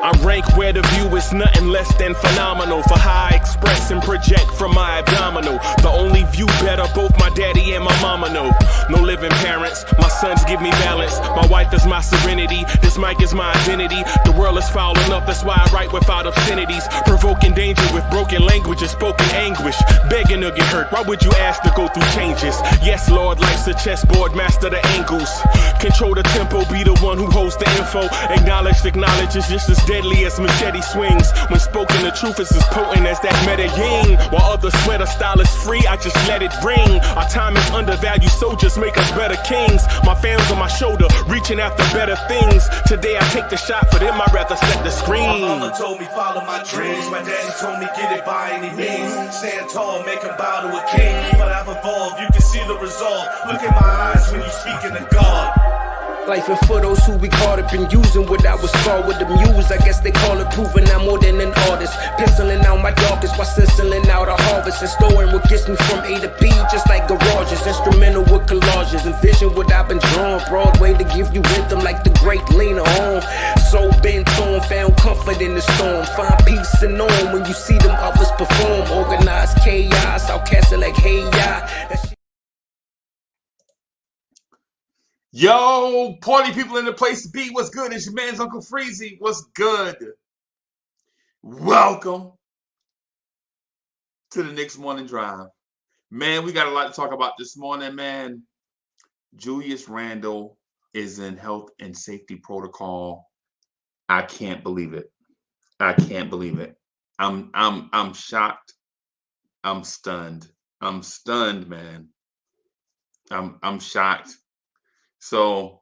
I rank where the view is nothing less than phenomenal for how I express and project from my abdominal. The only view better, both my daddy and my mama know. No living parents, my sons give me balance. My wife is my serenity, this mic is my identity. The world is foul enough, that's why I write without obscenities. Provoking danger with broken language and spoken anguish. Begging to get hurt, why would you ask to go through changes? Yes, Lord, life's a chessboard, master the angles. Control the tempo, be the one who holds the info. Acknowledge is just as deadly as machete swings. When spoken, the truth is as potent as that Medellin. While others swear the style is free, I just let it ring. Our time is undervalued, soldiers make us better kings. My fans on my shoulder, reaching after better things. Today I take the shot, for them I'd rather set the screen. My mama told me follow my dreams. My daddy told me get it by any means. Stand tall, make him bow to a king. But I've evolved, you can see the result. Look in my eyes when you speaking to God. Life and for those who we caught up in using what I was called with the muse. I guess they call it proving I'm more than an artist. Penciling out my darkest while stenciling out a harvest. And storing what gets me from A to B, just like garages. Instrumental with collages. Envision what I've been drawing. Broadway to give you rhythm like the great Lena Horne. So bent torn, found comfort in the storm. Find peace and norm when you see them others perform. Organized chaos, outcasted like hey ya. Yo, party people in the place to be. What's good? It's your man's Uncle Freezy. What's good? Welcome to the Knicks Morning Drive. Man, we got a lot to talk about this morning, man. Julius Randle is in health and safety protocol. I can't believe it. I can't believe it. I'm shocked. I'm stunned. I'm stunned, man. I'm shocked. So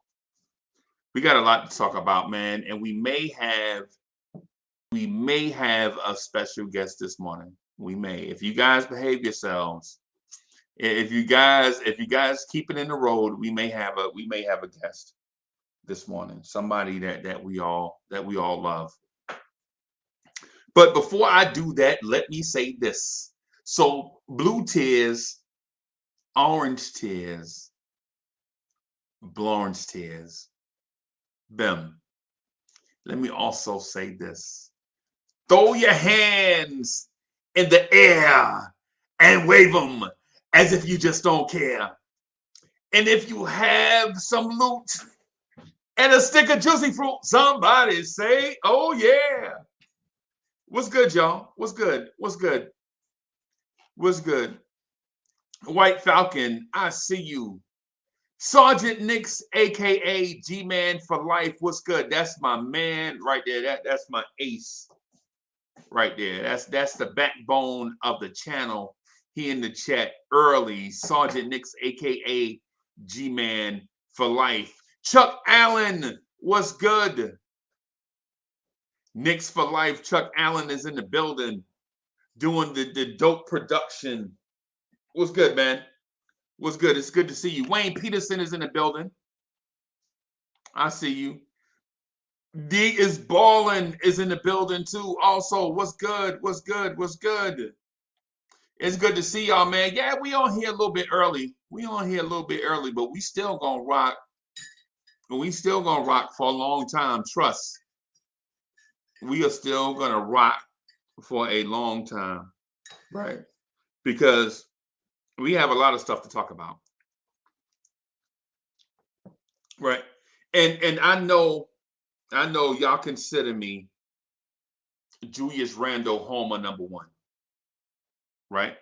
we got a lot to talk about, man, and we may have a special guest this morning. We may, if you guys behave yourselves, if you guys keep it in the road, we may have a guest this morning. Somebody that we all love. But before I do that, let me say this. So blue tears, orange tears, Blorange Tears. Bim. Let me also say this. Throw your hands in the air and wave them as if you just don't care. And if you have some loot and a stick of juicy fruit, somebody say, oh yeah. What's good, y'all? What's good? What's good? What's good? White Falcon, I see you. Sergeant Knicks, aka G-Man for life. What's good? That's my man right there. That's my ace right there. That's the backbone of the channel. He in the chat early. Sergeant Knicks, aka G-Man for life. Chuck Allen, what's good? Knicks for life. Chuck Allen is in the building doing the dope production. What's good, man? What's good? It's good to see you. Wayne Peterson is in the building. I see you. D is balling is in the building too. Also, what's good? What's good? What's good? It's good to see y'all, man. Yeah, we on here a little bit early. But we still gonna rock. We still gonna rock for a long time. Trust. We are still gonna rock for a long time, right? Because we have a lot of stuff to talk about, right? And I know y'all consider me Julius Randle homer number one, right?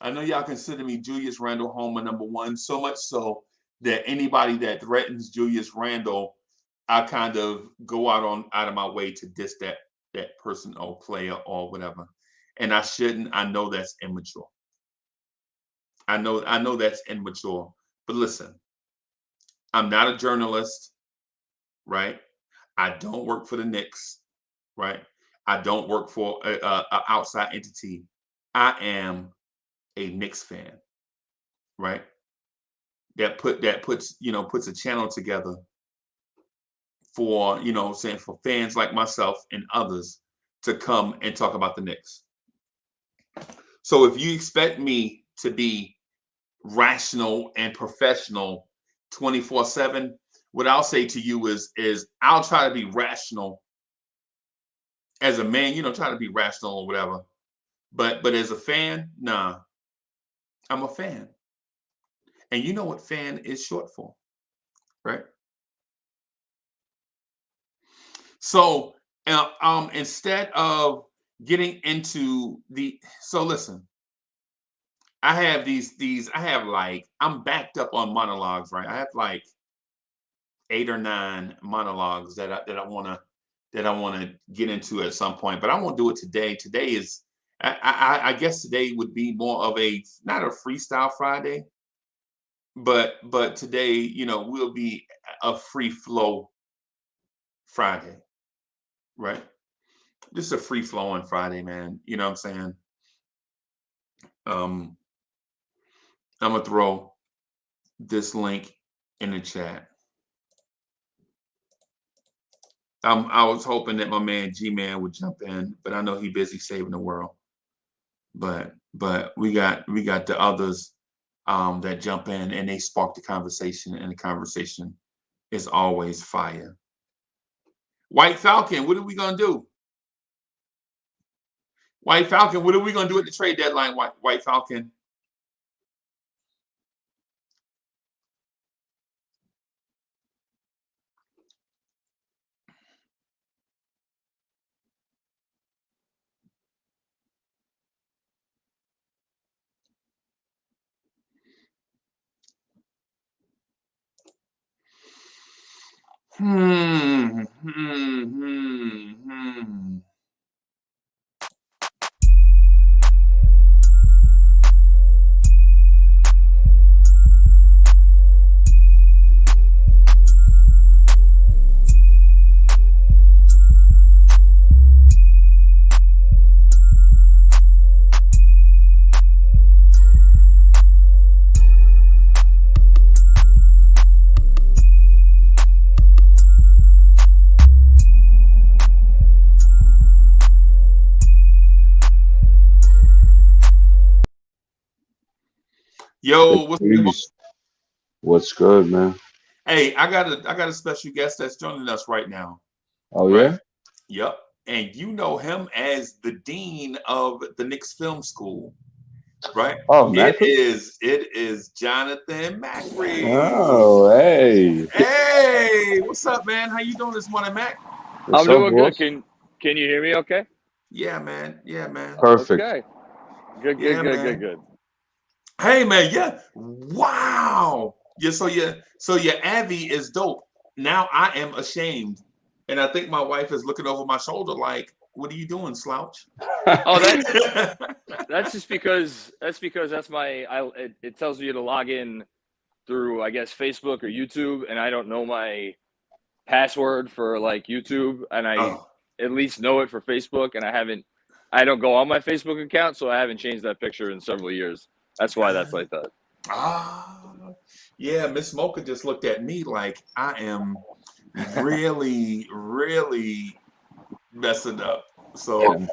I know y'all consider me Julius Randle homer number one, so much so that anybody that threatens Julius Randle, I kind of go out of my way to diss that person or player or whatever. And I shouldn't. I know that's immature. I know that's immature, but listen, I'm not a journalist, right? I don't work for the Knicks, right? I don't work for an outside entity. I am a Knicks fan, right? That puts a channel together for, for fans like myself and others to come and talk about the Knicks. So if you expect me to be rational and professional 24/7, what I'll say to you is I'll try to be rational as a man, try to be rational or whatever. But as a fan, nah, I'm a fan. And you know what fan is short for, right? So instead of getting into so listen, I have I'm backed up on monologues, right? I have like 8 or 9 monologues that I wanna get into at some point, but I won't do it today. Today is I guess today would be more of not a freestyle Friday, but today, will be a free flow Friday, right? Just a free flowing Friday, man. You know what I'm saying? I'm gonna throw this link in the chat. I was hoping that my man G-Man would jump in, but I know he's busy saving the world. But we got the others that jump in and they spark the conversation, and the conversation is always fire. White Falcon, what are we gonna do? White Falcon, what are we gonna do at the trade deadline? White Falcon. Hmm. Yo, what's good? What's good, man? Hey, I got a special guest that's joining us right now. Oh, right? yeah? Yep. And you know him as the dean of the Knicks Film School, right? Oh, It Macri? is Jonathan Macri. Oh, hey. Hey, what's up, man? How you doing this morning, Mac? What's I'm up, doing boss? good. Can you hear me okay? Yeah, man. Yeah, man. Perfect. Okay. Good. Hey, man. Yeah. Wow. Yeah. So your Avi is dope. Now I am ashamed, and I think my wife is looking over my shoulder like, "What are you doing, slouch?" Oh, that's just because that's it tells you to log in through, I guess, Facebook or YouTube, and I don't know my password for like YouTube, and I at least know it for Facebook, and I don't go on my Facebook account, so I haven't changed that picture in several years. That's why that's like that. Yeah, Miss Mocha just looked at me like I am really, really messing up. So,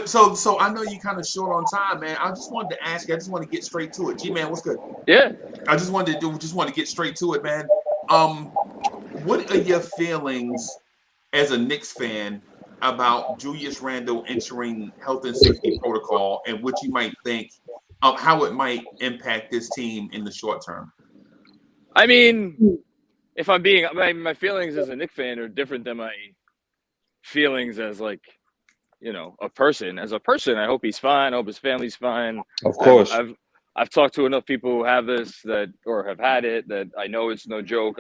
so I know you kind of short on time, man. I just wanted to ask you. I just want to get straight to it. G-Man, what's good? Yeah. I just want to get straight to it, man. What are your feelings as a Knicks fan about Julius Randle entering health and safety protocol, and what you might think of how it might impact this team in the short term? I mean, if I'm being, my feelings as a Knicks fan are different than my feelings as like, a person. As a person, I hope he's fine. I hope his family's fine. Of course. I've talked to enough people who have this or have had it that I know it's no joke.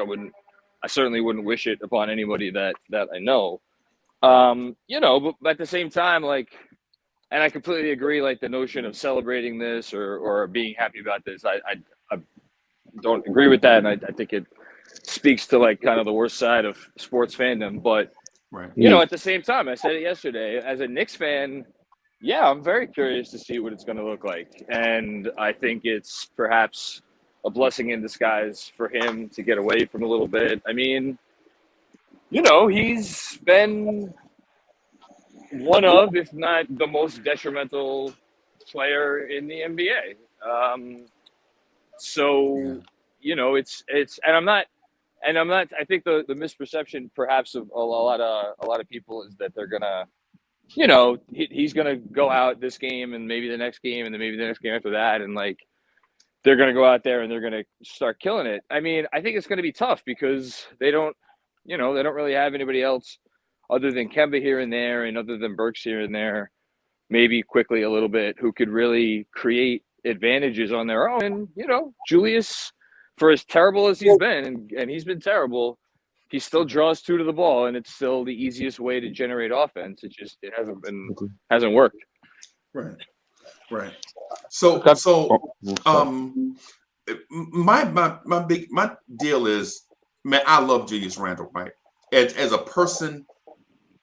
I certainly wouldn't wish it upon anybody that I know. But at the same time, like, and I completely agree, like the notion of celebrating this or being happy about this, I don't agree with that. And I think it speaks to like kind of the worst side of sports fandom. But, right. At the same time, I said it yesterday, as a Knicks fan, yeah, I'm very curious to see what it's going to look like. And I think it's perhaps a blessing in disguise for him to get away from a little bit. I mean, he's been one of, if not the most detrimental player in the NBA. So, you know, it's, and I'm not, I think the misperception perhaps of a lot of people is that they're gonna, you know, he's gonna go out this game and maybe the next game and then maybe the next game after that, and like they're gonna go out there and they're gonna start killing it. I mean, I think it's gonna be tough because they don't really have anybody else other than Kemba here and there, and other than Burks here and there, maybe quickly a little bit, who could really create advantages on their own. And, you know, Julius, for as terrible as he's been, and he's been terrible, he still draws two to the ball, and it's still the easiest way to generate offense. It hasn't worked. Right. So my deal is, man, I love Julius Randle, right? As a person,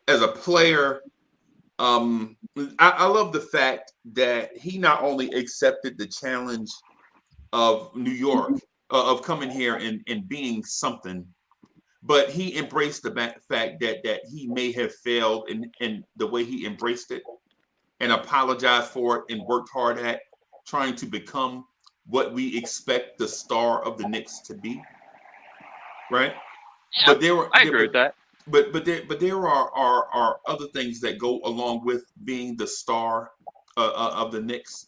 as a player, I love the fact that he not only accepted the challenge of New York, of coming here and being something, but he embraced the fact that he may have failed in the way he embraced it, and apologized for it, and worked hard at trying to become what we expect the star of the Knicks to be. Right? Yeah, I agree with that. But there are other things that go along with being the star of the Knicks.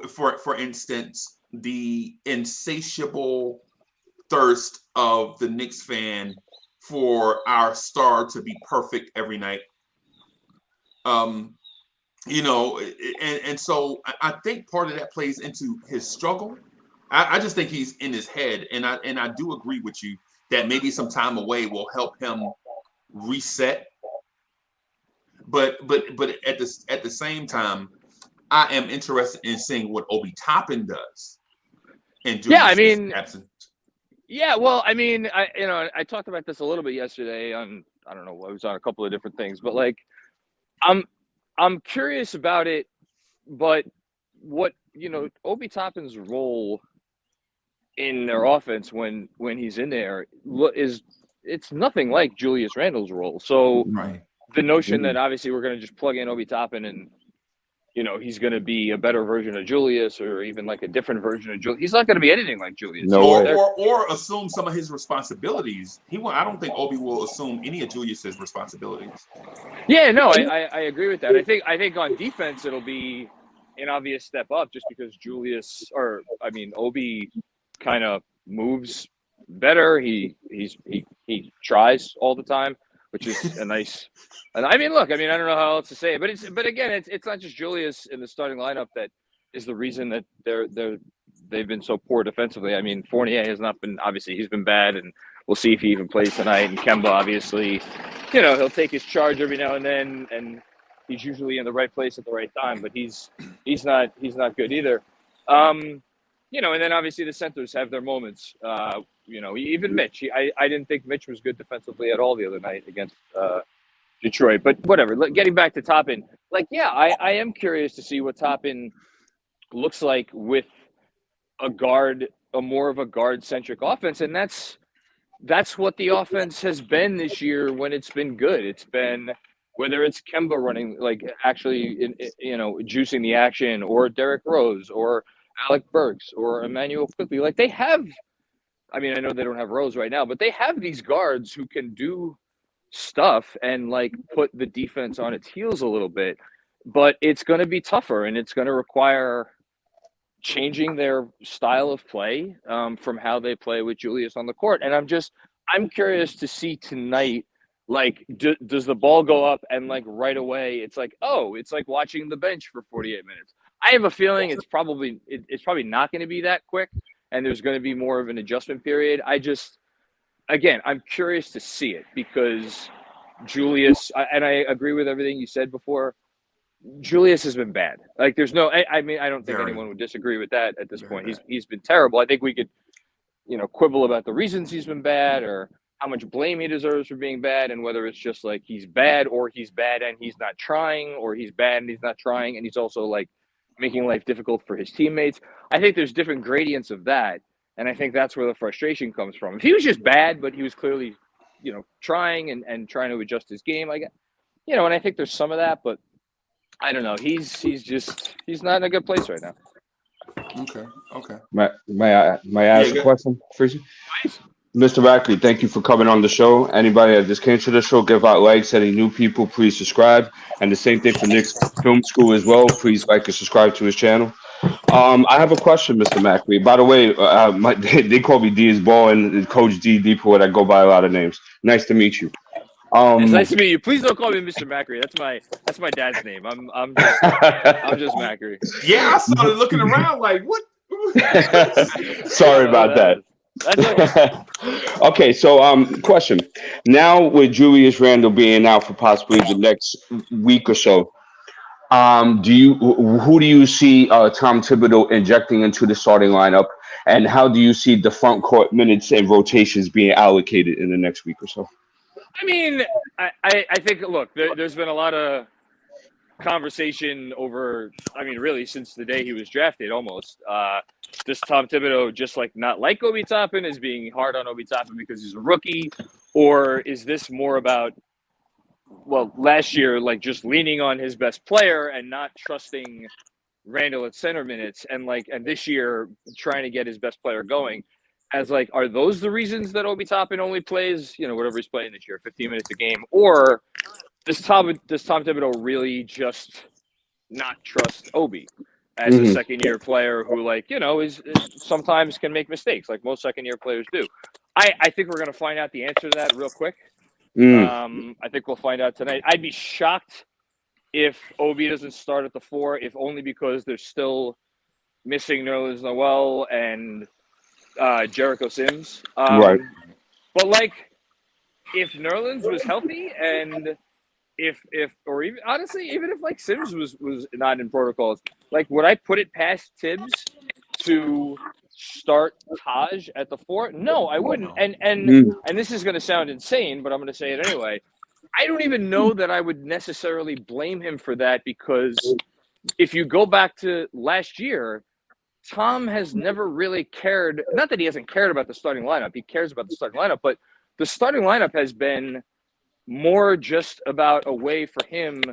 For instance, the insatiable thirst of the Knicks fan for our star to be perfect every night. You know, and so I think part of that plays into his struggle. I just think he's in his head, and I do agree with you that maybe some time away will help him reset. But at the same time, I am interested in seeing what Obi Toppin does. And absent. Yeah, well, I mean, I talked about this a little bit yesterday on, I don't know, I was on a couple of different things, but like, I'm curious about it, but what, you know, Obi Toppin's role in their offense when he's in there it's nothing like Julius Randle's role. So the notion that obviously we're going to just plug in Obi Toppin and, you know, he's going to be a better version of Julius, or even like a different version of Julius. He's not going to be anything like Julius. Or assume some of his responsibilities. I don't think Obi will assume any of Julius's responsibilities. Yeah, no, I agree with that. I think on defense it'll be an obvious step up, just because Obi kind of moves better. He tries all the time, which is a nice. And I mean, look, I don't know how else to say it, but again, it's not just Julius in the starting lineup that is the reason that they've been so poor defensively. I mean, Fournier has not been, obviously he's been bad, and we'll see if he even plays tonight. And Kemba, obviously, you know, he'll take his charge every now and then, and he's usually in the right place at the right time, but he's not good either. You know, and then obviously the centers have their moments. You know, even Mitch. I didn't think Mitch was good defensively at all the other night against Detroit. But whatever. Getting back to Toppin, like, yeah, I am curious to see what Toppin looks like with a more of a guard-centric offense, and that's what the offense has been this year when it's been good. It's been, whether it's Kemba running, like actually, juicing the action, or Derrick Rose, or Alec Burks, or Emmanuel Quickly. Like, they have, I mean, I know they don't have Rose right now, but they have these guards who can do stuff and like put the defense on its heels a little bit. But it's going to be tougher, and it's going to require changing their style of play from how they play with Julius on the court. And I'm curious to see tonight, like, does the ball go up and like right away it's like, oh, it's like watching the bench for 48 minutes. I have a feeling it's probably not going to be that quick, and there's going to be more of an adjustment period. I'm curious to see it, because Julius, and I agree with everything you said before, Julius has been bad. Like, there's no, I mean, I don't think anyone would disagree with that at this point. He's been terrible. I think we could, quibble about the reasons he's been bad, or how much blame he deserves for being bad, and whether it's just like he's bad, or he's bad and he's not trying, or he's bad and he's not trying and he's also like making life difficult for his teammates. I think there's different gradients of that, and I think that's where the frustration comes from. If he was just bad, but he was clearly, trying and trying to adjust his game, and I think there's some of that, but I don't know. He's not in a good place right now. Okay. Okay. May I Yeah. ask a Good. question, Freezy? Please. Mr. Macri, thank you for coming on the show. Anybody that just came to the show, give out likes. Any new people, please subscribe. And the same thing for Knicks Film School as well. Please like and subscribe to his channel. I have a question, Mr. Macri. By the way, they call me D as Ball and Coach D Deepwood. I go by a lot of names. Nice to meet you. It's nice to meet you. Please don't call me Mr. Macri. That's my dad's name. I'm just Macri. Yeah, I started looking around like, what? Sorry about that. That's okay. Okay, so question. Now with Julius Randle being out for possibly the next week or so, who do you see Tom Thibodeau injecting into the starting lineup, and how do you see the front court minutes and rotations being allocated in the next week or so? I mean, I think, look, there's been a lot of conversation over, I mean, really since the day he was drafted almost. Does Tom Thibodeau just not like Obi Toppin, is being hard on Obi Toppin because he's a rookie? Or is this more about, well, last year, just leaning on his best player and not trusting Randle at center minutes, and this year trying to get his best player going? As are those the reasons that Obi Toppin only plays, whatever he's playing this year, 15 minutes a game? Or does Tom Thibodeau really just not trust Obi as a second-year player who, is sometimes can make mistakes, like most second-year players do? I think we're going to find out the answer to that real quick. I think we'll find out tonight. I'd be shocked if Obi doesn't start at the 4, if only because they're still missing Nerlens Noel and Jericho Sims. Right. But if Nerlens was healthy, and if or even honestly, even if Sims was not in protocols, would I put it past Tibbs to start Taj at the 4? No, I wouldn't. And this is going to sound insane, but I'm going to say it anyway. I don't even know that I would necessarily blame him for that, because if you go back to last year, Tom has never really cared. Not that he hasn't cared about the starting lineup. He cares about the starting lineup, but the starting lineup has been more just about a way for him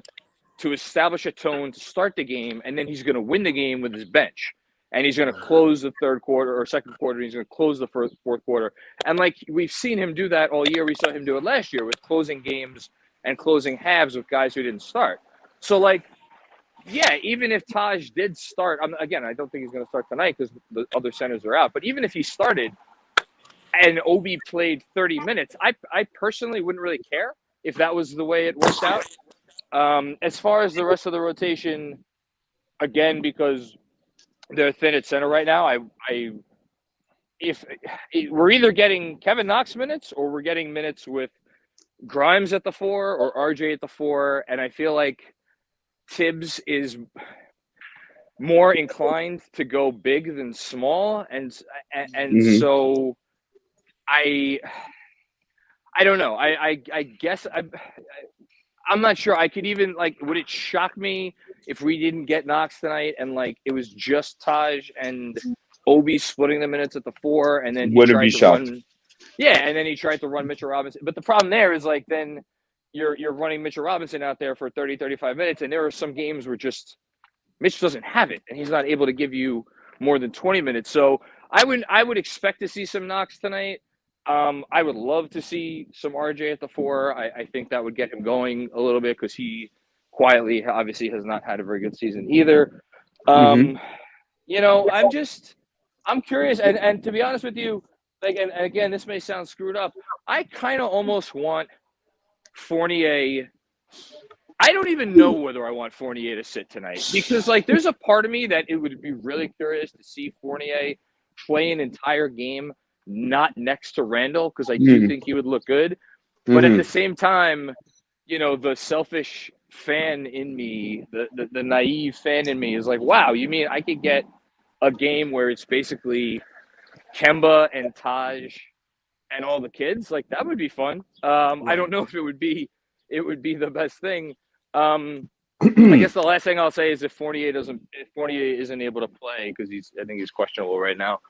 to establish a tone to start the game, and then he's going to win the game with his bench. And he's going to close the third quarter or second quarter. And he's going to close the fourth quarter. And we've seen him do that all year. We saw him do it last year with closing games and closing halves with guys who didn't start. So, yeah, even if Taj did start, again, I don't think he's going to start tonight because the other centers are out. But even if he started and Obi played 30 minutes, I personally wouldn't really care if that was the way it worked out. As far as the rest of the rotation, again, because they're thin at center right now, if we're either getting Kevin Knox minutes or we're getting minutes with Grimes at the 4 or RJ at the 4, and I feel like Tibbs is more inclined to go big than small, and so I don't know. I guess I'm not sure. I could even would it shock me if we didn't get Knox tonight and it was just Taj and Obi splitting the minutes at the 4, and then he tried to run. Yeah, and then he tried to run Mitchell Robinson. But the problem there is then you're running Mitchell Robinson out there for 30, 35 minutes, and there are some games where just Mitch doesn't have it, and he's not able to give you more than 20 minutes. So I would expect to see some Knox tonight. I would love to see some RJ at the 4. I think that would get him going a little bit because he quietly obviously has not had a very good season either. I'm curious, and to be honest with you, and again, this may sound screwed up, I kind of almost want Fournier. I don't even know whether I want Fournier to sit tonight, because there's a part of me that it would be really curious to see Fournier play an entire game not next to Randle, because I do think he would look good. But at the same time, the selfish fan in me, the naive fan in me is wow, you mean I could get a game where it's basically Kemba and Taj and all the kids? That would be fun. I don't know if it would be the best thing. I guess the last thing I'll say is if Fournier isn't able to play, because I think he's questionable right now,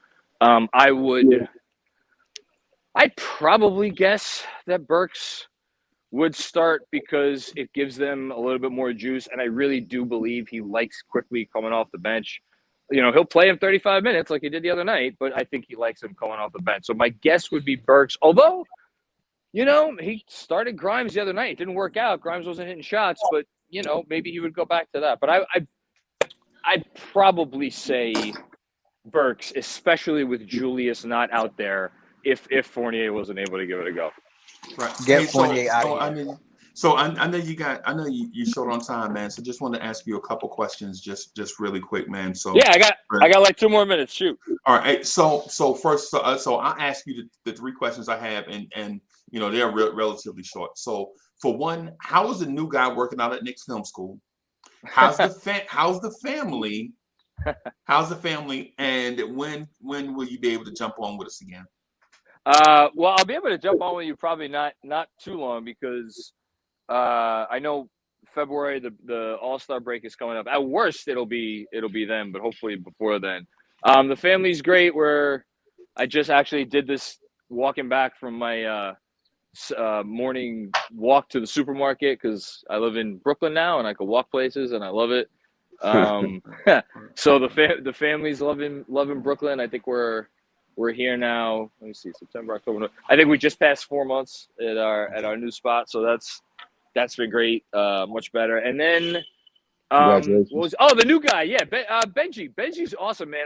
I'd probably guess that Burks would start because it gives them a little bit more juice. And I really do believe he likes quickly coming off the bench. You know, he'll play him 35 minutes like he did the other night, but I think he likes him coming off the bench. So my guess would be Burks, although, you know, he started Grimes the other night. It didn't work out. Grimes wasn't hitting shots, but, you know, maybe he would go back to that. But I'd probably say Burks, especially with Julius not out there, if Fournier wasn't able to give it a go. Right. Get Fournier out of here. I know you short on time, man. So just wanted to ask you a couple questions, just really quick, man. So yeah, I got like 2 more minutes. Shoot. All right. So first, so I'll ask you the 3 questions I have, and you know they're relatively short. So for one, how is the new guy working out at Knicks Film School? How's the family? How's the family? And when will you be able to jump on with us again? Well, I'll be able to jump on with you probably not too long because I know February the All-Star break is coming up. At worst, it'll be then, but hopefully before then. The family's great. I just actually did this walking back from my morning walk to the supermarket because I live in Brooklyn now and I can walk places and I love it. So the family's loving Brooklyn. I think we're here now. Let me see, September, October. I think we just passed 4 months at our new spot, so that's been great, much better. And then the new guy, yeah, Benji. Benji's awesome, man.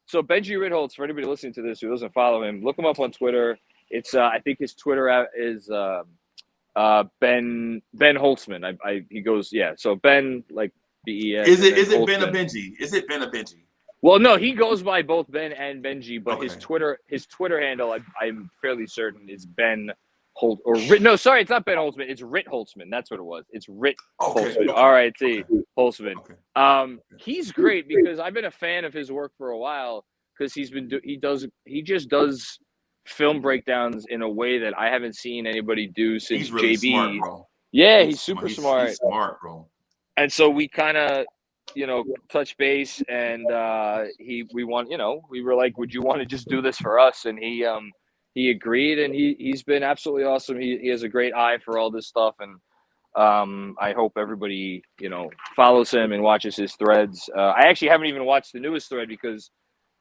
So Benji Ritholtz, for anybody listening to this who doesn't follow him, look him up on Twitter. It's I think his Twitter is Ben Holtzman. He goes, yeah. So Ben, like BEN. Is it Ben a Benji? Is it Ben a Benji? Well, no, he goes by both Ben and Benji, but Okay. his Twitter handle, I'm fairly certain, is Ben Holt or Rit. No, sorry, it's not Ben Holtzman. It's Rit Holtzman. That's what it was. It's Rit Holtzman. Okay. R-I-T Holtzman. Okay. He's great because I've been a fan of his work for a while because he just does film breakdowns in a way that I haven't seen anybody do since He's really JB. smart, bro. Yeah, he's super smart. He's smart, bro. And so we kind of, touch base, and we were like, would you want to just do this for us? And he agreed, and he's been absolutely awesome. He has a great eye for all this stuff, and I hope everybody follows him and watches his threads. I actually haven't even watched the newest thread because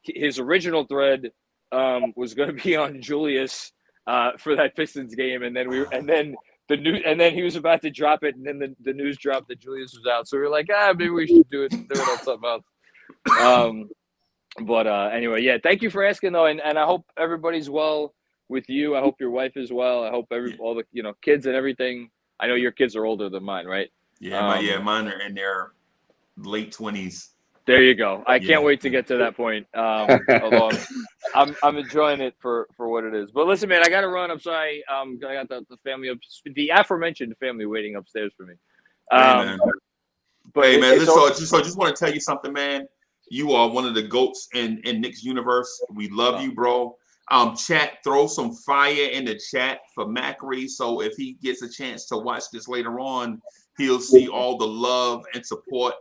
his original thread was going to be on Julius for that Pistons game, and then he was about to drop it, and then the news dropped that Julius was out. So we were like, maybe we should do it on something else. But anyway, yeah, thank you for asking though, and I hope everybody's well with you. I hope your wife is well. I hope all the kids and everything. I know your kids are older than mine, right? Yeah, mine are in their late 20s. There you go. I can't wait to get to that point. Although I'm enjoying it for what it is. But listen, man, I got to run. I'm sorry. I got the family the aforementioned family waiting upstairs for me. Man. But Hey, man, it's so I just want to tell you something, man. You are one of the GOATs in Knicks universe. We love you, bro. Chat, throw some fire in the chat for Macri. So if he gets a chance to watch this later on, he'll see all the love and support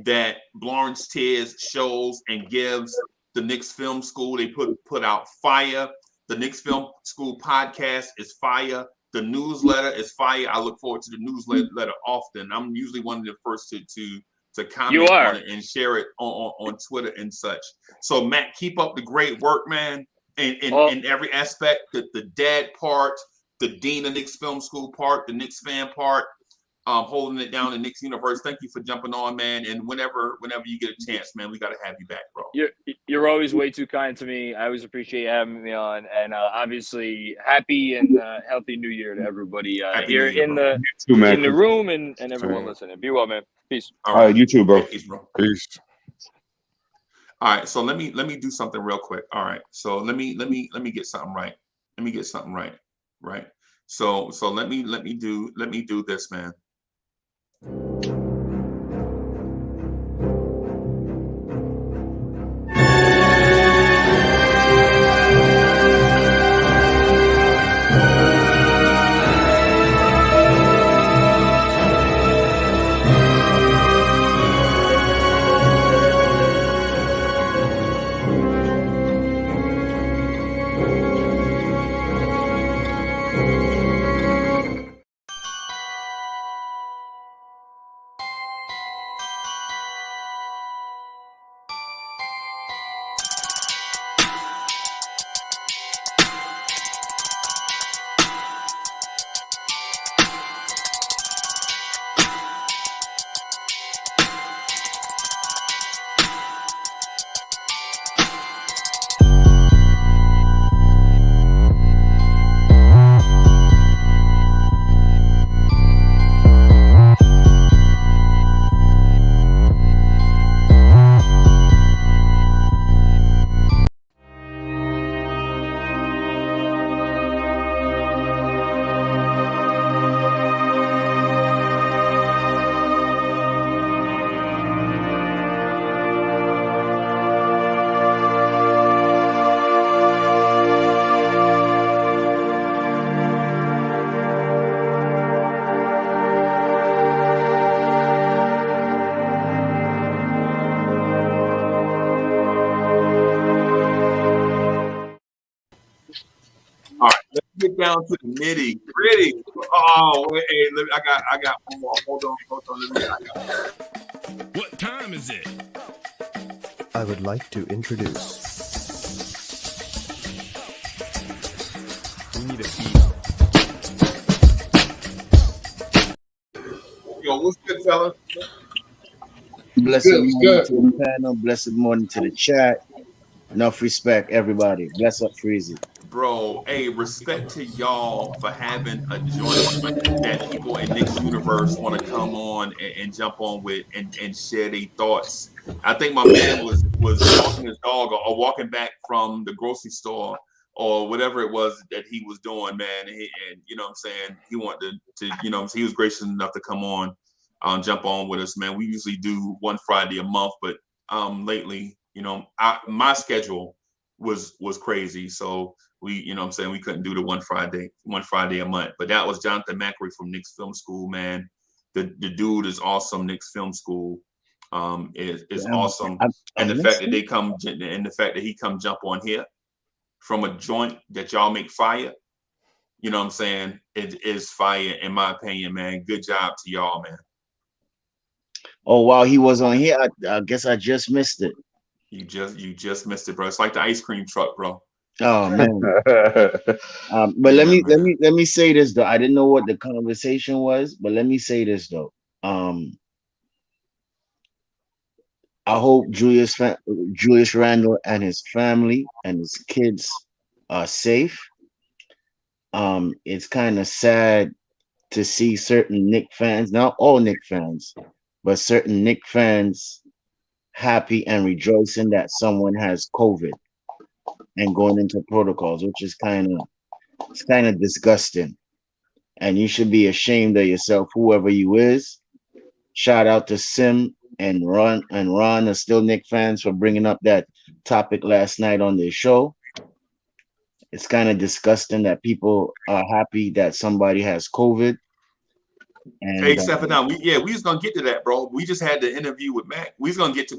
that Blorange Tears shows and gives the Knicks Film School. They put out fire. The Knicks Film School podcast is fire. The newsletter is fire. I look forward to the newsletter often. I'm usually one of the first to comment on it and share it on Twitter and such. So Matt, keep up the great work, man. In every aspect, the dad part, the dean of Knicks Film School part, the Knicks fan part, holding it down in Knicks universe. Thank you for jumping on, man. And whenever you get a chance, man, we got to have you back, bro. You're always way too kind to me. I always appreciate you having me on. And obviously, happy and healthy New Year to everybody here in the room and everyone listening. Be well, man. Peace. All right, you too, bro. Peace, bro. Peace. All right, so let me do something real quick. All right, so let me get something right. Right. So let me do this, man. down to the nitty gritty. Oh, wait, hey, I got one more. Hold on. What time is it? I would like to introduce. We need a beat. Yo, what's good, fella? Blessed morning to the panel. Blessed morning to the chat. Enough respect, everybody. Bless up, Freezy. Bro, hey, respect to y'all for having a joint that people in Knicks universe want to come on and jump on with and share their thoughts. I think my man was walking his dog or walking back from the grocery store or whatever it was that he was doing, man. And you know what I'm saying? He wanted to you know, he was gracious enough to come on, jump on with us, man. We usually do one Friday a month, but lately, you know, my schedule was crazy. So we, you know what I'm saying, we couldn't do the one Friday a month. But that was Jonathan Macri from Knicks Film School, man. The dude is awesome. Knicks Film School is awesome. And the fact that they come and the fact that he come jump on here from a joint that y'all make fire, you know what I'm saying, it is fire in my opinion, man. Good job to y'all, man. Oh, while he was on here, I guess I just missed it. You just missed it, bro. It's like the ice cream truck, bro. Oh man. But let me say this though. I didn't know what the conversation was, but let me say this though. I hope Julius Randle and his family and his kids are safe. It's kind of sad to see certain Knicks fans, not all Knicks fans, but certain Knicks fans happy and rejoicing that someone has COVID and going into protocols, which is kind of disgusting. And you should be ashamed of yourself, whoever you is. Shout out to Sim and Ron are still Knicks fans for bringing up that topic last night on their show. It's kind of disgusting that people are happy that somebody has COVID. And, hey, Stefan, we just gonna get to that, bro. We just had the interview with Mac. We just gonna get to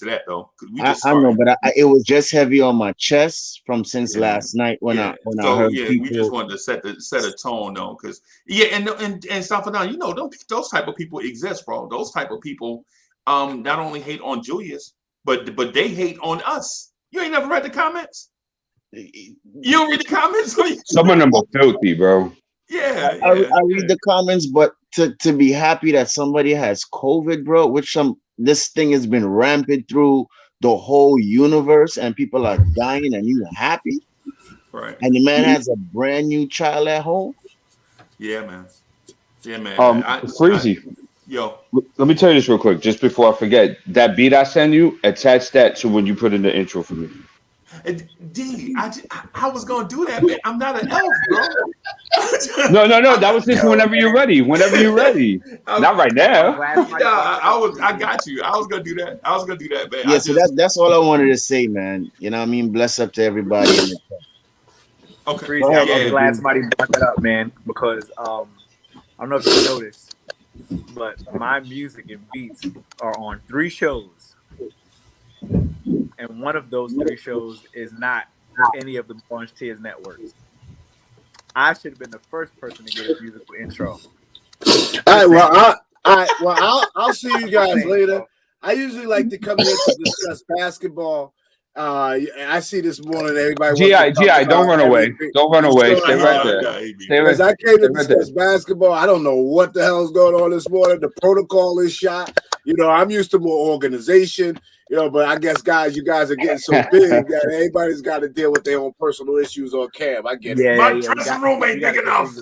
that though. I know, but it was just heavy on my chest from since last night when I heard people. We just wanted to set a tone though, because and Stefan, you know, those type of people exist, bro. Those type of people not only hate on Julius, but they hate on us. You ain't never read the comments. You don't read the comments. Some of them are filthy, bro. Yeah, I read the comments, but to be happy that somebody has COVID, bro, this thing has been rampant through the whole universe and people are dying and you're happy? Right. And the man has a brand new child at home? Yeah, man. Freezy. Yo. Let me tell you this real quick, just before I forget. That beat I send you, attach that to when you put in the intro for me. D, I was gonna do that, man. I'm not an elf, bro. No. That was just whenever you're ready. Not right now. I got you. I was gonna do that, man. Yeah, so that's all I wanted to say, man. You know what I mean? Bless up to everybody in the chat. Okay. Freezy, I'm glad somebody brought that up, man, because I don't know if you noticed, but my music and beats are on 3 shows. And one of those 3 shows is not any of the Blorange Tears networks. I should have been the first person to get a musical intro. All right, I'll see you guys later. I usually like to come here to discuss basketball. I see this morning everybody. GI, don't run away. Don't run away. Stay right there. Because I came to discuss basketball. I don't know what the hell is going on this morning. The protocol is shot. You know, I'm used to more organization. You know, but I guess, guys, you guys are getting so big that everybody's got to deal with their own personal issues on cam. I get it. My dressing room ain't big enough.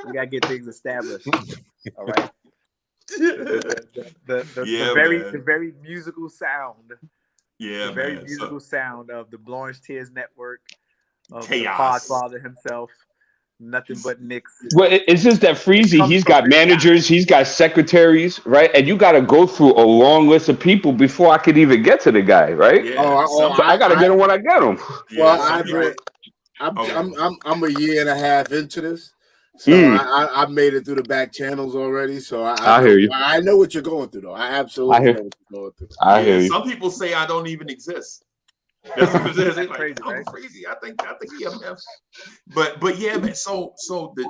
We got to get things established. All right. The very musical sound. Yeah, the very musical sound of the Blorange Tears Network, of Chaos. the Podfather himself. Nothing but Knicks. Well, it's just that Freezy, he's got managers, he's got secretaries, right? And you got to go through a long list of people before I could even get to the guy, right? Yeah. So I got to get him when I get him. Well, I'm a year and a half into this, so I made it through the back channels already. So I hear you. I know what you're going through, though. I absolutely know what you're going through. I hear you. Some people say I don't even exist. That's what it is. They That's like, crazy, I'm right? crazy. I think he a meth. But yeah, man. So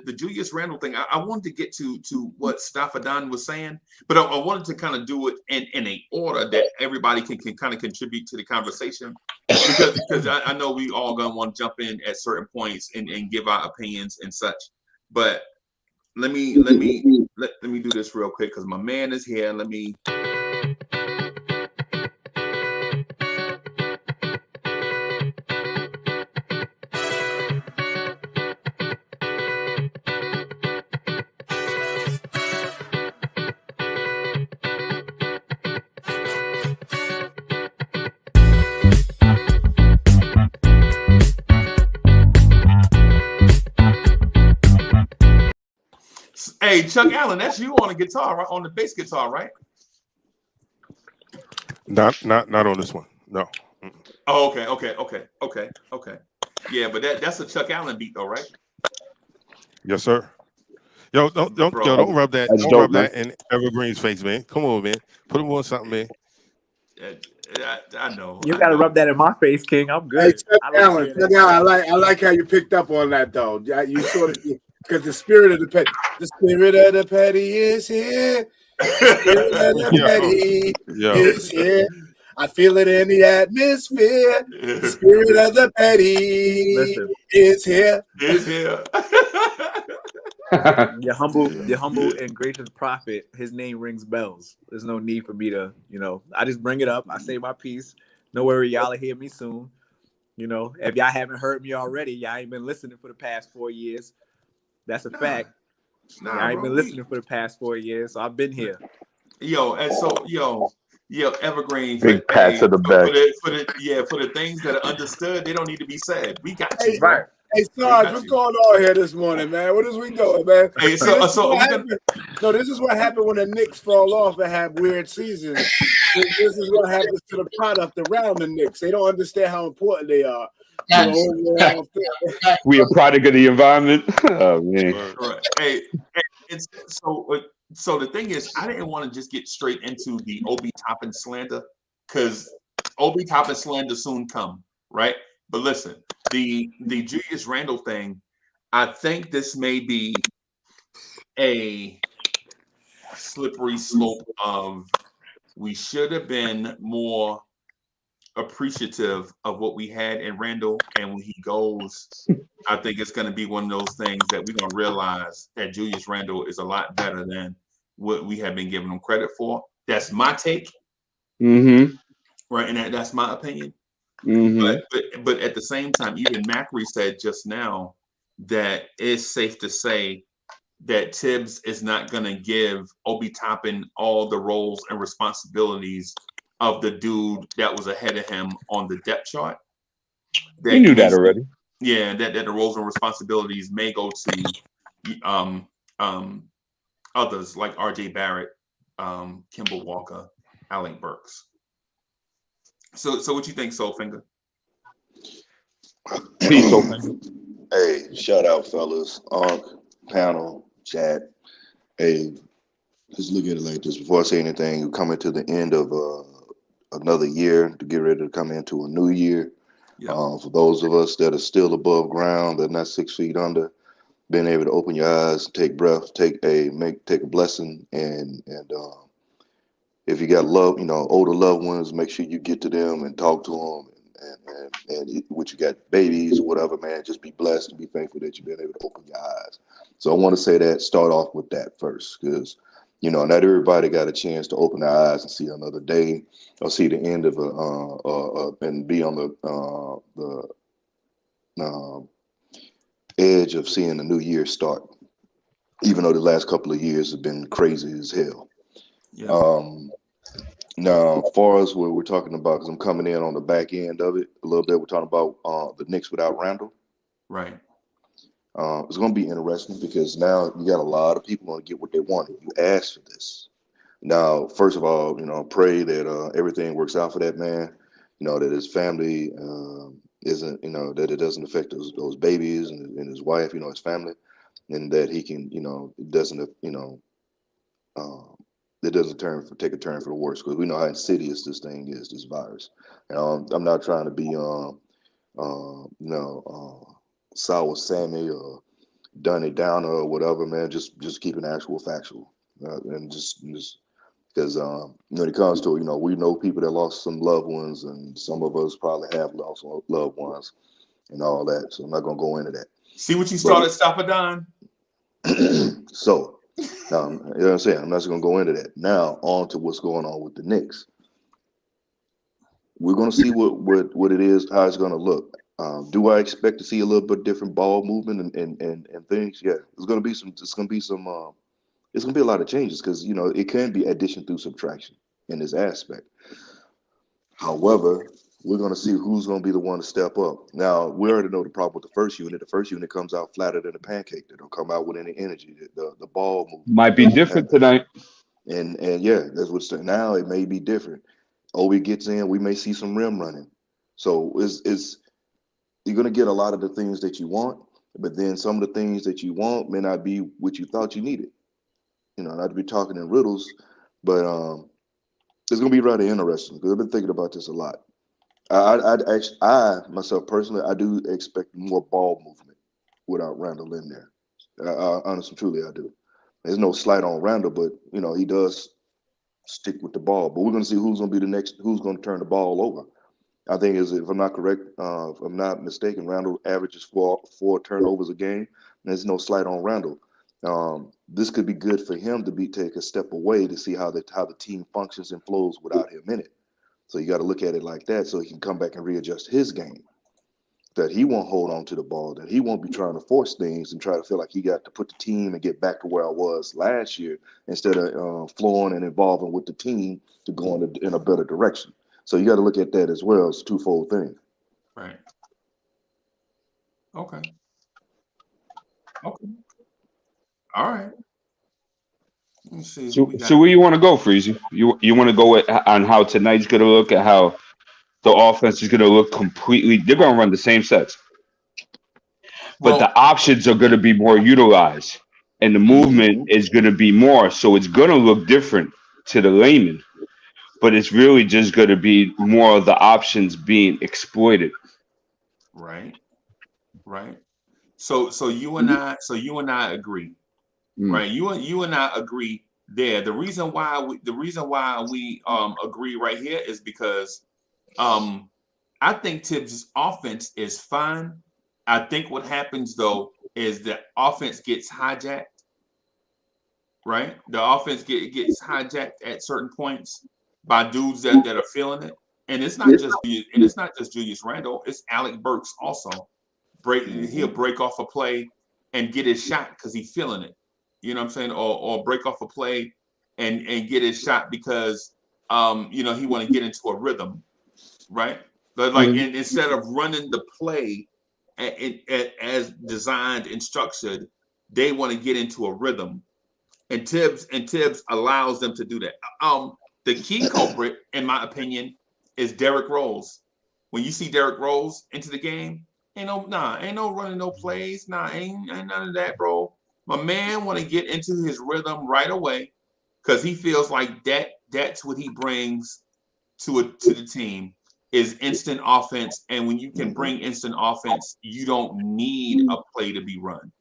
the Julius Randle thing, I wanted to get to what Staffadan was saying, but I wanted to kind of do it in a order that everybody can kind of contribute to the conversation, because I know we all gonna want to jump in at certain points and give our opinions and such. But let me do this real quick because my man is here. Let me. Hey, Chuck Allen, that's you on the guitar, right? On the bass guitar, right? Not on this one. No. Oh, okay. Yeah, but that's a Chuck Allen beat, though, right? Yes, sir. Yo, don't rub that. That's Don't dope, rub man. that in Evergreen's face, man. Come on, man. Put him on something, man. I know. You gotta rub that in my face, King. I'm Hey, good. Chuck I like Allen, hearing Chuck that. Allen, I like how you picked up on that though. You sort of because the spirit of the petty is here. The spirit of the petty is here. I feel it in the atmosphere. The spirit of the petty is here. Is here. Your humble and gracious prophet, his name rings bells. There's no need for me to, I just bring it up. I say my piece. No worry, y'all will hear me soon. If y'all haven't heard me already, y'all ain't been listening for the past 4 years. That's a fact. I ain't been listening for the past 4 years, so I've been here. Evergreen. Big pat to the back. For the things that are understood, they don't need to be said. We got you, right. bro. Hey, Sarge, what's going on here this morning, man? What is we doing, man? Hey, this is what happened when the Knicks fall off and have weird seasons. This is what happens to the product around the Knicks. They don't understand how important they are. We a product of the environment. Oh man. Right. Hey, it's so the thing is, I didn't want to just get straight into the Obi Toppin slander because Obi Toppin slander soon come, right? But listen, the Julius Randle thing, I think this may be a slippery slope of we should have been more appreciative of what we had in Randle, and when he goes, I think it's going to be one of those things that we're going to realize that Julius Randle is a lot better than what we have been giving him credit for. That's my take, right? And that's my opinion. But at the same time, even Macri said just now that it's safe to say that Tibbs is not going to give Obi Toppin all the roles and responsibilities of the dude that was ahead of him on the depth chart. We knew that already. Yeah, that the roles and responsibilities may go to others like RJ Barrett, Kimball Walker, Alec Burks. So what you think, Soulfinger? Peace, Soulfinger. Hey, shout out, fellas. Panel, chat. Hey, let's look at it like this. Before I say anything, we're coming to the end of another year to get ready to come into a new year. For those of us that are still above ground, that are not 6 feet under, being able to open your eyes, take breath, take a blessing, and if you got love, older loved ones, make sure you get to them and talk to them, and what you got, babies or whatever, man, just be blessed and be thankful that you've been able to open your eyes. So I want to say that, start off with that first, because not everybody got a chance to open their eyes and see another day or see the end of and be on the edge of seeing the new year start, even though the last couple of years have been crazy as hell. Now, as far as what we're talking about, because I'm coming in on the back end of it a little bit, we're talking about the Knicks without Randle. Right. It's going to be interesting because now you got a lot of people going to get what they wanted. You asked for this. Now, first of all, pray that everything works out for that man. That his family isn't, that it doesn't affect those babies and his wife, his family, and that he can, it doesn't, that doesn't take a turn for the worse, because we know how insidious this thing is, this virus. I'm not trying to be sour Sammy or Dunny Downer or whatever, man. Just keeping actual factual, and just because when it comes to, we know people that lost some loved ones, and some of us probably have lost loved ones and all that. So I'm not gonna go into that. See what you started, Stoppadon? So, you know what I'm saying? I'm not just gonna go into that. Now on to what's going on with the Knicks. We're gonna see what it is, how it's gonna look. Do I expect to see a little bit different ball movement and things? Yeah, it's gonna be a lot of changes, because it can be addition through subtraction in this aspect. However, we're going to see who's going to be the one to step up. Now, we already know the problem with the first unit. The first unit comes out flatter than a pancake. They don't come out with any energy. The ball movement might be different tonight. And yeah, that's what's saying. Now it may be different. Obi gets in, we may see some rim running. So you're going to get a lot of the things that you want, but then some of the things that you want may not be what you thought you needed. Not to be talking in riddles, but it's going to be rather interesting, because I've been thinking about this a lot. I myself personally, I do expect more ball movement without Randle in there. Honestly, truly, I do. There's no slight on Randle, but he does stick with the ball. But we're going to see who's going to be who's going to turn the ball over. I think, if I'm not correct, if I'm not mistaken, Randle averages four turnovers a game. There's no slight on Randle. This could be good for him to take a step away to see how the team functions and flows without him in it. So you got to look at it like that, so he can come back and readjust his game. That he won't hold on to the ball, that he won't be trying to force things and try to feel like he got to put the team and get back to where I was last year, instead of flowing and involving with the team to go in a better direction. So you got to look at that as well. It's a twofold thing. Right. Okay. All right. Let me see. So where you want to go, Freezy? You want to go on how tonight's going to look, at how the offense is going to look completely? They're going to run the same sets, but the options are going to be more utilized, and the movement is going to be more. So it's going to look different to the layman, but it's really just going to be more of the options being exploited. Right. So you and I agree. Right. You and I agree there. The reason why we agree right here is because I think Tibbs' offense is fine. I think what happens though is the offense gets hijacked. Right? The offense gets hijacked at certain points by dudes that are feeling it. And it's not just Julius Randle, it's Alec Burks also. He'll break off a play and get his shot because he's feeling it. You know what I'm saying? Or break off a play and get his shot because he want to get into a rhythm, right? But instead of running the play as designed and structured, they want to get into a rhythm. And Tibbs allows them to do that. The key culprit, in my opinion, is Derrick Rose. When you see Derrick Rose into the game, ain't no running no plays. Ain't none of that, bro. My man want to get into his rhythm right away because he feels like that's what he brings to the team is instant offense. And when you can bring instant offense, you don't need a play to be run.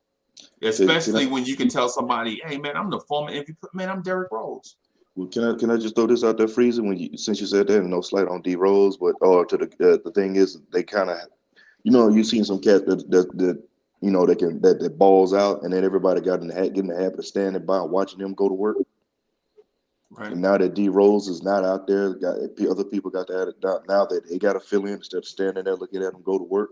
Especially when you can tell somebody, hey man, I'm the former MVP. Man, I'm Derrick Rose. Well, can I just throw this out there, Freezer? Since you said that, and no slight on D Rose, but the thing is, they kind of, you've seen some cats that balls out, and then everybody getting the habit of standing by and watching them go to work. Right. And now that D Rose is not out there, other people got to add it down. Now that they got to fill in instead of standing there looking at them go to work,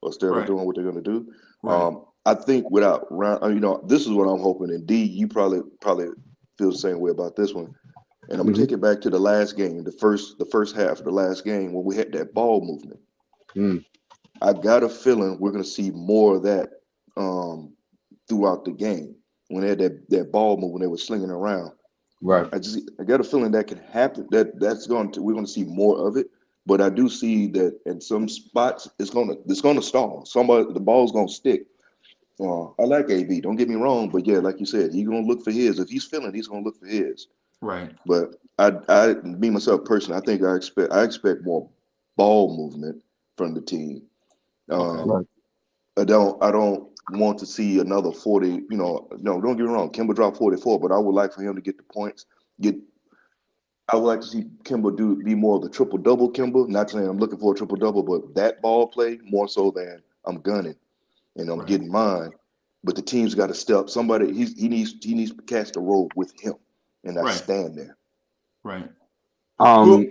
or instead of doing what they're going to do. Right. I think this is what I'm hoping. And D, you probably feel the same way about this one. And I'm gonna take it back to the last game, the first half of the last game when we had that ball movement. I got a feeling we're gonna see more of that throughout the game when they had that ball movement, they were slinging around. Right. I got a feeling that can happen. We're gonna see more of it. But I do see that in some spots it's gonna stall. The ball's gonna stick. I like AB. Don't get me wrong, but yeah, like you said, he's gonna look for his. If he's feeling, he's gonna look for his. Right. But I me myself personally, I think I expect more ball movement from the team. Okay. I don't want to see another 40. You know, no, don't get me wrong. Kimba dropped 44, but I would like for him to get the points. I would like to see Kimba be more of the triple double Kimba. Not saying I'm looking for a triple double, but that ball play more so than I'm gunning and I'm getting mine. But the team's got to step. Somebody he needs to catch the rope with him and not stand there. Right. Go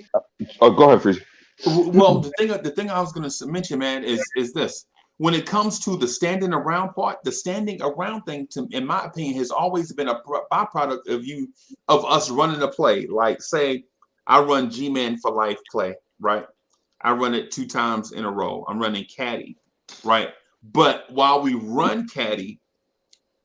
ahead, Freeze. Well, the thing I was going to mention, man, is this. When it comes to the standing around part, the standing around thing, in my opinion, has always been a byproduct of us running a play. Like, say, I run G-Man for life play, right? I run it 2 times in a row. I'm running caddy, right? But while we run caddy,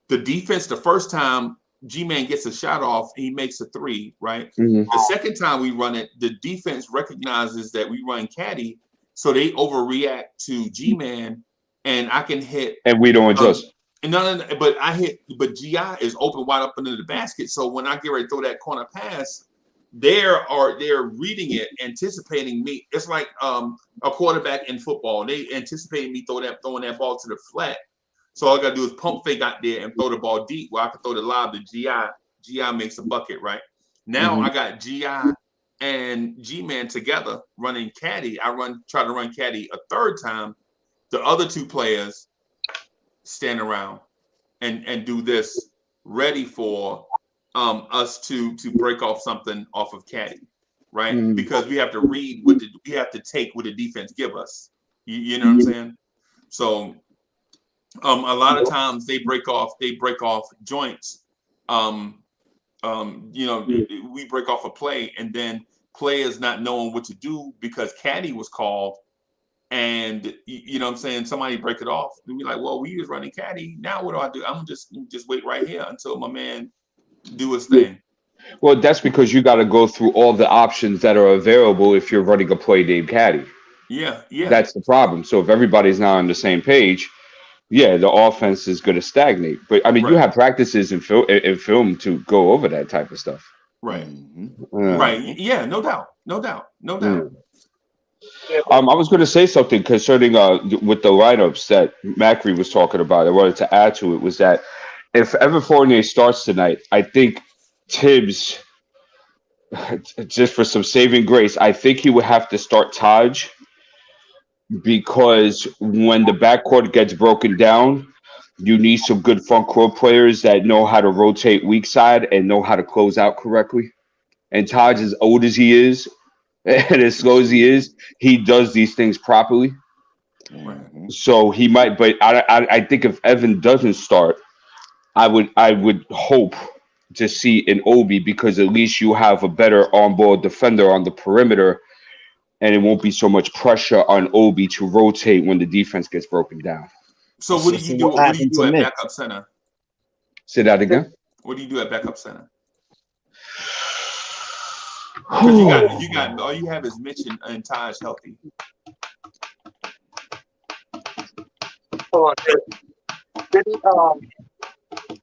the defense, the first time G-Man gets a shot off, he makes a 3, right? Mm-hmm. The second time we run it, the defense recognizes that we run caddy, so they overreact to G-Man, and I can hit. And we don't adjust. No, but GI is open wide up into the basket. So when I get ready to throw that corner pass, they're reading it, anticipating me. It's like a quarterback in football. They anticipating me throwing that ball to the flat. So all I gotta do is pump fake out there and throw the ball deep where I can throw the lob to GI. GI makes a bucket, right? Now I got GI and G-Man together running caddy. Try to run caddy a third time. The other 2 players stand around and do this, ready for us to break off something off of caddy, right? Because we have to read we have to take what the defense give us. You know what I'm saying? So a lot of times they break off joints. We break off a play, and then players not knowing what to do because caddy was called. And you know what I'm saying, somebody break it off. They'll be like, well, we was running caddy. Now what do I do? I'm just wait right here until my man do his thing. Well, that's because you got to go through all the options that are available if you're running a play named caddy. Yeah. That's the problem. So if everybody's not on the same page, the offense is going to stagnate. But I mean, you have practices in film to go over that type of stuff. Right. Right. Yeah. No doubt. I was going to say something concerning with the lineups that Macri was talking about. I wanted to add to it was that if Evan Fournier starts tonight, I think Tibbs, just for some saving grace, I think he would have to start Taj, because when the backcourt gets broken down, you need some good front court players that know how to rotate weak side and know how to close out correctly. And Taj, as old as he is, and as slow as he is, he does these things properly. So he might, but I think if Evan doesn't start, I would hope to see an Obi, because at least you have a better on-ball defender on the perimeter, and it won't be so much pressure on Obi to rotate when the defense gets broken down. So what do you do? What do you do at backup center? Say that again. What do you do at backup center? Because you got all you have is Mitch and Taj healthy.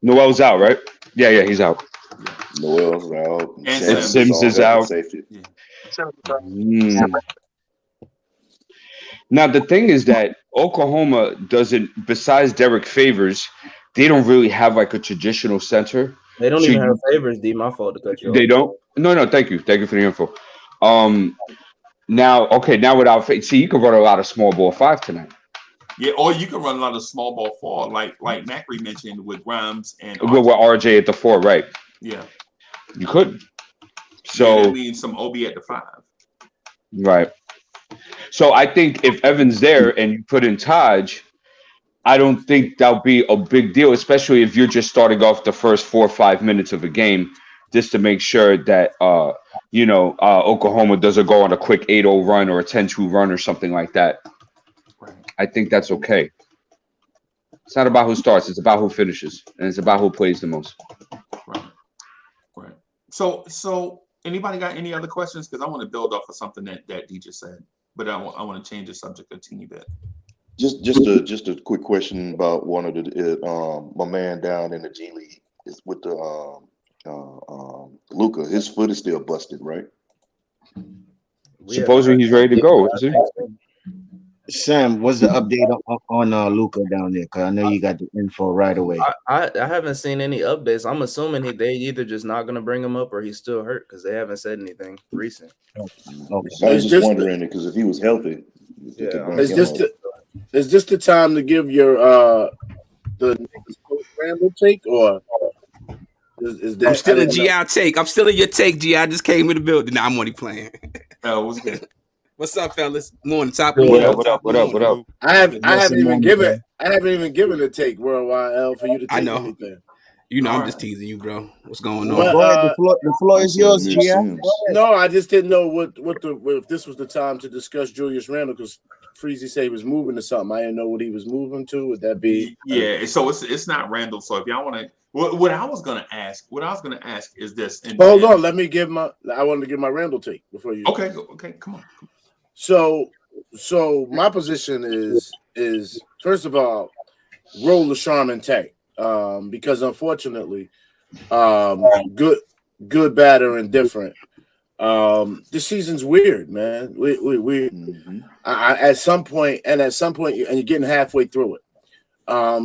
Noel's out, right? Yeah, he's out. Noel's out. And Sims is out. Now the thing is that Oklahoma doesn't, besides Derek Favors, they don't really have like a traditional center. They don't even have Favors, D. My fault to cut you off. They don't? No, thank you. Thank you for the info. Now without, see, you can run a lot of small ball 5 tonight. Yeah, or you can run a lot of small ball 4, like Macri mentioned with Grimes and RJ. With RJ at the 4, right? Yeah, you could. So that means some OB at the 5. Right. So I think if Evan's there and you put in Taj, I don't think that'll be a big deal, especially if you're just starting off the first 4 or 5 minutes of a game, just to make sure that Oklahoma doesn't go on a quick 8-0 run or a 10-2 run or something like that. Right. I think that's okay. It's not about who starts; it's about who finishes, and it's about who plays the most. Right. So anybody got any other questions? Because I want to build off of something that D just said, but I want to change the subject a teeny bit. Just a quick question about one of the my man down in the G League is with the Luka, his foot is still busted, right? Supposedly he's ready to go, is he? Sam, what's the update on Luca down there? Because I know you got the info right away. I haven't seen any updates. I'm assuming they either just not gonna bring him up or he's still hurt because they haven't said anything recent. Okay. I was just wondering because if he was healthy, is this the time to give your the Randle take, or is that? I'm still in GI take. I'm still in your take, G. I just came in the building. Now I'm only playing. Oh, what's good? What's up, fellas? Morning, top. What up? I haven't even given a take worldwide L for you to take anything. You know, I'm just teasing you, bro. What's going on? Well, go ahead. The floor is yours, Gia. No, I just didn't know if this was the time to discuss Julius Randle because Freezy said he was moving to something. I didn't know what he was moving to. Would that be? Yeah. So it's not Randle. So if y'all want to, what I was gonna ask is this. Hold on. Let me give my. I wanted to give my Randle take before you. Okay. Come on. So my position is first of all, roll the Charmin tank. Because unfortunately, good, bad, or indifferent. This season's weird, man. We at some point, and you're getting halfway through it.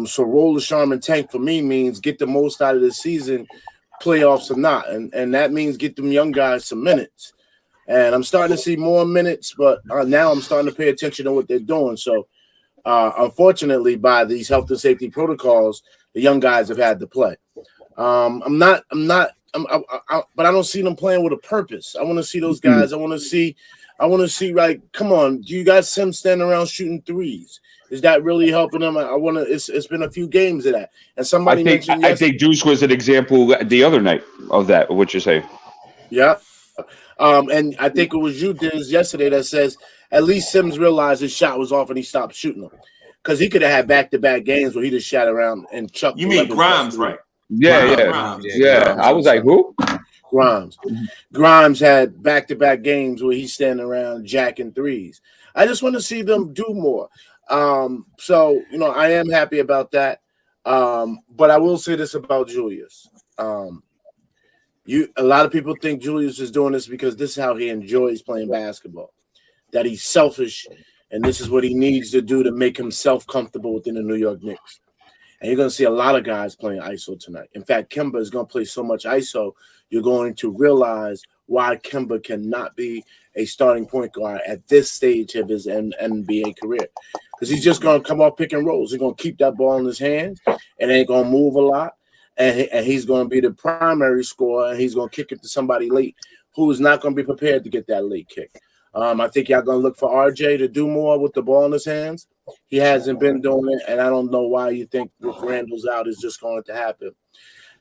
So roll the Charmin tank for me means get the most out of the season, playoffs or not, and that means get them young guys some minutes. And I'm starting to see more minutes, but now I'm starting to pay attention to what they're doing. So, unfortunately, by these health and safety protocols, the young guys have had to play. But I don't see them playing with a purpose. I want to see those guys. I want to see, like, come on, do you got Sims standing around shooting threes? Is that really helping them? It's been a few games of that. And somebody mentioned I think Juice was an example the other night of that, what you're saying. Yeah. And I think it was you, Dennis, yesterday that says at least Sims realized his shot was off and he stopped shooting them. Because he could have had back-to-back games where he just shot around and chucked. You mean Grimes, right? Yeah. I was like, who? Grimes had back-to-back games where he's standing around jacking threes. I just want to see them do more. So, I am happy about that. But I will say this about Julius. A lot of people think Julius is doing this because this is how he enjoys playing basketball, that he's selfish, and this is what he needs to do to make himself comfortable within the New York Knicks. And you're going to see a lot of guys playing ISO tonight. In fact, Kemba is going to play so much ISO, you're going to realize why Kemba cannot be a starting point guard at this stage of his NBA career. Because he's just going to come off pick and rolls. He's going to keep that ball in his hands and ain't going to move a lot. And he's going to be the primary scorer, and he's going to kick it to somebody late who is not going to be prepared to get that late kick. I think y'all going to look for RJ to do more with the ball in his hands. He hasn't been doing it, and I don't know why you think with Randle's out is just going to happen.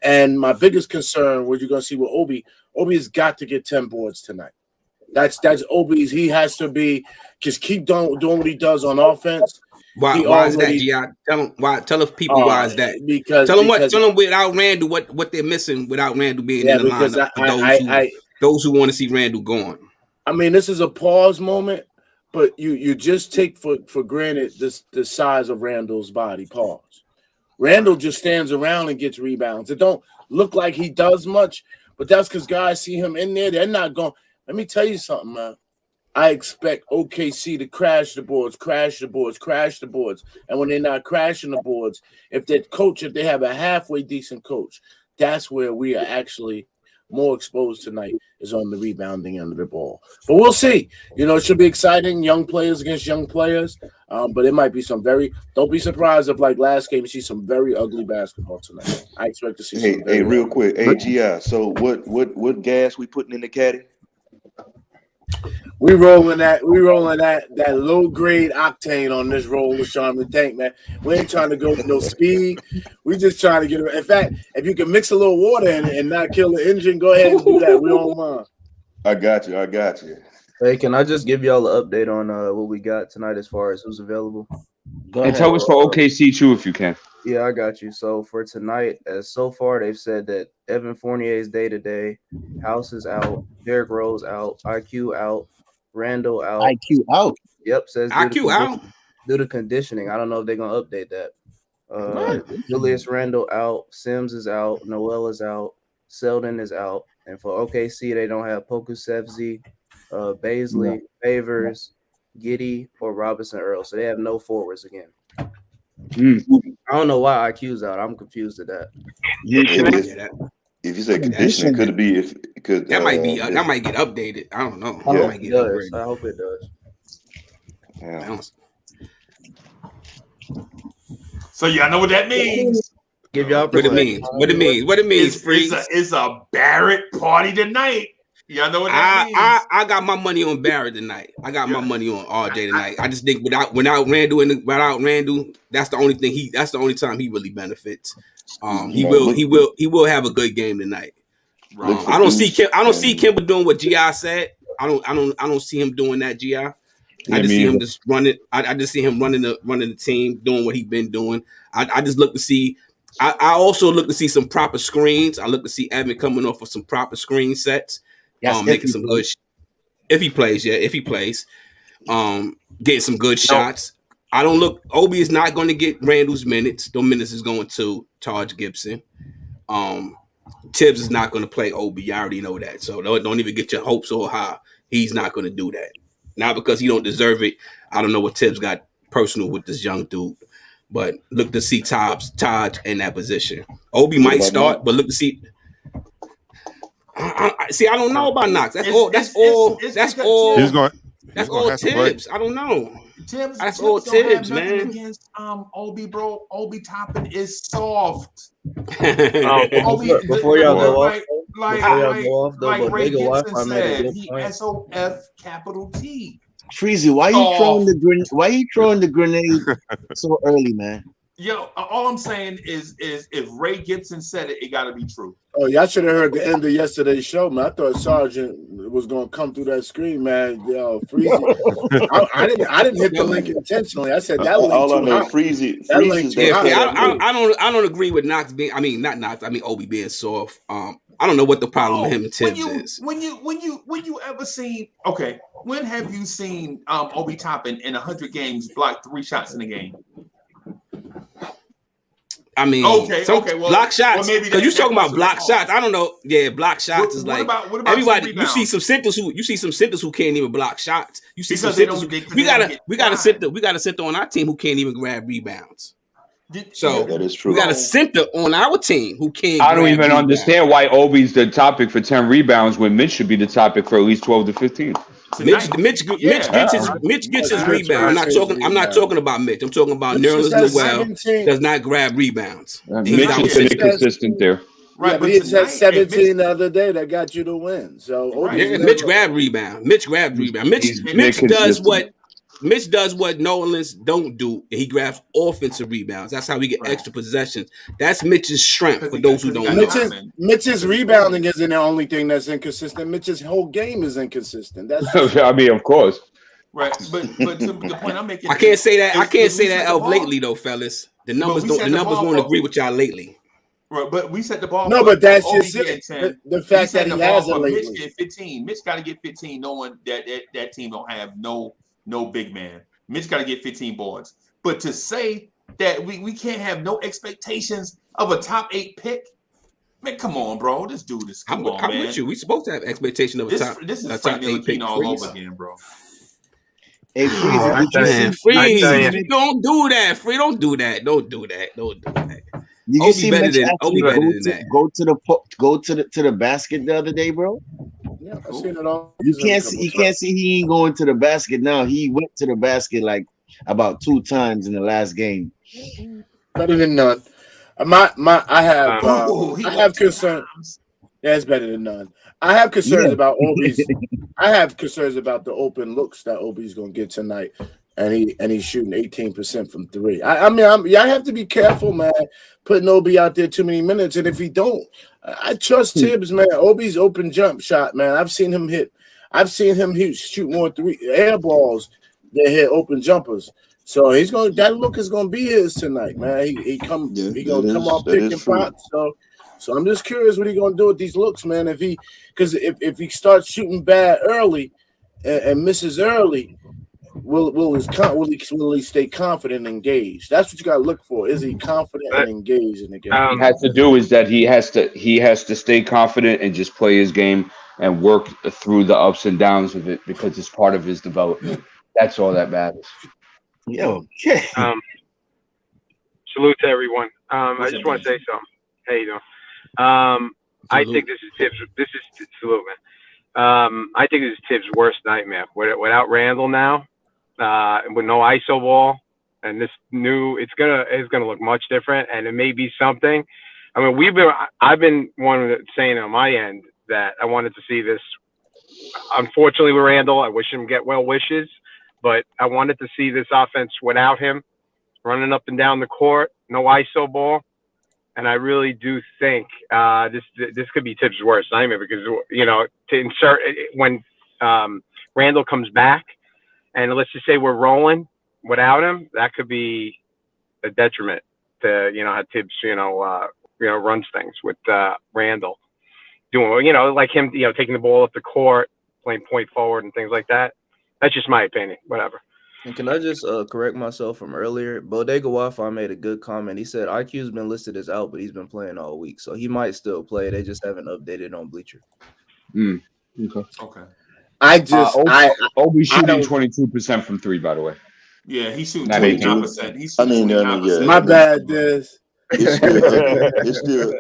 And my biggest concern, what you're going to see with Obi's got to get 10 boards tonight. That's Obi's. He has to be just keep doing what he does on offense. Why is that, G.I.? Tell us people why is that? Tell them without Randle what they're missing without Randle being in the lineup for those who want to see Randle gone. I mean, this is a pause moment, but you just take for granted the size of Randle's body. Pause. Randle just stands around and gets rebounds. It don't look like he does much, but that's because guys see him in there. They're not going. Let me tell you something, man. I expect OKC to crash the boards. And when they're not crashing the boards, if they have a halfway decent coach, that's where we are actually more exposed tonight is on the rebounding end of the ball. But we'll see. It should be exciting. Young players against young players. But it might be don't be surprised if like last game you see some very ugly basketball tonight. I expect to see real quick. Hey, GI. So what gas we putting in the caddy? We rolling that low grade octane on this roll with Charmin tank, man. We ain't trying to go with no speed. We just trying to get it. In fact, if you can mix a little water in it and not kill the engine, go ahead and do that. We don't mind. I got you. Hey, can I just give y'all an update on what we got tonight as far as who's available? And tell us for OKC too if you can. Yeah, I got you. So for tonight, so far they've said that Evan Fournier's day-to-day, House is out, Derrick Rose out, IQ out, Randle out. IQ out? Yep, says IQ out. Due to conditioning. I don't know if they're going to update that. Julius Randle out, Sims is out, Noel is out, Selden is out. And for OKC, they don't have Pokusevsky, Baisley, Favors, Giddey, or Robinson Earl. So they have no forwards again. I don't know why IQ's out. I'm confused at that. If you say conditioning, could it be if it could that might get updated. I don't know. I hope it does. I hope it does. Yeah. So y'all know what that means. Give y'all what it means. What it means. It's a Barrett party tonight. Y'all know what that means. I got my money on Barrett tonight. I got my money on RJ tonight. I just think without Randle, that's the only thing that's the only time he really benefits. He will have a good game tonight. I don't see Kimba doing what GI said. I don't see him doing that, GI. I just see him just running. I just see him running the team, doing what he's been doing. I just look to see. I also look to see some proper screens. I look to see Evan coming off of some proper screen sets, making some good. If he plays, getting some good shots. I don't look. Obi is not going to get Randle's minutes. Those minutes is going to Taj Gibson. Tibbs is not going to play Obi. I already know that. So don't even get your hopes so high. He's not going to do that. Not because he don't deserve it. I don't know what Tibbs got personal with this young dude. But look to see Taj in that position. Obi might start, but look to see. I don't know about Knox. That's all. He's going. That's all Tibbs. I don't know. That's all Tibbs, man. Against Obi, bro. Obi Toppin is soft. Before y'all go off, like Ray Gibson said, he SOF capital T. Freezy, why you throwing the grenade so early, man? Yo, all I'm saying is if Ray Gibson said it, it got to be true. Oh, y'all should have heard the end of yesterday's show, man. I thought Sergeant was gonna come through that screen, man. Yo, Freezy, I didn't hit the link intentionally. I said that link all too I know, hot. Freezy. I don't agree with Knox being. I mean, not Knox. I mean, Obi being soft. I don't know what the problem with him and Tibbs is. When you ever seen? Okay, when have you seen Obi Toppin in 100 games block 3 shots in a game? I mean, well, block shots. Because you're talking about block shots. I don't know. Yeah, block shots is like what about everybody. You see some centers who can't even block shots. You see some centers. We got a center on our team who can't even grab rebounds. So that is true. We got a center on our team who can't. I don't even understand why Obi's the topic for 10 rebounds when Mitch should be the topic for at least 12 to 15. Mitch gets his rebound. I'm not talking about Mitch. I'm talking about Nerlens Noel does not grab rebounds. Mitch has been inconsistent there. Right, yeah, but he had 17 the other day that got you the win. So Mitch grabbed rebound. Mitch does what Nolan's don't do. He grabs offensive rebounds. That's how we get extra possessions. That's Mitch's strength. For those who don't know, Mitch's rebounding isn't the only thing that's inconsistent. Mitch's whole game is inconsistent. That's I mean, of course. Right, but to the point I'm making, I can't say that of lately though, fellas. The numbers won't agree with y'all lately. Right, but we set the ball. No, but that's just the fact that he hasn't lately. Mitch get 15. Mitch got to get 15, knowing that team don't have no big man. Mitch got to get 15 boards. But to say that we can't have no expectations of a top 8 pick, man, come on, bro. Let's do this. Come on, man. I'm with you. We supposed to have expectation of a top 8 pick all over again, bro. Hey, Freeze, don't do that. Free, don't do that. Don't do that. Did you see Mitch actually go to the basket the other day, bro? Yeah, I've seen it all. You can't see he ain't going to the basket now. He went to the basket like about 2 times in the last game. Better than none. I have concerns. Yeah, it's better than none. I have concerns about Obi's. I have concerns about the open looks that Obi's gonna get tonight, and he's shooting 18% from 3. I have to be careful, man, putting Obi out there too many minutes. And if he don't, I trust Tibbs, man. Obi's open jump shot, man. I've seen him shoot more air balls than hit open jumpers. So that look is gonna be his tonight, man. He gonna come off picking pots. So I'm just curious what he's gonna do with these looks, man. If he starts shooting bad early and misses early, will he stay confident and engaged? That's what you got to look for. Is he confident and engaged in the game? He has to do is that he has to stay confident and just play his game and work through the ups and downs of it because it's part of his development. That's all that matters. Yo, salute to everyone. I just want to say something. How you doing? I think this is Tibbs. Salute, man. I think this is Tibbs' worst nightmare. Without Randle now, with no ISO ball, and this new, it's gonna look much different, and it may be something. I mean, I've been one saying on my end that I wanted to see this. Unfortunately, with Randle, I wish him get well wishes, but I wanted to see this offense without him, running up and down the court, no ISO ball, and I really do think this could be Tibbs' worst nightmare because to insert when Randle comes back, and let's just say we're rolling without him, that could be a detriment to how Tibbs runs things with Randle. Doing, like him, taking the ball up the court, playing point forward and things like that. That's just my opinion. Whatever. And can I just correct myself from earlier? Bodega Wi-Fi made a good comment. He said IQ's been listed as out, but he's been playing all week, so he might still play. They just haven't updated on Bleacher. Okay. I just Obi's shooting 22% from three, by the way. Yeah, he's shooting Not 29%. He's shooting 29%. My bad, Diz. It's still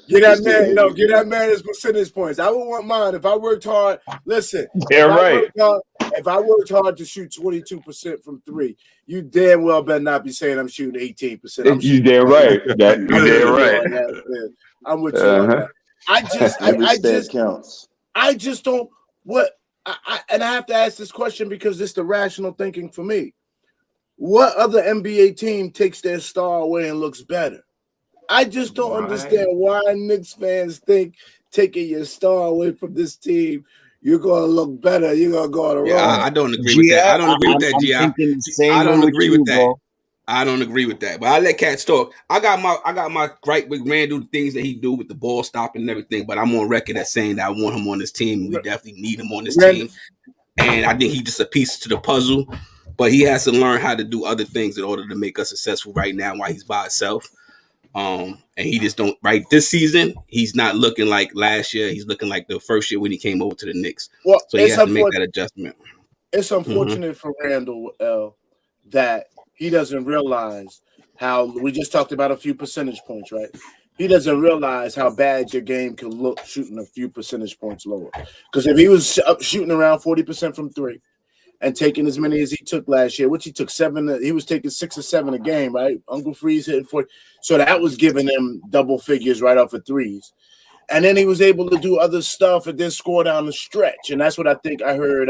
Get that man his percentage points. I would want mine if I worked hard. Listen, if I worked hard to shoot 22% from three, you damn well better not be saying I'm shooting 18%. You damn right. You damn right. I'm with you on that. I just counts. I just don't and I have to ask this question because it's the rational thinking for me. What other NBA team takes their star away and looks better? I just don't understand why Knicks fans think taking your star away from this team, you're going to look better. You're going to go on a run. I don't agree with that. I don't agree with that, G. I don't agree with that. I don't agree with that. But I let Cats talk. I got my gripe with Randle, things that he do with the ball stopping and everything. But I'm on record as saying that I want him on this team. We definitely need him on this team. And I think he's just a piece to the puzzle. But he has to learn how to do other things in order to make us successful right now while he's by himself. And he just don't this season. He's not looking like last year. He's looking like the first year when he came over to the Knicks. Well, so he has to make that adjustment. It's unfortunate for Randle that he doesn't realize how we just talked about a few percentage points, right? He doesn't realize how bad your game can look shooting a few percentage points lower. Because if he was shooting around 40% from three and taking as many as he took last year, which he took 7, he was taking 6 or 7 a game, right? Uncle Freeze hitting 40. So that was giving him double figures right off of threes. And then he was able to do other stuff and then score down the stretch. And that's what I think I heard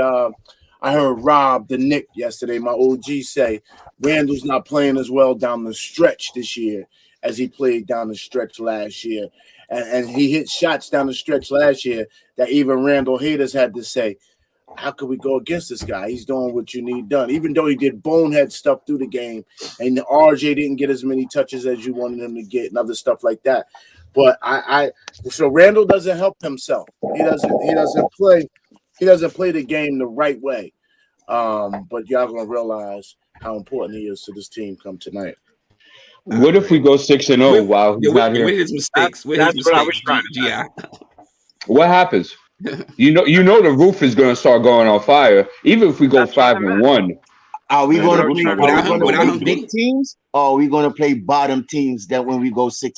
Rob, the Knick, yesterday, my OG, say Randle's not playing as well down the stretch this year as he played down the stretch last year. And he hit shots down the stretch last year that even Randle haters had to say, how could we go against this guy? He's doing what you need done. Even though he did bonehead stuff through the game and the RJ didn't get as many touches as you wanted him to get and other stuff like that. But so Randle doesn't help himself. He doesn't play the game the right way. But y'all gonna realize how important he is to this team come tonight. What if we go 6-0 while he's not here? With his mistakes. That's what I was trying to do. What happens? You know the roof is going to start going on fire. Even if we go 5-1. Are we going to play big teams, or are we going to play bottom teams that when we go 6-0?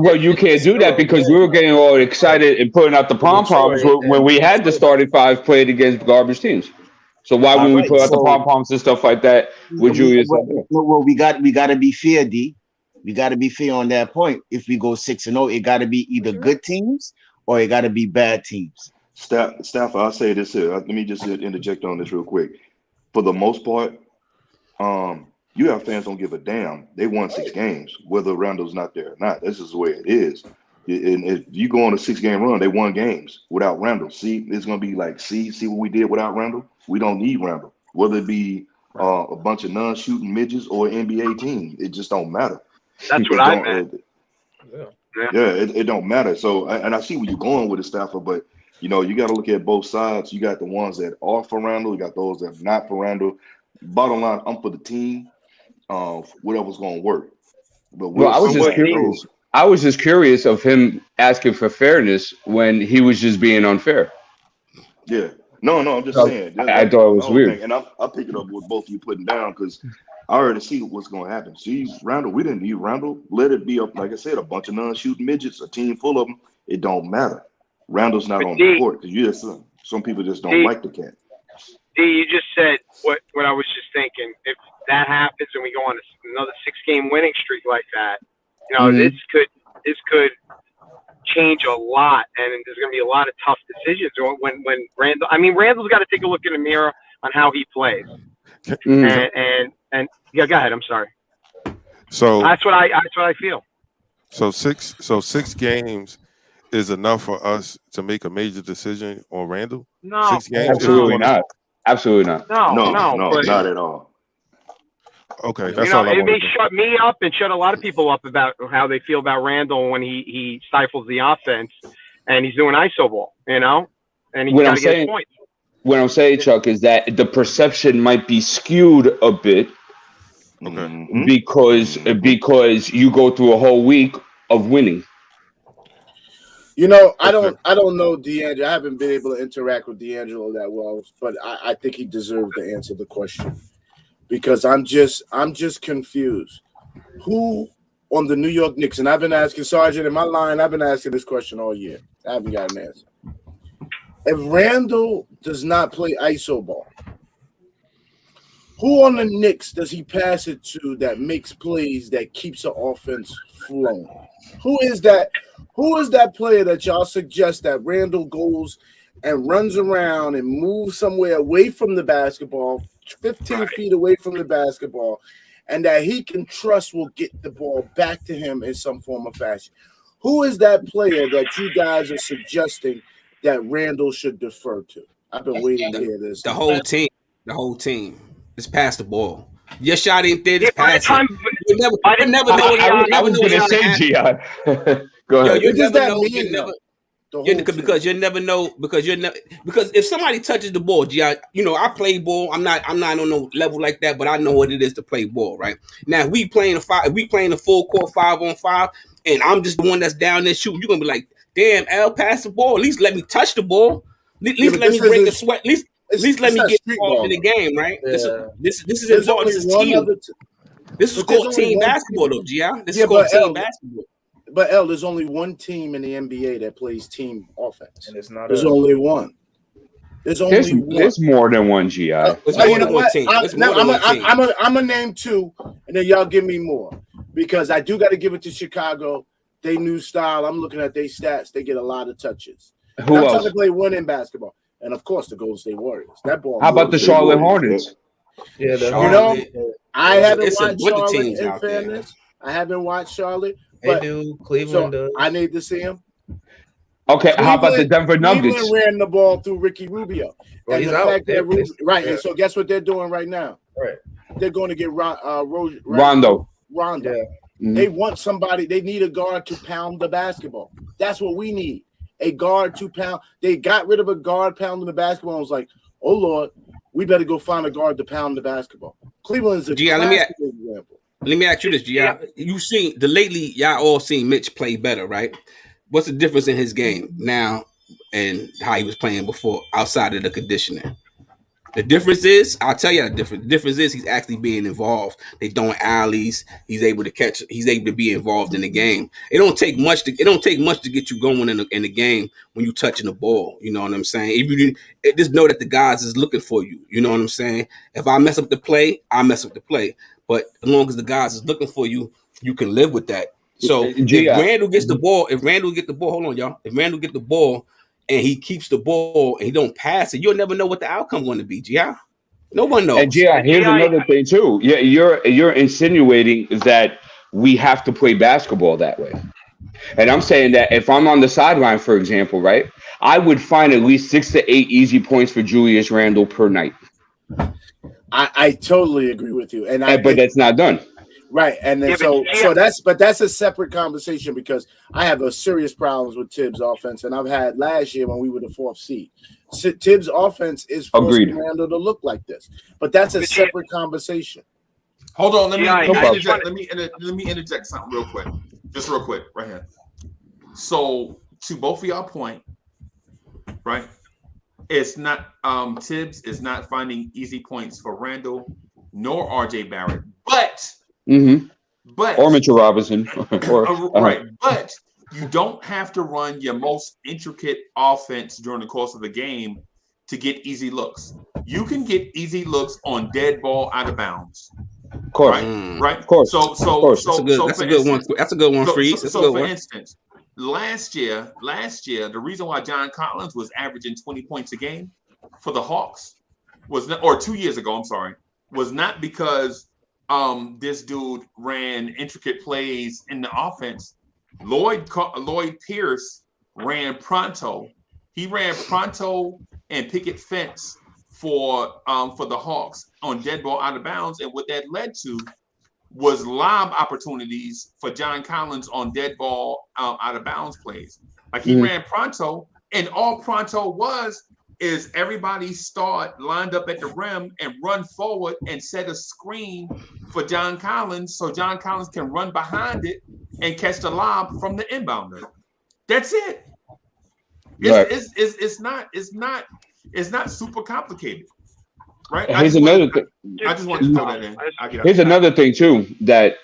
Well, you can't do that because we were getting all excited and putting out the pom-poms when we had the starting 5 played against garbage teams. So why wouldn't we put out the pom-poms and stuff like that with Julius? Well, we got to be fair, D. We got to be fair on that point. If we go 6-0, it got to be either good teams or it got to be bad teams. Staff, I'll say this here. Let me just interject on this real quick. For the most part, you have fans don't give a damn. They won 6 games, whether Randle's not there or not. This is the way it is. And if you go on a 6-game run, they won games without Randle. See, it's gonna be like, see what we did without Randle. We don't need Randle. Whether it be a bunch of non-shooting midgets or an NBA team, it just don't matter. That's what I meant. It don't matter. So, and I see where you're going with it, Stafford, but you got to look at both sides. You got the ones that are for Randle. You got those that are not for Randle. bottom line, I'm for the team. Whatever's going to work. But I was just curious. I was just curious of him asking for fairness when he was just being unfair. Yeah. No, I'm just saying. I thought it was weird. And I'll pick it up with both of you putting down because I already see what's going to happen. See, Randle, we didn't need Randle. Let it be, like I said, a bunch of non-shooting midgets, a team full of them. It don't matter. Randle's not on the court because some people just don't like the cat. D, you just said what I was just thinking. If that happens and we go on another 6-game winning streak like that, this could change a lot, and there's going to be a lot of tough decisions when Randle. I mean, Randle's got to take a look in the mirror on how he plays. And yeah, go ahead. I'm sorry. So that's what I feel. So 6 games is enough for us to make a major decision on Randle? No, 6 games? Absolutely not. Absolutely not. No, not at all. Okay, that's all I it may want. shut me up and shut a lot of people up about how they feel about Randle when he stifles the offense and he's doing iso ball, and he's got to get his points. What I'm saying, Chuck, is that the perception might be skewed a bit because you go through a whole week of winning. I don't know D'Angelo. I haven't been able to interact with D'Angelo that well, but I think he deserved to answer the question because I'm just confused. Who on the New York Knicks? And I've been asking Sergeant in my line. I've been asking this question all year. I haven't got an answer. If Randle does not play iso ball, who on the Knicks does he pass it to that makes plays that keeps the offense flowing? Who is that? Who is that player that y'all suggest that Randle goes and runs around and moves somewhere away from the basketball, 15 feet away from the basketball, and that he can trust will get the ball back to him in some form or fashion? Who is that player that you guys are suggesting that Randle should defer to? I've been waiting to hear this. The whole team. Just pass the ball. Your shot ain't there. Just pass it. You never know. I was going to say, Gian. Go ahead. You never know. Because you never know. Because if somebody touches the ball, Gian, I play ball. I'm not on no level like that, but I know what it is to play ball. Right now, if we playing a full court 5-on-5, and I'm just the one that's down there shooting, you're gonna be like, damn, Al, pass the ball. At least let me touch the ball. At least let me break a sweat. At least let me get involved in the game, right? Yeah. This is involved. This is team. This is called team basketball, though, Gia. This is called team basketball. But L, there's only one team in the NBA that plays team offense. And it's not. There's only one. There's more than one, Gi. There's more than one team. I'm gonna name 2, and then y'all give me more because I do got to give it to Chicago. They new style. I'm looking at their stats. They get a lot of touches. Who else? Trying to play winning basketball. And of course, the Golden State Warriors. That ball. How about the Charlotte Hornets? Yeah, I haven't watched Charlotte. In fairness, I haven't watched Charlotte. They do. Cleveland does. I need to see him. Okay, how about the Denver Nuggets? Cleveland ran the ball through Ricky Rubio. Well, and he's the out. fact that right. And so guess what they're doing right now? Right. They're going to get Rondo. Yeah. They want somebody. They need a guard to pound the basketball. That's what we need. A guard to pound. They got rid of a guard pounding the basketball. I was like, oh Lord, we better go find a guard to pound the basketball. Cleveland's a example. Let me ask you this, Gia. You've seen lately, y'all all seen Mitch play better, right? What's the difference in his game now and how he was playing before outside of the conditioning? The difference is, I'll tell you the difference. The difference is he's actually being involved. They throwing alleys. He's able to catch. He's able to be involved in the game. It don't take much to get you going in the game when you touching the ball. You know what I'm saying? If you just know that the guys is looking for you. You know what I'm saying? If I mess up the play, I mess up the play. But as long as the guys is looking for you, you can live with that. So if Randle gets the ball, hold on, y'all. If Randle get the ball and he keeps the ball and he don't pass it, you'll never know what the outcome going to be, Gia. No one knows. And Gia, here's another thing too. Yeah, you're insinuating that we have to play basketball that way. And I'm saying that if I'm on the sideline, for example, right, I would find at least 6 to 8 easy points for Julius Randle per night. I totally agree with you. But that's not done. Right, and then Yeah, that's a separate conversation because I have a serious problems with Tibbs' offense, and I've had last year when we were the 4th seed. Tibbs' offense is forcing Randle to look like this, but that's a separate conversation. Hold on, let me Let me interject something real quick, just real quick, right here. So to both of y'all point, right? It's not Tibbs is not finding easy points for Randle nor RJ Barrett, but or Mitchell Robinson, right? But you don't have to run your most intricate offense during the course of the game to get easy looks. You can get easy looks on dead ball out of bounds. Of course, right? Of course, So that's a good one. That's a good one, Freeze. So for instance, last year, the reason why John Collins was averaging 20 points a game for the Hawks was not, or 2 years ago, I'm sorry, was not because this dude ran intricate plays in the offense. Lloyd Pierce ran pronto. He ran pronto and picket fence for the Hawks on dead ball out of bounds, and what that led to was lob opportunities for John Collins on dead ball out of bounds plays. Like he ran pronto, and all pronto is everybody start lined up at the rim and run forward and set a screen for John Collins so John Collins can run behind it and catch the lob from the inbounder. That's it. It's not super complicated. Right? Here's another thing. I just want to throw that in. Here's another thing too that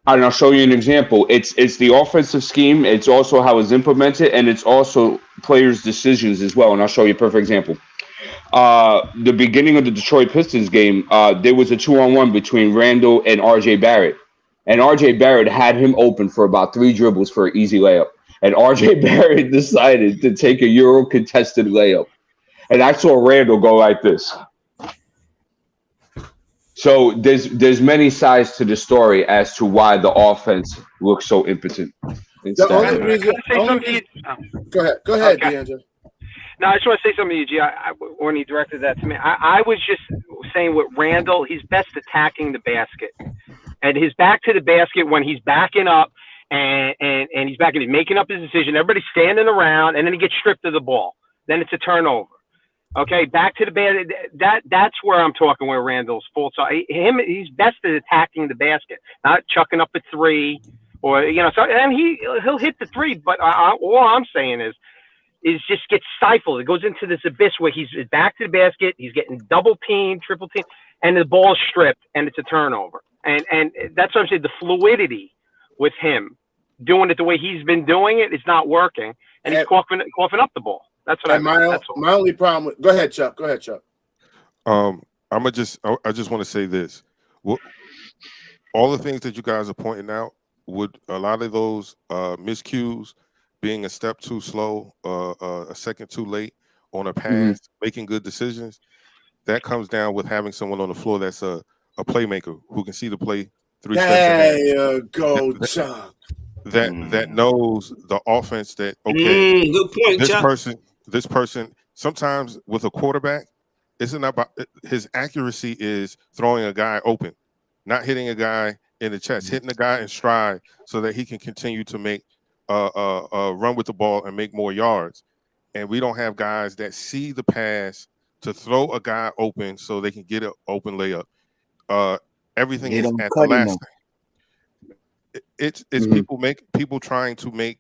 and I'll show you an example. It's the offensive scheme. It's also how it's implemented, and it's also players' decisions as well. And I'll show you a perfect example. The beginning of the Detroit Pistons game, there was a 2-on-1 between Randle and RJ Barrett, and RJ Barrett had him open for about 3 dribbles for an easy layup, and RJ Barrett decided to take a Euro contested layup, and I saw Randle go like this. So there's many sides to the story as to why the offense looks so impotent. The only reason, go ahead, Okay. D'Angelo. No, I just want to say something to you, G. When he directed that to me, I was just saying with Randle, he's best attacking the basket, and his back to the basket when he's backing up and he's making up his decision. Everybody's standing around, and then he gets stripped of the ball. Then it's a turnover. Okay, back to the basket. That's where I'm talking where Randle's faults are. He's best at attacking the basket, not chucking up a three or So and he'll hit the three, but all I'm saying is just gets stifled. It goes into this abyss where he's back to the basket. He's getting double teamed, triple teamed, and the ball's stripped, and it's a turnover. And that's what I'm saying. The fluidity with him doing it the way he's been doing it is not working, and he's coughing up the ball. That's what my only problem with. Go ahead, Chuck. I just want to say this. All the things that you guys are pointing out, would a lot of those miscues, being a step too slow, a second too late on a pass, making good decisions, that comes down with having someone on the floor that's a playmaker who can see the play 3 steps ahead. There you go, Chuck. That knows the offense. That good point, this person sometimes with a quarterback, it's not about his accuracy is throwing a guy open, not hitting a guy in the chest, hitting the guy in stride so that he can continue to make run with the ball and make more yards. And we don't have guys that see the pass to throw a guy open so they can get an open layup. Everything is at the last thing. It's people trying to make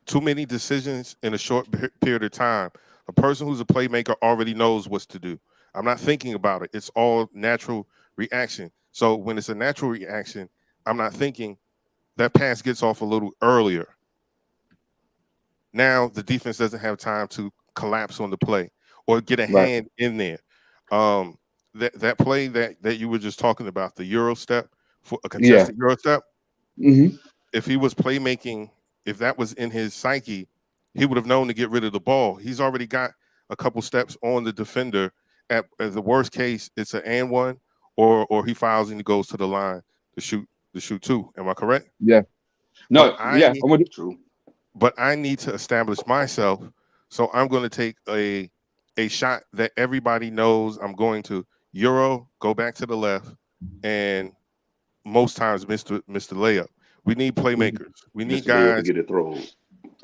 too many decisions in a short period of time. A person who's a playmaker already knows what to do. I'm not thinking about it. It's all natural reaction. So when it's a natural reaction, I'm not thinking. That pass gets off a little earlier. Now the defense doesn't have time to collapse on the play or get a hand in there. That play that you were just talking about, the Euro step, for a contested Euro step, if he was playmaking, if that was in his psyche, he would have known to get rid of the ball. He's already got a couple steps on the defender. At the worst case, it's an and one, or he fouls and he goes to the line to shoot 2. Am I correct? Yeah. No. I'm true. But I need to establish myself, so I'm going to take a shot that everybody knows I'm going to Euro, go back to the left, and most times missed the layup. We need playmakers. We need Mr. Layup to guys. get it thrown.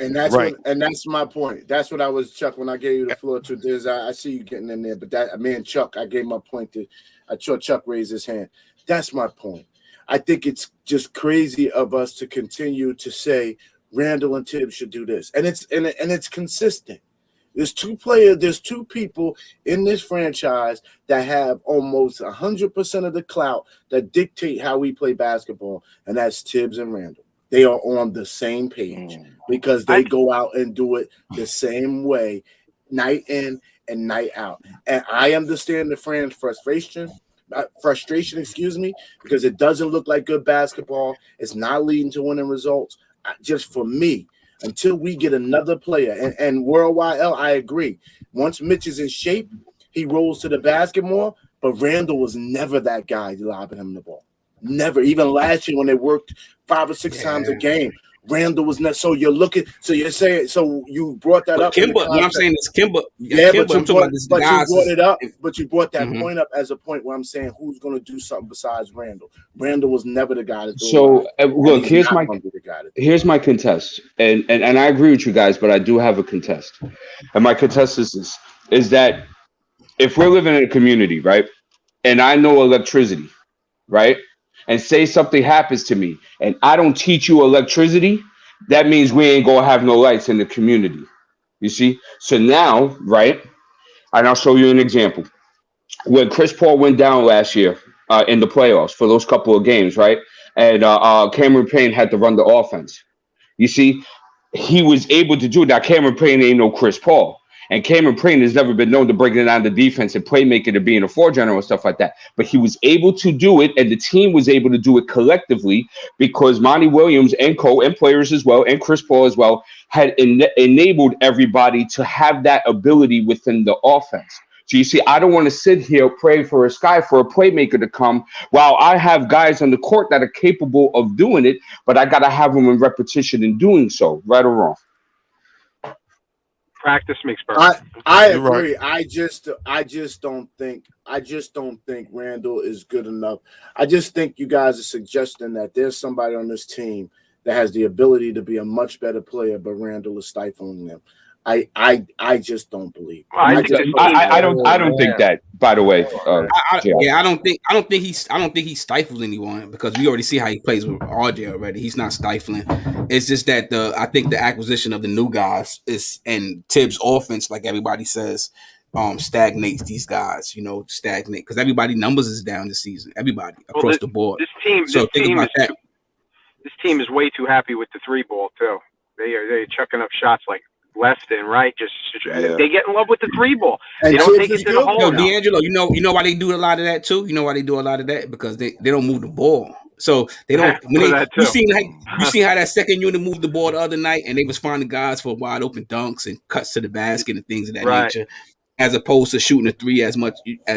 And that's Right. what, and that's my point. That's what I was, Chuck, when I gave you the floor to this. I see you getting in there, but that, me and Chuck, I gave my point to. I saw Chuck raise his hand. That's my point. I think it's just crazy of us to continue to say Randle and Tibbs should do this, and it's consistent. There's two people in this franchise that have almost 100% of the clout that dictate how we play basketball, and that's Tibbs and Randle. They are on the same page because they go out and do it the same way, night in and night out. And I understand the fans' frustration, because it doesn't look like good basketball. It's not leading to winning results. Just for me, until we get another player, and worldwide, I agree. Once Mitch is in shape, he rolls to the basket more, but Randle was never that guy lobbing him the ball. Never. Even last year when they worked 5 or 6 times a game, Randle was not. So you're looking. So you're saying. So you brought that up. Kimba, what I'm saying is Kimba. Yeah, Kimba, but you brought it up. But you brought that Mhm. point up as a point where I'm saying who's going to do something besides Randle. Randle was never the guy to do So it. look, here's my contest, and I agree with you guys, but I do have a contest, and my contest is this: is that if we're living in a community, right, and I know electricity, right, and say something happens to me, and I don't teach you electricity, that means we ain't gonna have no lights in the community. You see? So now, right, and I'll show you an example. When Chris Paul went down last year in the playoffs for those couple of games, right? And Cameron Payne had to run the offense. You see, he was able to do it. Now, Cameron Payne ain't no Chris Paul. And Cameron Payne has never been known to break it down the defense and playmaking and being a floor general and stuff like that. But he was able to do it, and the team was able to do it collectively because Monty Williams and and players as well, and Chris Paul as well, had enabled everybody to have that ability within the offense. So you see, I don't want to sit here praying for a playmaker to come while I have guys on the court that are capable of doing it, but I got to have them in repetition in doing so, right or wrong. Practice makes perfect. I agree. Right. I just don't think Randle is good enough. I just think you guys are suggesting that there's somebody on this team that has the ability to be a much better player, but Randle is stifling them. I just don't believe. Well, I don't think that. By the way, I don't think he's stifled anyone because we already see how he plays with RJ already. He's not stifling. It's just that I think the acquisition of the new guys and Tibbs' offense, like everybody says, stagnates these guys. Because everybody numbers is down this season. Everybody across the board. This team is way too happy with the 3-ball too. They're chucking up shots like left and right. They get in love with the 3-ball. They don't take it to the hole. Yo, D'Angelo, you know why they do a lot of that too? You know why they do a lot of that? Because they don't move the ball. So they don't. You seen how that second unit moved the ball the other night, and they was finding guys for wide open dunks and cuts to the basket and things of that nature, as opposed to shooting a 3 as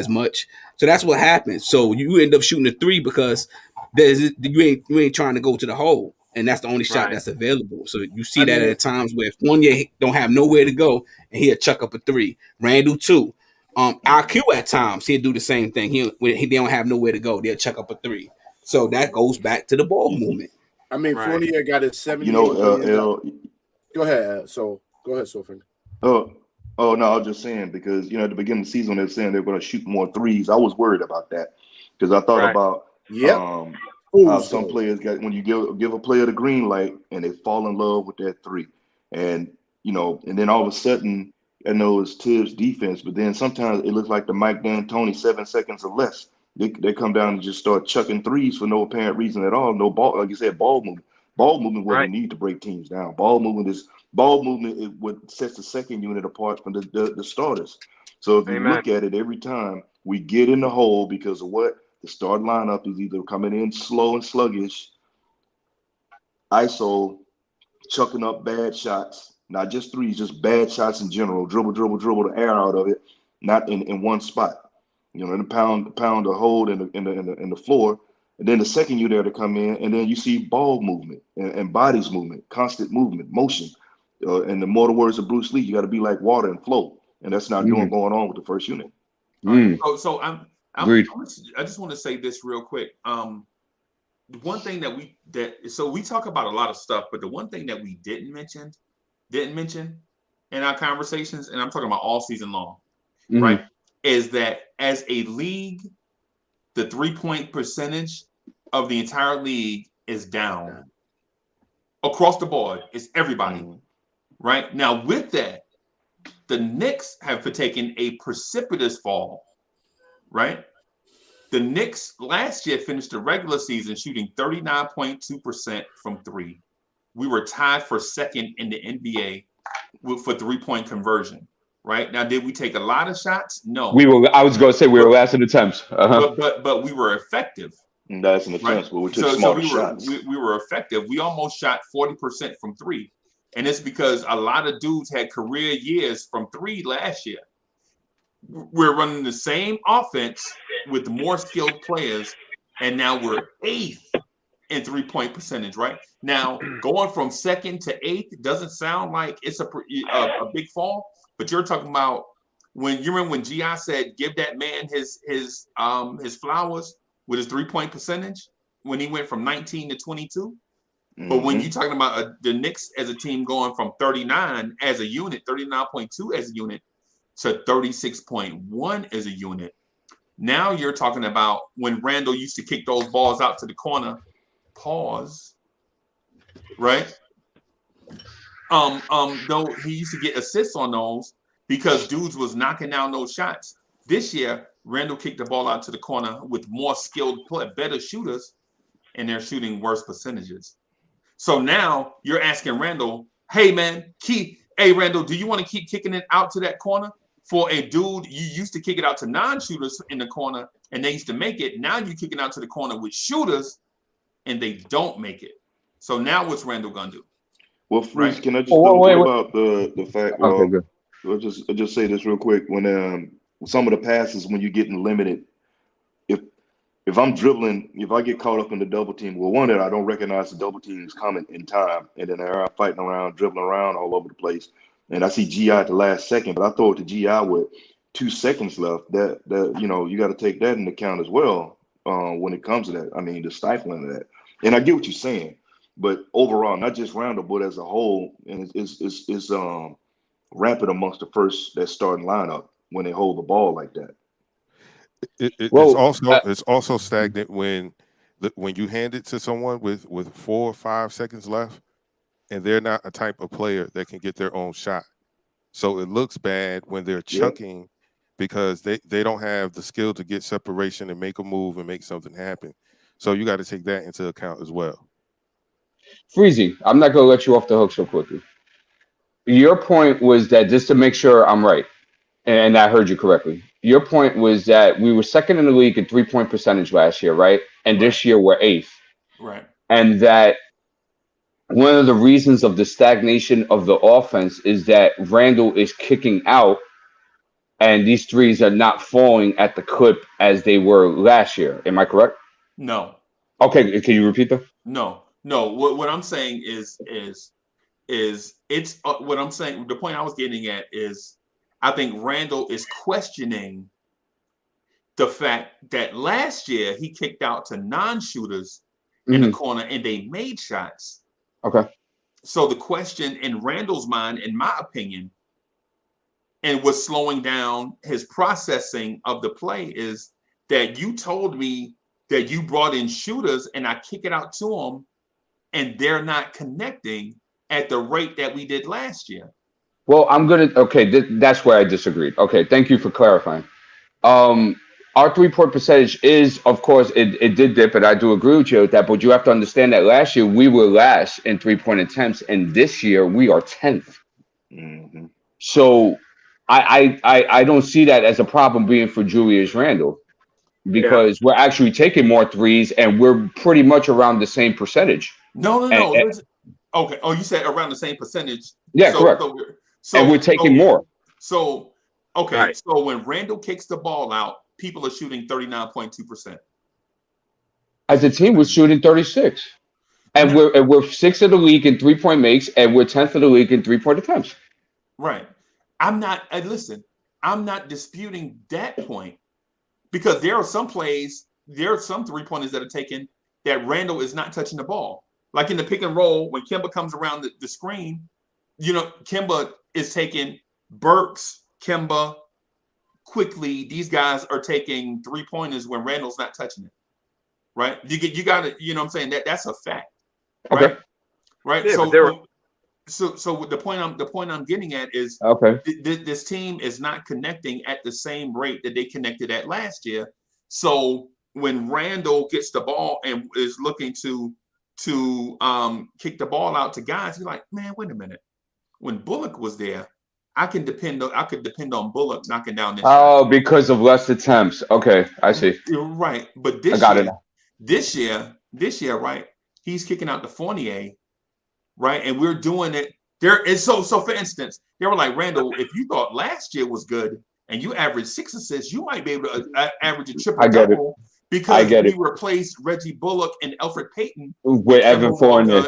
much. So that's what happens. So you end up shooting a 3 because you ain't trying to go to the hole. And that's the only shot that's available. So you see that at times where if Fournier don't have nowhere to go and he'll chuck up a 3. Randle too. IQ at times he'll do the same thing. They don't have nowhere to go, they'll chuck up a 3. So that goes back to the ball movement. I mean, Fournier got his 70. Go ahead. So go ahead, Sophie. Oh no, I was just saying because at the beginning of the season they're saying they're going to shoot more 3s. I was worried about that because I thought about how some players get when you give a player the green light and they fall in love with that 3, and and then all of a sudden I know it's Tibbs' defense, but then sometimes it looks like the Mike D'Antoni 7 seconds or less. They come down and just start chucking 3s for no apparent reason at all. No ball, like you said, ball movement. Ball movement what we need to break teams down. Ball movement is what sets the second unit apart from the starters. So if you look at it, every time we get in the hole because of what the start lineup is either coming in slow and sluggish, ISO, chucking up bad shots, not just 3s, just bad shots in general. Dribble the air out of it, not in one spot. In the pound a hold in the floor, and then the second you there to come in, and then you see ball movement and bodies movement, constant movement, motion. And the more the words of Bruce Lee, you got to be like water and flow, and that's not going on with the first unit. So I just want to say this real quick. one thing so we talk about a lot of stuff, but the one thing that we didn't mention in our conversations, and I'm talking about all season long, right, is that as a league, the 3-point percentage of the entire league is down across the board. It's everybody, right? Now, with that, the Knicks have taken a precipitous fall, right? The Knicks last year finished the regular season shooting 39.2% from three. We were tied for second in the NBA for 3-point conversion, right? Now, did we take a lot of shots? No. I was going to say we were last in attempts. But we were effective. That's an attempt, but we took smarter shots. We were effective. We almost shot 40% from three. And it's because a lot of dudes had career years from three last year. We're running the same offense with more skilled players, and now we're 8th in 3-point percentage, right? Now, going from 2nd to 8th doesn't sound like it's a big fall, but you're talking about when you remember when G.I. said, give that man his flowers with his 3-point percentage when he went from 19 to 22. But when you're talking about the Knicks as a team going from 39 as a unit, 39.2 as a unit, to 36.1 as a unit, now you're talking about when Randle used to kick those balls out to the corner, right? Though he used to get assists on those because dudes was knocking down those shots. This year, Randle kicked the ball out to the corner with more skilled better shooters, and they're shooting worse percentages. So now you're asking Randle, hey, man, Randle, do you want to keep kicking it out to that corner? For a dude, you used to kick it out to non-shooters in the corner, and they used to make it. Now you're kicking out to the corner with shooters, and they don't make it. So now what's Randle going to do? Well, Freeze, can I just talk about the fact, I'll just say this real quick. When some of the passes, when you're getting limited, if I'm dribbling, if I get caught up in the double team, well, one, that I don't recognize the double team is coming in time, and then they're fighting around, dribbling around all over the place, and I see GI at the last second, but I throw it to GI with 2 seconds left. That you got to take that into account as well when it comes to that. I mean, the stifling of that, and I get what you're saying, but overall, not just Randle, but as a whole, and it's rampant amongst the first that starting lineup when they hold the ball like that. It's also stagnant when you hand it to someone with 4 or 5 seconds left, and they're not a type of player that can get their own shot. So it looks bad when they're chucking because they don't have the skill to get separation and make a move and make something happen. So you got to take that into account as well. Freezy, I'm not going to let you off the hook so quickly. Your point was that, just to make sure I'm right, and I heard you correctly, your point was that we were second in the league in 3-point percentage last year, right? And this year we're 8th. Right. And that one of the reasons of the stagnation of the offense is that Randle is kicking out and these threes are not falling at the clip as they were last year. Am I correct? No. Okay, can you repeat that? No. What I'm saying is it's what I'm saying. The point I was getting at is I think Randle is questioning the fact that last year he kicked out to non-shooters in the corner and they made shots. Okay. So the question in Randle's mind, in my opinion, and what's slowing down his processing of the play is that you told me that you brought in shooters and I kick it out to them and they're not connecting at the rate that we did last year. Well, that's where I disagreed. Okay, thank you for clarifying. Our 3-point percentage is, of course, it did dip, and I do agree with you with that, but you have to understand that last year we were last in 3-point attempts, and this year we are 10th. Mm-hmm. So I don't see that as a problem being for Julius Randle because we're actually taking more threes, and we're pretty much around the same percentage. No. Okay. Oh, you said around the same percentage. Yeah, correct. And we're taking more. So, okay. Right. So when Randle kicks the ball out, people are shooting 39.2%. As a team, we're shooting 36. And we're 6th of the league in 3-point makes, and we're 10th of the league in 3-point attempts. Right. I'm not disputing that point because there are some 3-pointers that are taken that Randle is not touching the ball. Like in the pick and roll, when Kemba comes around the screen, Kemba is taking Burks, Kemba, quickly. These guys are taking 3-pointers when Randle's not touching it. Right? You got to, you know what I'm saying? That's a fact. Right? Okay. Right? Yeah, So the point I'm getting at is this team is not connecting at the same rate that they connected at last year. So when Randle gets the ball and is looking to kick the ball out to guys, you're like, man, wait a minute. When Bullock was there, I could depend on Bullock knocking down this shot. Because of less attempts. Okay, I see. You're right. But this year, right? He's kicking out to Fournier, right? And we're doing it there. And so for instance, they were like, Randle, if you thought last year was good and you averaged 6 assists, you might be able to average a triple double because we replaced Reggie Bullock and Elfrid Payton with Evan Fournier.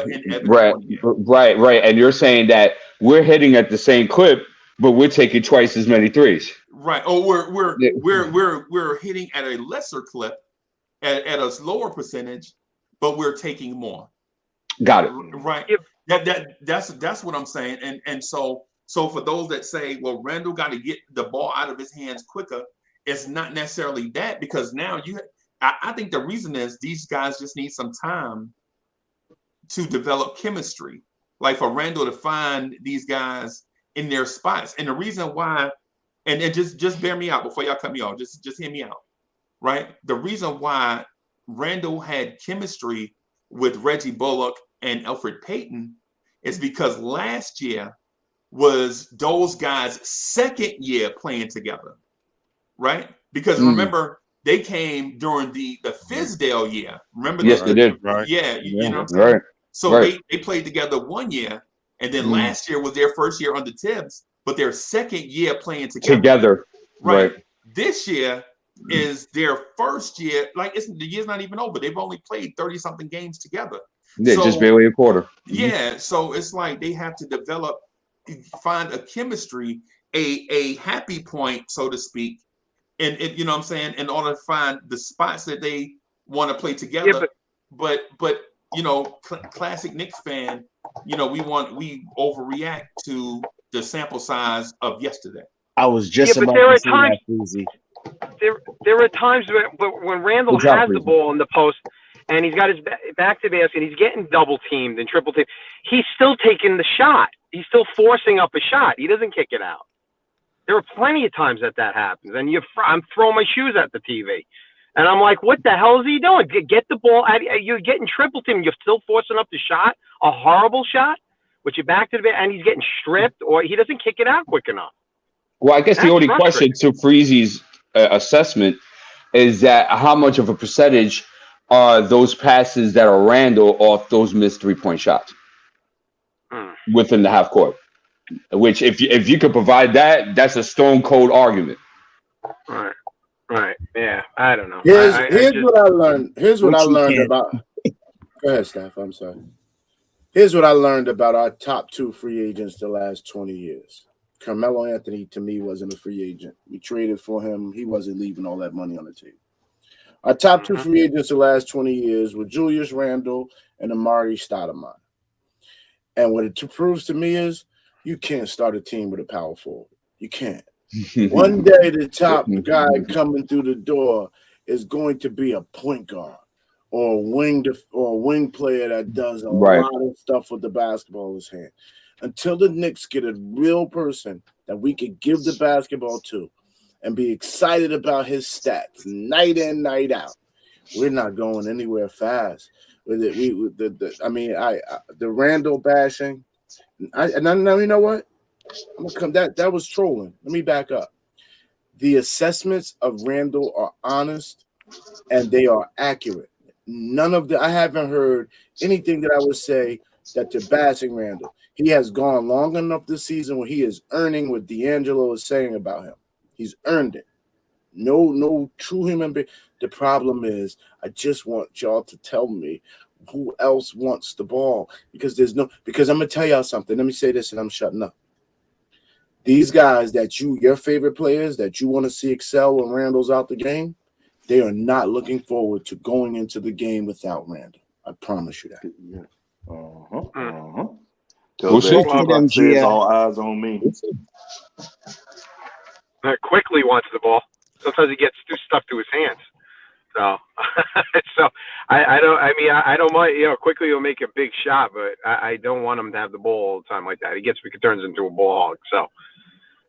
Right. And you're saying that we're hitting at the same clip, but we're taking twice as many threes. Right. Oh, we're hitting at a lesser clip, at a lower percentage, but we're taking more. Got it. Right. That's what I'm saying. And so for those that say, well, Randle got to get the ball out of his hands quicker, it's not necessarily that, because now I think the reason is these guys just need some time to develop chemistry. Like for Randle to find these guys in their spots. And the reason why, and just bear me out before y'all cut me off, just hear me out, right? The reason why Randle had chemistry with Reggie Bullock and Elfrid Payton is because last year was those guys' second year playing together, right? Because remember, they came during the Fizdale year. Remember? Yes, they did. Right. Yeah, you know what I'm saying? Right. So they played together 1 year, and then last year was their first year under Tibbs, but their second year playing together. Right. This year is their first year. Like the year's not even over. They've only played 30-something games together. Yeah, just barely a quarter. Yeah. So it's like they have to find a chemistry, a happy point, so to speak. And you know what I'm saying, in order to find the spots that they want to play together. Yeah, but classic Knicks fan, we overreact to the sample size of yesterday. I was just about to say that, Fuzi. There are times when Randle has the ball in the post and he's got his back to the basket and he's getting double teamed and triple teamed. He's still taking the shot. He's still forcing up a shot. He doesn't kick it out. There are plenty of times that happens, and I'm throwing my shoes at the TV, and I'm like, "What the hell is he doing? Get the ball! You're getting triple teamed. You're still forcing up the shot, a horrible shot, with your back to the ball, and he's getting stripped, or he doesn't kick it out quick enough." Well, I guess the only question to Freezy's assessment is that how much of a percentage are those passes that are Randle off those missed 3-point shots within the half court? Which, if you could provide that, that's a stone cold argument. Right. Yeah. I don't know. Here's what I learned. Here's what I learned about. Go ahead, Steph. I'm sorry. Here's what I learned about our top 2 free agents the last 20 years. Carmelo Anthony, to me, wasn't a free agent. We traded for him. He wasn't leaving all that money on the table. Our top 2 free agents the last 20 years were Julius Randle and Amari Stoudemire. And what it proves to me is, you can't start a team with a power forward. You can't. One day, the top guy coming through the door is going to be a point guard or a wing player that does a lot of stuff with the basketball in his hand. Until the Knicks get a real person that we could give the basketball to and be excited about his stats night in, night out, we're not going anywhere fast. The Randle bashing. And you know what? I'm gonna come. That was trolling. Let me back up. The assessments of Randle are honest and they are accurate. I haven't heard anything that I would say that they're bashing Randle. He has gone long enough this season where he is earning what D'Angelo is saying about him. He's earned it. No true human being. The problem is, I just want y'all to tell me who else wants the ball, because I'm gonna tell y'all something. Let me say this and I'm shutting up. These guys that your favorite players that you want to see excel when Randle's out the game, they are not looking forward to going into the game without Randle. I promise you that. Yeah. We'll see. Tupac says all eyes on me. Quickly wants the ball. Sometimes he gets too stuck to his hands. So, I don't mind. Quickly he'll make a big shot, but I don't want him to have the ball all the time like that. He turns into a ball hog. So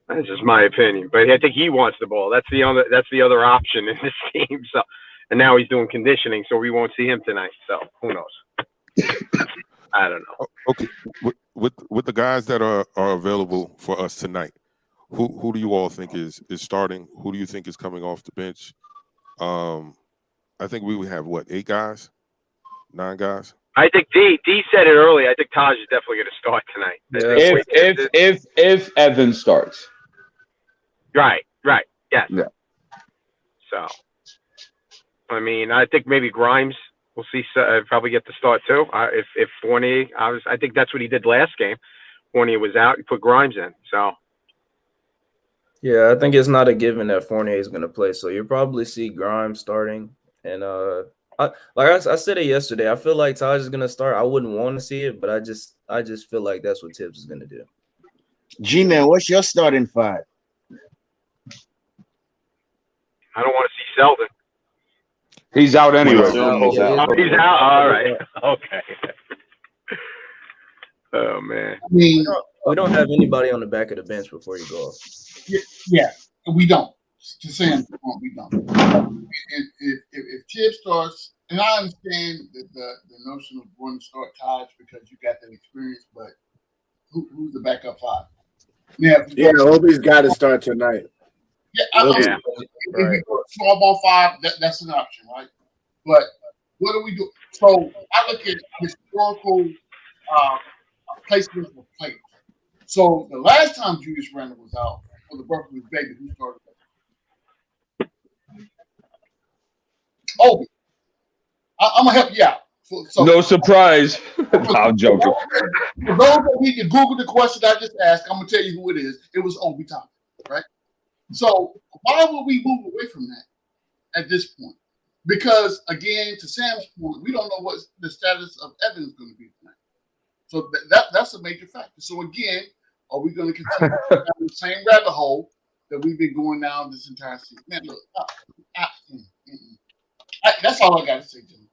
that's just my opinion. But I think he wants the ball. That's the other option in this team. So, and now he's doing conditioning, so we won't see him tonight. So who knows? I don't know. Okay, with the guys that are available for us tonight, who do you all think is starting? Who do you think is coming off the bench? I think we would have 8 guys, 9 guys. I think D said it early. I think Taj is definitely going to start tonight. If Evans starts. Right. Yes. Yeah. So, I mean, I think maybe Grimes. We'll see. Probably get the start too. If Fournier, I think that's what he did last game. Fournier was out. He put Grimes in. So. Yeah, I think it's not a given that Fournier is going to play. So you'll probably see Grimes starting. And I said it yesterday, I feel like Taj is going to start. I wouldn't want to see it, but I just feel like that's what Tibbs is going to do. G-Man, what's your starting 5? I don't want to see Selden. He's out anyway. He's out. All right. Okay. Oh man. I mean, we don't have anybody on the back of the bench before you go off. Yeah, we don't. To Sam's point, we don't. If Tibbs starts, and I understand the notion of wanting to start Taj because you got that experience, but who's the backup 5? Yeah, Obi's got to start tonight. Yeah, if we go small ball 5, that's an option, right? But what do we do? So I look at historical placements of players. So the last time Julius Randle was out for the birth of his baby, who started? Obi. I'm gonna help you out. So, no surprise. I'm joking. For those that need to Google the question I just asked, I'm gonna tell you who it is. It was Obi Toppin, right? So why would we move away from that at this point? Because again, to Sam's point, we don't know what the status of Evans is going to be tonight. So that's a major factor. So again, are we going to continue down the same rabbit hole that we've been going down this entire season? Man, look, that's all I got to say, Jimmy.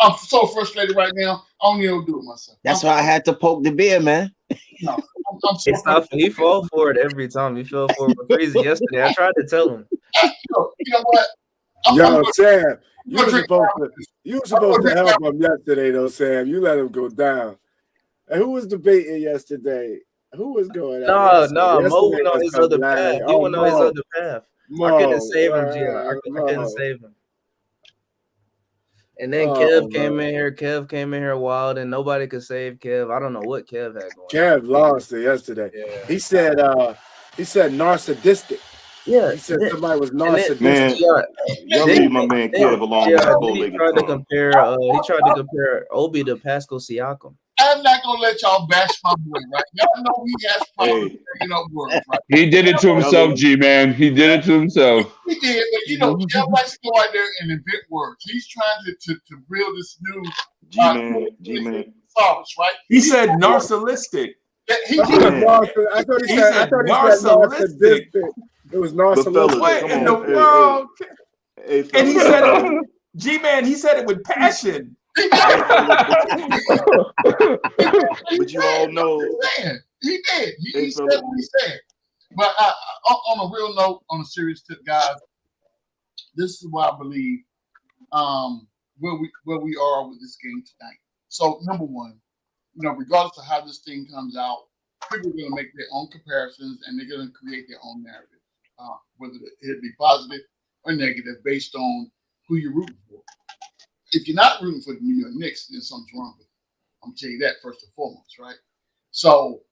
I'm so frustrated right now. I don't even do it myself. That's why I had to poke the bear, man. No, I'm so it's tough. He fall for it every time. He fell for it crazy yesterday. I tried to tell him. You know what? Sam, you were supposed to help him yesterday, though, Sam. You let him go down. And who was debating yesterday? Who was going out? No, Mo went on his other path. He went on his other path. I couldn't save him, G. I couldn't save him. And then Kev came in here. Kev came in here wild, and nobody could save Kev. I don't know what Kev had going. Kev lost it yesterday. Yeah. He said narcissistic. Yeah, he said somebody was narcissistic. Man, y'all leave my man Kev alone. He tried to compare. He tried to compare Obi to Pascal Siakam. I'm not gonna let y'all bash my boy, right? Y'all know he has problems picking up words, right? He did it to himself, G-Man. He did it to himself. He did, but Kev likes to go out there and invent words. He's trying to build this new G-Man. Sauce, right? He said narcissistic. He I thought he said narcissistic. It was narcissistic. What in the world? And he said it, G-Man, he said it with passion. But you all know he did. He said what he said. But on a real note, on a serious tip, guys, this is why I believe where we are with this game tonight. So number one, regardless of how this thing comes out, people are going to make their own comparisons and they're going to create their own narrative, whether it be positive or negative based on who you're rooting for. If you're not rooting for the New York Knicks, then something's wrong with you. I'm going to tell you that first and foremost, right? So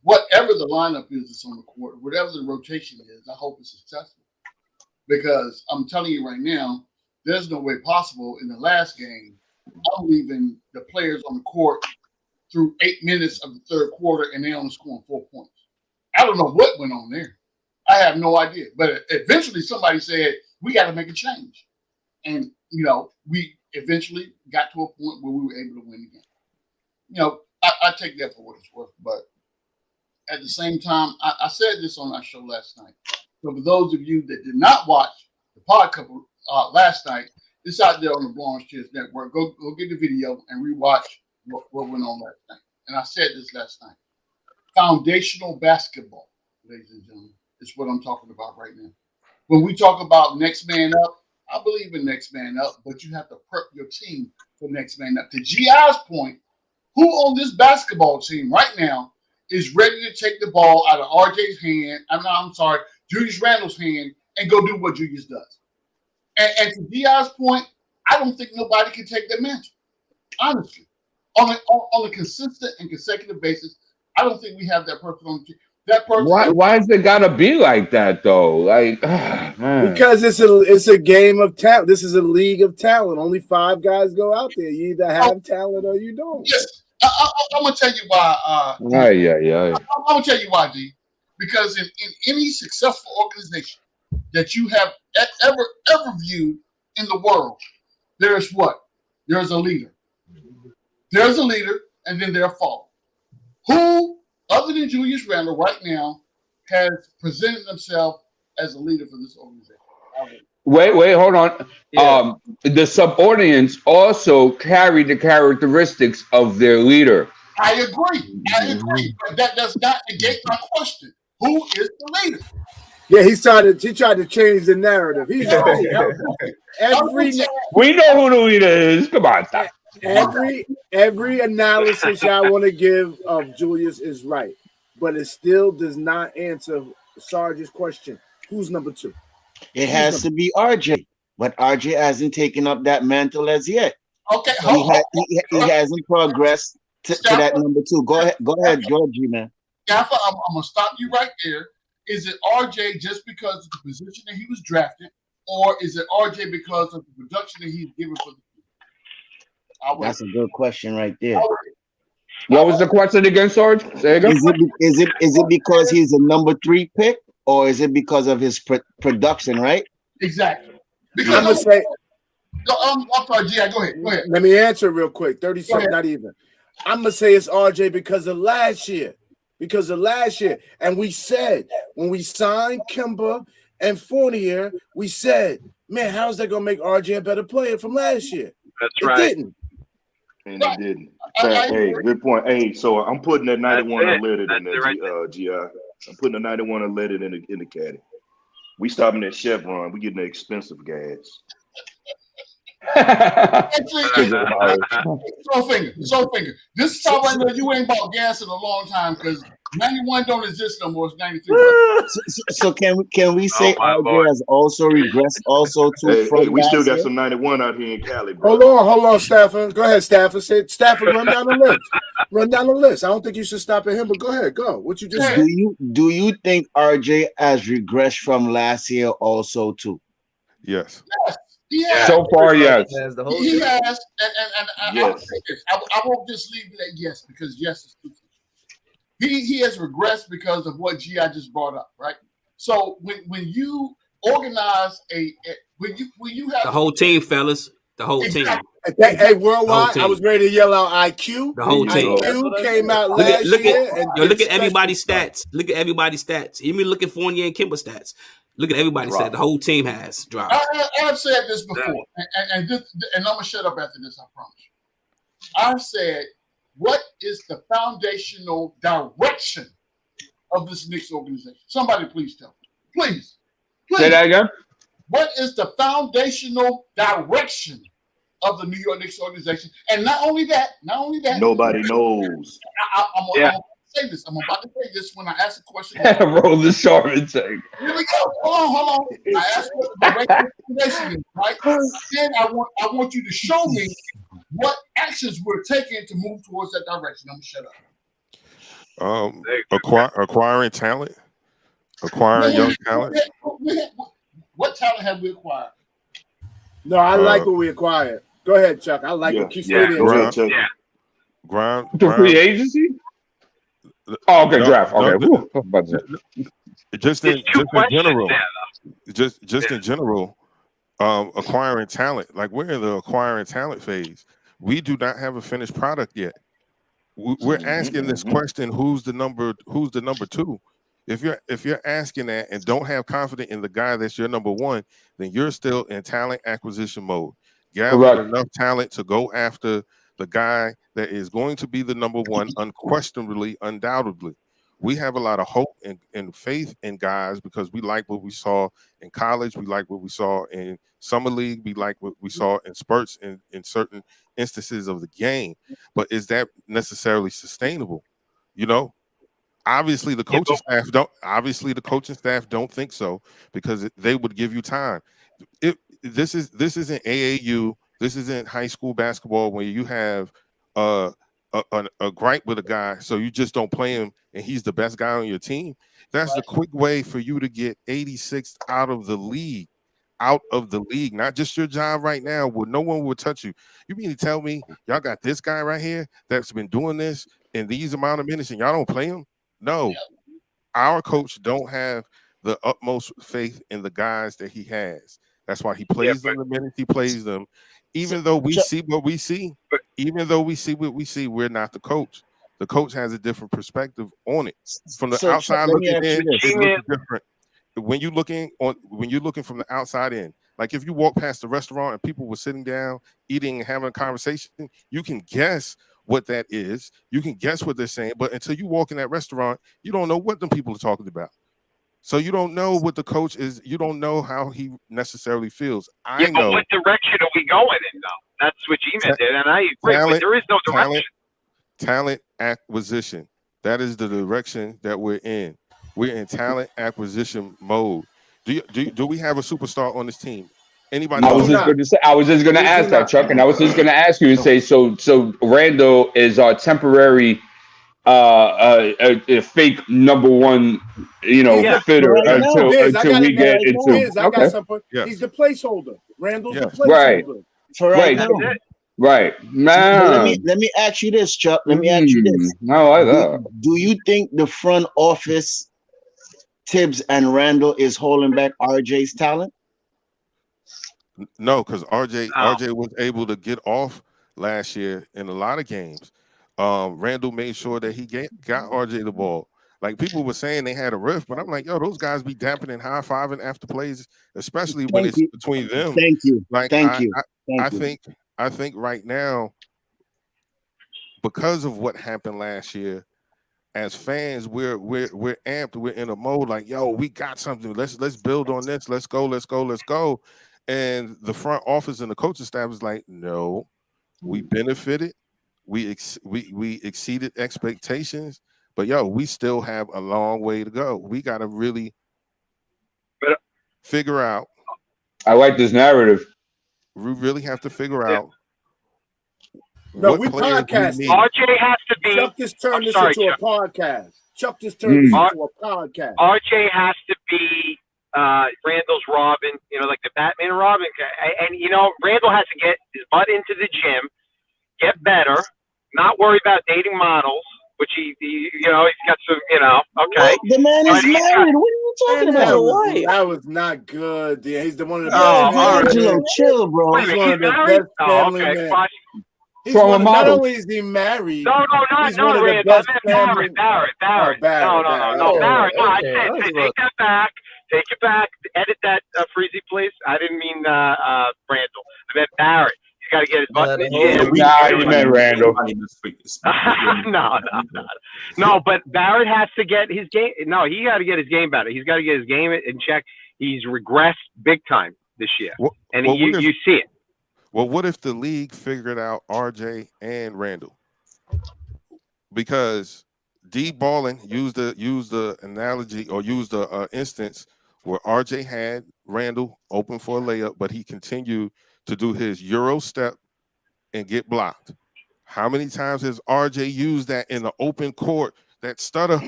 whatever the lineup is that's on the court, whatever the rotation is, I hope it's successful. Because I'm telling you right now, there's no way possible in the last game, I'm leaving the players on the court through 8 minutes of the third quarter and they only scoring 4 points. I don't know what went on there. I have no idea. But eventually somebody said, we got to make a change. And, we eventually got to a point where we were able to win again. I take that for what it's worth. But at the same time, I said this on our show last night. So for those of you that did not watch the podcast last night, it's out there on the Blorange Tears Network. Go get the video and rewatch what went on last night. And I said this last night. Foundational basketball, ladies and gentlemen, is what I'm talking about right now. When we talk about next man up, I believe in next man up, but you have to prep your team for next man up. To G.I.'s point, who on this basketball team right now is ready to take the ball out of RJ's hand, Julius Randle's hand, and go do what Julius does? And to G.I.'s point, I don't think nobody can take that mantle. Honestly. On a consistent and consecutive basis, I don't think we have that person on the team. That person. Why is it gotta be like that though? Like, because it's a game of talent. This is a league of talent. Only 5 guys go out there. You either have talent or you don't. Yes, I'm gonna tell you why. I'm gonna tell you why, D. Because in any successful organization that you have ever viewed in the world, there's what? There's a leader. There's a leader, and then there are followers. Who, other than Julius Randle, right now, has presented themselves as a leader for this organization? Wait, hold on. Yeah. The subordinates also carry the characteristics of their leader. I agree, but that does not negate my question. Who is the leader? Yeah, he tried to change the narrative. He's right. We know who the leader is. Come on, stop. Every analysis y'all want to give of Julius is right, but it still does not answer Sarge's question. Who's number 2? It has to be RJ, but RJ hasn't taken up that mantle as yet. Okay, he hasn't progressed to that number 2. Go ahead, Georgie, man. Gaffer, I'm gonna stop you right there. Is it RJ just because of the position that he was drafted, or is it RJ because of the production that he's given for the team? That's a good question right there. What was the question again, Sarge? Say again. Is it because he's a number 3 pick, or is it because of his production? Right. Exactly. Because I'm gonna say. I'm sorry, G. Go ahead. Let me answer real quick. 30 seconds, not even. I'm gonna say it's RJ because of last year. And we said when we signed Kemba and Fournier, we said, man, how's that gonna make RJ a better player from last year? That's right. It didn't. And it didn't. Hey, good point. Hey, so I'm putting that 91 unleaded in there, GI. I'm putting the 91 unleaded in the caddy. We stopping at Chevron. We getting the expensive gas. Soul finger. This is how I know you ain't bought gas in a long time because 91 don't exist no more. It's 93. So can we say RJ has also regressed also to from we still got some 91 out here in Cali, bro. Hold on, Stafford. Go ahead, Stafford. Stafford, run down the list. I don't think you should stop at him, but go ahead. Go. What you just said. Do you think RJ has regressed from last year also too? Yes. Yeah. So far, yes. He has, and yes. I won't just leave it at yes because yes is too. He has regressed because of what G.I. just brought up, right? So when you organize when you have the whole team, fellas, the whole team. Hey, worldwide, I was ready to yell out IQ. The whole team. IQ came out last year. Look at everybody's stats. Look at everybody's stats. Even look at Fournier and Kemba stats. Look at everybody's stats. The whole team has dropped. I've said this before, and I'm gonna shut up after this. I promise you. I've said, what is the foundational direction of this Knicks organization? Somebody please tell me. Please. Say that again. What is the foundational direction of the New York Knicks organization? And not only that. Nobody knows. I'm gonna say this. I'm about to say this when I ask a question. Roll the Charmin take. Here we go. Hold on. I asked what the recommendation is, right? Then I want you to show me what actions we're taking to move towards that direction. I'm gonna shut up. Acquiring talent, acquiring young talent. What talent have we acquired? No, I like what we acquired. Go ahead, Chuck. I like it. Keep Grind. The free agency. Oh, okay, draft. Okay. just There's in two just in questions general, there, though. just in general, acquiring talent. Like we're in the acquiring talent phase. We do not have a finished product yet. We're asking this question: Who's the number two? If you're asking that and don't have confidence in the guy that's your number one, then you're still in talent acquisition mode. Gathered Correct. enough talent to go after the guy that is going to be the number one, unquestionably, undoubtedly. We have a lot of hope and faith in guys because we like what we saw in college. We like what we saw in summer league. We like what we saw in spurts in certain instances of the game. But is that necessarily sustainable? You know, obviously the coaching staff don't. Obviously the coaching staff don't think so because they would give you time. This isn't AAU. This isn't high school basketball where you have a gripe with a guy, so you just don't play him, and he's the best guy on your team. That's the quick way for you to get 86th out of the league. Not just your job right now where no one will touch you. You mean to tell me y'all got this guy right here that's been doing this in these amount of minutes and y'all don't play him? No. Our coach don't have the utmost faith in the guys that he has. That's why he plays them the minutes he plays them. Even though we see what we see, we're not the coach. The coach has a different perspective on it. From the outside looking in, it looks different. When you're looking from the outside in, like if you walk past the restaurant and people were sitting down, eating and having a conversation, you can guess what that is. You can guess what they're saying, but until you walk in that restaurant, you don't know what them people are talking about. So you don't know what the coach is. You don't know how he necessarily feels. I know. But what direction are we going in, though? That's what G-Man did, and I agree. But there is no direction. Talent acquisition. That is the direction that we're in. We're in talent acquisition mode. Do we have a superstar on this team? Anybody? I was just going to ask that, Chuck, and I was just going to ask you and say, so Randle is our temporary a fake number one, fitter until we get into. I got something. He's the placeholder. Randle's the placeholder. Right. For right now. Right. Man. Let me ask you this, Chuck. Let me ask you this. Do you think the front office, Tibbs and Randle, is holding back RJ's talent? No, because RJ was able to get off last year in a lot of games. Randle made sure that he got RJ the ball. Like people were saying they had a rift, but I'm like, yo, those guys be dapping and high-fiving after plays, especially when it's between them. Thank you. Like Thank you. I think right now, because of what happened last year, as fans, we're amped. We're in a mode like, yo, we got something. Let's build on this. Let's go. And the front office and the coaching staff is like, no, we benefited. We exceeded expectations, but we still have a long way to go. We got to really figure out. I like this narrative. We really have to figure out. No, we podcasting. RJ has to be. Chuck just turned this into a podcast. Chuck just turned this into a podcast. RJ has to be Randle's Robin, like the Batman Robin. And Randle has to get his butt into the gym, get better, not worry about dating models, which he's got some, okay. The man is married. What are you talking about? That was not good. Yeah, he's the one of the best. Angelo, chill, bro. He's one of the best family men. Not only is he married, not Randall. Barrett. No, Barrett. No, I said, take that back. Take it back. Edit that, Freezy, please. I didn't mean Randall. I meant Barrett. He's got to get his butt in the gym. You meant Randall. No, but Barrett has to get his game. No, he got to get his game better. He's got to get his game in check. He's regressed big time this year, you see it. Well, what if the league figured out RJ and Randle? Because D Ballin used the analogy or used the instance where RJ had Randle open for a layup, but he continued to do his Euro step and get blocked. How many times has RJ used that in the open court, that stutter,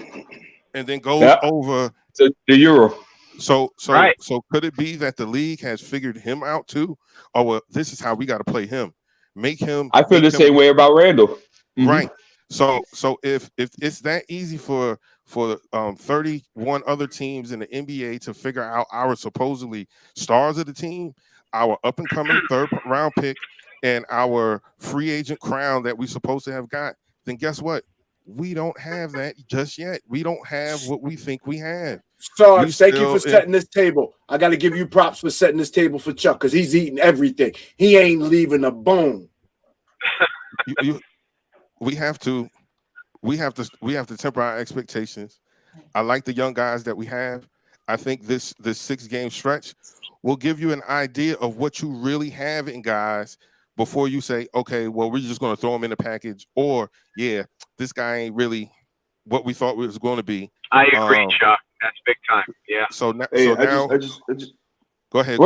and then goes over the Euro? So could it be that the league has figured him out too? Oh, well, this is how we got to play him. Make him. I feel the same way about Randle. Right. So if it's that easy for for 31 other teams in the NBA to figure out our supposedly stars of the team, our up and coming third round pick, and our free agent crown that we supposed to have got, then guess what? We don't have that just yet. We don't have what we think we have. Sarge, thank you for setting this table. I got to give you props for setting this table for Chuck because he's eating everything. He ain't leaving a bone. We have to temper our expectations. I like the young guys that we have. I think this 6-game stretch will give you an idea of what you really have in guys before you say, okay, well, we're just going to throw them in a package, or yeah, this guy ain't really what we thought it was going to be. I agree, Chuck. That's big time. Yeah. So now, I just go ahead.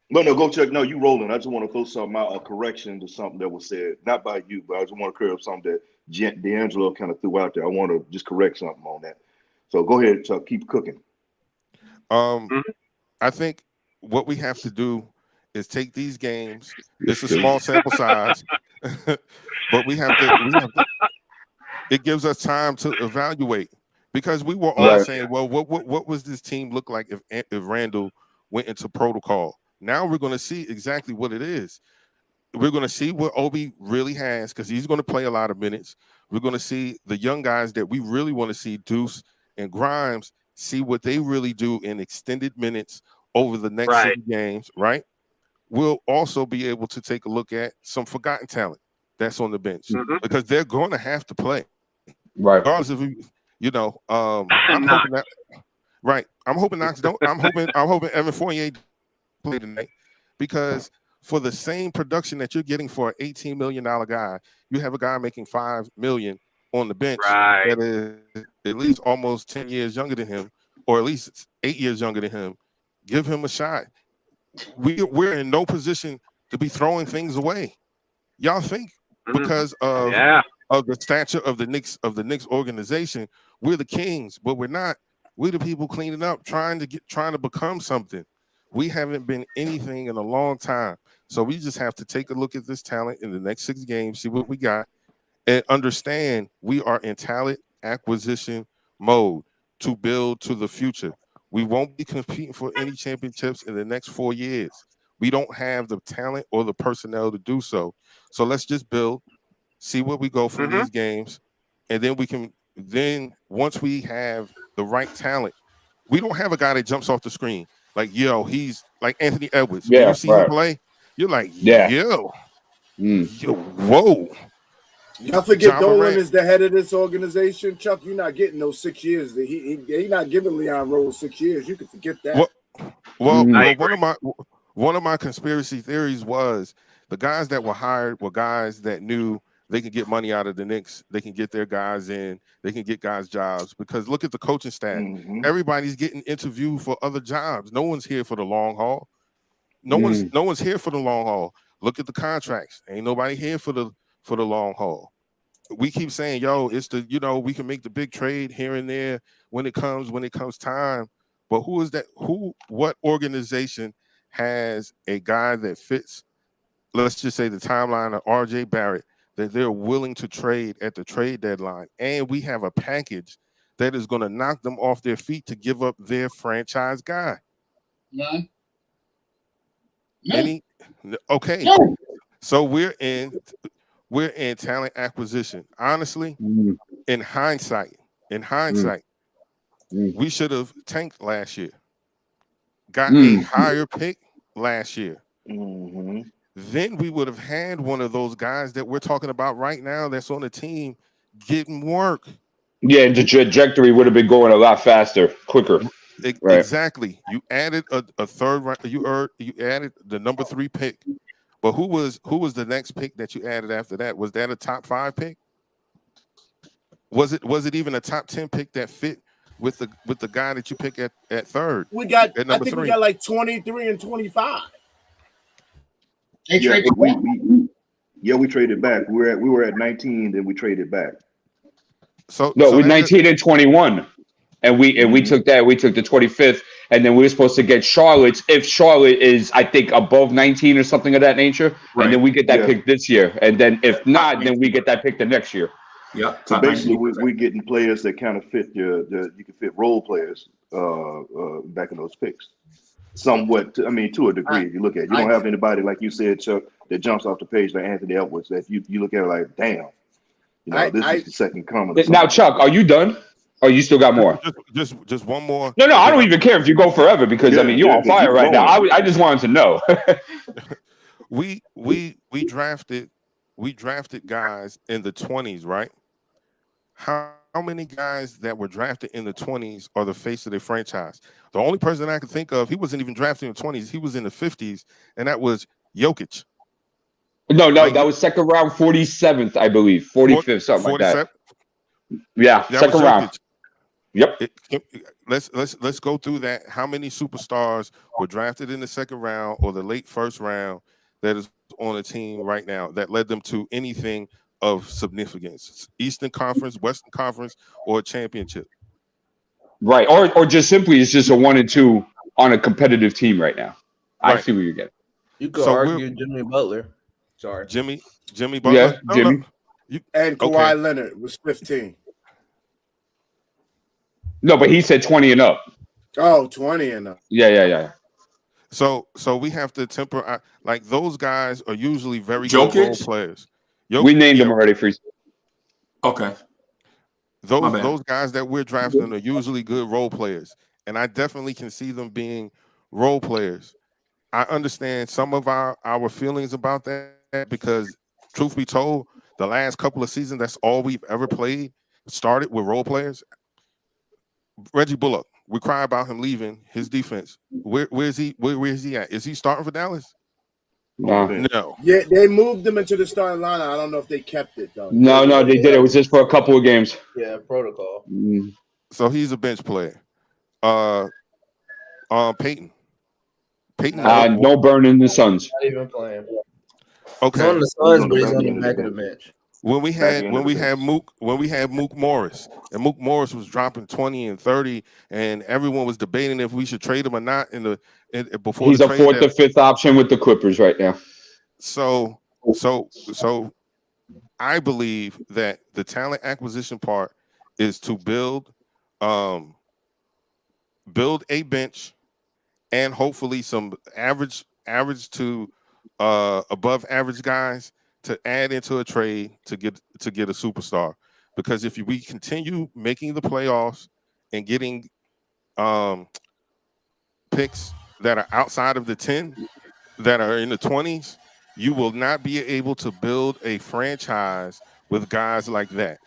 No, go Chuck. No, you rolling. I just want to throw something out, a correction to something that was said, not by you, but I just want to clear up something that D'Angelo kind of threw out there. I want to just correct something on that. So go ahead, Chuck. Keep cooking. I think what we have to do is take these games. It's a small sample size, but we have to. It gives us time to evaluate, because we were all saying, well, what was this team look like if Randle went into protocol? Now we're going to see exactly what it is. We're going to see what Obi really has, because he's going to play a lot of minutes. We're going to see the young guys that we really want to see, Deuce and Grimes, see what they really do in extended minutes over the next 6 games, right? We'll also be able to take a look at some forgotten talent that's on the bench, because they're going to have to play. Right. Regardless of, I'm hoping that, right. I'm hoping Knox don't. I'm hoping Evan Fournier play tonight, because for the same production that you're getting for an $18 million guy, you have a guy making $5 million on the bench that is at least almost 10 years younger than him, or at least 8 years younger than him. Give him a shot. We're in no position to be throwing things away. Y'all think because of the stature of the Knicks organization, we're the kings, but we're not. We're the people cleaning up, trying to become something. We haven't been anything in a long time. So we just have to take a look at this talent in the next 6 games, see what we got, and understand we are in talent acquisition mode to build to the future. We won't be competing for any championships in the next 4 years. We don't have the talent or the personnel to do so. So let's just build, see where we go from these games, and then we can. Then once we have the right talent, we don't have a guy that jumps off the screen like, yo, he's like Anthony Edwards. Yeah, when you see him play, you're like, yo, whoa. Y'all forget Dolan is the head of this organization. Chuck, you're not getting those 6 years. He not giving Leon Rose 6 years. You can forget that. One of my conspiracy theories was the guys that were hired were guys that knew they can get money out of the Knicks. They can get their guys in. They can get guys jobs, because look at the coaching staff. Everybody's getting interviewed for other jobs. No one's here for the long haul. No one's here for the long haul. Look at the contracts. Ain't nobody here for the long haul. We keep saying, yo, it's the, we can make the big trade here and there when it comes time. But who is that? What organization has a guy that fits, let's just say, the timeline of RJ Barrett, that they're willing to trade at the trade deadline? And we have a package that is going to knock them off their feet to give up their franchise guy. None. Okay. So we're in talent acquisition. Honestly, in hindsight, we should have tanked last year. Got a higher pick last year. Then we would have had one of those guys that we're talking about right now that's on the team getting work. Yeah, the trajectory would have been going a lot faster, quicker. Exactly. You added a third round. You added the number 3 pick. But who was the next pick that you added after that? Was that a top 5 pick? Was it even a top 10 pick that fit with the guy that you pick at third? We got, at I think 3. We got like 23 and 25. We traded back. We were at 19, then we traded back. We 19 and 21, and we took that. We took the 25th, and then we were supposed to get Charlotte's if Charlotte is, I think, above 19 or something of that nature, and then we get that pick this year, and then if not, then we get that pick the next year. Yeah. So basically, we're getting players that kind of fit you can fit role players back in those picks. Somewhat, to a degree. If you look at it, you don't have anybody like you said, Chuck, that jumps off the page like Anthony Edwards. That you look at it like, damn, this is the second coming. Now, Chuck, are you done? Or you still got more? Just one more. No, I don't even care if you go forever because you're on fire right now. I just wanted to know. we drafted guys in the 20s, right? How many guys that were drafted in the 20s are the face of their franchise? The only person I can think of, he wasn't even drafted in the 20s. He was in the 50s, and that was Jokic. No, that was second round, 47th, I believe, 45th, something like that. Yeah, second round. Yep. Let's go through that. How many superstars were drafted in the second round or the late first round that is on a team right now that led them to anything of significance? Eastern Conference, Western Conference, or a championship? Right. Or just simply it's just a 1 and 2 on a competitive team right now. Right. I see where you're getting. You could argue Jimmy Butler. Sorry. Jimmy Butler. Yeah, Jimmy. And Kawhi Leonard was 15. No, but he said 20 and up. Oh, 20 and up. Yeah. So we have to temper. Like those guys are usually very Jokic? good role players. We named them already, Freeze. Okay. Those guys that we're drafting are usually good role players, and I definitely can see them being role players. I understand some of our feelings about that because, truth be told, the last couple of seasons, that's all we've ever played. Started with role players. Reggie Bullock, we cry about him leaving his defense. Where is he? Where is he at? Is he starting for Dallas? No. Yeah, they moved him into the starting lineup. I don't know if they kept it though. No, they did. It was just for a couple of games. Yeah, protocol. So he's a bench player. Peyton. No burn in the Suns. Not even playing. Okay. He's on the Suns, but he's on the back of the bench. When we had Mook Morris, and Mook Morris was dropping 20 and 30, and everyone was debating if we should trade him or not before he's the a trade 4th or 5th option with the Clippers right now. So I believe that the talent acquisition part is to build a bench and hopefully some average to above average guys to add into a trade to get a superstar. Because if we continue making the playoffs and getting picks that are outside of the 10, that are in the 20s, you will not be able to build a franchise with guys like that.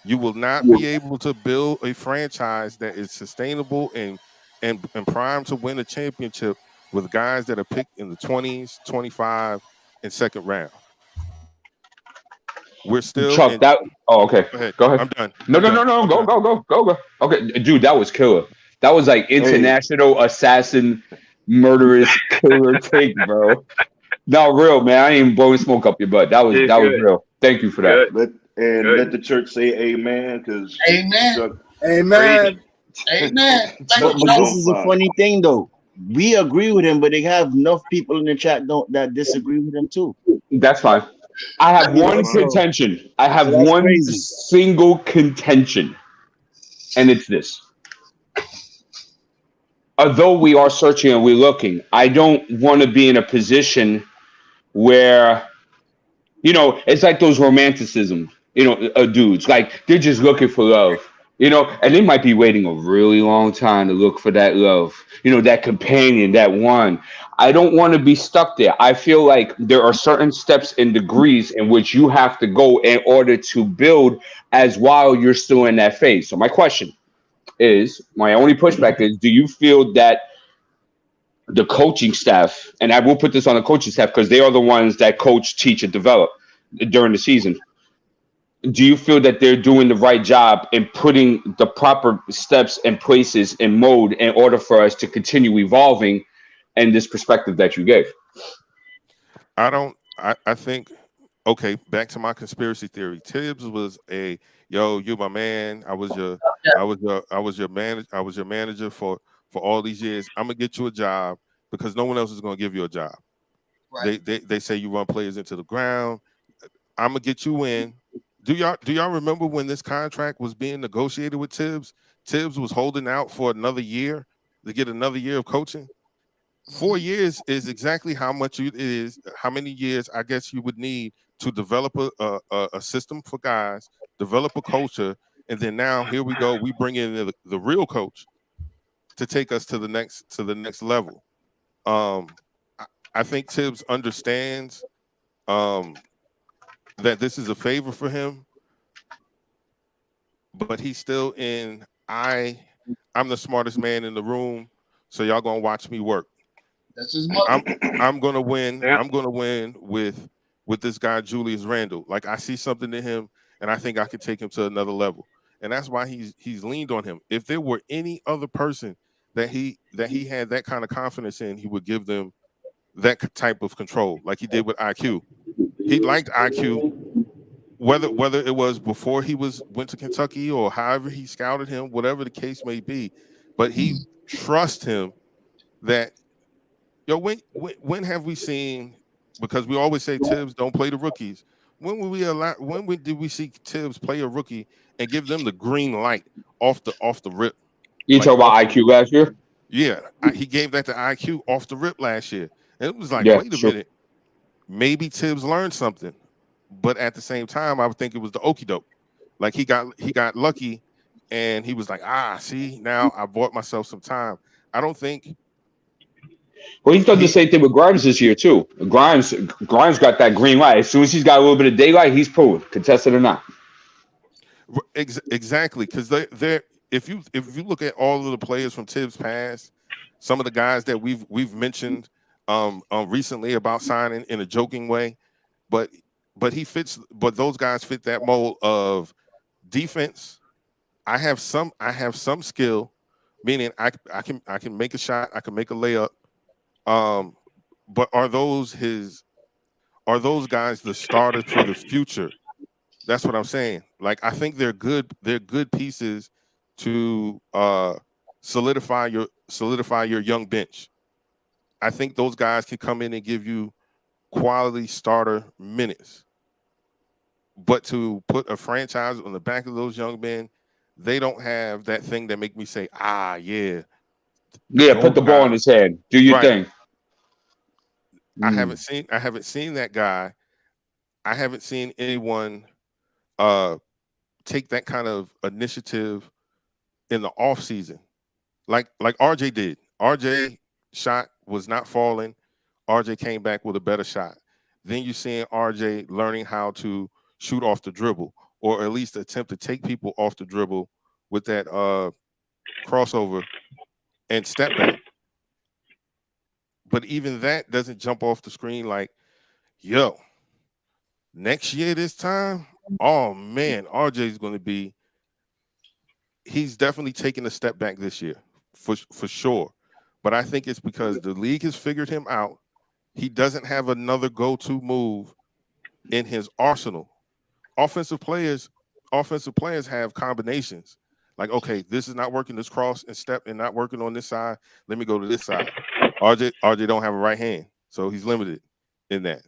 You will not be able to build a franchise that is sustainable and primed to win a championship with guys that are picked in the 20s, 25, and second round. We're still Chuck, okay. Go ahead. I'm done. No. Go. Okay, dude, that was killer. That was like international assassin, murderous killer take, bro. No, real man. I ain't blowing smoke up your butt. That was real. Thank you for that. Let the church say amen, because amen. Amen. Amen. But this is a funny thing though. We agree with him, but they have enough people in the chat that disagree with him too. That's fine. I have one contention. I have one single contention, and it's this. Although we are searching and we're looking, I don't want to be in a position where, it's like those romanticism, dudes, like they're just looking for love, and they might be waiting a really long time to look for that love, that companion, that one. I don't want to be stuck there. I feel like there are certain steps and degrees in which you have to go in order to build as while you're still in that phase. So my question is, my only pushback is, do you feel that the coaching staff, and I will put this on the coaching staff because they are the ones that coach, teach, and develop during the season, do you feel that they're doing the right job in putting the proper steps and places in mode in order for us to continue evolving in this perspective that you gave? I think, okay, back to my conspiracy theory. Tibbs was you're my man. I was your manager for all these years. I'm gonna get you a job because no one else is gonna give you a job. Right. They say you run players into the ground. I'm gonna get you in. Do y'all remember when this contract was being negotiated with Tibbs? Tibbs was holding out for another year to get another year of coaching. 4 years is exactly how many years I guess you would need to develop a system for guys, develop a culture, and then now here we go. We bring in the real coach to take us to the next level. I think Tibbs understands that this is a favor for him, but he's still in I'm the smartest man in the room, so y'all gonna watch me work. That's his mother. I'm gonna win. Yeah. I'm gonna win with this guy Julius Randle. Like I see something in him, and I think I can take him to another level. And that's why he's leaned on him. If there were any other person that he had that kind of confidence in, he would give them that type of control, like he did with IQ. He liked IQ, whether it was before he went to Kentucky or however he scouted him, whatever the case may be. But he trusts him that. Yo, when have we seen? Because we always say Tibbs don't play the rookies. When did we see Tibbs play a rookie and give them the green light off the rip? You talk about IQ last year? Yeah, he gave that to IQ off the rip last year, and it was like, Yeah, wait a sure. minute, maybe Tibbs learned something, but at the same time, I would think it was the okie doke. Like he got lucky, and he was like, see, now I bought myself some time. I don't think. Well, he's done the same thing with Grimes this year too. Grimes got that green light. As soon as he's got a little bit of daylight, he's pulling, contested or not. Exactly, because if you look at all of the players from Tibbs' past, some of the guys that we've mentioned recently about signing in a joking way, but those guys fit that mold of defense. I have some skill, meaning I can make a shot, I can make a layup. But are those guys the starters for the future? That's what I'm saying. Like I think they're good pieces to solidify your young bench. I think those guys can come in and give you quality starter minutes. But to put a franchise on the back of those young men, they don't have that thing that make me say, yeah. Yeah, put the ball in his head. Do your thing. I haven't seen that guy. I haven't seen anyone take that kind of initiative in the off season, like RJ did. RJ shot was not falling. RJ came back with a better shot. Then you're seeing RJ learning how to shoot off the dribble, or at least attempt to take people off the dribble with that crossover and step back. But even that doesn't jump off the screen like, yo, next year this time, oh man, RJ's going to be. He's definitely taking a step back this year, for sure. But I think it's because the league has figured him out. He doesn't have another go-to move in his arsenal. Offensive players have combinations. Like, okay, this is not working, this cross and step and not working on this side. Let me go to this side. RJ don't have a right hand, so he's limited in that.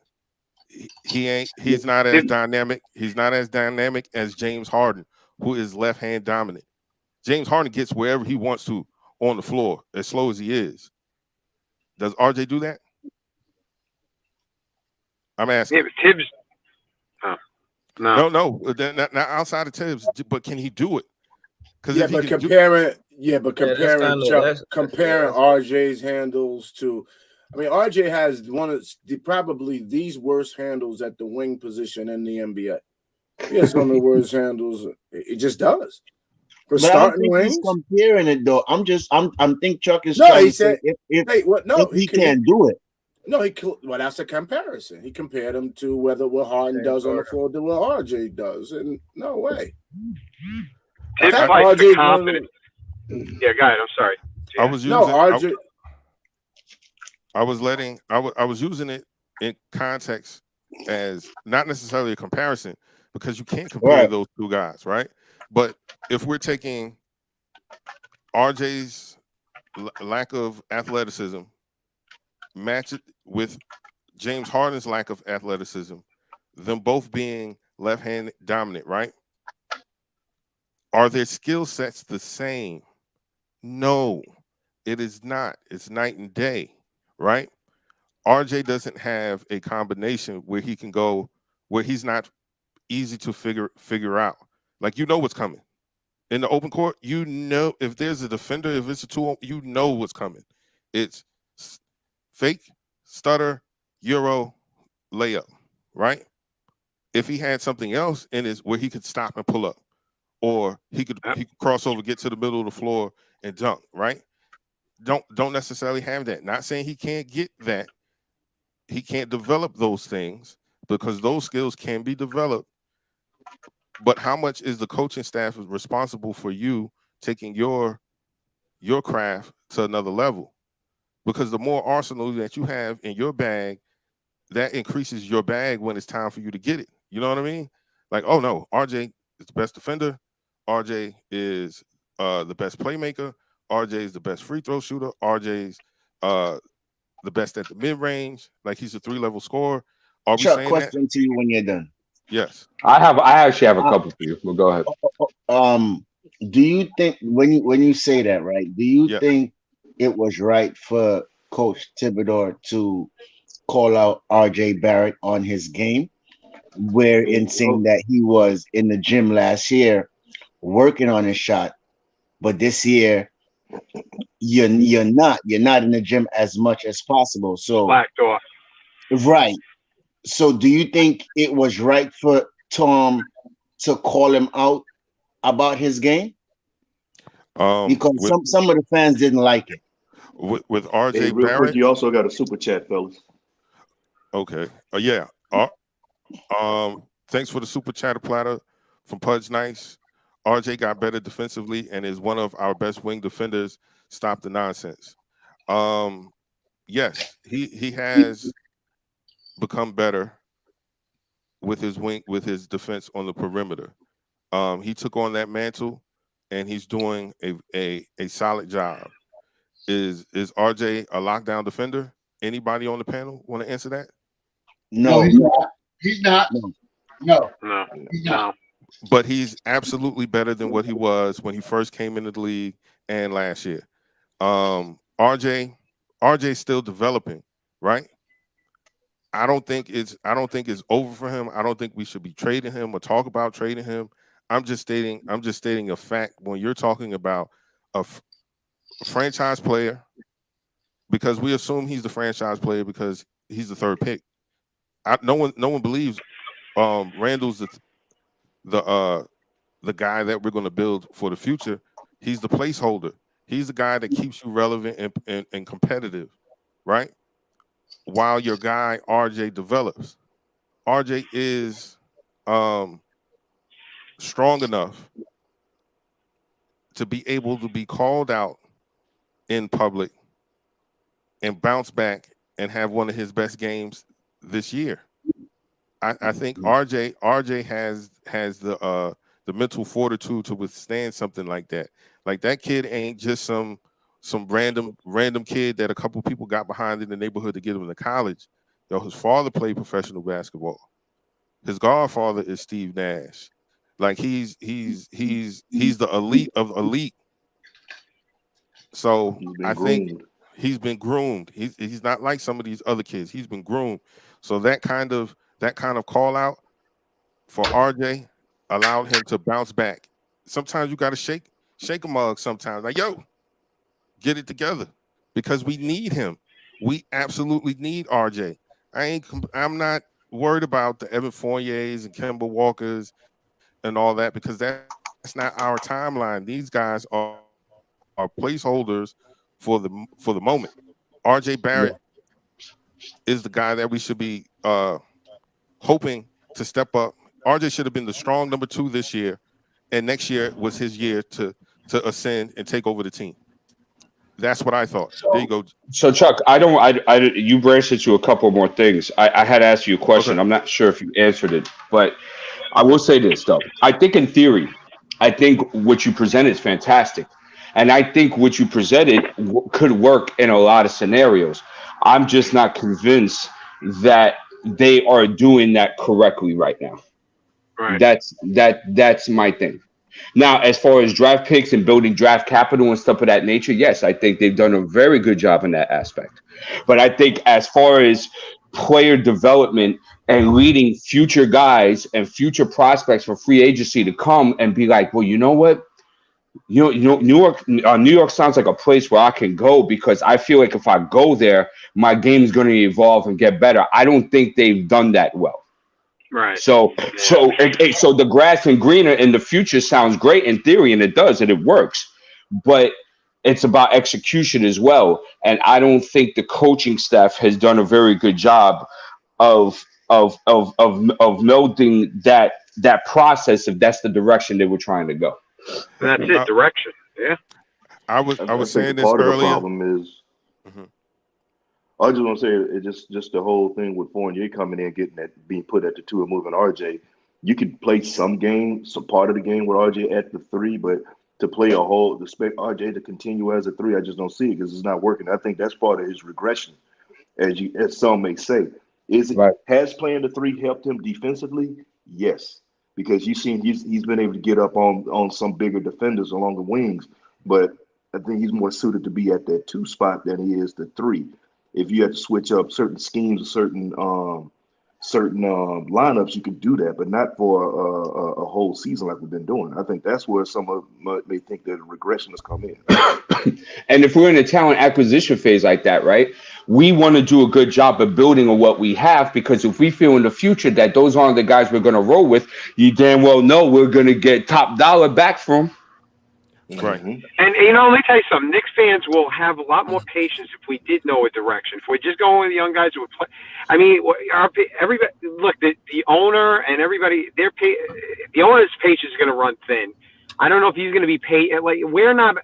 He's not as dynamic. He's not as dynamic as James Harden, who is left hand dominant. James Harden gets wherever he wants to on the floor, as slow as he is. Does RJ do that? I'm asking. Yeah, but Tibbs. No. Not outside of Tibbs, but can he do it? Yeah, but comparing RJ's handles to, I mean, RJ has one of probably these worst handles at the wing position in the NBA. He has some of the worst handles. It just does. For starting wings, he's comparing it though. I'm think Chuck is. No, trying he to say said if he can't do it. No, well, that's a comparison. He compared him to what Harden does on the floor to what RJ does, and no way. Tibbs likes the confidence. Yeah, go ahead. I'm sorry. I was using RJ. I was using it in context as not necessarily a comparison, because you can't compare those two guys, right? But if we're taking RJ's lack of athleticism, match it with James Harden's lack of athleticism, them both being left hand dominant, right? Are their skill sets the same? No, it is not. It's night and day, right? RJ doesn't have a combination where he can go where he's not easy to figure out. Like, you know what's coming. In the open court, you know if there's a defender, if it's a 2-on, you know what's coming. It's fake, stutter, euro, layup, right? If he had something else in his where he could stop and pull up, or he could cross over, get to the middle of the floor and dunk, right? Don't necessarily have that. Not saying he can't get that. He can't develop those things because those skills can be developed. But how much is the coaching staff responsible for you taking your craft to another level? Because the more arsenal that you have in your bag, that increases your bag when it's time for you to get it. You know what I mean? Like, oh no, RJ is the best defender. RJ is the best playmaker. RJ is the best free throw shooter. RJ's the best at the mid range. Like, he's a 3-level scorer. Are we Chuck, saying question that? to you when you're done. Yes. I actually have a couple for you. Well, go ahead. Do you think when you say that, right? Do you think it was right for Coach Thibodeau to call out RJ Barrett on his game, where in saying that he was in the gym last year working on his shot, but this year you're not in the gym as much as possible. So blacked off. Right. So do you think it was right for Tom to call him out about his game? Because some of the fans didn't like it. With RJ Hey, real Barrett, quick, you also got a super chat, fellas. Okay. Yeah. Thanks for the super chatter platter from Pudge Nice. RJ got better defensively and is one of our best wing defenders. Stop the nonsense. Yes, he has become better with his defense on the perimeter. He took on that mantle and he's doing a solid job. Is RJ a lockdown defender? Anybody on the panel want to answer that? No, he's not. No, he's not. But he's absolutely better than what he was when he first came into the league and last year. RJ's still developing, right? I don't think it's over for him. I don't think we should be trading him or talk about trading him. I'm just stating a fact when you're talking about a franchise player, because we assume he's the franchise player because he's the third pick. No one believes Randle's the guy that we're going to build for the future. He's the placeholder. He's the guy that keeps you relevant and competitive, right? While your guy RJ develops. RJ is strong enough to be able to be called out in public and bounce back and have one of his best games this year. I think RJ has the mental fortitude to withstand something like that. Like, that kid ain't just some random kid that a couple people got behind in the neighborhood to get him to college. Yo, his father played professional basketball. His godfather is Steve Nash. Like, he's the elite of elite. So I think he's been groomed. He's not like some of these other kids. He's been groomed. So that kind of call out for RJ allowed him to bounce back. Sometimes you got to shake a mug sometimes. Like, yo, get it together, because we need him. We absolutely need RJ. I'm not worried about the Evan Fourniers and Kemba Walkers and all that, because that's not our timeline. These guys are placeholders for the moment. RJ Barrett is the guy that we should be hoping to step up. RJ should have been the strong number 2 this year, and next year was his year to ascend and take over the team. That's what I thought. There you go. So Chuck, you branched into a couple more things. I had asked you a question. Okay. I'm not sure if you answered it, but I will say this though. I think in theory, what you presented is fantastic. And I think what you presented could work in a lot of scenarios. I'm just not convinced that they are doing that correctly right now. Right. That's my thing. Now, as far as draft picks and building draft capital and stuff of that nature, yes, I think they've done a very good job in that aspect. But I think as far as player development and leading future guys and future prospects for free agency to come and be like, well, you know what? New York sounds like a place where I can go because I feel like if I go there, my game is going to evolve and get better. I don't think they've done that well. Right. So the grass and greener in the future sounds great in theory, and it does, and it works. But it's about execution as well. And I don't think the coaching staff has done a very good job of melding that process if that's the direction they were trying to go. That's it, direction. Yeah. I was saying this part earlier. of the problem is I just want to say it just the whole thing with Fournier coming in, getting that, being put at the 2 and moving RJ. You could play some part of the game with RJ at the 3, but to play to expect RJ to continue as a 3, I just don't see it because it's not working. I think that's part of his regression, as some may say. Has playing the 3 helped him defensively? Yes, because you've seen he's been able to get up on some bigger defenders along the wings, but I think he's more suited to be at that 2 spot than he is the 3. If you have to switch up certain schemes or certain lineups, you can do that, but not for a whole season like we've been doing. I think that's where some of may think that regression has come in. And if we're in a talent acquisition phase like that, right, we want to do a good job of building on what we have, because if we feel in the future that those aren't the guys we're going to roll with, you damn well know we're going to get top dollar back from. Right. And let me tell you something. Knicks fans will have a lot more patience if we did know a direction. If we're just going with the young guys who would play. I mean, everybody look. The owner and everybody, the owner's patience is going to run thin. I don't know if he's going to be patient. Like we're not.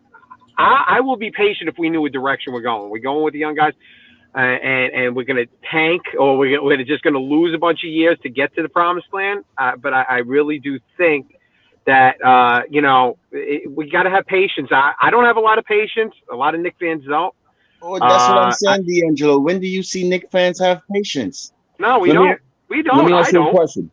I will be patient if we knew what direction we're going. We're going with the young guys, and we're going to tank, or we're just going to lose a bunch of years to get to the promised land. But I really do think that we got to have patience. I don't have a lot of patience. A lot of Knicks fans don't. Oh, that's what I'm saying, D'Angelo. When do you see Knicks fans have patience? No, we don't. We don't. Let me ask you a question.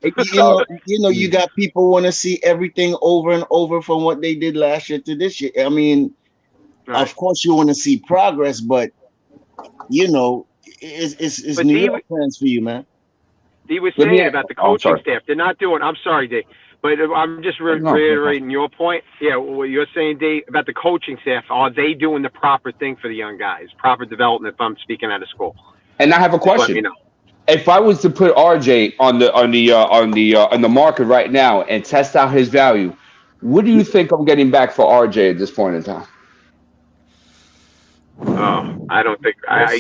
You got people want to see everything over and over from what they did last year to this year. I mean, of course you want to see progress, but it's New York fans for you, man. D was saying about the coaching staff. They're not doing. I'm sorry, D. But I'm just reiterating your point. Yeah, what you're saying, Dave, about the coaching staff. Are they doing the proper thing for the young guys? Proper development, if I'm speaking out of school. And I have a question. Let me know. If I was to put RJ on the market right now and test out his value, what do you think I'm getting back for RJ at this point in time? Oh, I don't think I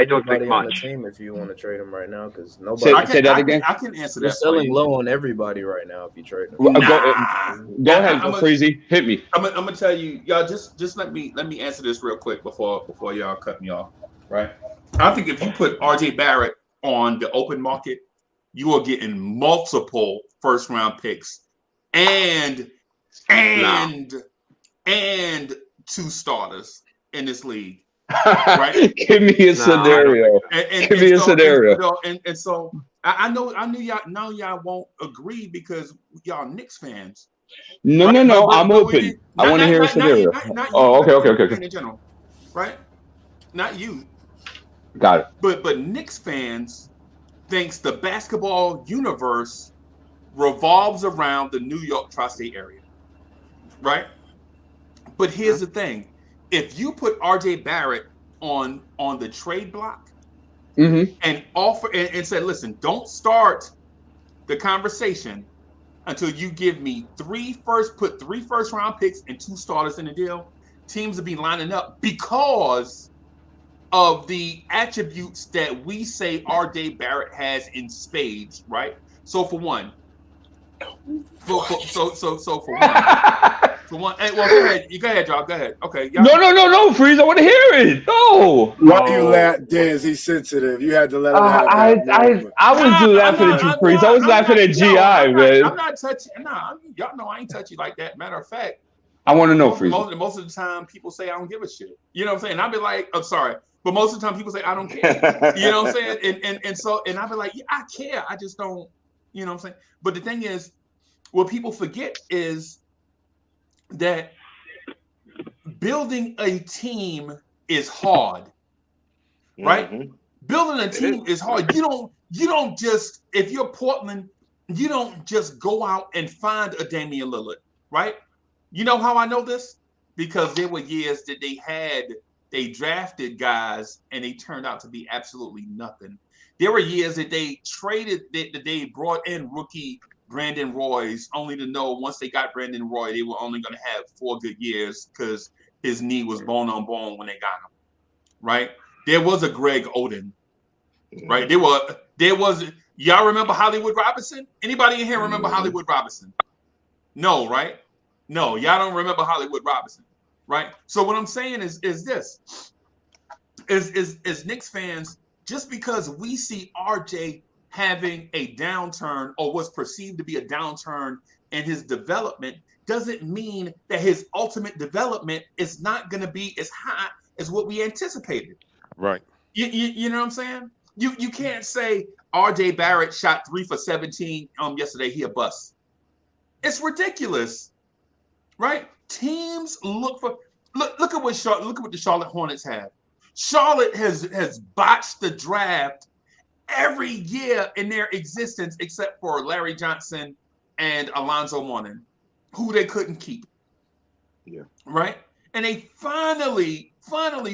don't think much. On the team if you want to trade him right now, because nobody. Say that again. I can answer that. They're selling low on everybody right now if you trade him. Go ahead, Freezy. Hit me. I'm gonna tell you, y'all. Just let me answer this real quick before y'all cut me off. Right. I think if you put RJ Barrett on the open market, you are getting multiple first round picks and 2 starters in this league, right? Give me a scenario. Give me a scenario. And so I knew y'all won't agree because y'all Knicks fans. No, right? no. I'm open. I want to hear a scenario. Okay. In general, right? Not you. Got it. But Knicks fans thinks the basketball universe revolves around the New York tri-state area, right? But here's the thing. If you put RJ Barrett on the trade block and offer and say, listen, don't start the conversation until you give me 3 first round picks and 2 starters in the deal, teams will be lining up because of the attributes that we say RJ Barrett has in spades, right? So for one, For one, hey, well, go ahead, y'all. Go ahead. Okay. No, Freeze. I want to hear it. No. Why you laugh, Dez? He's sensitive. You had to let him have that. I was laughing at you, Freeze. I was laughing at GI, man. I'm not touchy. Y'all know I ain't touchy like that. Matter of fact, I want to know, Freeze. Most of the time, people say I don't give a shit. You know what I'm saying? I'll be like, I'm sorry. But most of the time, people say I don't care. You know what I'm saying? And I'll be like, yeah, I care. I just don't. You know what I'm saying? But the thing is, what people forget is that building a team is hard, right? Building a team is hard. You don't just, if you're Portland, you don't just go out and find a Damian Lillard, right? You know how I know this? Because there were years that they drafted guys and they turned out to be absolutely nothing. There were years that they brought in rookie Brandon Roy's, only to know once they got Brandon Roy, they were only going to have 4 good years because his knee was bone on bone when they got him, right? There was a Greg Oden, right? There was. Y'all remember Hollywood Robinson? Anybody in here remember Hollywood Robinson? No, right? No, y'all don't remember Hollywood Robinson, right? So what I'm saying is this: is Knicks fans, just because we see RJ having a downturn or was perceived to be a downturn in his development, doesn't mean that his ultimate development is not going to be as high as what we anticipated. Right. You know what I'm saying? You can't say RJ Barrett shot 3 for 17 yesterday, he a bust. It's ridiculous, right? Teams look at what the Charlotte Hornets have. Charlotte has botched the draft every year in their existence except for Larry Johnson and Alonzo Mourning, who they couldn't keep. Yeah. Right? And they finally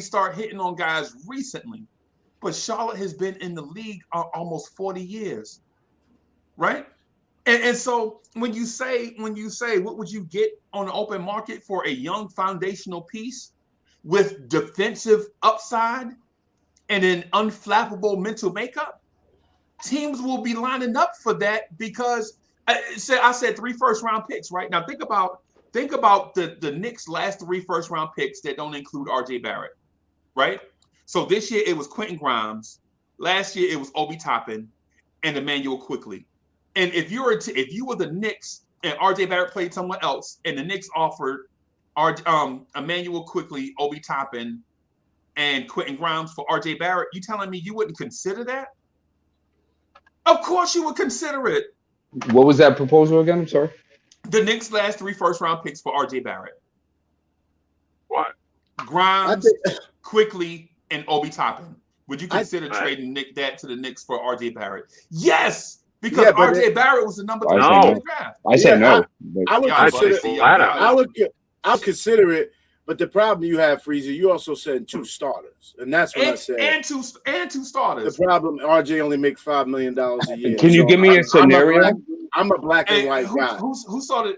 start hitting on guys recently. But Charlotte has been in the league almost 40 years. Right? And so when you say what would you get on the open market for a young foundational piece with defensive upside and an unflappable mental makeup, teams will be lining up for that because I said 3 first-round picks, right? Now think about the Knicks' last 3 first-round picks that don't include RJ Barrett, right? So this year it was Quentin Grimes, last year it was Obi Toppin, and Emmanuel Quickley. And if you were the Knicks and RJ Barrett played somewhere else, and the Knicks offered Emmanuel Quickley, Obi Toppin, and Quentin Grimes for RJ Barrett, you telling me you wouldn't consider that? Of course you would consider it. What was that proposal again? I'm sorry. The Knicks' last 3 first-round picks for RJ Barrett. What? Grimes, Quickley, and Obi Toppin. Would you consider trading that to the Knicks for RJ Barrett? Yes, because RJ Barrett was the number 3 pick in the draft. I said no. I'll consider it, but the problem you have, Freezer, you also said 2 starters, and that's what I said. And two starters. The problem, RJ only makes $5 million a year. Can you give me a scenario? I'm a black and white guy. Who started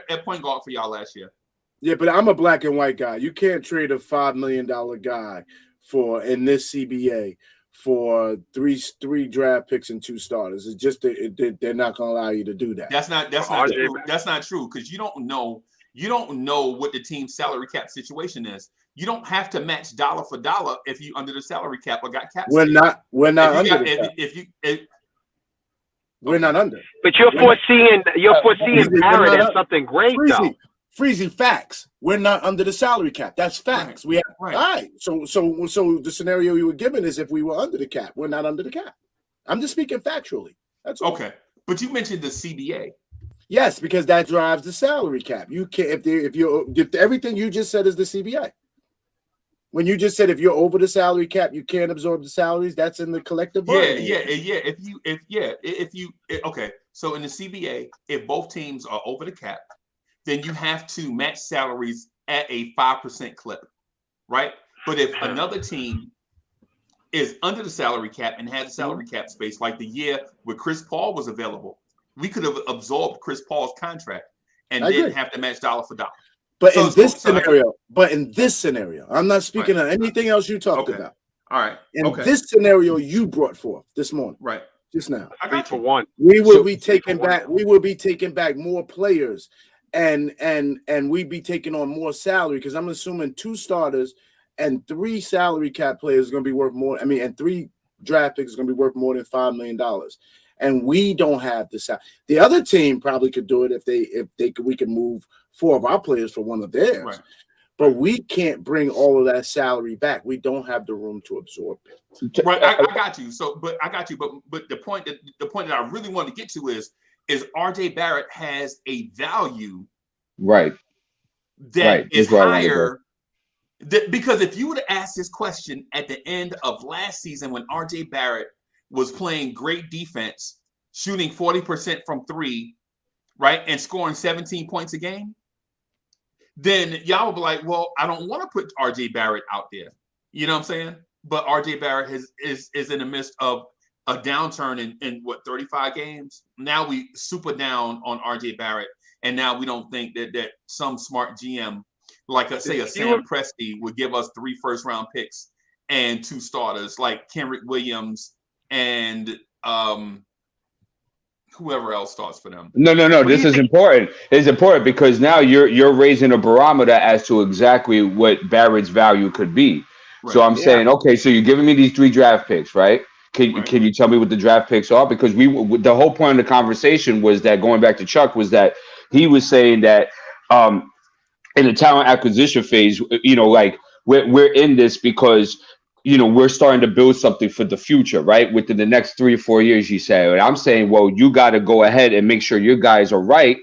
at point guard for y'all last year? Yeah, but I'm a black and white guy. You can't trade a $5 million guy in this CBA for three draft picks and 2 starters. It's just they're not going to allow you to do that. That's not true. That's not true because you don't know what the team's salary cap situation is. You don't have to match dollar for dollar if you under the salary cap or got cap. We're not under. We're not under. But you're foreseeing Barrett as something great, though. Freezy, facts. We're not under the salary cap. That's facts. All right. So the scenario you were given is if we were under the cap. We're not under the cap. I'm just speaking factually. That's all. Okay. But you mentioned the CBA. Yes, because that drives the salary cap. You can't if everything you just said is the CBA. When you just said if you're over the salary cap, you can't absorb the salaries. That's in the collective bargaining. Okay. So in the CBA, if both teams are over the cap, then you have to match salaries at a 5% clip, right? But if another team is under the salary cap and has a salary cap space, like the year where Chris Paul was available, we could have absorbed Chris Paul's contract and didn't have to match dollar for dollar. But in this scenario, I'm not speaking of anything else you talked about. All right. In this scenario you brought forth this morning. Right. Just now. 3 for 1. We will be taking back more players and we'd be taking on more salary because I'm assuming 2 starters and 3 salary cap players are going to be worth more. And 3 draft picks is going to be worth more than $5 million. And we don't have the salary. The other team probably could do it if we could move 4 of our players for one of theirs. Right. but we can't bring all of that salary back. We don't have the room to absorb it. Right, I got you. But the point that I really want to get to is RJ Barrett has a value, right? That is higher. Because if you would have asked this question at the end of last season when RJ Barrett was playing great defense, shooting 40% from three, right, and scoring 17 points a game, then y'all would be like, well, I don't want to put RJ Barrett out there. You know what I'm saying? But RJ Barrett is in the midst of a downturn in what, 35 games? Now we super down on RJ Barrett, and now we don't think that some smart GM, like say a Sam Presti, would give us 3 first-round picks and 2 starters, like Kenrick Williams and whoever else starts for them. No. This is important. It's important because now you're raising a barometer as to exactly what Barrett's value could be. Right. So I'm saying, okay, so you're giving me these 3 draft picks, right? Can you tell me what the draft picks are? Because the whole point of the conversation was that, going back to Chuck, was that he was saying that in the talent acquisition phase, like we're in this because we're starting to build something for the future, right? Within the next 3 or 4 years, you say. And I'm saying, well, you got to go ahead and make sure your guys are right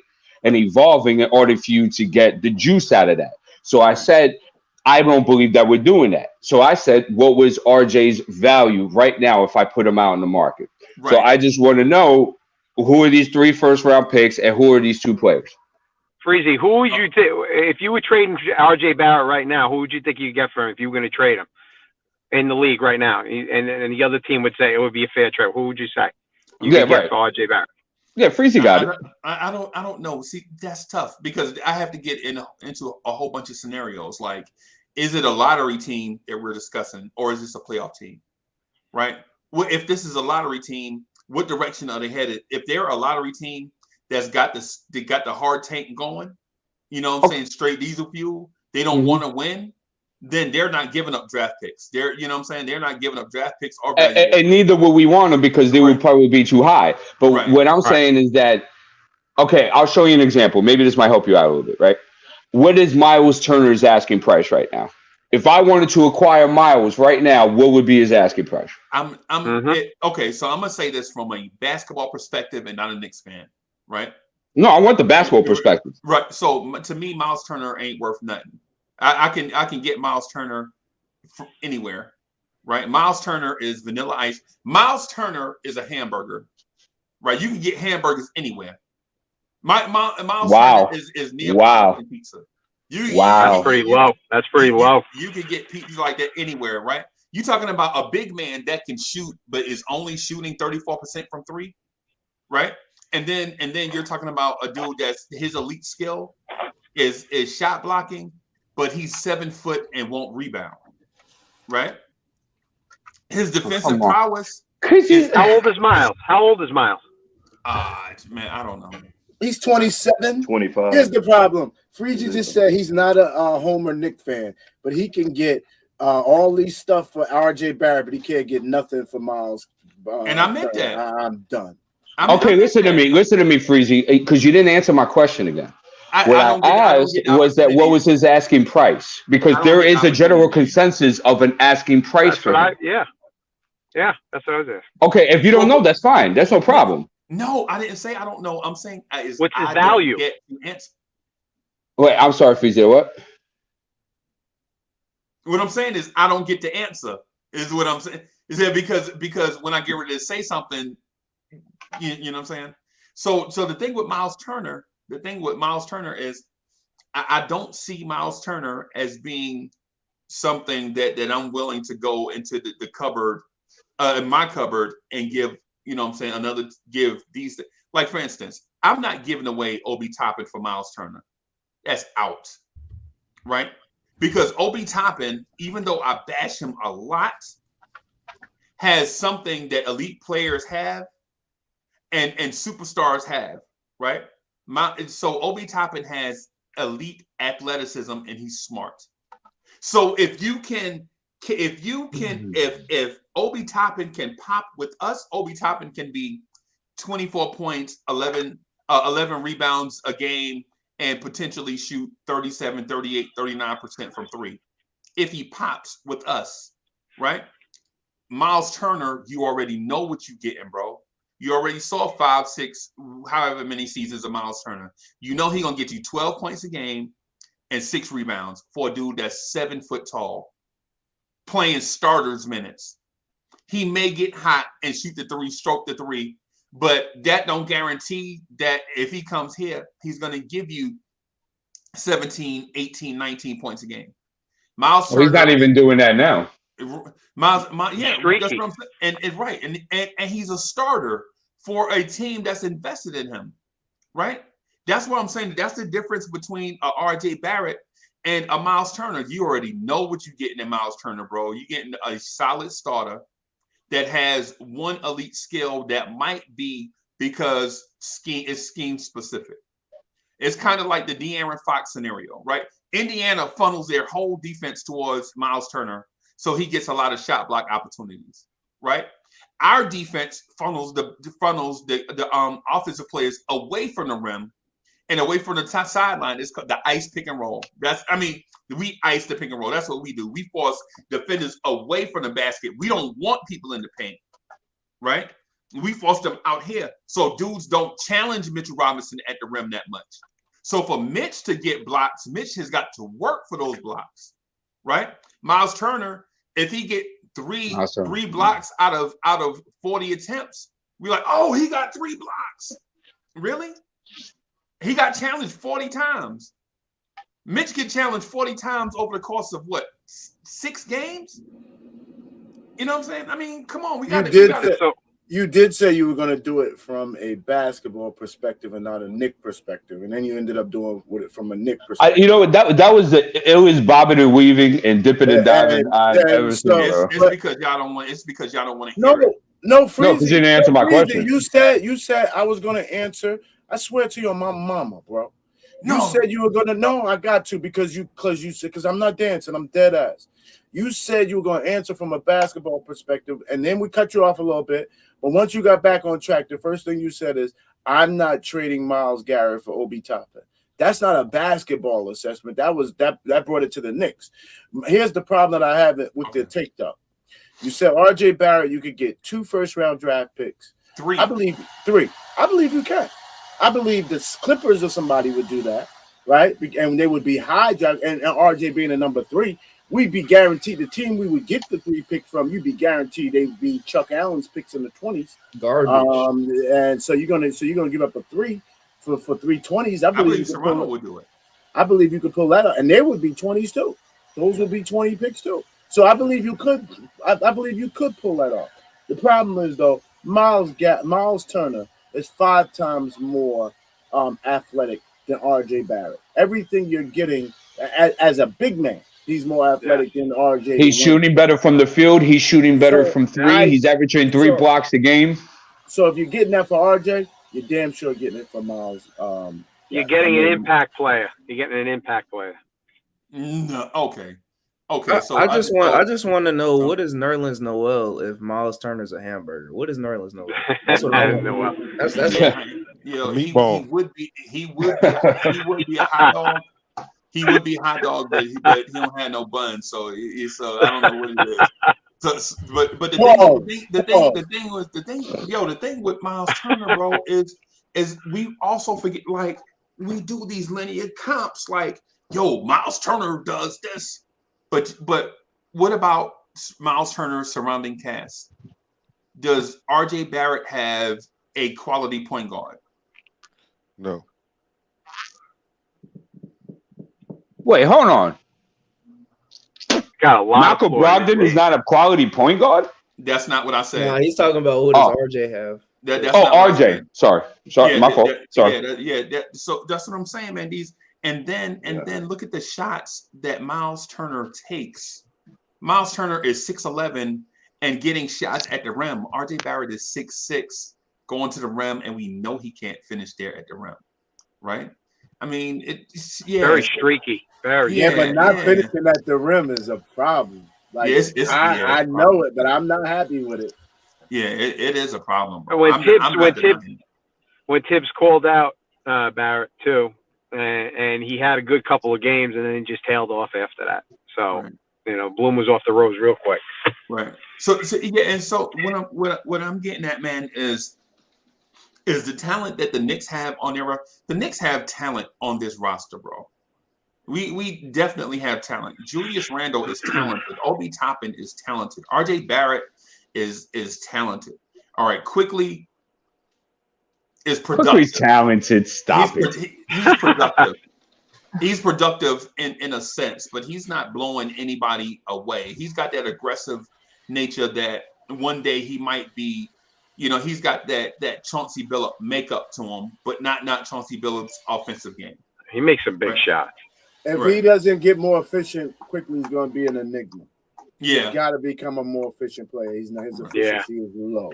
and evolving in order for you to get the juice out of that. So I said, I don't believe that we're doing that. So I said, what was RJ's value right now if I put him out in the market? Right. So I just want to know, who are these 3 first-round picks and who are these 2 players? Freezy, who would you if you were trading RJ Barrett right now? Who would you think you'd get for him if you were going to trade him in the league right now? And the other team would say it would be a fair trade. Who would you say you could get for RJ Barrett? Yeah, Freezy got it. I don't know. See, that's tough because I have to get into a whole bunch of scenarios. Like, is it a lottery team that we're discussing, or is this a playoff team? Right? Well, if this is a lottery team, what direction are they headed? If they're a lottery team that's got the hard tank going, you know what I'm saying, straight diesel fuel, they don't want to win, then they're not giving up draft picks. They're not giving up draft picks or and neither would we want them because they would probably be too high. But what I'm saying is that, okay, I'll show you an example. Maybe this might help you out a little bit, right? What is Miles Turner's asking price right now? If I wanted to acquire Miles right now, what would be his asking price? Okay, so I'm gonna say this from a basketball perspective and not a Knicks fan, right? No, I want the basketball perspective. Right. So to me, Miles Turner ain't worth nothing. I can get Miles Turner from anywhere, right? Miles Turner is vanilla ice. Miles Turner is a hamburger, right? You can get hamburgers anywhere. Miles Turner is Neapolitan pizza. That's pretty low. That's pretty low. You can get pizza like that anywhere, right? You're talking about a big man that can shoot, but is only shooting 34% from 3, right? And then you're talking about a dude that's his elite skill is shot blocking, but he's 7 foot and won't rebound, right? His defensive prowess. How old is Miles? Man, I don't know. He's 27. 25. Here's the problem. Freezy just said he's not a Homer Knick fan, but he can get all these stuff for RJ Barrett, but he can't get nothing for Miles. And I meant that. I'm done. Listen to me, Freezy, because you didn't answer my question again. What I asked was that what was his asking price? Because there is a general consensus of an asking price for him. Yeah, that's what I was asking. Okay, if you don't know, that's fine. That's no problem. No, I didn't say I don't know. I'm saying what's his value? Wait, I'm sorry, Freezy. What? What I'm saying is I don't get to answer. Is what I'm saying. Is that because when I get ready to say something, you know what I'm saying? So the thing with Miles Turner is I don't see Miles Turner as being something that I'm willing to go into the cupboard, in my cupboard, and give, you know what I'm saying, give these, like, for instance, I'm not giving away Obi Toppin for Miles Turner. That's out, right? Because Obi Toppin, even though I bash him a lot, has something that elite players have and superstars have, right? So Obi Toppin has elite athleticism and he's smart. So if Obi Toppin can pop with us, Obi Toppin can be 24 points, 11 rebounds a game, and potentially shoot 37, 38, 39% from three. If he pops with us, right? Miles Turner, you already know what you're getting, bro. You already saw 5, 6, however many seasons of Miles Turner. You know he's going to get you 12 points a game and 6 rebounds for a dude that's 7 foot tall, playing starters minutes. He may get hot and shoot the three, stroke the three, but that don't guarantee that if he comes here, he's going to give you 17, 18, 19 points a game. Miles Turner, he's not even doing that now. Miles, yeah, that's what I'm saying. And right, and he's a starter for a team that's invested in him, right? That's what I'm saying. That's the difference between a RJ Barrett and a Miles Turner. You already know what you're getting in Miles Turner, bro. You're getting a solid starter that has one elite skill that might be because it's scheme specific. It's kind of like the De'Aaron Fox scenario, right? Indiana funnels their whole defense towards Miles Turner, so he gets a lot of shot block opportunities, right? Our defense funnels the offensive players away from the rim and away from the top sideline. It's called the ice pick and roll. We ice the pick and roll. That's what we do. We force defenders away from the basket. We don't want people in the paint, right? We force them out here so dudes don't challenge Mitchell Robinson at the rim that much. So for Mitch to get blocks, Mitch has got to work for those blocks, right? Miles Turner, if he get three blocks out of 40 attempts, we're like, oh, he got 3 blocks. Really? He got challenged 40 times. Mitch get challenged 40 times over the course of what, 6 games? You know what I'm saying? I mean, come on, you did say you were going to do it from a basketball perspective and not a Knick perspective, and then you ended up doing with it from a Knick perspective. That was it was bobbing and weaving and dipping and diving on everything. It's because y'all don't want. It's because y'all don't want to hear it. No, Freezy, because you didn't answer my question. You said I was going to answer. I swear to you on my mama, bro. You said you were going to. No, I got to because you said because I'm not dancing. I'm dead ass. You said you were going to answer from a basketball perspective, and then we cut you off a little bit. But once you got back on track, the first thing you said is, I'm not trading Myles Garrett for Obi Toppin. That's not a basketball assessment. That brought it to the Knicks. Here's the problem that I have with the take, though. You said RJ Barrett, you could get 2 first-round draft picks. 3. I believe 3. I believe you can. I believe the Clippers or somebody would do that, right? And they would be high draft, and RJ being a number 3. We'd be guaranteed the team we would get the 3 picks from. You'd be guaranteed they'd be Chuck Allen's picks in the 20s. Garbage. And so you're gonna give up a 3 for 3 20s. I believe Toronto would do it. I believe you could pull that up, and there would be 20s too. Those would be 20 picks too. So I believe you could. I believe you could pull that off. The problem is though, Miles Turner is 5 times more athletic than RJ Barrett. Everything you're getting as a big man. He's more athletic than RJ. He's shooting better from the field. He's shooting better from 3. He's averaging 3 blocks a game. So if you're getting that for RJ, you're damn sure getting it for Miles. You're getting an impact player. You're getting an impact player. No, okay. So I just want to know what is Nerlens Noel if Miles Turner's a hamburger? What is Nerlens Noel? That's what I want. That's he would be a hot dog. He would be a hot dog, but he don't have no bun, so it's I don't know what it is. So, but the thing with Miles Turner, bro, is we also forget, like, we do these linear comps, like, yo, Miles Turner does this, but what about Miles Turner's surrounding cast? Does RJ Barrett have a quality point guard? No. Wait, hold on. Got a lot. Malcolm Brogdon is not a quality point guard? That's not what I said. Nah, he's talking about what does RJ have? That's RJ. Sorry, my fault. Sorry. So that's what I'm saying, man. And then look at the shots that Miles Turner takes. Miles Turner is 6'11" and getting shots at the rim. RJ Barrett is 6'6", going to the rim, and we know he can't finish there at the rim, right? I mean, it's very streaky. But not finishing at the rim is a problem. Like, I know it, but I'm not happy with it. Yeah, it is a problem. When Tibbs called out Barrett too, and he had a good couple of games, and then just tailed off after that. So Bloom was off the ropes real quick. Right. So yeah, and so what I'm getting at, man, is the talent that the Knicks have on their the Knicks have talent on this roster, bro. We definitely have talent. Julius Randle is talented. Obi Toppin is talented. RJ Barrett is talented. All right, quickly is productive. Quickly talented. Stop it. He's productive. He's productive in a sense, but he's not blowing anybody away. He's got that aggressive nature that one day he might be, he's got that Chauncey Billups makeup to him, but not Chauncey Billups' offensive game. He makes some big shots. If he doesn't get more efficient quickly, he's going to be an enigma. Yeah. He's got to become a more efficient player. His efficiency is low.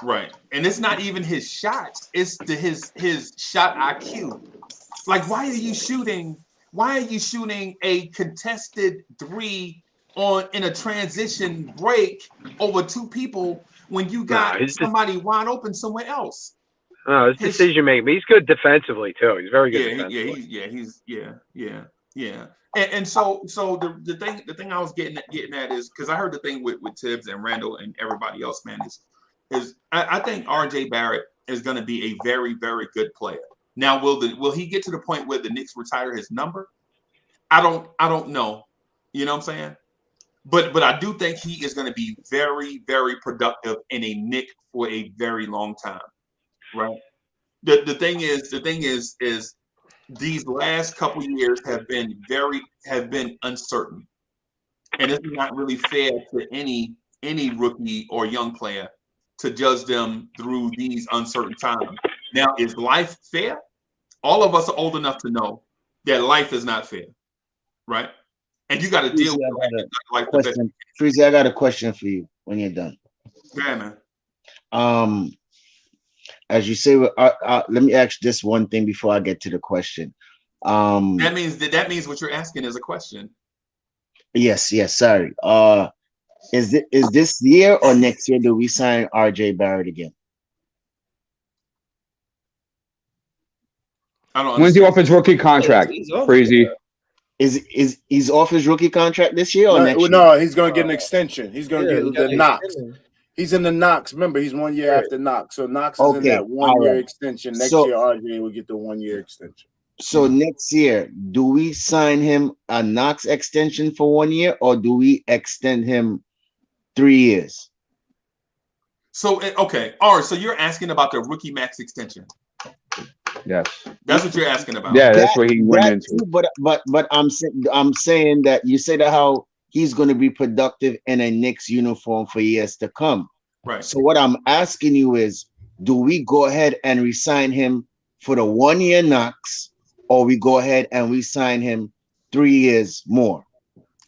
Right. And it's not even his shots. It's his shot IQ. Like, why are you shooting a contested three in a transition break over two people when you got somebody wide open somewhere else? No, his decision making. But he's good defensively too. He's very good defensively. And so the thing I was getting at is, because I heard the thing with Tibbs and Randall and everybody else, man, is I think RJ Barrett is going to be a very, very good player. Now, will he get to the point where the Knicks retire his number? I don't know. You know what I'm saying? But I do think he is going to be very, very productive in a Knick for a very long time. Right. The thing is these last couple years have been uncertain, and it's not really fair to any rookie or young player to judge them through these uncertain times. Now, is life fair? All of us are old enough to know that life is not fair, right? And you got to deal with life. Freezy, I got a question for you when you're done. Yeah, man. As you say, let me ask this one thing before I get to the question. That means what you're asking is a question. Yes. Sorry. Is this year or next year do we sign RJ Barrett again? I don't. When's he off his rookie contract? Crazy. Is he's off his rookie contract this year or next year? No, he's going to get an extension. He's going to get the Knox. He's in the Knox. Remember, he's 1 year after Knox. So Knox is in that 1 year extension. Next year, RJ will get the 1 year extension. So next year, do we sign him a Knox extension for 1 year, or do we extend him 3 years? So okay, all right. So you're asking about the rookie max extension. Yes, that's what you're asking about. Yeah, that's what he went into. Too, but I'm saying that you say that how he's going to be productive in a Knicks uniform for years to come. Right. So what I'm asking you is, do we go ahead and re-sign him for the 1 year Knox, or we go ahead and we sign him 3 years more?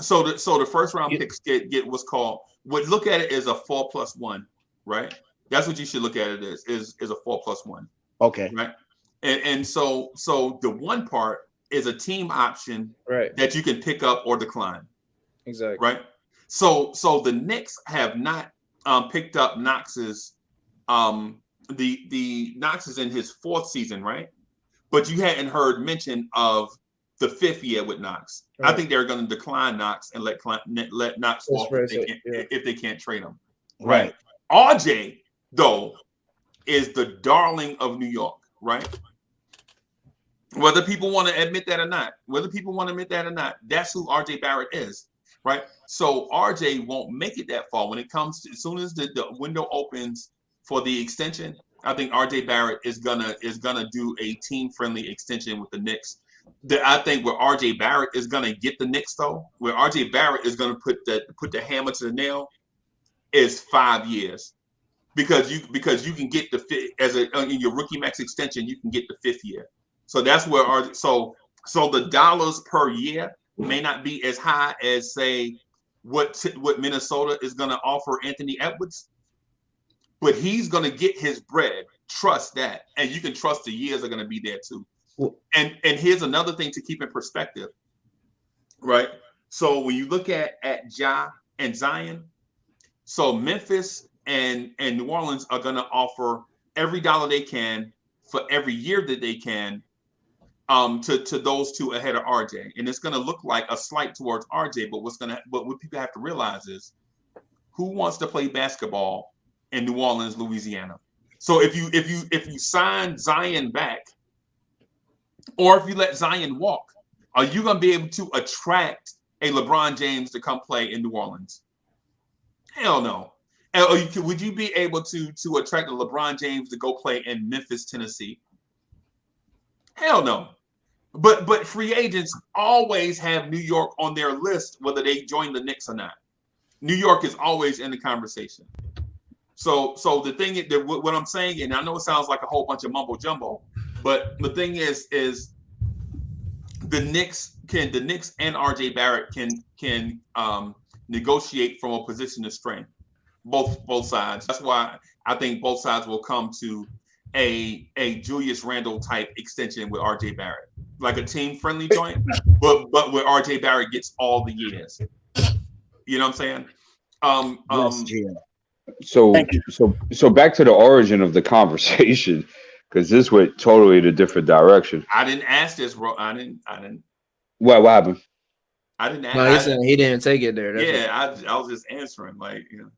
So the first round picks get what's called. Look at it as a 4+1, right? That's what you should look at it as is a 4+1. Okay. Right. And so the one part is a team option, right, that you can pick up or decline. Exactly. Right. So the Knicks have not picked up Knox's the Knox is in his fourth season, right? But you hadn't heard mention of the fifth year with Knox. Right. I think they're going to decline Knox and let Knox off if they can't trade him. Right. RJ though is the darling of New York, right? Whether people want to admit that or not, that's who RJ Barrett is, right? So RJ won't make it that far. When it comes to, as soon as the window opens for the extension, I think RJ Barrett is gonna do a team-friendly extension with the Knicks. I think where RJ Barrett is gonna get the Knicks though, where RJ Barrett is gonna put the hammer to the nail, is 5 years. Because you can get the fifth in your rookie max extension, you can get the 5th year. So that's where so the dollars per year may not be as high as say what Minnesota is going to offer Anthony Edwards, but he's going to get his bread. Trust that, and you can trust the years are going to be there too. And here's another thing to keep in perspective, right? So when you look at Ja and Zion, so Memphis and New Orleans are going to offer every dollar they can for every year that they can to those two ahead of RJ, and it's going to look like a slight towards RJ. But what people have to realize is, who wants to play basketball in New Orleans, Louisiana? So if you sign Zion back, or if you let Zion walk, are you going to be able to attract a LeBron James to come play in New Orleans? Hell no. Or would you be able to attract a LeBron James to go play in Memphis, Tennessee? Hell no. But free agents always have New York on their list, whether they join the Knicks or not. New York is always in the conversation. So the thing is, what I'm saying, and I know it sounds like a whole bunch of mumbo jumbo, but the thing is the Knicks and RJ Barrett can negotiate from a position of strength, both sides. That's why I think both sides will come to a Julius Randle type extension with RJ Barrett, like a team friendly joint, but where RJ Barrett gets all the years. You know what I'm saying? Yes, so back to the origin of the conversation, because this went totally in a different direction. I didn't ask this, bro. I didn't. What happened? I didn't ask. No, he said he didn't take it there. That's I was just answering, like, you know.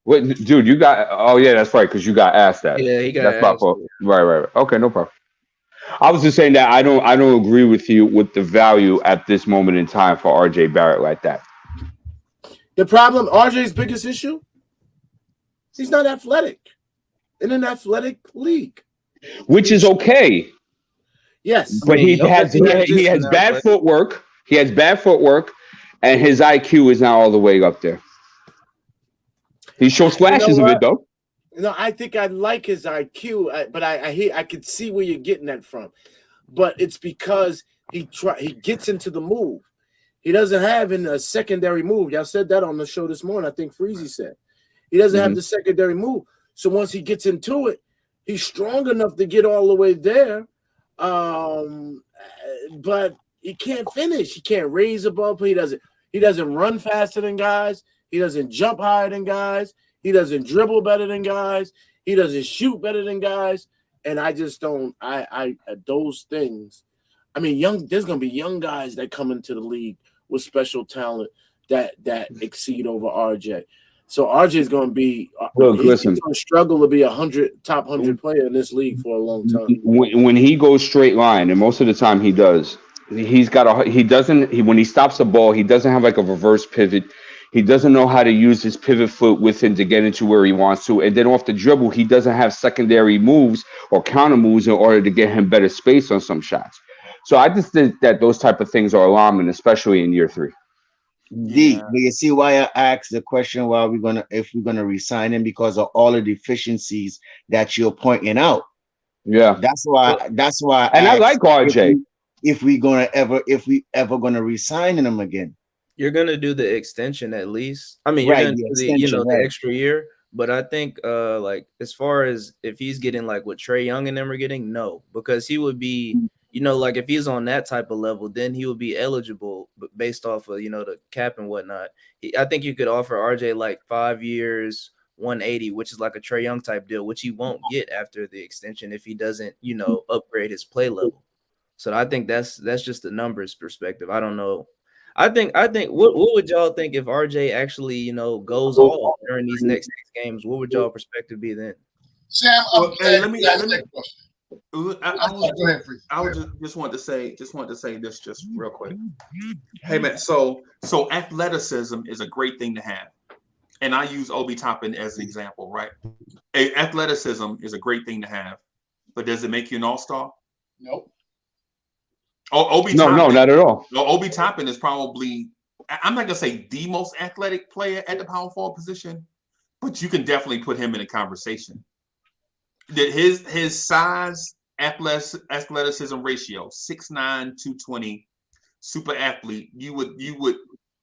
What, dude? You got? Oh yeah, that's right. Because you got asked that. Yeah, he got that's my asked. fault. Right. Okay, no problem. I was just saying that I don't agree with you with the value at this moment in time for RJ Barrett like that. The problem, RJ's biggest issue, he's not athletic in an athletic league, which is okay. Yes, but he has bad footwork. He has bad footwork, and his IQ is not all the way up there. He shows flashes of it though. No, I think I like his IQ, but I could see where you're getting that from. But it's because he gets into the move. He doesn't have a secondary move. Y'all said that on the show this morning. I think Freezy said he doesn't have the secondary move. So once he gets into it, he's strong enough to get all the way there. But he can't finish. He can't raise above. He doesn't run faster than guys. He doesn't jump higher than guys. He doesn't dribble better than guys. He doesn't shoot better than guys. And I just don't. I those things. I mean, there's gonna be young guys that come into the league with special talent that exceed over RJ. So RJ is going to be look. Listen, he's going to struggle to be top 100 player in this league for a long time. When he goes straight line, and most of the time he does, when he stops the ball, he doesn't have like a reverse pivot. He doesn't know how to use his pivot foot with him to get into where he wants to. And then off the dribble, he doesn't have secondary moves or counter moves in order to get him better space on some shots. So I just think that those type of things are alarming, especially in year 3. But you see why I asked the question if we're gonna resign him, because of all the deficiencies that you're pointing out. Yeah, that's why. And I like RJ. If we ever gonna resign him again, you're gonna do the extension at least. I mean, you're gonna do the extra year. But I think like as far as if he's getting like what Trae Young and them are getting, no, because he would be. Like if he's on that type of level, then he would be eligible based off of, the cap and whatnot. I think you could offer RJ like 5 years, 180, which is like a Trae Young type deal, which he won't get after the extension if he doesn't, upgrade his play level. So I think that's just the numbers perspective. I don't know. I think what would y'all think if RJ actually, goes off during these next 6 games? What would y'all perspective be then? Sam, let me ask that question. I just want to say this just real quick. Hey man, so athleticism is a great thing to have, and I use Obi Toppin as an example, right? Athleticism is a great thing to have, but does it make you an all-star? Nope. Obi Toppin, no, not at all. No, Obi Toppin is probably, I'm not gonna say the most athletic player at the power forward position, but you can definitely put him in a conversation. That his size, athleticism ratio, 6'9", 220, super athlete. You would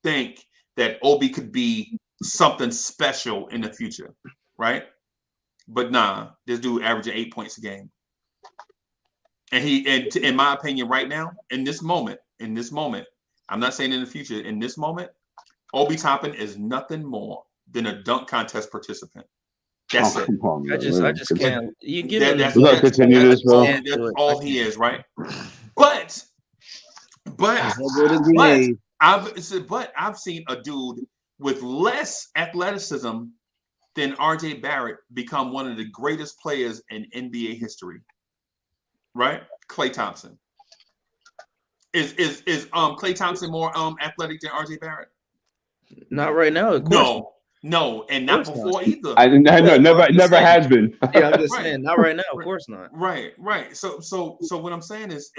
think that Obi could be something special in the future, right? But nah, this dude averaging 8 points a game. And in my opinion, right now, in this moment, I'm not saying in the future, in this moment, Obi Toppin is nothing more than a dunk contest participant. That's it. Come on, I man. just can't. You give him That's We're gonna continue this, bro. that's all he is, right? But Grenade. I've seen a dude with less athleticism than RJ Barrett become one of the greatest players in NBA history. Right? Klay Thompson. Is Klay Thompson more athletic than RJ Barrett? Not right now, of course. No, and not before either. I know, never has been. Yeah, I'm just saying, not right now, of course not. Right. So what I'm saying is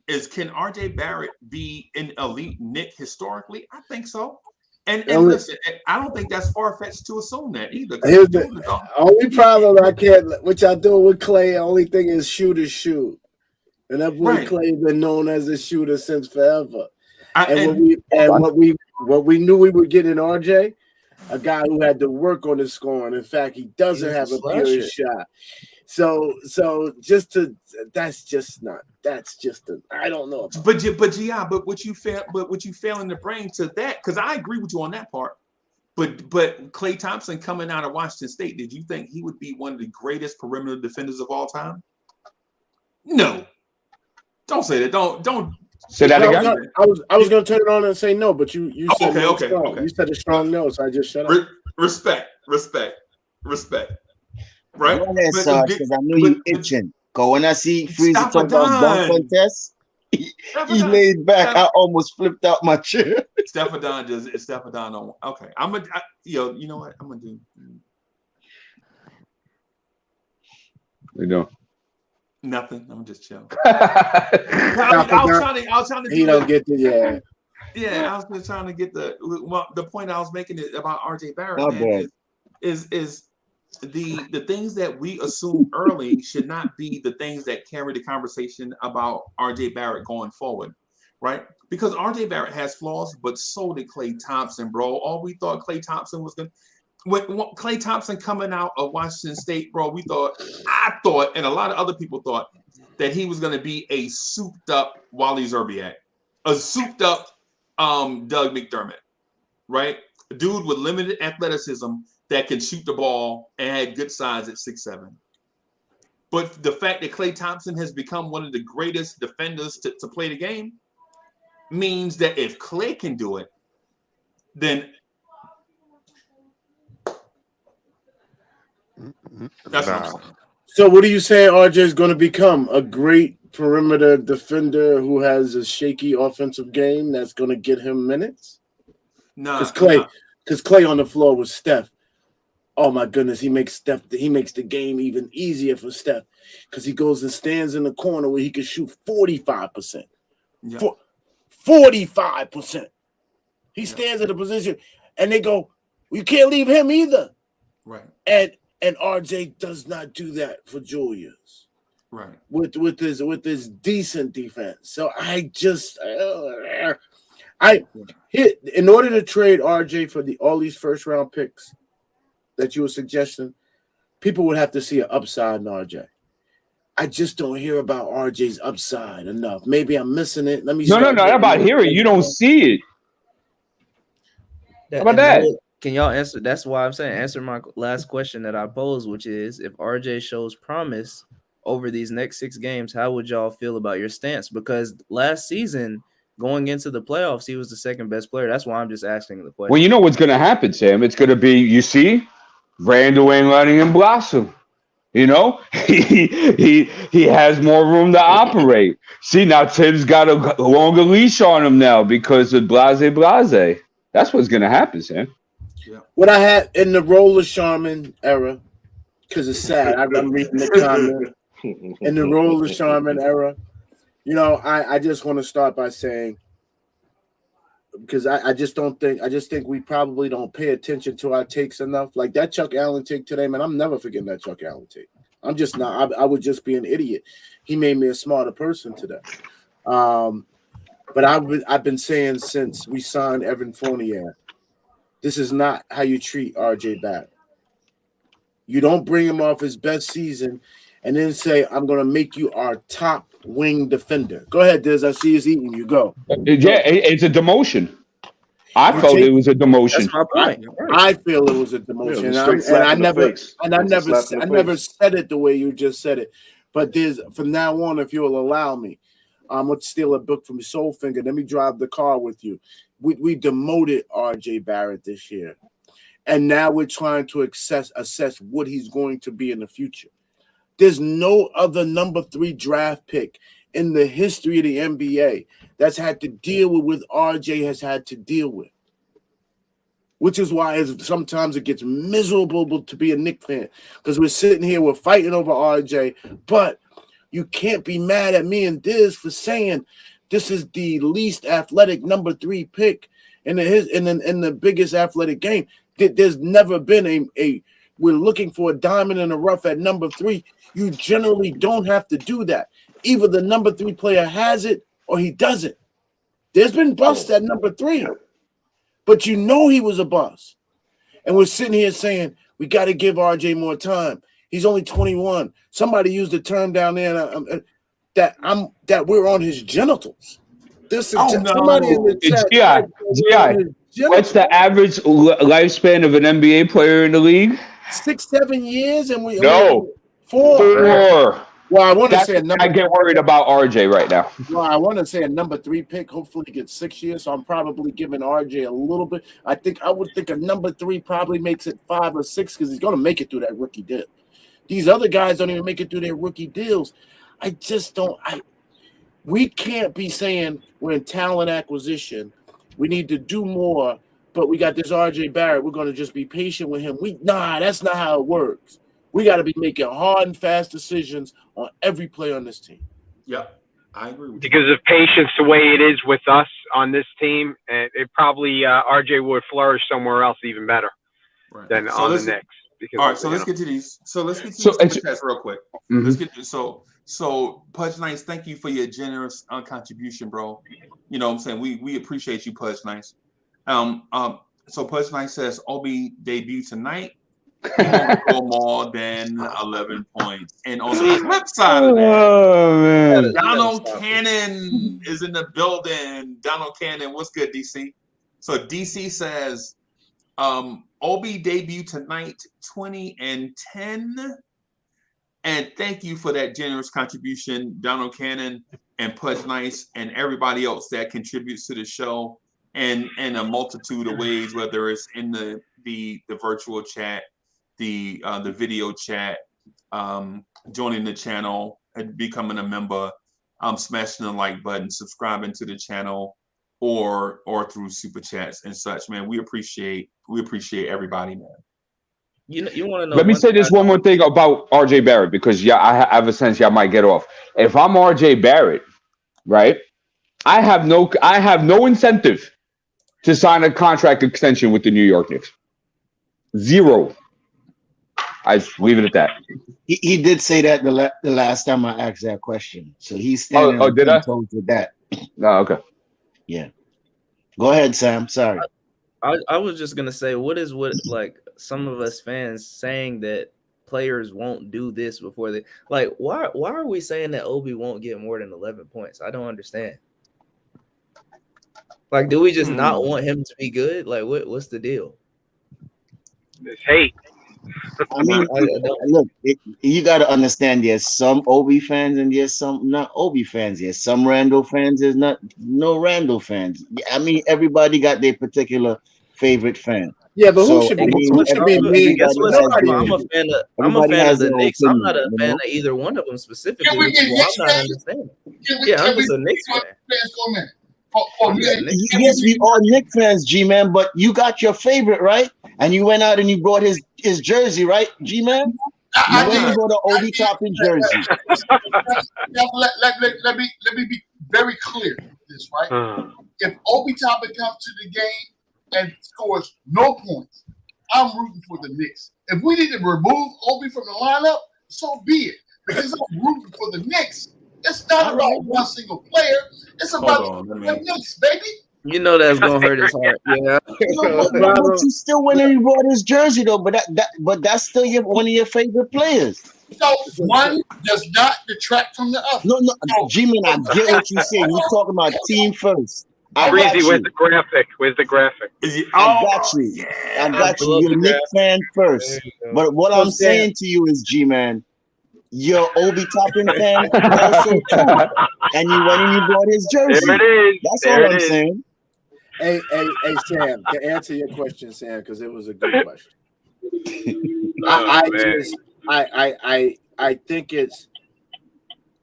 can RJ Barrett be an elite Knick historically? I think so. And listen, I don't think that's far-fetched to assume that either. Here's the only problem I can't, which I do with Klay, only thing is shoot. And that boy Klay has been known as a shooter since forever. What we knew we would get in RJ, a guy who had to work on his scoring. In fact, he doesn't have a pure shot. So I don't know. But what you fail in the brain to that, because I agree with you on that part. But Klay Thompson coming out of Washington State, did you think he would be one of the greatest perimeter defenders of all time? No. Don't say that. Don't say that again. I was going to turn it on and say no, but you said okay. You said a strong no, so I just shut up. Respect. Right? Go ahead, Sarge, because I knew you itching. Because when I see Freezy talk about dunk contest, he laid back. I almost flipped out my chair. Stephanon on. Okay, you know what I'm gonna do. You know. Nothing. I'm just chilling. I was trying to. He don't get the Yeah, I was just trying to get the point I was making about RJ Barrett. Is the things that we assume early should not be the things that carry the conversation about RJ Barrett going forward, right? Because RJ Barrett has flaws, but so did Klay Thompson, bro. All we thought Klay Thompson was going to. When Klay Thompson coming out of Washington State, bro, I thought, and a lot of other people thought that he was going to be a souped up Wally Zerbiak, a souped up Doug McDermott, right? A dude with limited athleticism that can shoot the ball and had good size at 6'7". But the fact that Klay Thompson has become one of the greatest defenders to play the game means that if Klay can do it, then that's what I'm saying. So what are you saying RJ is going to become? A great perimeter defender who has a shaky offensive game that's going to get him minutes? No, because Klay on the floor with Steph. Oh my goodness, he makes the game even easier for Steph because he goes and stands in the corner where he can shoot 45%. Yeah. 45%. He stands in a position and they go, you can't leave him either. Right. And RJ does not do that for Julius. Right. With his decent defense. So in order to trade RJ for all these first round picks that you were suggesting, people would have to see an upside in RJ. I just don't hear about RJ's upside enough. Maybe I'm missing it. Let me. No. How about hearing? You don't see it. How about that? Can y'all answer? That's why I'm saying answer my last question that I posed, which is if RJ shows promise over these next 6 games, how would y'all feel about your stance? Because last season, going into the playoffs, he was the second best player. That's why I'm just asking the question. Well, you know what's going to happen, Sam. It's going to be, you see, Randle ain't letting him blossom. You know, he has more room to operate. See, now Tim's got a longer leash on him now because of blase. That's what's going to happen, Sam. Yeah. What I had in the Roller Sharman era, because it's sad. I'm reading the comment. In the Roller Sharman era, you know, I just want to start by saying, because I just think we probably don't pay attention to our takes enough. Like that Chuck Allen take today, man, I'm never forgetting that Chuck Allen take. I'm just not. I would just be an idiot. He made me a smarter person today. But I've been saying since we signed Evan Fournier, this is not how you treat RJ Barrett. You don't bring him off his best season and then say, I'm going to make you our top wing defender. Go ahead, Diz. I see he's eating you. Go. Yeah, it's a demotion. I felt it was a demotion. That's my point. I feel it was a demotion, I never said it the way you just said it. But there's from now on, if you'll allow me, I'm gonna steal a book from Soulfinger. Let me drive the car with you. We demoted RJ Barrett this year, and now we're trying to assess what he's going to be in the future. There's no other number 3 draft pick in the history of the NBA that's had to deal with what RJ has had to deal with. Which is why sometimes it gets miserable to be a Knicks fan, because we're sitting here, we're fighting over RJ, but you can't be mad at me and Diz for saying this is the least athletic number 3 pick in the biggest athletic game. There's never been we're looking for a diamond in the rough at number 3. You generally don't have to do that. Either the number 3 player has it or he doesn't. There's been busts at number 3. But you know he was a bust. And we're sitting here saying, we got to give RJ more time. He's only 21. Somebody used the term down there that we're on his genitals. Somebody in the chat. GI. What's the average lifespan of an NBA player in the league? 6-7 years, and we no 4. Well, I want to say I get worried about RJ right now. Well, I want to say a number 3 pick. Hopefully, he gets 6 years. So I'm probably giving RJ a little bit. I would think a number 3 probably makes it 5 or 6 because he's going to make it through that rookie deal. These other guys don't even make it through their rookie deals. I just don't. We can't be saying we're in talent acquisition. We need to do more, but we got this RJ Barrett. We're going to just be patient with him. That's not how it works. We got to be making hard and fast decisions on every player on this team. Yeah, I agree with you. Because of patience, the way it is with us on this team, and it probably RJ would flourish somewhere else even better than on the Knicks. All right, so let's get to these. So let's get to these tests real quick. Mm-hmm. Let's get to, so Pudge Nice, thank you for your generous contribution, bro. You know what I'm saying? We appreciate you, Pudge Nice. So Pudge Nice says Obi debut tonight. He won't go more than 11 points. And on the flip side of that, Donald Cannon is in the building. Donald Cannon, what's good, DC? So DC says Obi debut tonight, 20 and 10. And thank you for that generous contribution, Donald Cannon and Pudge Nice and everybody else that contributes to the show and a multitude of ways, whether it's in the virtual chat, the video chat, joining the channel and becoming a member, smashing the like button, subscribing to the channel, or through super chats and such. Man, we appreciate everybody, man. You want to know? Let me say this one more thing about RJ Barrett, because I have a sense y'all might get off. If I'm RJ Barrett, right, I have no incentive to sign a contract extension with the New York Knicks. Zero. I just leave it at that. He did say that the last time I asked that question. So he's standing on 10 toes with that. No, okay. Yeah. Go ahead, Sam. Sorry. I was just gonna say, what like some of us fans saying that players won't do this before they why are we saying that Obi won't get more than 11 points? I don't understand. Like, do we just not want him to be good? Like, what's the deal? It's hate. I mean, look, you got to understand. There's some Obi fans and there's some not Obi fans. There's some Randle fans. There's no Randle fans. I mean, everybody got their particular favorite fan. Yeah, but who should be me? Guess what? I'm a fan of the Knicks. I'm not a fan of either one of them specifically. Which is why I'm not understanding. Yeah, I'm just a Knicks fan. Yes, we all Knicks fans, G-Man, but you got your favorite, right? And you went out and you brought his jersey, right, G-Man? You brought an Obi Toppin jersey. Let me be very clear with this, right? If Obi Toppin comes to the game and scores no points, I'm rooting for the Knicks. If we need to remove Obi from the lineup, so be it. Because I'm rooting for the Knicks. It's not about one single player. It's about the Knicks, baby. You know that's gonna hurt his heart. Yeah. But you still went and you brought his jersey though. But that's still one of your favorite players. So one does not detract from the other. No, G-Man, I get what you're saying. You're talking about team first. I Breezy, got where's you. the graphic? Where's the graphic? I got you. I got you. You're a Knicks fan first. But what I'm saying to you is, G-Man, you're Obi Toppin fan also too. And you went and you bought his jersey. There it is. That's There all it I'm is. saying. Hey, Sam, to answer your question, Sam, because it was a good question. I think it's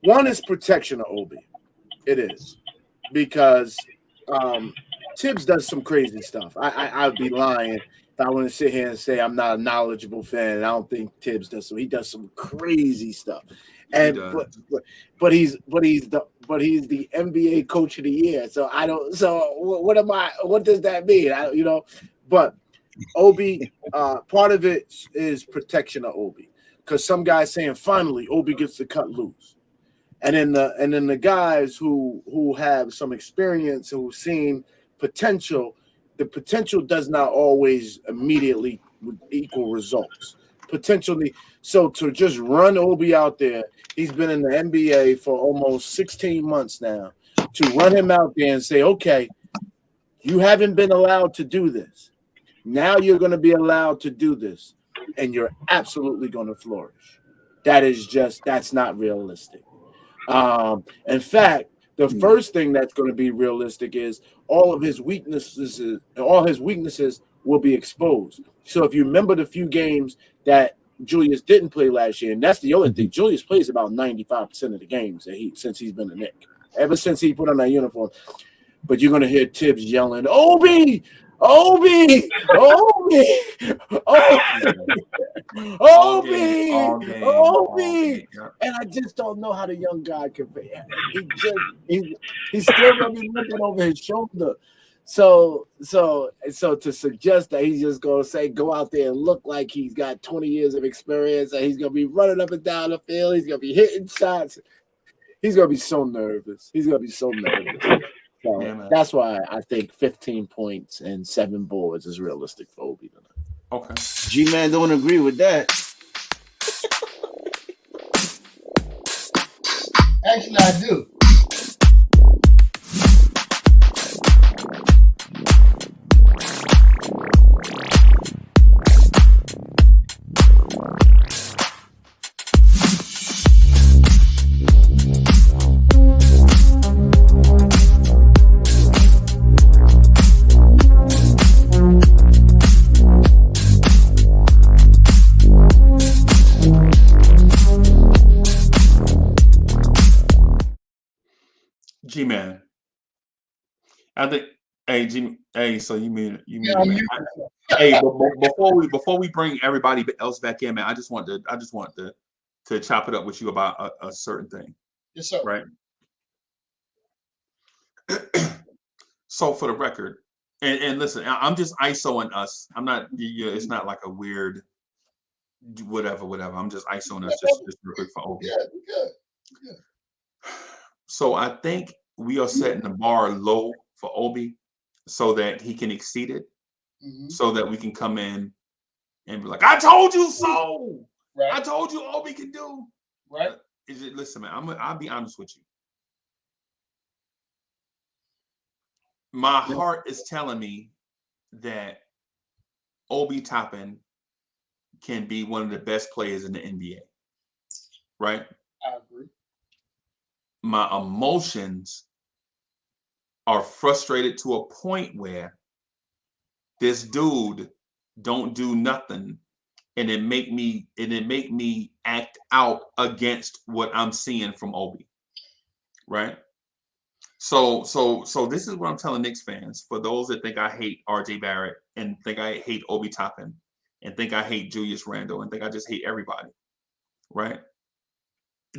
one is protection of Obi. It is because Tibbs does some crazy stuff. I'd be lying if I want to sit here and say I'm not a knowledgeable fan. I don't think Tibbs does some. He does some crazy stuff, and but he's the NBA Coach of the Year. So I don't. So what am I? What does that mean? But Obi, part of it is protection of Obi, because some guys saying finally Obi gets to cut loose. And then the guys who have some experience, who've seen potential, the potential does not always immediately equal results. Potentially, so to just run Obi out there, he's been in the NBA for almost 16 months now. To run him out there and say, okay, you haven't been allowed to do this. Now you're going to be allowed to do this, and you're absolutely going to flourish. That's not realistic. In fact, the first thing that's going to be realistic is all his weaknesses will be exposed. So if you remember the few games that Julius didn't play last year, and that's the only thing, Julius plays about 95% of the games since he's been a Knick, ever since he put on that uniform. But you're going to hear Tibbs yelling, Obi, Obi, Obi, Obi, Obi, and I just don't know how the young guy can play. He's still gonna be looking over his shoulder. So to suggest that he's just gonna say go out there and look like he's got 20 years of experience and he's gonna be running up and down the field, he's gonna be hitting shots, he's gonna be so nervous. So that's why I think 15 points and 7 boards is realistic for Obi tonight. Okay. G-Man don't agree with that. Actually, I do. G-Man. I think, so you mean Yeah, hey, before we bring everybody else back in, man, I just want to chop it up with you about a certain thing. Yes, sir. Right. So for the record, and listen, I'm just ISOing us. I'm not. It's not like a weird whatever. I'm just ISOing us just real quick for Obi. Yeah. So I think we are setting the bar low for Obi so that he can exceed it, so that we can come in and be like, I told you so. Right. I told you Obi can do. Right. Listen, man, I'll be honest with you. My heart is telling me that Obi Toppin can be one of the best players in the NBA. Right? I agree. My emotions are frustrated to a point where this dude don't do nothing, and it make me act out against what I'm seeing from Obi. Right? So this is what I'm telling Knicks fans. For those that think I hate RJ Barrett and think I hate Obi Toppin and think I hate Julius Randle and think I just hate everybody. Right?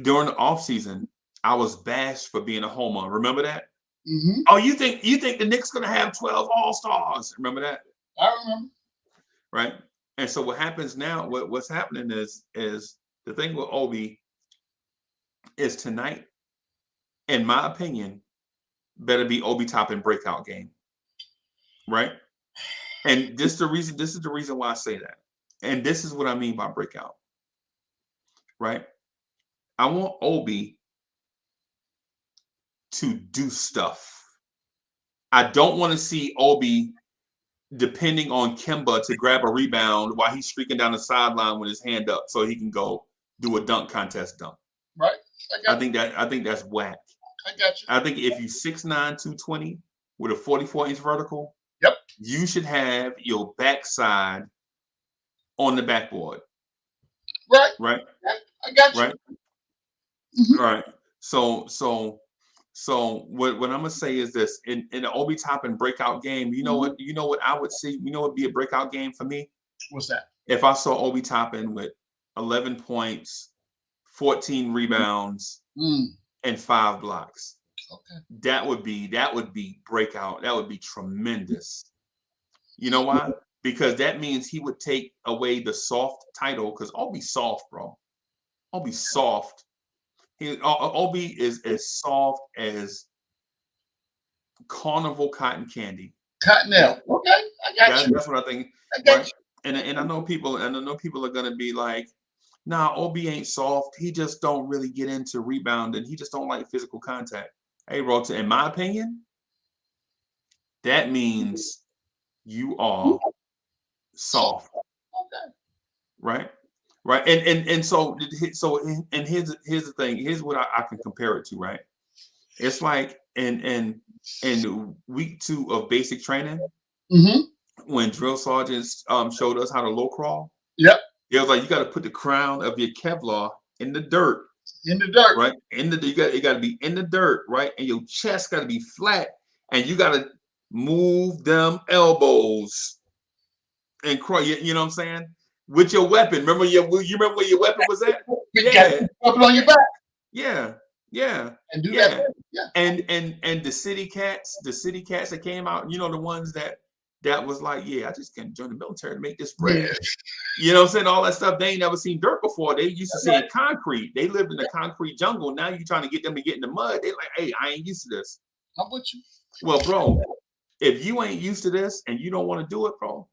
During the offseason, I was bashed for being a homer. Remember that? Mm-hmm. Oh, you think the Knicks gonna have 12 All-Stars? Remember that? I remember. Right. And so what happens now? What's happening is the thing with Obi is tonight, in my opinion, better be Obi Toppin breakout game. Right. And this is the reason why I say that. And this is what I mean by breakout. Right. I want Obi to do stuff I don't want to see Obi depending on Kemba to grab a rebound while he's streaking down the sideline with his hand up so he can go do a dunk contest dunk. Right. I think that's whack. I got you. I think if you 6'9", 220 with a 44-inch vertical, yep, you should have your backside on the backboard. Right. Right. I got you. Right. Mm-hmm. All right. So what I'm gonna say is this: in the Obi Toppin breakout game, you know what I would see. You know what would be a breakout game for me? What's that? If I saw Obi Toppin with 11 points, 14 rebounds, and 5 blocks. Okay. That would be breakout. That would be tremendous. You know why? Because that means he would take away the soft title. Because Obi's soft, bro. Obi's soft. Obi is as soft as carnival cotton candy. Cottonelle. Okay, I got you. That's what I think. I got you. And I know people are gonna be like, nah, Obi ain't soft. He just don't really get into rebounding. He just don't like physical contact. Hey, bro, in my opinion, that means you are soft. Okay. Right? Right. And so here's the thing. Here's what I can compare it to, right? It's like in week 2 of basic training, when drill sergeants showed us how to low crawl. Yep. It was like you got to put the crown of your Kevlar in the dirt. In the dirt. Right? It got to be in the dirt, right? And your chest got to be flat, and you got to move them elbows and crawl. You know what I'm saying? With your weapon. Remember you remember where your weapon was at? Yeah. Weapon on your back. Yeah. And do that. Yeah. And the city cats that came out, you know, the ones that was like, yeah, I just can't join the military to make this bread. Yeah. You know what I'm saying? All that stuff. They ain't never seen dirt before. They used to see concrete. They lived in the concrete jungle. Now you're trying to get them to get in the mud. They're like, hey, I ain't used to this. I'm with you. Well, bro, if you ain't used to this and you don't want to do it, bro,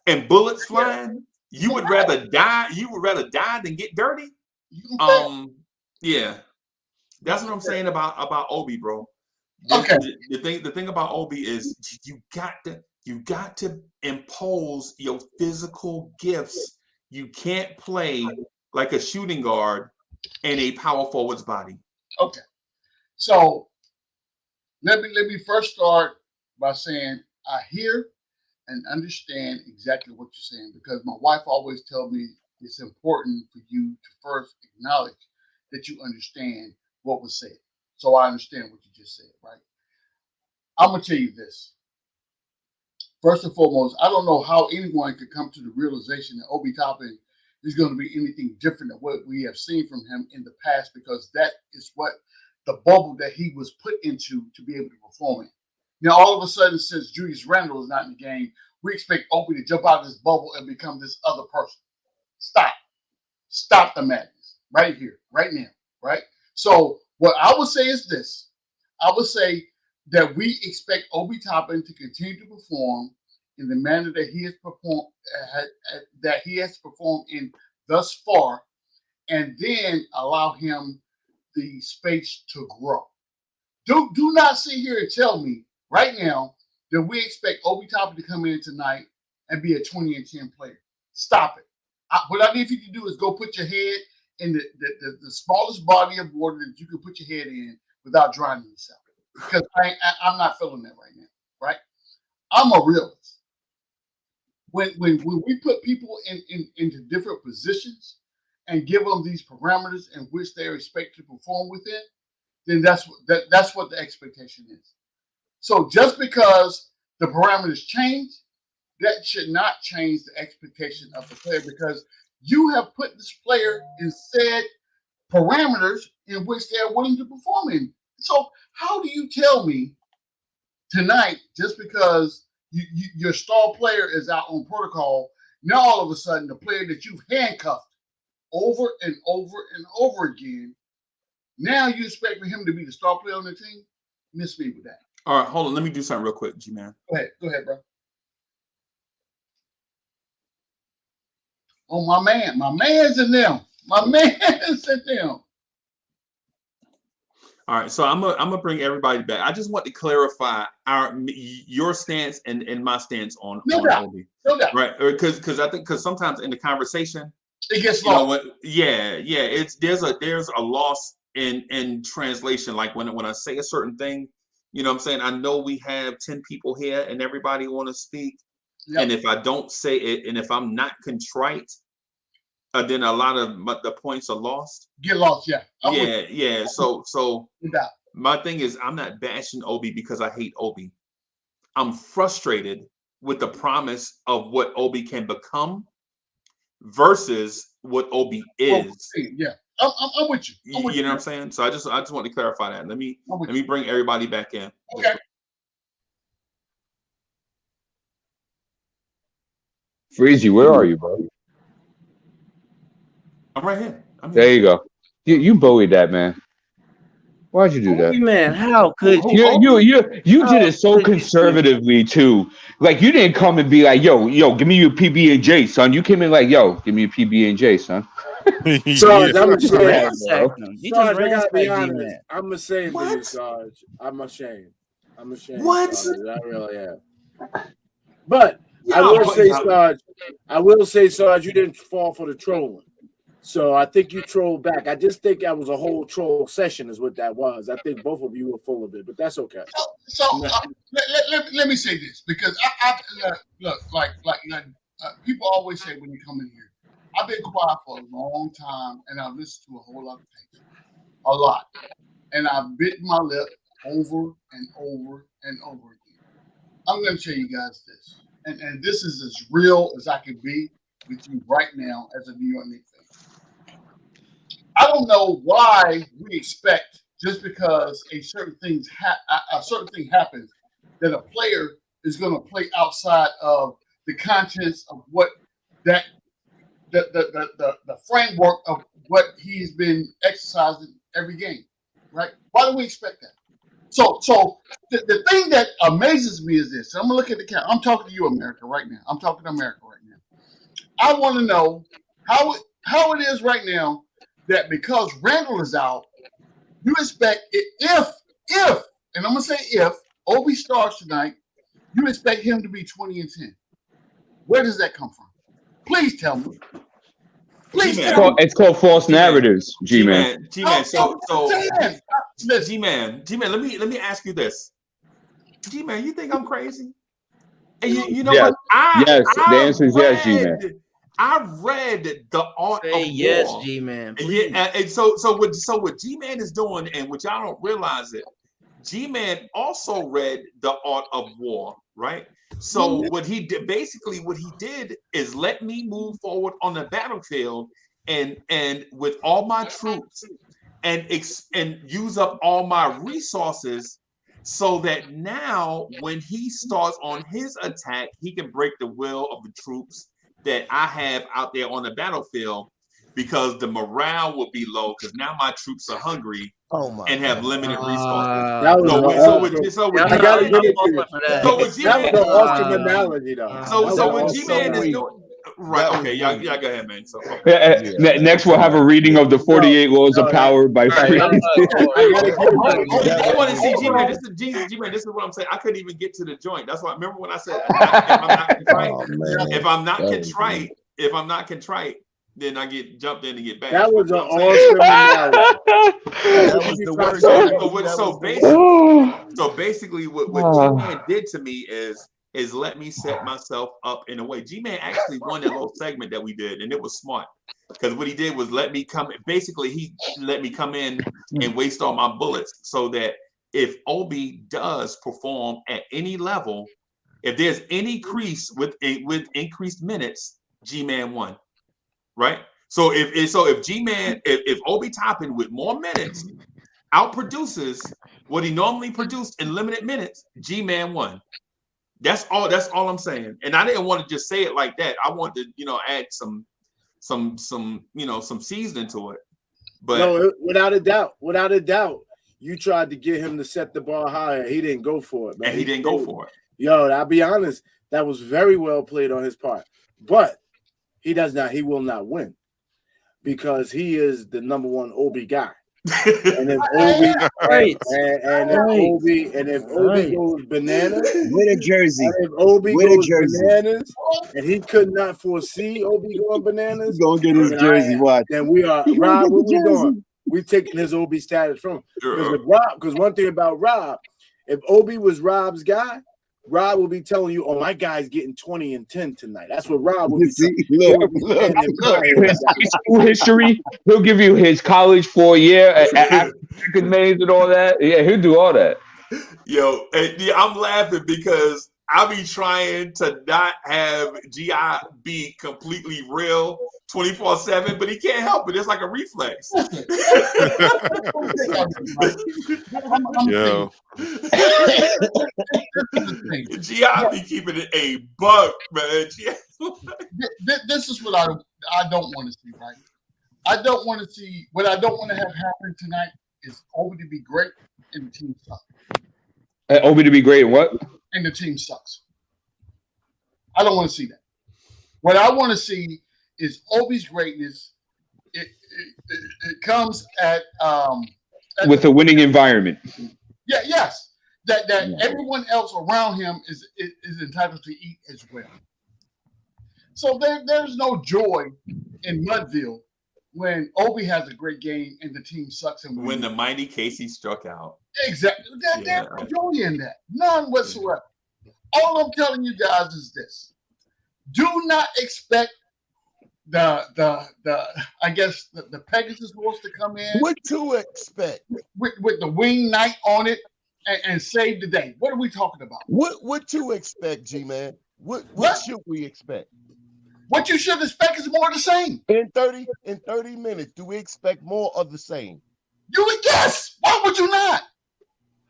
and bullets flying, you would rather die. You would rather die than get dirty. Yeah, that's what I'm saying about Obi, bro. Okay. The thing about Obi is you got to impose your physical gifts. You can't play like a shooting guard in a power forward's body. Okay. So let me first start by saying I hear and understand exactly what you're saying, because my wife always tells me it's important for you to first acknowledge that you understand what was said. So I understand what you just said, right? I'm going to tell you this. First and foremost, I don't know how anyone could come to the realization that Obi Toppin is going to be anything different than what we have seen from him in the past, because that is what the bubble that he was put into to be able to perform in. Now, all of a sudden, since Julius Randle is not in the game, we expect Obi to jump out of this bubble and become this other person. Stop the madness right here, right now, right? So what I would say is this. I would say that we expect Obi Toppin to continue to perform in the manner that he has performed in thus far, and then allow him the space to grow. Do not sit here and tell me right now that we expect Obi Toppin to come in tonight and be a 20-10 player. Stop it. What I need for you to do is go put your head in the smallest body of water that you can put your head in without drowning yourself. Because I'm not feeling that right now, right? I'm a realist. When we put people into different positions and give them these parameters in which they are expected to perform within, then that's what the expectation is. So just because the parameters change, that should not change the expectation of the player, because you have put this player in said parameters in which they're willing to perform in. So how do you tell me tonight, just because your star player is out on protocol, now all of a sudden the player that you've handcuffed over and over and over again, now you expect for him to be the star player on the team? Miss me with that. All right, hold on. Let me do something real quick, G-Man. Go ahead, bro. Oh, my man's in them. My man's in them. All right, so I'm gonna bring everybody back. I just want to clarify your stance and my stance on Obi. No doubt. Right? Because I think sometimes in the conversation it gets lost. Know what? Yeah. There's a loss in translation. Like when I say a certain thing, you know what I'm saying? I know we have 10 people here and everybody want to speak. Yep. And if I don't say it, and if I'm not contrite, then a lot of the points are lost. Get lost, yeah. Yeah. So yeah. My thing is, I'm not bashing Obi because I hate Obi. I'm frustrated with the promise of what Obi can become versus what Obi is. Yeah, I'm with you. You know what I'm saying? So I just want to clarify that. Let me bring everybody back in. Okay. Freezy, where are you, bro? I'm right here. There you go. You bullied that man. Why'd you do that? Man, how could you did it so conservatively too. Like you didn't come and be like, yo, give me your PB&J, son. You came in like, yo, give me your PB&J, son. Sarge, I'm ashamed. Bro. Sarge, I gotta be honest. I'm ashamed of you, Sarge. I'm ashamed. What? Sarge. I really am. But I will say, Sarge, you didn't fall for the trolling. So I think you trolled back. I just think that was a whole troll session is what that was. I think both of you were full of it, but that's okay. So let me say this, because I look, like people always say when you come in here, I've been quiet for a long time, and I've listened to a whole lot of things, a lot. And I've bitten my lip over and over and over again. I'm going to tell you guys this, and this is as real as I can be with you right now as a New York Knicks fan. I don't know why we expect, just because a certain thing happens, that a player is going to play outside of the contents of what that the framework of what he's been exercising every game, right? Why do we expect that? So the thing that amazes me is this. I'm gonna look at the camera. I'm talking to you, America, right now. I'm talking to America right now. I want to know how it is right now that because Randle is out, you expect if, and I'm going to say if, Obi starts tonight, you expect him to be 20 and 10. Where does that come from? Please tell me. It's called false narratives, G-Man. G-Man, let me ask you this. G-Man, you think I'm crazy? And you know what? The answer is yes, G-Man. I read the art of war. Yes, G-Man. Yeah, and so what G-Man is doing, and which I don't realize it, G-Man also read the art of war, right? So what he did is let me move forward on the battlefield and with all my troops and use up all my resources, so that now when he starts on his attack, he can break the will of the troops that I have out there on the battlefield, because the morale will be low because now my troops are hungry and have limited resources. That was an awesome analogy, though. So what G-Man is doing, right? Okay, y'all go ahead, man. So next we'll have a reading of the 48 Laws of Power by Freezy. I want to see G-Man. G-Man. This is what I'm saying. I couldn't even get to the joint. That's why. Remember when I said if I'm not contrite, then I get jumped in and get back. That was an awesome analogy. That was the word. So basically, what G-Man did to me is let me set myself up in a way. G-Man actually won that little segment that we did, and it was smart, because what he did was let me come. Basically, he let me come in and waste all my bullets, so that if Obi does perform at any level, if there's any crease with increased minutes, G-Man won, right? So if G-Man, if Obi Toppin with more minutes outproduces what he normally produced in limited minutes, G-Man won. That's all I'm saying. And I didn't want to just say it like that. I wanted to, add some seasoning to it. But no, without a doubt, you tried to get him to set the bar higher. He didn't go for it, man. And he didn't go for it. Yo, I'll be honest, that was very well played on his part. But he will not win, because he is the number one Obi guy. And if Obi and if Obi goes bananas with a jersey, and if Obi with a goes jersey, bananas, and he could not foresee Obi going bananas, he's gonna get his jersey. Watch. Then we are He gonna Rob. get What the we jersey. doing? We taking his Obi status from him because one thing about Rob, if Obi was Rob's guy, Rob will be telling you, "Oh, my guy's getting 20 and 10 tonight." That's what Rob will be saying. Look. His high school history. He'll give you his college 4-year African names and all that. Yeah, he'll do all that. Yo, and I'm laughing because I be trying to not have G.I. be completely real 24/7, but he can't help it. It's like a reflex. Yo. G.I. be keeping it a buck, man. This is what I don't want to see, right? I don't want to see what I don't want to have happen tonight is Obi to be great and the team sucks. Obi to be great and what? And the team sucks. I don't want to see that. What I want to see is Obi's greatness. It comes at With a winning environment. Yeah, yes. That everyone else around him is entitled to eat as well. So there's no joy in Mudville when Obi has a great game and the team sucks and When the mighty Casey struck out. Exactly. There's no joy in that. None whatsoever. All I'm telling you guys is this. Do not expect the Pegasus horse to come in. What to expect? With the wing knight on it and save the day. What are we talking about? What to expect, G-Man? What should we expect? What you should expect is more of the same. In 30 minutes, do we expect more of the same? You would guess. Why would you not?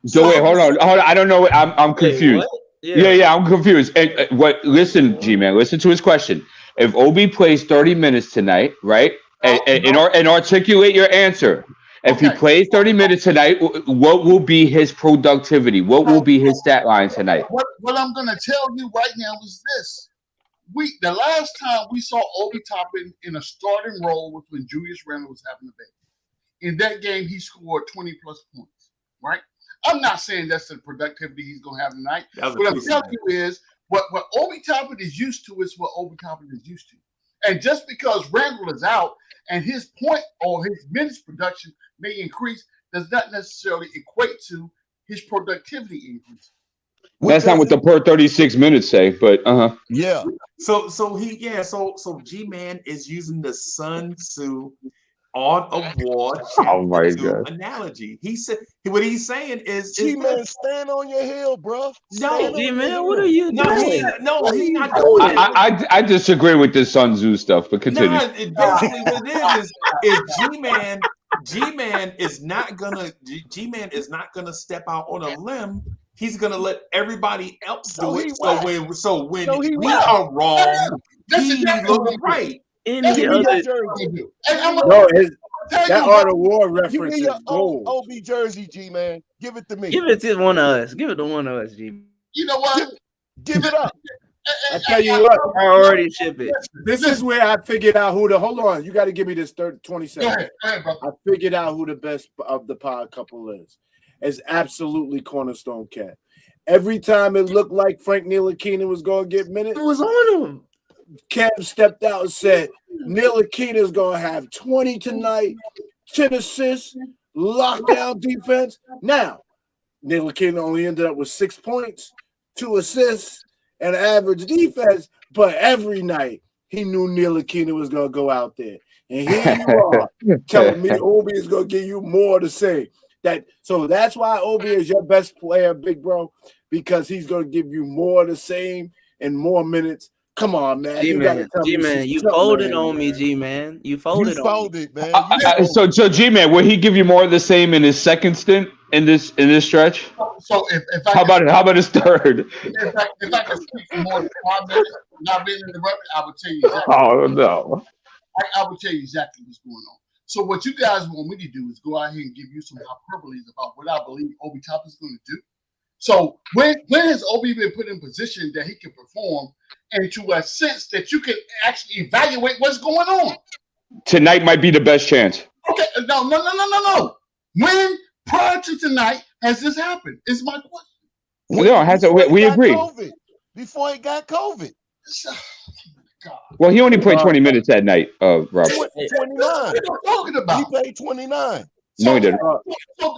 So wait, hold on. I don't know. I'm confused. Yeah, I'm confused. And listen, G-Man, listen to his question. If Obi plays 30 minutes tonight, right? And articulate your answer. If he plays 30 minutes tonight, what will be his productivity? What will be his stat line tonight? What I'm going to tell you right now is this. The last time we saw Obi Toppin in a starting role was when Julius Randle was having a baby. In that game, he scored 20 plus points, right? I'm not saying that's the productivity he's going to have tonight. What I'm telling you is what Obi Toppin is used to is what Obi Toppin is used to. And just because Randle is out and his point or his minutes production may increase does not necessarily equate to his productivity increase. That's not what the per 36 minutes say, but yeah. So G-Man is using the Sun Tzu Art of War analogy. He said what he's saying is G-Man, stand on your hill, bro. No, G-Man, what are you doing? He's not doing it. I disagree with this Sun Tzu stuff, but continue. Basically what it is G-Man is not gonna step out on a limb. He's gonna let everybody else do it. So when we are wrong, he looks right. That Art of War reference Give me is your gold. Obi jersey, G-Man. Give it to me. Give it to one of us. Give it to one of us, G. You know what? Give it up. I tell you what, I already ship it. This is where I figured out who the. Hold on, you got to give me this 20 seconds. Go ahead, bro. I figured out who the best of the pod couple is. It's absolutely Cornerstone Cat. Every time it looked like Frank Ntilikina was going to get minutes, it was on him. Cam stepped out and said, Ntilikina is going to have 20 tonight, 10 assists, lockdown defense. Now, Ntilikina only ended up with 6 points, 2 assists, and average defense, but every night he knew Ntilikina was going to go out there. And here you are telling me Obi is going to give you more to say. So that's why Obi is your best player, big bro, because he's going to give you more of the same and more minutes. Come on, man. G-Man, you folded on me, G-Man. You folded on me. Man. So G-Man, will he give you more of the same in his second stint in this stretch? So if how about his third? If I can speak for more than 5 minutes, not being interrupted, I would tell you exactly. Oh no. I would tell you exactly what's going on. So what you guys want me to do is go out here and give you some hyperboles about what I believe Obi Toppin is going to do. So when has Obi been put in position that he can perform and to a sense that you can actually evaluate what's going on? Tonight might be the best chance. Okay, no. When prior to tonight has this happened? Is my question. No, it hasn't. We agree. Before he got COVID. Well, he only played 20 minutes that night, Rob. 29. What are you talking about? He played 29. No, he didn't.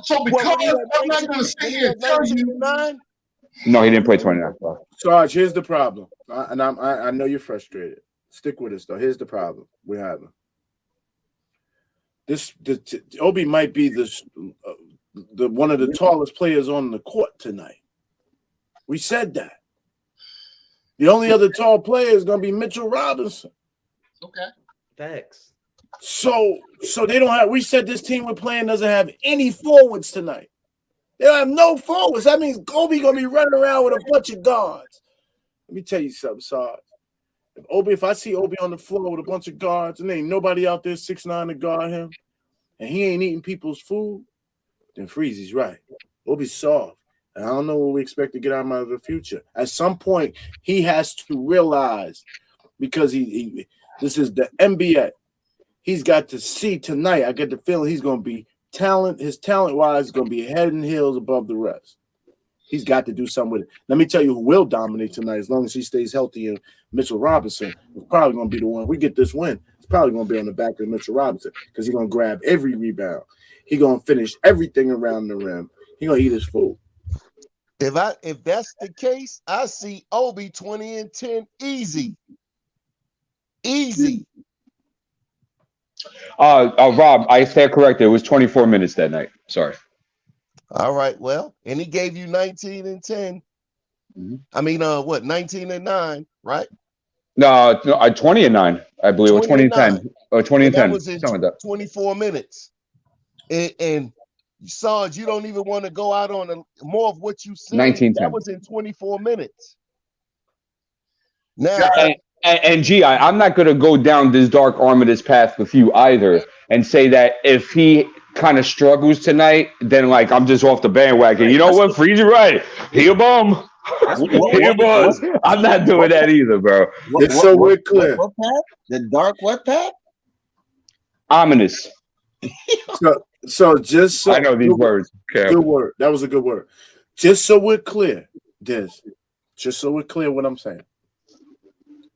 So because I'm not going to sit here and tell you. No, he didn't play 29. Sarge, here's the problem, and I know you're frustrated. Stick with us though. Here's the problem we're having. Obi might be the one of the tallest players on the court tonight. We said that. The only other tall player is going to be Mitchell Robinson. Okay. Thanks. So they don't have. We said this team we're playing doesn't have any forwards tonight. They don't have no forwards. That means Obi gonna be running around with a bunch of guards. Let me tell you something, Sarge. If I see Obi on the floor with a bunch of guards and there ain't nobody out there 6'9" to guard him, and he ain't eating people's food, then Freezy's right. Obi's soft. And I don't know what we expect to get out of the future. At some point, he has to realize, because this is the NBA, he's got to see tonight. I get the feeling he's going to be talent-wise is going to be head and heels above the rest. He's got to do something with it. Let me tell you who will dominate tonight as long as he stays healthy, and Mitchell Robinson is probably going to be the one. We get this win, it's probably going to be on the back of Mitchell Robinson because he's going to grab every rebound. He's going to finish everything around the rim. He's going to eat his food. If that's the case, I see Obi 20 and 10 easy. Easy. Rob, I stand corrected. It was 24 minutes that night. Sorry. All right. Well, and he gave you 19 and 10. Mm-hmm. I mean, 19 and 9, right? No, 20 and 9, I believe, or 20 and 10, or 20 and 10. That was in 24 minutes. And Sarge, you don't even want to go out on more of what you said. 19-10. That was in 24 minutes. Now. And G, I'm not going to go down this dark armitage path with you either and say that if he kind of struggles tonight, then like I'm just off the bandwagon. You know what? Freeze you right. He a bum. He a bum. I'm not doing that either, bro. So we're clear. What path? The dark what path? Ominous. So just so I know these words. Okay. Good word. That was a good word. Just so we're clear, just so we're clear what I'm saying.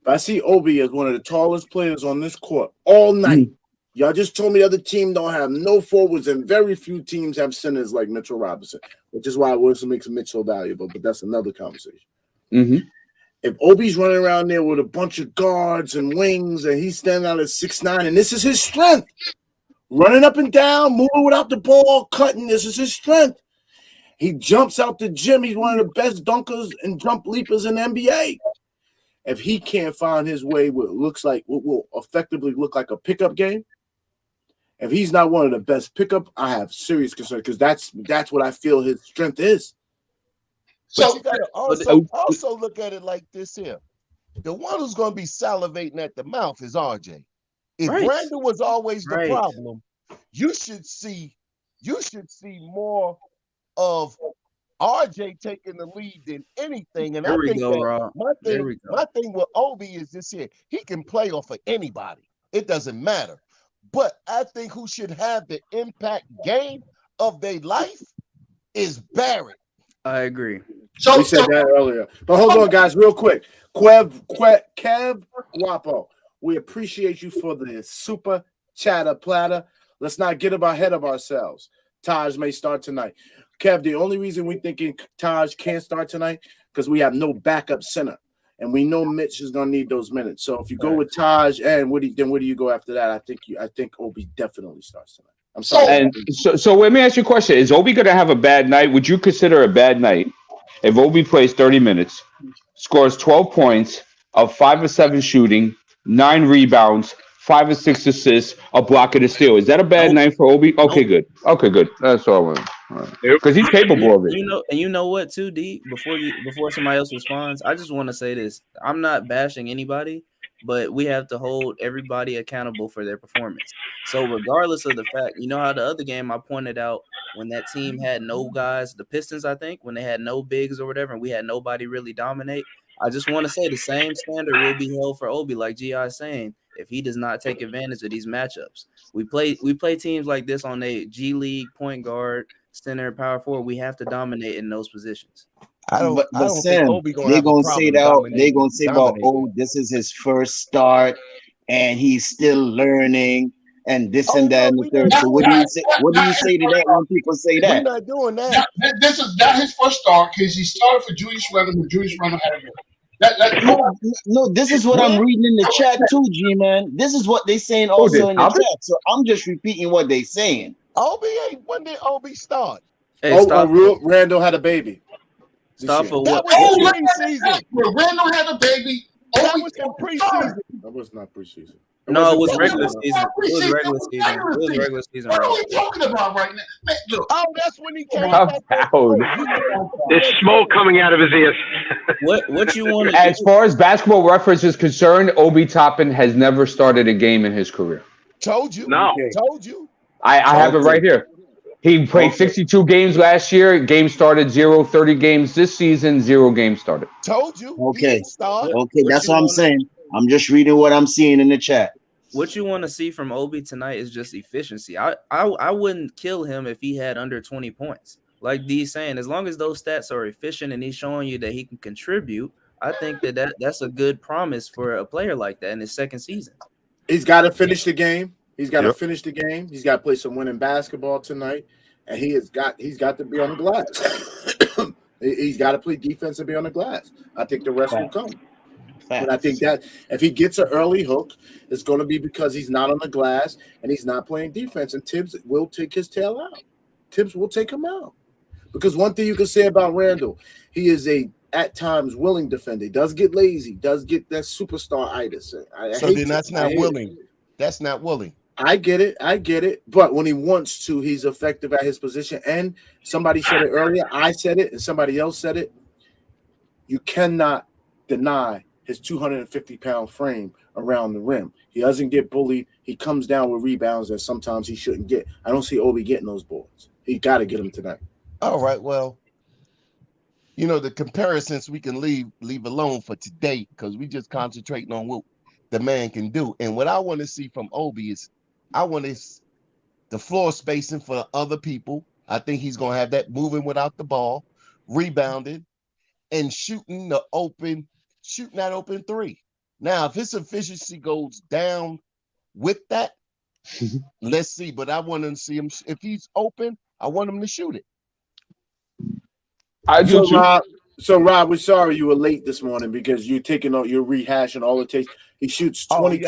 If I see Obi as one of the tallest players on this court all night, y'all just told me the other team don't have no forwards and very few teams have centers like Mitchell Robinson, which is why Wilson makes Mitchell valuable, but that's another conversation. Mm-hmm. If Obi's running around there with a bunch of guards and wings and he's standing out at 6'9", and this is his strength, running up and down, moving without the ball, cutting, this is his strength. He jumps out the gym. He's one of the best dunkers and jump leapers in the NBA. If he can't find his way what will effectively look like a pickup game, if he's not one of the best pickup, I have serious concern because that's what I feel his strength is. So you gotta also look at it like this here. The one who's gonna be salivating at the mouth is RJ. If Randle was always the problem, you should see more of RJ taking the lead than anything. And I think my thing with Obi is this here. He can play off of anybody. It doesn't matter. But I think who should have the impact game of their life is Barrett. I agree. So we said that earlier. But hold on, guys, real quick. Kev Wapo, we appreciate you for the super chatter platter. Let's not get ahead of ourselves. Taj may start tonight. Kev, the only reason we're thinking Taj can't start tonight because we have no backup center. And we know Mitch is gonna need those minutes. So if you go with Taj and Woody, then where do you go after that? I think Obi definitely starts tonight. I'm sorry. And so let me ask you a question. Is Obi gonna have a bad night? Would you consider a bad night if Obi plays 30 minutes, scores 12 points, of 5 or 7 shooting, 9 rebounds, 5 or 6 assists, a block and a steal? Is that a bad night for Obi? Okay, good. Okay, good. That's all I want. Because he's capable of it. You know what, too, D? Before somebody else responds, I just want to say this. I'm not bashing anybody, but we have to hold everybody accountable for their performance. So regardless of the fact, you know how the other game I pointed out when that team had no guys, the Pistons, I think, when they had no bigs or whatever, and we had nobody really dominate. I just want to say the same standard will be held for Obi, like G.I. is saying. if he does not take advantage of these matchups. We play teams like this on a G League point guard, center, power forward. We have to dominate in those positions. I don't think Sam, Obi gonna they have a gonna say problem that they gonna say about, dominating. oh, this is his first start and he's still learning and this and that and the third. So what do you say? What do you say to that when people say We're that? not doing that. This is not his first start because he started for Julius Randle when Julius Randle had a No, this is what I'm reading in the chat too, G-Man. This is what they saying also in the chat. So I'm just repeating what they saying. Obi ain't. When did Obi start? Hey, stop. Randall had a baby. Stop for That what? was in preseason. When Randall had a baby, That was in preseason. That was not preseason. No, it was regular season. It was regular season. It was regular season. What are Bro. we talking about right now? Man, look. Oh, that's when he came Calm back. down. There's smoke coming out of his ears. What you want? As far as Basketball Reference is concerned, Obi Toppin has never started a game in his career. Told you. No. Told you. I have it right here. He played 62 games last year. Games started 0, 30 games this season, 0 games started. Told you. Okay. Okay, that's what I'm saying. I'm just reading what I'm seeing in the chat. What you want to see from Obi tonight is just efficiency. I wouldn't kill him if he had under 20 points. Like D's saying, as long as those stats are efficient and he's showing you that he can contribute, I think that's a good promise for a player like that in his second season. He's got to finish the game. He's got to finish the game. He's got to play some winning basketball tonight, and he's got to be on the glass. He's got to play defense and be on the glass. I think the rest will come. But I think that if he gets an early hook, it's going to be because he's not on the glass and he's not playing defense. And Tibbs will take his tail out. Tibbs will take him out. Because one thing you can say about Randle, he is at times willing defender. He does get lazy, does get that superstar-itis. So then that's not willing. That's not willing. I get it. But when he wants to, he's effective at his position. And somebody said it earlier. I said it, and somebody else said it. You cannot deny his 250-pound frame around the rim. He doesn't get bullied. He comes down with rebounds that sometimes he shouldn't get. I don't see Obi getting those boards. He got to get them tonight. All right, well, the comparisons we can leave alone for today because we just concentrating on what the man can do. And what I want to see from Obi is the floor spacing for other people. I think he's going to have that moving without the ball, rebounding, and shooting that open three. Now, if his efficiency goes down with that, let's see. But I want to see him. If he's open, I want him to shoot it. So Rob, we're sorry you were late this morning because you're rehashing all it takes. He shoots 22%.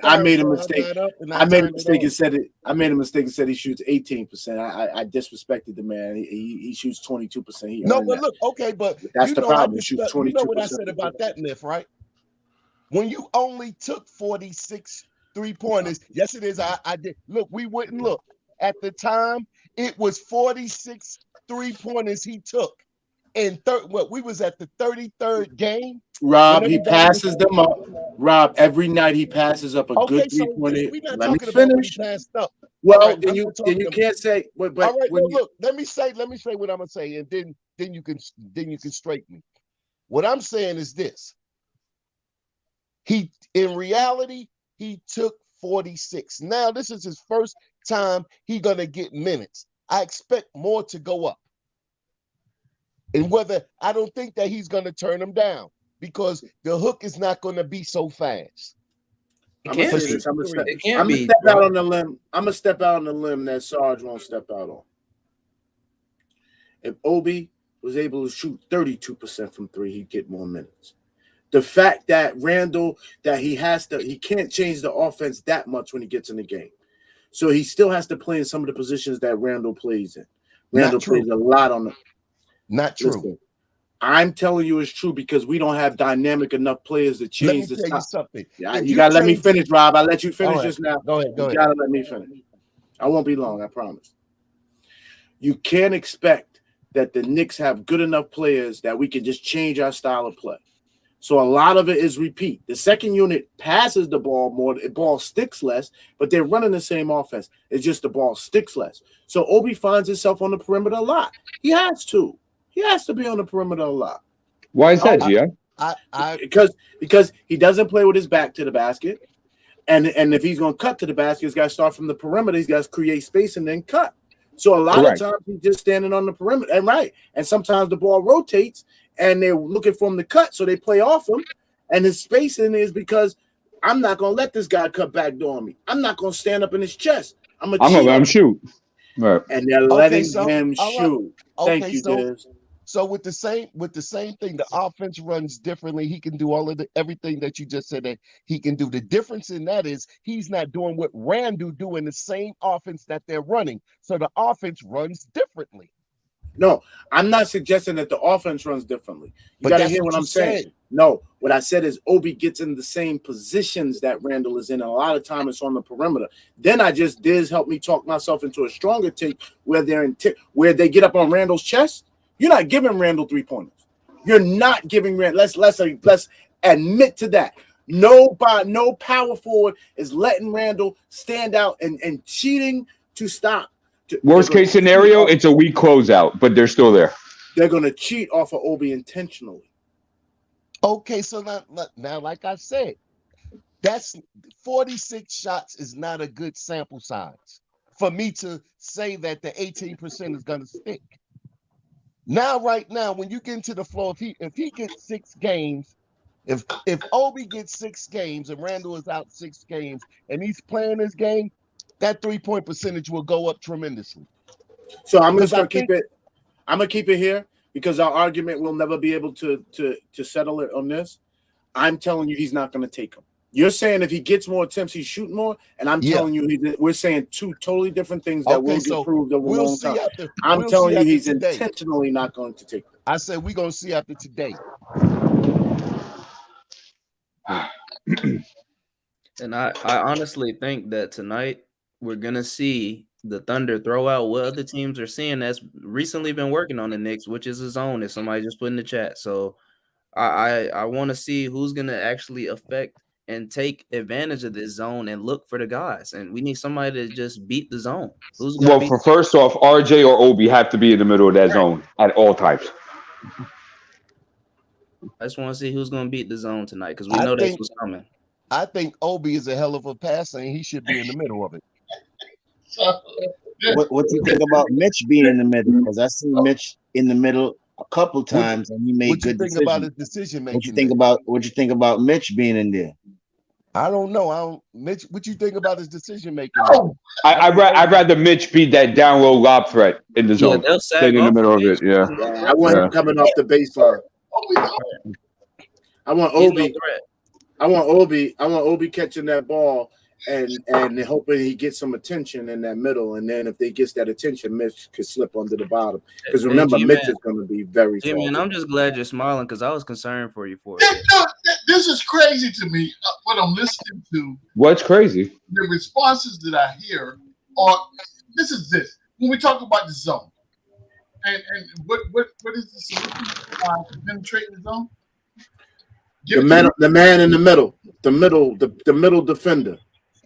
I made a mistake. I made a mistake and said it. I made a mistake and said he shoots 18%. I disrespected the man. He shoots 22%. No, but look, okay, but that's the problem. He shoots 22%. You know what I said about that myth, right? When you only took 46 3-pointers, yes, it is. I did. Look, we wouldn't look at the time. It was 46 3-pointers he took. And we was at the 33rd game. Rob, he passes them up. Rob, every night he passes up a good 3-pointer. Let me finish. Well, then you can't say. But all right, look. Let me say what I'm gonna say, and then you can straighten me. What I'm saying is this: in reality, he took 46. Now this is his first time he gonna get minutes. I expect more to go up. And I don't think that he's going to turn him down because the hook is not going to be so fast. I'm going to step out on the limb. I'm going to step out on the limb that Sarge won't step out on. If Obi was able to shoot 32% from three, he'd get more minutes. The fact that Randle, he can't change the offense that much when he gets in the game. So he still has to play in some of the positions that Randle plays in. Randle plays a lot on the. Not true. Listen, I'm telling you it's true because we don't have dynamic enough players to change this. Let me tell you something. You got to let me finish, Rob. I let you finish just now. Go ahead. You got to let me finish. I won't be long, I promise. You can't expect that the Knicks have good enough players that we can just change our style of play. So a lot of it is repeat. The second unit passes the ball more. The ball sticks less, but they're running the same offense. It's just the ball sticks less. So Obi finds himself on the perimeter a lot. He has to. He has to be on the perimeter a lot. Why is that, Gia? Because he doesn't play with his back to the basket, And if he's going to cut to the basket, he's got to start from the perimeter. He's got to create space and then cut. So a lot of times he's just standing on the perimeter. And sometimes the ball rotates and they're looking for him to cut, so they play off him. And his spacing is because I'm not going to let this guy cut back door on me. I'm not going to stand up in his chest. I'm going to let him shoot. Right. And they're letting him shoot. Thank you, Diz. So with the same thing, the offense runs differently. He can do all of everything that you just said that he can do. The difference in that is he's not doing what Randle do in the same offense that they're running. So the offense runs differently. No, I'm not suggesting that the offense runs differently. You got to hear what I'm saying. No, what I said is Obi gets in the same positions that Randle is in, and a lot of time it's on the perimeter. Then Diz helped me talk myself into a stronger take where where they get up on Randle's chest. You're not giving Randle 3-pointers. You're not giving Randle. Let's admit to that. No power forward is letting Randle stand out and cheating to stop. Worst case scenario, it's a weak closeout, but they're still there. They're going to cheat off of Obi intentionally. Okay, so now, like I said, that's 46 shots is not a good sample size for me to say that the 18% is going to stick. Now, right now, when you get into the floor, if he gets 6 games, if Obi gets 6 games and Randle is out 6 games and he's playing this game, that 3-point percentage will go up tremendously. So I'm just gonna keep it. I'm gonna keep it here because our argument will never be able to settle it on this. I'm telling you, he's not gonna take them. You're saying if he gets more attempts, he's shooting more, and I'm telling you, we're saying 2 totally different things that will get proved over a long time. I'm telling you, he's intentionally not going to take them. I said we're gonna see after today. And I honestly think that tonight we're gonna see the Thunder throw out what other teams are seeing that's recently been working on the Knicks, which is a zone. If somebody just put in the chat, so I want to see who's gonna actually affect and take advantage of this zone and look for the guys. And we need somebody to just beat the zone. First off, RJ or Obi have to be in the middle of that zone at all times. I just want to see who's going to beat the zone tonight because we know that's what's coming. I think Obi is a hell of a passer, and he should be in the middle of it. What do you think about Mitch being in the middle? Because I seen Mitch in the middle a couple times, and he made good decisions. What you think about his decision making? What you think about Mitch being in there? I don't know. Mitch, what you think about his decision making? I'd rather Mitch be that down low lob threat in the zone than in the middle of it. Yeah, I want him coming off the baseline. I want Obi. I want Obi catching that ball and hoping he gets some attention in that middle. And then if they gets that attention, Mitch could slip under the bottom. Because remember, Mitch is going to be very Jimmy, and I'm just glad you're smiling because I was concerned for you for it. This is crazy to me, what I'm listening to. What's crazy? The responses that I hear are, this. When we talk about the zone, and what is the solution to penetrating the zone? The man in the middle, the middle defender.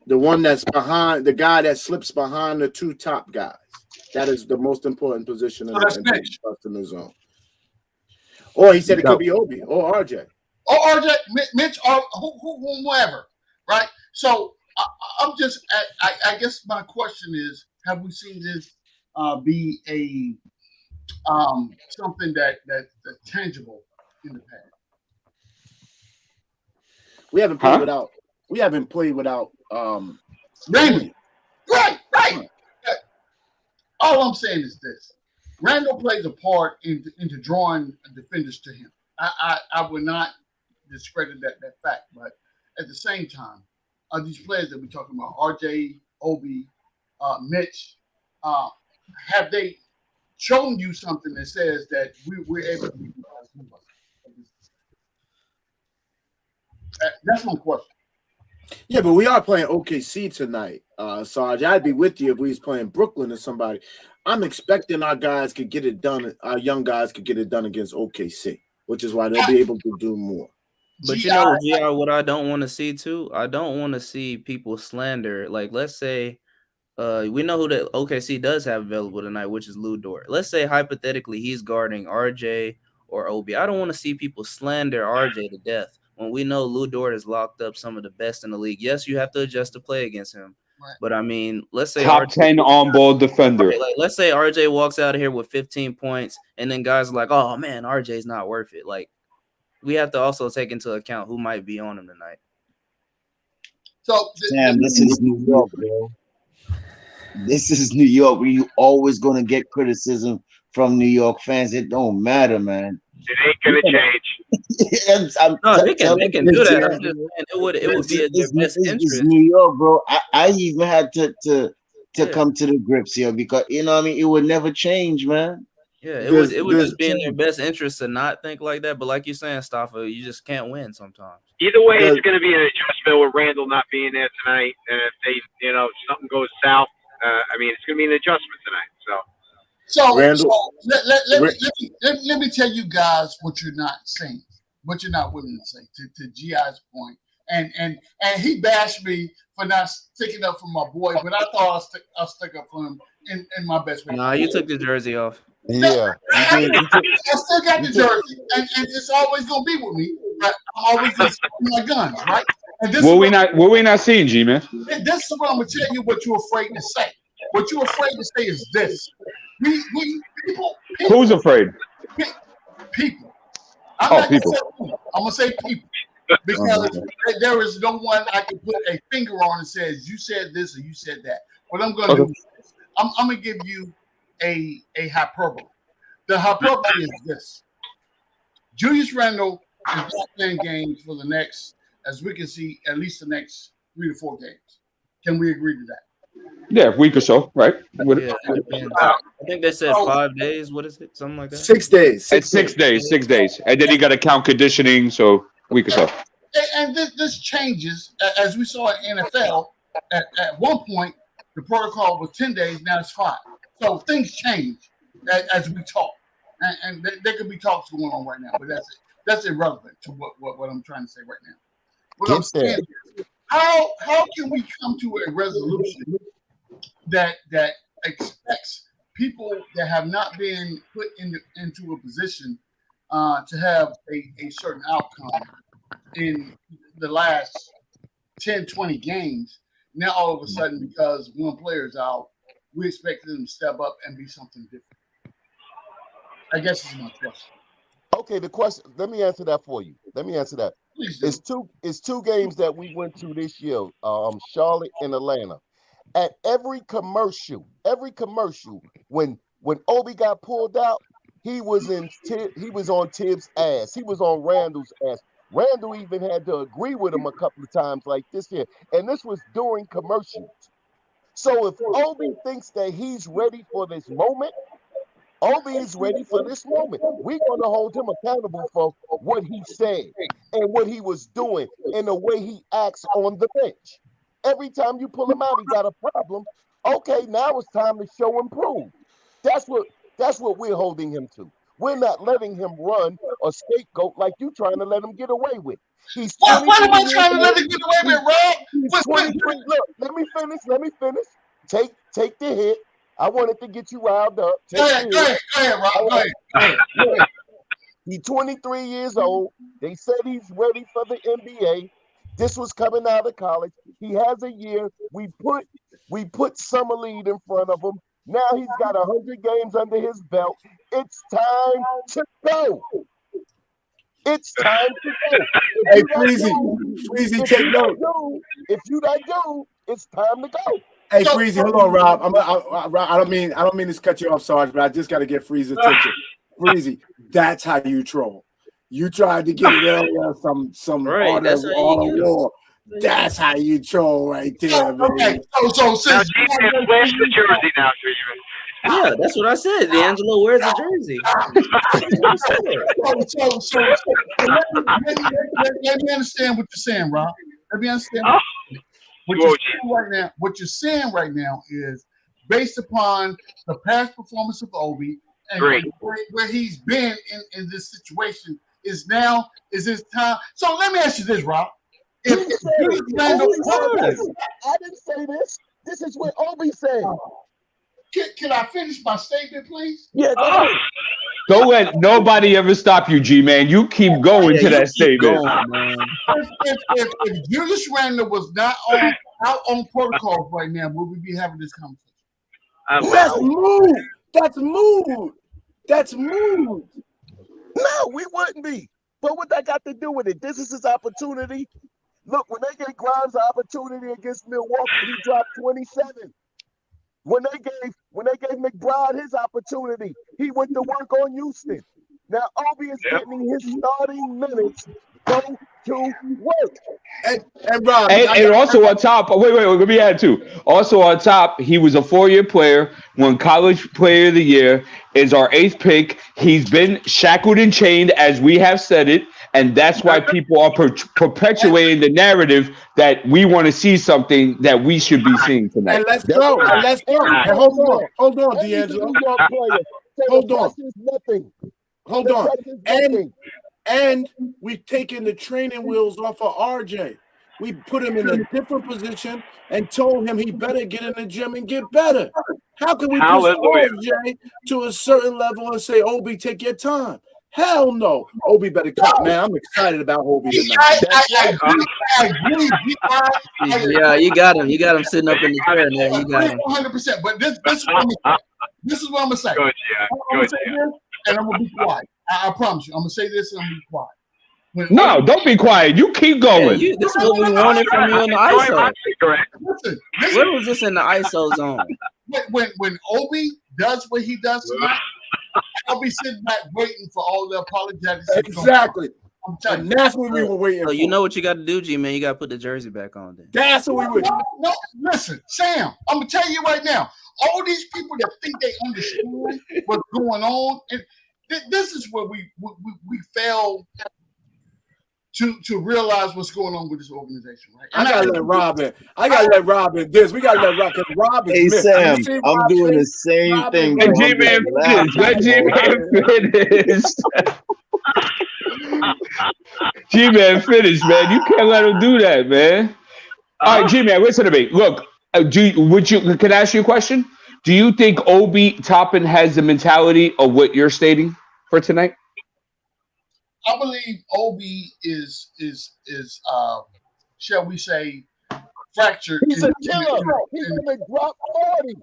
The one that's behind, the guy that slips behind the 2 top guys. That is the most important position in the zone. Or he said it could be Obi or RJ. Or RJ, Mitch, or whoever, right? So I'm just, I guess my question is, have we seen this be a something that's tangible in the past? We haven't played without. We haven't played without. Raymond. Right. All I'm saying is this: Randle plays a part into drawing defenders to him. I would not discredit that fact, but at the same time, these players that we're talking about, RJ, Obi, Mitch, have they shown you something that says that we're able to do that's my question. Yeah, but we are playing OKC tonight, Sarge. I'd be with you if we was playing Brooklyn or somebody. I'm expecting our guys could get it done. Our young guys could get it done against OKC, which is why they'll be able to do more. But you know, GR, what I don't want to see too, I don't want to see people slander. Like, let's say we know who the OKC does have available tonight, which is Lou Dort. Let's say hypothetically he's guarding RJ or Obi. I don't want to see people slander RJ to death when we know Lou Dort has locked up some of the best in the league. Yes, you have to adjust to play against him. Right. But I mean, let's say top 10 on-ball defender. Right, like let's say RJ walks out of here with 15 points, and then guys are like, "Oh man, RJ's not worth it." Like, we have to also take into account who might be on him tonight. So Sam, this is New York, bro. This is New York. Where you always gonna get criticism from New York fans. It don't matter, man. It ain't gonna change. No, they can do that. I'm just saying it would be in their best It's interest. New York, bro. I even had to come to the grips here because you know what I mean. It would never change, man. Yeah, it would just be in their best interest to not think like that. But like you're saying, Staffa, you just can't win sometimes. Either way, it's going to be an adjustment with Randle not being there tonight, and if they, something goes south, I mean, it's going to be an adjustment tonight. Let me tell you guys what you're not saying, what you're not willing to say. To Gi's point, and he bashed me for not sticking up for my boy, but I thought I'll stick up for him in my best way. Nah, you took the jersey off. Yeah, I still got the jersey, and it's always gonna be with me. But I'm always gonna stick with my guns, right? And this What we not seeing, G man? This is what I'm gonna tell you. What you're afraid to say. What you're afraid to say is this: people. Who's afraid? People. I'm people. gonna say people because there is no one I can put a finger on and says you said this or you said that. What I'm gonna do is I'm gonna give you a hyperbole. The hyperbole is this: Julius Randle is not playing games for the next, as we can see, at least the next 3 to 4 games. Can we agree to that? Yeah, a week or so, right? Yeah, I think they said 5 days. What is it? Something like that. 6 days. It's 6 days. 6 days, and then you got to count conditioning, so a week or so. And this changes as we saw in NFL. At one point, the protocol was 10 days. Now it's 5. So things change as we talk, and there could be talks going on right now, but that's irrelevant to what I'm trying to say right now. What I'm saying is, how can we come to a resolution that expects people that have not been put into a position to have a certain outcome in the last 10, 20 games, now all of a sudden because one player is out, we expect them to step up and be something different? I guess it's my question. Okay, the question. Let me answer that for you. It's two games that we went to this year. Charlotte and Atlanta. At every commercial, when Obi got pulled out, he was on Tibbs' ass. He was on Randle's ass. Randle even had to agree with him a couple of times like this here, and this was during commercials. So if Obi thinks that he's ready for this moment, Obi is ready for this moment. We're going to hold him accountable for what he said and what he was doing and the way he acts on the bench. Every time you pull him out, he got a problem. Okay, now it's time to show and prove. That's what we're holding him to. We're not letting him run a scapegoat like you trying to let him get away with. He's what am I trying to let him get away with, Rob? He's 23. Look, let me finish. Take the hit. I wanted to get you riled up. Go ahead, Rob. Go ahead. He's 23 years old. They said he's ready for the NBA. This was coming out of college. He has a year. We put Summer League in front of him. Now he's got 100 games under his belt. It's time to go. It's time to go. Hey, Freezy, take note. If you that dude, it's time to go. Hey, Freezy, hold on, Rob. I don't mean to cut you off, Sarge, but I just got to get Freezy's attention. Freezy, that's how you troll. You tried to get it earlier, some right, order of war. That's how you troll right there, man. Okay, so since where's the jersey now, Freeman? Yeah, that's what I said. D'Angelo wears a jersey. So let me understand what you're saying, Rob. Let me understand. What you're saying right now is based upon the past performance of Obi and where he's been in this situation is his time. So let me ask you this, Rob. I didn't say this. This is what Obi said. Can I finish my statement, please? Yeah, go ahead. Don't let nobody ever stop you, G-Man. You keep going to that statement. If Julius Randle was not out on protocols right now, would we be having this conversation? That's mood. That's mood. That's mood. No, we wouldn't be. But what that got to do with it? This is his opportunity. Look, when they gave Grimes the opportunity against Milwaukee, he dropped 27. When they gave McBride his opportunity, he went to work on Houston. Now Obi is getting his starting minutes. Go to work. And Rob, and also on top, wait, let me add too. Also on top, he was a 4-year player, won College Player of the Year, is our 8th pick. He's been shackled and chained, as we have said it, and that's why people are perpetuating the narrative that we want to see something that we should be seeing tonight. And let's go. And hold on, D'Angelo. Hold on. Hold on. And we've taken the training wheels off of RJ. We put him in a different position and told him he better get in the gym and get better. How can we push RJ to a certain level and say, Obi, take your time? Hell no. Obi better come. Man, I'm excited about Obi tonight. I agree. Yeah, you got him. You got him sitting up in the chair now. You got him. 100%. But this is what I'm going to say. And I'm going to be quiet. I promise you. I'm going to say this and I'm going to be quiet. No, don't be quiet. You keep going. Yeah, this is what we wanted from you in the ISO. Where was this in the ISO zone? When Obi does what he does tonight, I'll be sitting back waiting for all the apologetics. Exactly. And that's what we were waiting for. You know what you got to do, G-Man? You got to put the jersey back on then. That's what we were. No, listen, Sam, I'm going to tell you right now, all these people that think they understand what's going on, and this is where we fail to realize what's going on with this organization, right? I gotta let Robin. We gotta let Rob, because Robin. Hey Sam, I'm doing the same thing. Let G-Man finish. Let G-Man finish. G-Man finish, man. You can't let him do that, man. All right, G-Man, listen to me. Look, can I ask you a question? Do you think Obi Toppin has the mentality of what you're stating for tonight? I believe Obi is shall we say, fractured. He's a killer. He's gonna drop 40.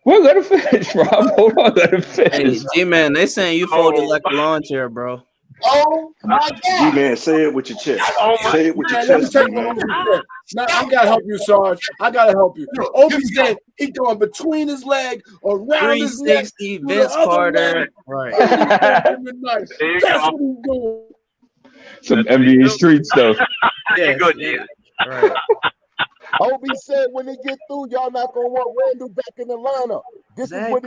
Well, let him finish, Rob. Hold on, let him finish. Hey, G-Man, they saying you folded like a lawn chair, bro. Oh my God! Man, say it with your chest. Say it with your Let me chest. tell you what Now, I gotta help you, Sarge. I gotta help you. Obi said he going between his leg, around his neck. 360, Vince Carter. Right. That's what he's doing. Some NBA street stuff. Yeah, good, yeah. Right. Obi said when they get through, y'all not gonna want Randle back in the lineup. This is what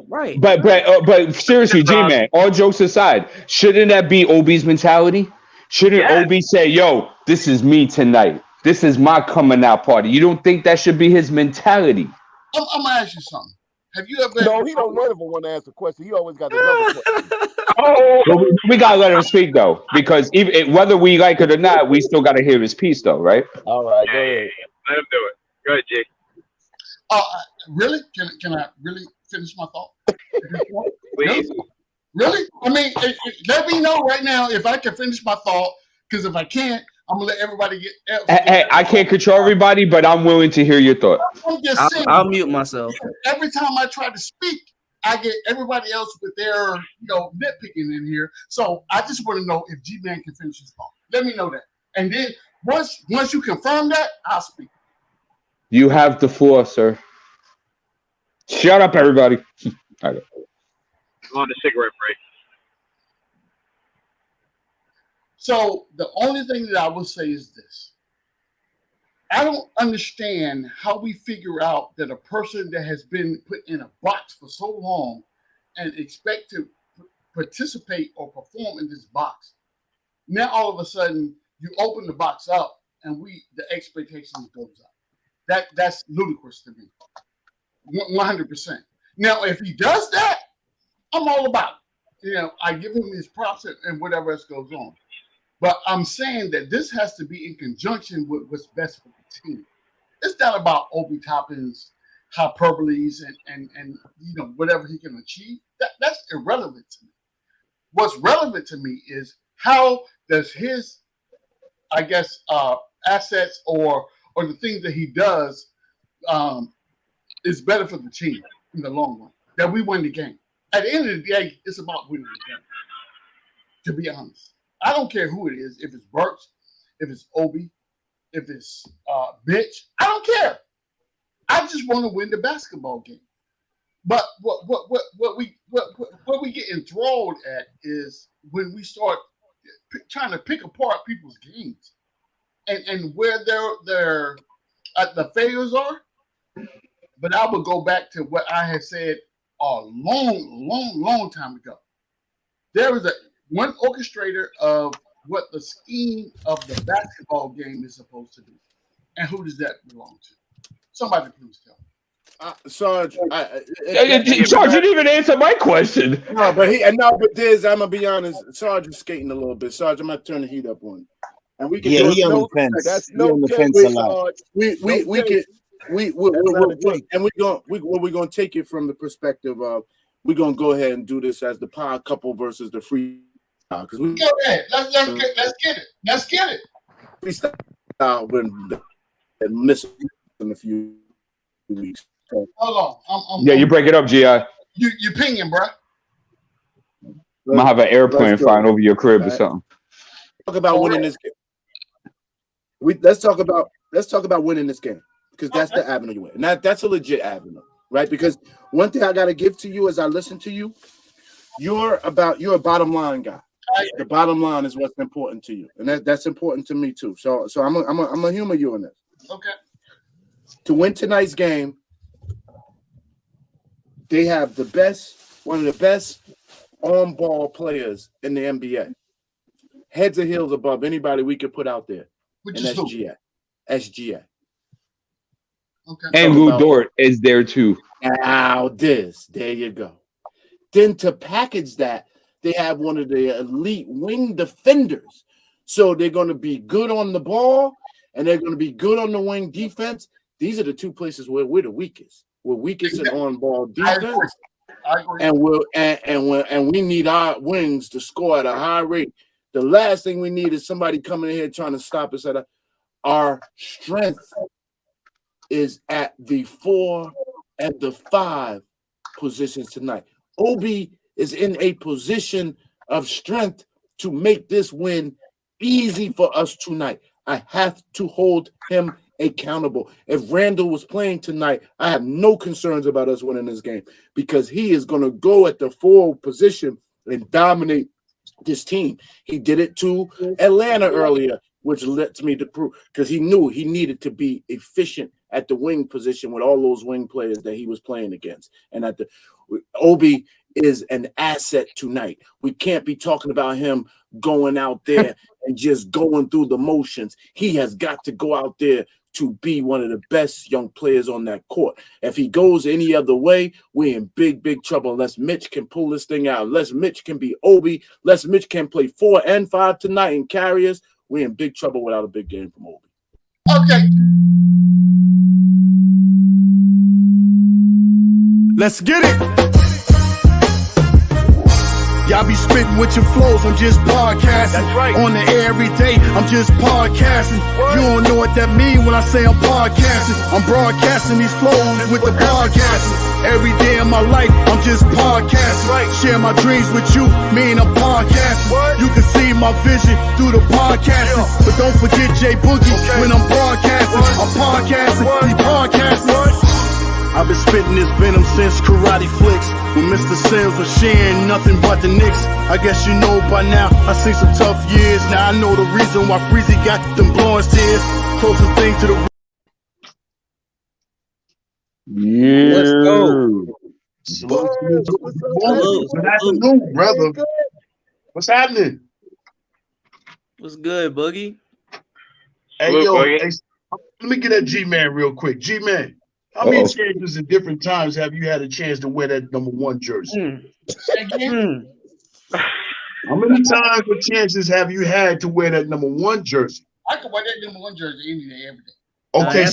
Right. But seriously, G-Man, all jokes aside, shouldn't that be Obi's mentality? Shouldn't Obi say, yo, this is me tonight. This is my coming out party. You don't think that should be his mentality? I'm gonna ask you something. Have you ever? No, he don't never want to ask a question. He always got another question. But we gotta let him speak though, because even whether we like it or not, we still gotta hear his piece though, right? All right, go ahead. Let him do it. Go ahead, Jake. Really? Can I really finish my thought? Please. Really? I mean, let me know right now if I can finish my thought. Because if I can't, I'm gonna let everybody get. Hey, I can't control everybody, but I'm willing to hear your thought. I'm just saying. I'll mute myself. Every time I try to speak, I get everybody else with their, nitpicking in here. So I just want to know if G-Man can finish his thought. Let me know that, and then once you confirm that, I'll speak. You have the floor, sir. Shut up, everybody. All right. I'm on the cigarette break. So the only thing that I will say is this. I don't understand how we figure out that a person that has been put in a box for so long and expect to participate or perform in this box. Now all of a sudden you open the box up and the expectations goes up. That's ludicrous to me. 100%. Now if he does that, I'm all about it. I give him his props and whatever else goes on. But I'm saying that this has to be in conjunction with what's best for the team. It's not about Obi Toppin's hyperboles and whatever he can achieve. That's irrelevant to me. What's relevant to me is how does his, I guess, assets or the things that he does is better for the team in the long run. That we win the game. At the end of the day, it's about winning the game. To be honest, I don't care who it is. If it's Burks, if it's Obi, if it's Mitch, I don't care. I just want to win the basketball game. But what we get enthralled at is when we start trying to pick apart people's games and where their the failures are. But I would go back to what I had said a long time ago. There is one orchestrator of what the scheme of the basketball game is supposed to do. And who does that belong to? Somebody please tell me. Sarge, Sarge, you didn't even answer my question. But Diz, I'm gonna be honest. Sarge is skating a little bit. Sarge, I'm gonna turn the heat up on you, and we can. Yeah, he on the fence. That's he on the fence a lot. We're gonna take it from the perspective of we're gonna go ahead and do this as the power couple versus the free because we go ahead. Let's get it. Freestyle when missing in a few weeks. So, hold on. Yeah, you break it up, Gi. You pinging, bro. I'm gonna have an airplane flying over your crib or something. Talk about winning this game. Let's talk about winning this game because that's the avenue you win, and that's a legit avenue, right? Because one thing I gotta give to you as I listen to you, you're a bottom line guy. The bottom line is what's important to you, and that's important to me too. So I'm gonna humor you in this. Okay. To win tonight's game, they have one of the best on-ball players in the NBA. Heads and heels above anybody we could put out there. Which and is SGA. SGA. Okay. And Lou Dort is there too. Now there you go. Then to package that, they have one of the elite wing defenders. So they're going to be good on the ball and they're going to be good on the wing defense. These are the two places where we're the weakest. We're weakest in on-ball defense. I agree. And we need our wings to score at a high rate. The last thing we need is somebody coming in here trying to stop us at our strength is at the 4 and the 5 positions tonight. Obi is in a position of strength to make this win easy for us tonight. I have to hold him accountable. If Randle was playing tonight, I have no concerns about us winning this game because he is going to go at the 4 position and dominate this team. He did it to Atlanta earlier, which lets me to prove because he knew he needed to be efficient at the wing position with all those wing players that he was playing against. And at the Obi is an asset tonight. We can't be talking about him going out there and just going through the motions. He has got to go out there to be one of the best young players on that court. If he goes any other way, we're in big, big trouble unless Mitch can pull this thing out. Unless Mitch can be Obi, unless Mitch can play 4 and 5 tonight and carry us, we're in big trouble without a big game from Obi. Okay. Let's get it. Y'all be spitting with your flows, I'm just podcasting. That's right. On the air every day, I'm just podcasting. You don't know what that mean when I say I'm podcasting. I'm broadcasting these flows with the podcasting. Every day of my life, I'm just podcasting. Right. Share my dreams with you, mean I'm podcasting. You can see my vision through the podcasting. But don't forget J Boogie when I'm broadcasting. I'm podcasting, he's broadcasting. I've been spitting this venom since Karate Flicks. When Mr. Sales was sharing nothing but the Knicks. I guess you know by now, I seen some tough years. Now I know the reason why Freezy got them Blorange Tears. Closest thing to the... Yeah. Let's go. Good afternoon, brother. What's happening? What's good, Boogie? Hey, yo, hey, let me get that G-Man real quick. G-Man. How many occasions at different times have you had a chance to wear that number 1 jersey? How many times or chances have you had to wear that number 1 jersey? I can wear that number 1 jersey any day, every day. Okay,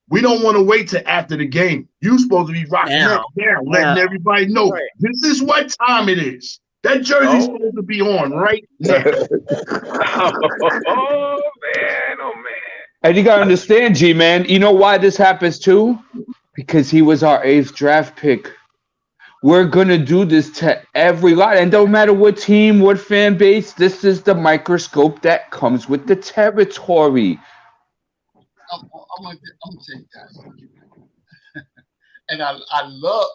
We don't want to wait till after the game. You're supposed to be rocking that down, letting everybody know this is what time it is. That jersey's supposed to be on right now. Oh man. And you gotta understand, G-Man, you know why this happens too? Because he was our 8th draft pick. We're gonna do this to every lot, and don't matter what team, what fan base, this is the microscope that comes with the territory. I'm gonna tell you guys, and I love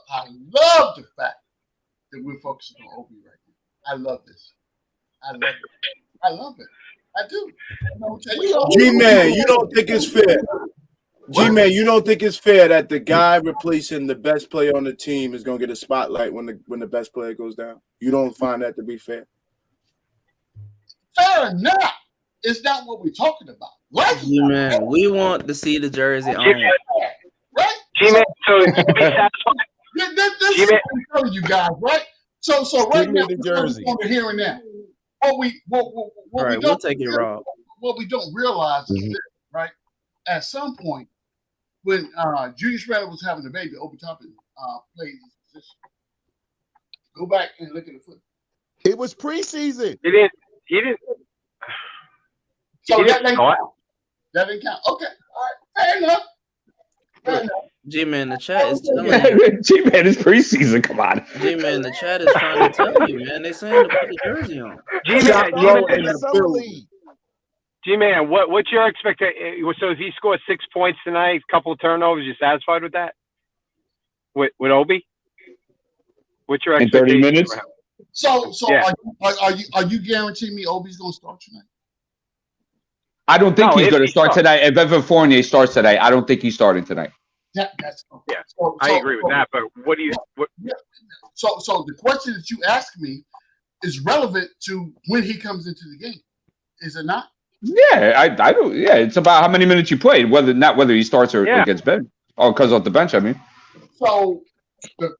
the fact that we're focusing on Obi right now. I love this. I love it. I do. G-Man, you don't think it's fair? G-Man, you don't think it's fair that the guy replacing the best player on the team is gonna get a spotlight when the best player goes down? You don't find that to be fair? Fair enough. It's not what we're talking about. Right? G-Man, we want to see the jersey on. Right? G-Man, so this is what I'm telling you guys, right? So right now, the jersey. We're hearing that. We'll take it, Rob. What we don't realize is this, right? At some point, when Julius Randle was having the baby, Obi Toppin played his position. Go back and look at the footage. It was preseason. He didn't. So that didn't count. That didn't count. Okay, all right, fair enough. Fair enough. G-Man, the chat is telling you. G-Man, it's preseason. Come on. G-Man, the chat is trying to tell you, man. They saying to put the jersey on. G-Man, what's your expectation? So if he scored 6 points tonight, a couple of turnovers, you satisfied with that? With Obi? What's your expectation? In 30 minutes? So yeah. Are you guaranteeing me Obi's gonna start tonight? I don't think he's going to start tonight. If Evan Fournier starts today, I don't think he's starting tonight. That's okay. Yeah, I agree with that. But what do you? Yeah. So the question that you asked me is relevant to when he comes into the game, is it not? Yeah, I don't. Yeah, it's about how many minutes you played, whether he starts or gets benched, or comes off the bench. I mean. So the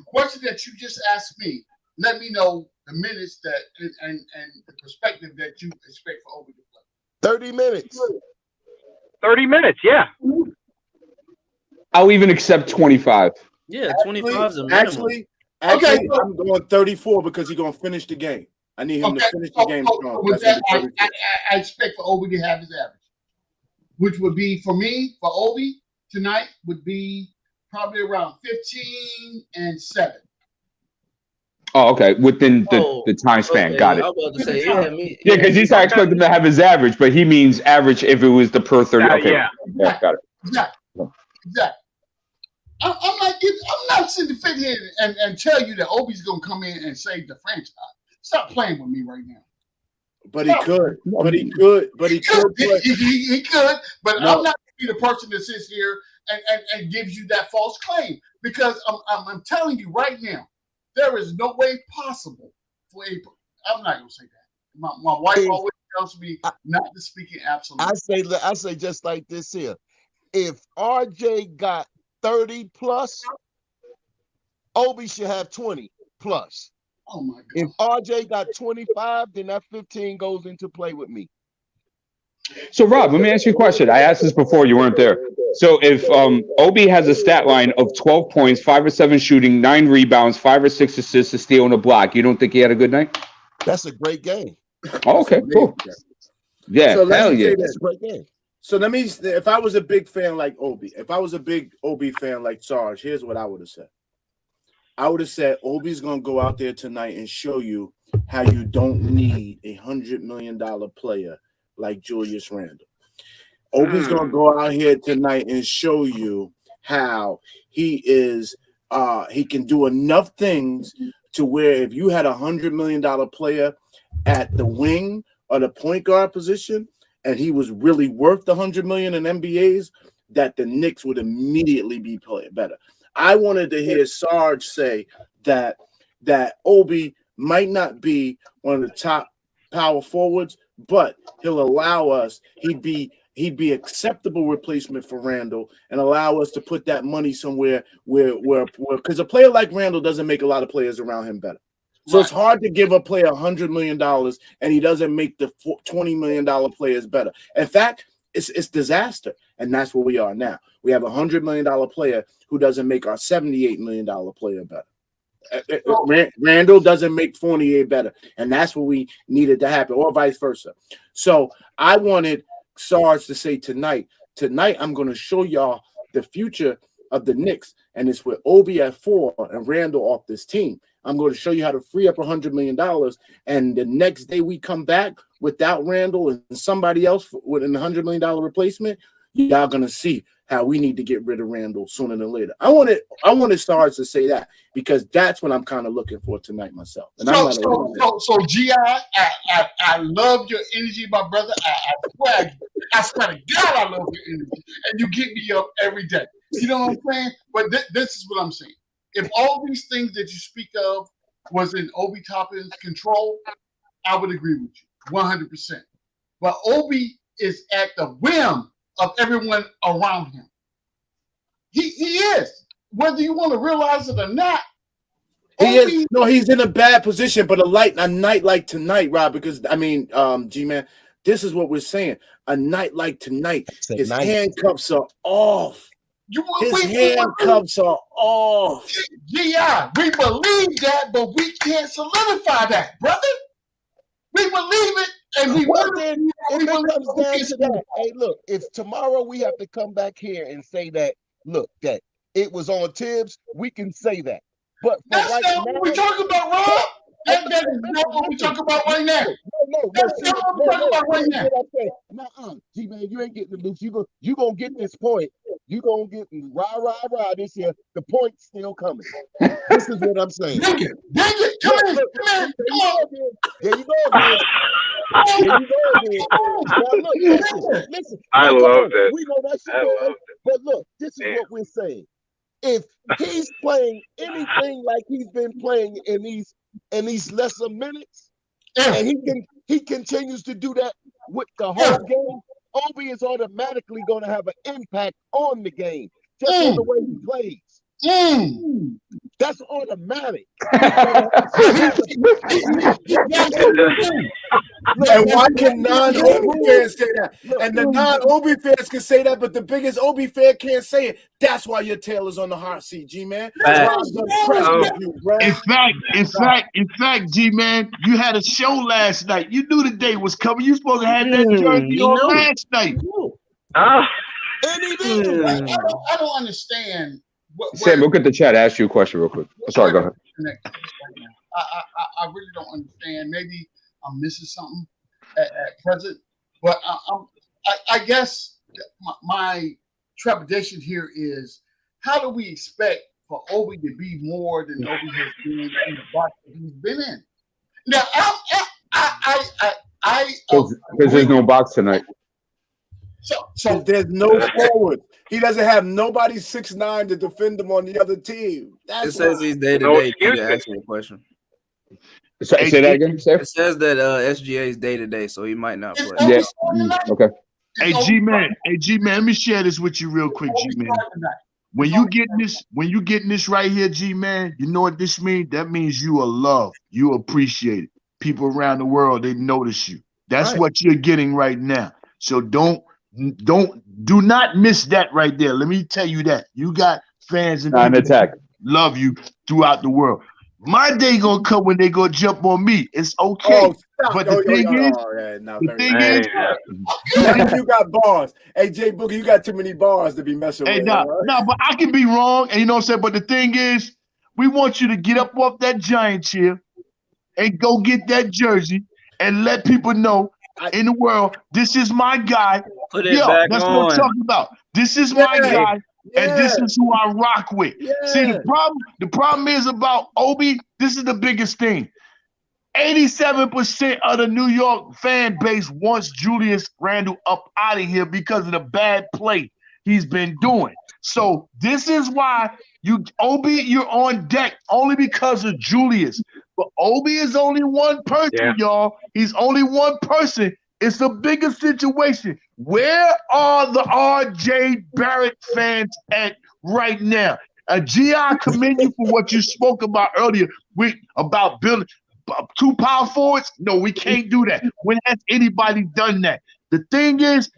question that you just asked me, let me know the minutes that and the perspective that you expect for Obi to play. 30 minutes. 30 minutes, yeah. I'll even accept 25. Yeah, 25 is a minimum. Actually, I'm going 34 because he's going to finish the game. I need him to finish the game strong. With that, I expect for Obi to have his average, which would be for me, for Obi tonight, would be probably around 15 and 7. Oh, okay. Within the time span. Okay. Got it. I was about to say, yeah, because he's not expecting to have his average, but he means average if it was the per 30. Okay. Yeah, got it. Exactly. I'm not sitting to fit here and tell you that Obi's going to come in and save the franchise. Stop playing with me right now. But he could. But he could. He could. But no. I'm not going to be the person that sits here and gives you that false claim, because I'm telling you right now, there is no way possible for I'm not going to say that. My wife always tells me not to speak in absolute. I say just like this here. If RJ got 30 plus, Obi should have 20 plus. Oh my God. If RJ got 25, then that 15 goes into play with me. So Rob, let me ask you a question. I asked this before, you weren't there. So if Obi has a stat line of 12 points, 5 or 7 shooting, 9 rebounds, 5 or 6 assists, a steal, and a block, you don't think he had a good night? That's a great game. Oh, okay, cool. Yeah, so hell yeah. That's a great game. So that means if I was a big fan like Obi, if I was a big Obi fan like Sarge, here's what I would have said. I would have said Obi's going to go out there tonight and show you how you don't need $100 million player like Julius Randle. Obi's going to go out here tonight and show you how he is. He can do enough things to where if you had $100 million player at the wing or the point guard position, and he was really worth the $100 million in NBAs, that the Knicks would immediately be playing better. I wanted to hear Sarge say that Obi might not be one of the top power forwards, but he'll allow us. He'd be acceptable replacement for Randle and allow us to put that money somewhere where because a player like Randle doesn't make a lot of players around him better. So it's hard to give a player $100 million and he doesn't make the $20 million players better. In fact, it's disaster. And that's where we are now. We have $100 million player who doesn't make our $78 million player better. Randle doesn't make Fournier better. And that's what we needed to happen, or vice versa. So I wanted Sarge to say tonight, I'm going to show y'all the future of the Knicks, and it's with Obi at 4 and Randle off this team. I'm going to show you how to free up $100 million, and the next day we come back without Randle and somebody else with a $100 million replacement, y'all going to see how we need to get rid of Randle sooner than later. I wanted Sarge to say that, because that's what I'm kind of looking for tonight myself. And So G.I., I love your energy, my brother. I swear to God, I love your energy, and you get me up every day. You know what I'm saying? But this is what I'm saying. If all these things that you speak of was in Obi Toppin's control, I would agree with you 100%. But Obi is at the whim of everyone around him. He is. Whether you want to realize it or not, he's in a bad position. But a night like tonight, Rob, because G-Man, this is what we're saying. A night like tonight, his handcuffs are off. His handcuffs are off. Yeah, we believe that, but we can't solidify that, brother. We believe it, and we comes down to that. Hey, look, if tomorrow we have to come back here and say that, look, that it was on Tibbs, we can say that. But that's not what we're talking about, Rob. That is not what we're talking about right now. That's not what we're talking about right now. G-Man, you ain't getting the loose. You gonna get this point. You gonna get rah this here. The point's still coming. This is what I'm saying. Dang it. Come on. There you go again. Listen. I love this. We know that shit. But look, this is what we're saying. If he's playing anything like he's been playing in these lesser minutes, and he continues to do that with the whole game, Obi is automatically going to have an impact on the game, just on the way he plays. That's automatic. And why can non-Obi fans say that? And the non-Obi fans can say that, but the biggest Obi fan can't say it. That's why your tail is on the hot seat, G-Man. In fact, G-Man, you had a show last night. You knew the day was coming. You supposed to have that jersey on last night. And he did. I don't understand. Sam, look at the chat. Ask you a question real quick. Sorry, go ahead. I really don't understand. Maybe I'm missing something at present, but I guess my trepidation here is, how do we expect for Obi to be more than Obi has been in the box that he's been in? Now, because there's no box tonight. So there's no forward. He doesn't have nobody 6'9" to defend him on the other team. It says he's day to day. You can ask me a question. Say that again, sir. It says that SGA is day to day, so he might not play. Yeah. Okay. Hey G-Man, let me share this with you real quick, G-Man. When you getting this right here, G-Man, you know what this means? That means you are loved, you appreciated. People around the world, they notice you. That's what you're getting right now. So do not miss that right there. Let me tell you that. You got fans and attack. Love you throughout the world. My day gonna come when they gonna jump on me. It's okay. But the thing is, you got bars. Hey, Jay Boogie, you got too many bars to be messing with. No, but I can be wrong, and you know what I'm saying. But the thing is, we want you to get up off that giant chair and go get that jersey and let people know in the world, this is my guy. Put it back that's on. what I'm talking about. This is my guy. And this is who I rock with. See, the problem is about Obi, this is the biggest thing. 87% of the New York fan base wants Julius Randle up out of here because of the bad play he's been doing. So this is why Obi, you're on deck only because of Julius. But Obi is only one person, y'all. He's only one person. It's a bigger situation. Where are the RJ Barrett fans at right now? G.I. commend you for what you spoke about earlier about building two power forwards. No, we can't do that. When has anybody done that? The thing is,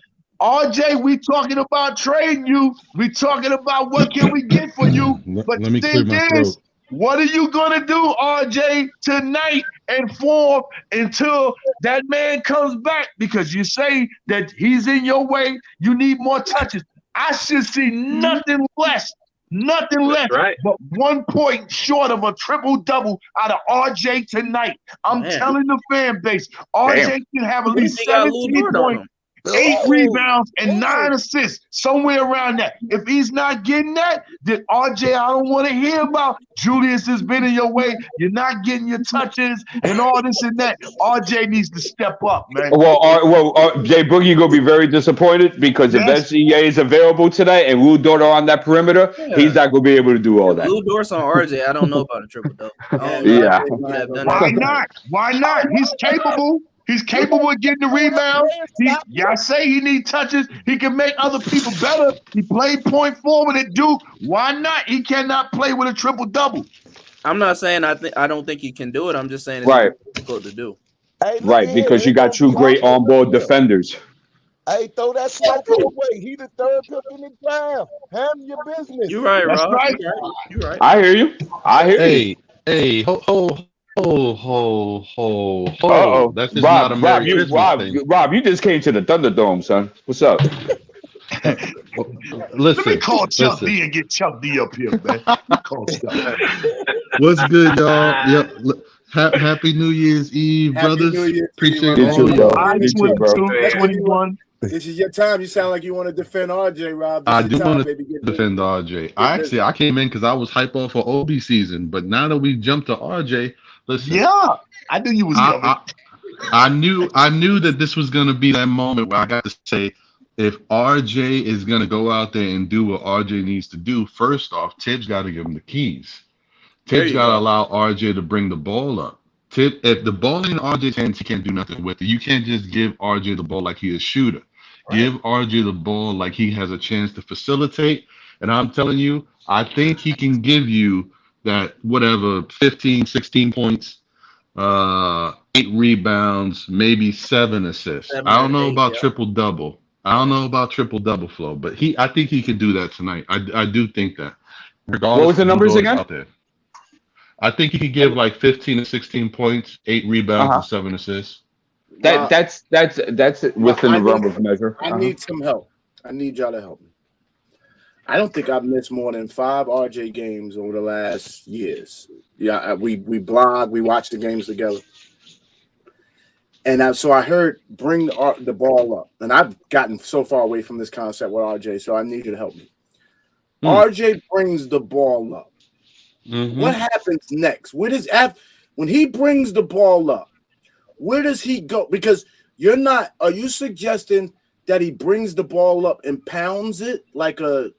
RJ, we talking about trading you. We talking about what can we get for you. But Let me the clear thing my is, throat. what are you gonna do, RJ, tonight and forth until that man comes back? Because you say that he's in your way. You need more touches. I should see nothing less. Nothing less but 1 point short of a triple-double out of RJ tonight. I'm telling the fan base, RJ can have at least 17 points, 8 rebounds, and 9 assists, somewhere around that. If he's not getting that, then RJ, I don't want to hear about Julius has been in your way. You're not getting your touches and all this and that. RJ needs to step up, man. Jay Boogie gonna be very disappointed because if SGA is available tonight and Lou Dort on that perimeter, he's not gonna be able to do all that. Lou Dort's on RJ. I don't know about a triple double. Yeah. Why not? Why not? He's capable. He's capable of getting the rebound. I say he needs touches. He can make other people better. He played point forward at Duke. Why not? He cannot play with a triple double. I'm not saying I don't think he can do it. I'm just saying it's difficult to do. Right, because you got two great on-board defenders. Hey, throw that smoke away. He the third pick in the draft. Handle your business. You're right, That's Rob. right. You're right. I hear you. I hear you. Hey, ho. Uh-oh. That's just not a Merry Christmas thing. Rob, you just came to the Thunderdome, son. What's up? Listen, Let me call Chuck D and get Chuck D up here, man. What's good, y'all? Yep. Happy New Year's Eve, brothers. Appreciate all y'all. 21. This is your time. You sound like you want to defend RJ, Rob. I do want to defend RJ. I came in because I was hype off for OB season, but now that we jumped to RJ, listen. Yeah, I knew you was coming. I knew that this was gonna be that moment where I got to say, if RJ is gonna go out there and do what RJ needs to do, first off, Tibbs got to give him the keys. Tibbs got to allow RJ to bring the ball up. If the ball in RJ's hands, he can't do nothing with it. You can't just give RJ the ball like he's a shooter. Right. Give RJ the ball like he has a chance to facilitate. And I'm telling you, I think he can give you that 15, 16 points, 8 rebounds, maybe 7 assists. I don't know about triple-double. I don't know about triple-double flow, but I think he could do that tonight. I do think that. Regardless, what was the numbers again? Out there. I think he could give like 15 to 16 points, 8 rebounds, and 7 assists. That's within the realm of measure. I need some help. I need y'all to help me. I don't think I've missed more than 5 RJ games over the last years. Yeah, we blog, we watch the games together. And so I heard bring the ball up. And I've gotten so far away from this concept with RJ, so I need you to help me. RJ brings the ball up. Mm-hmm. What happens next? When he brings the ball up, where does he go? Because are you suggesting that he brings the ball up and pounds it like a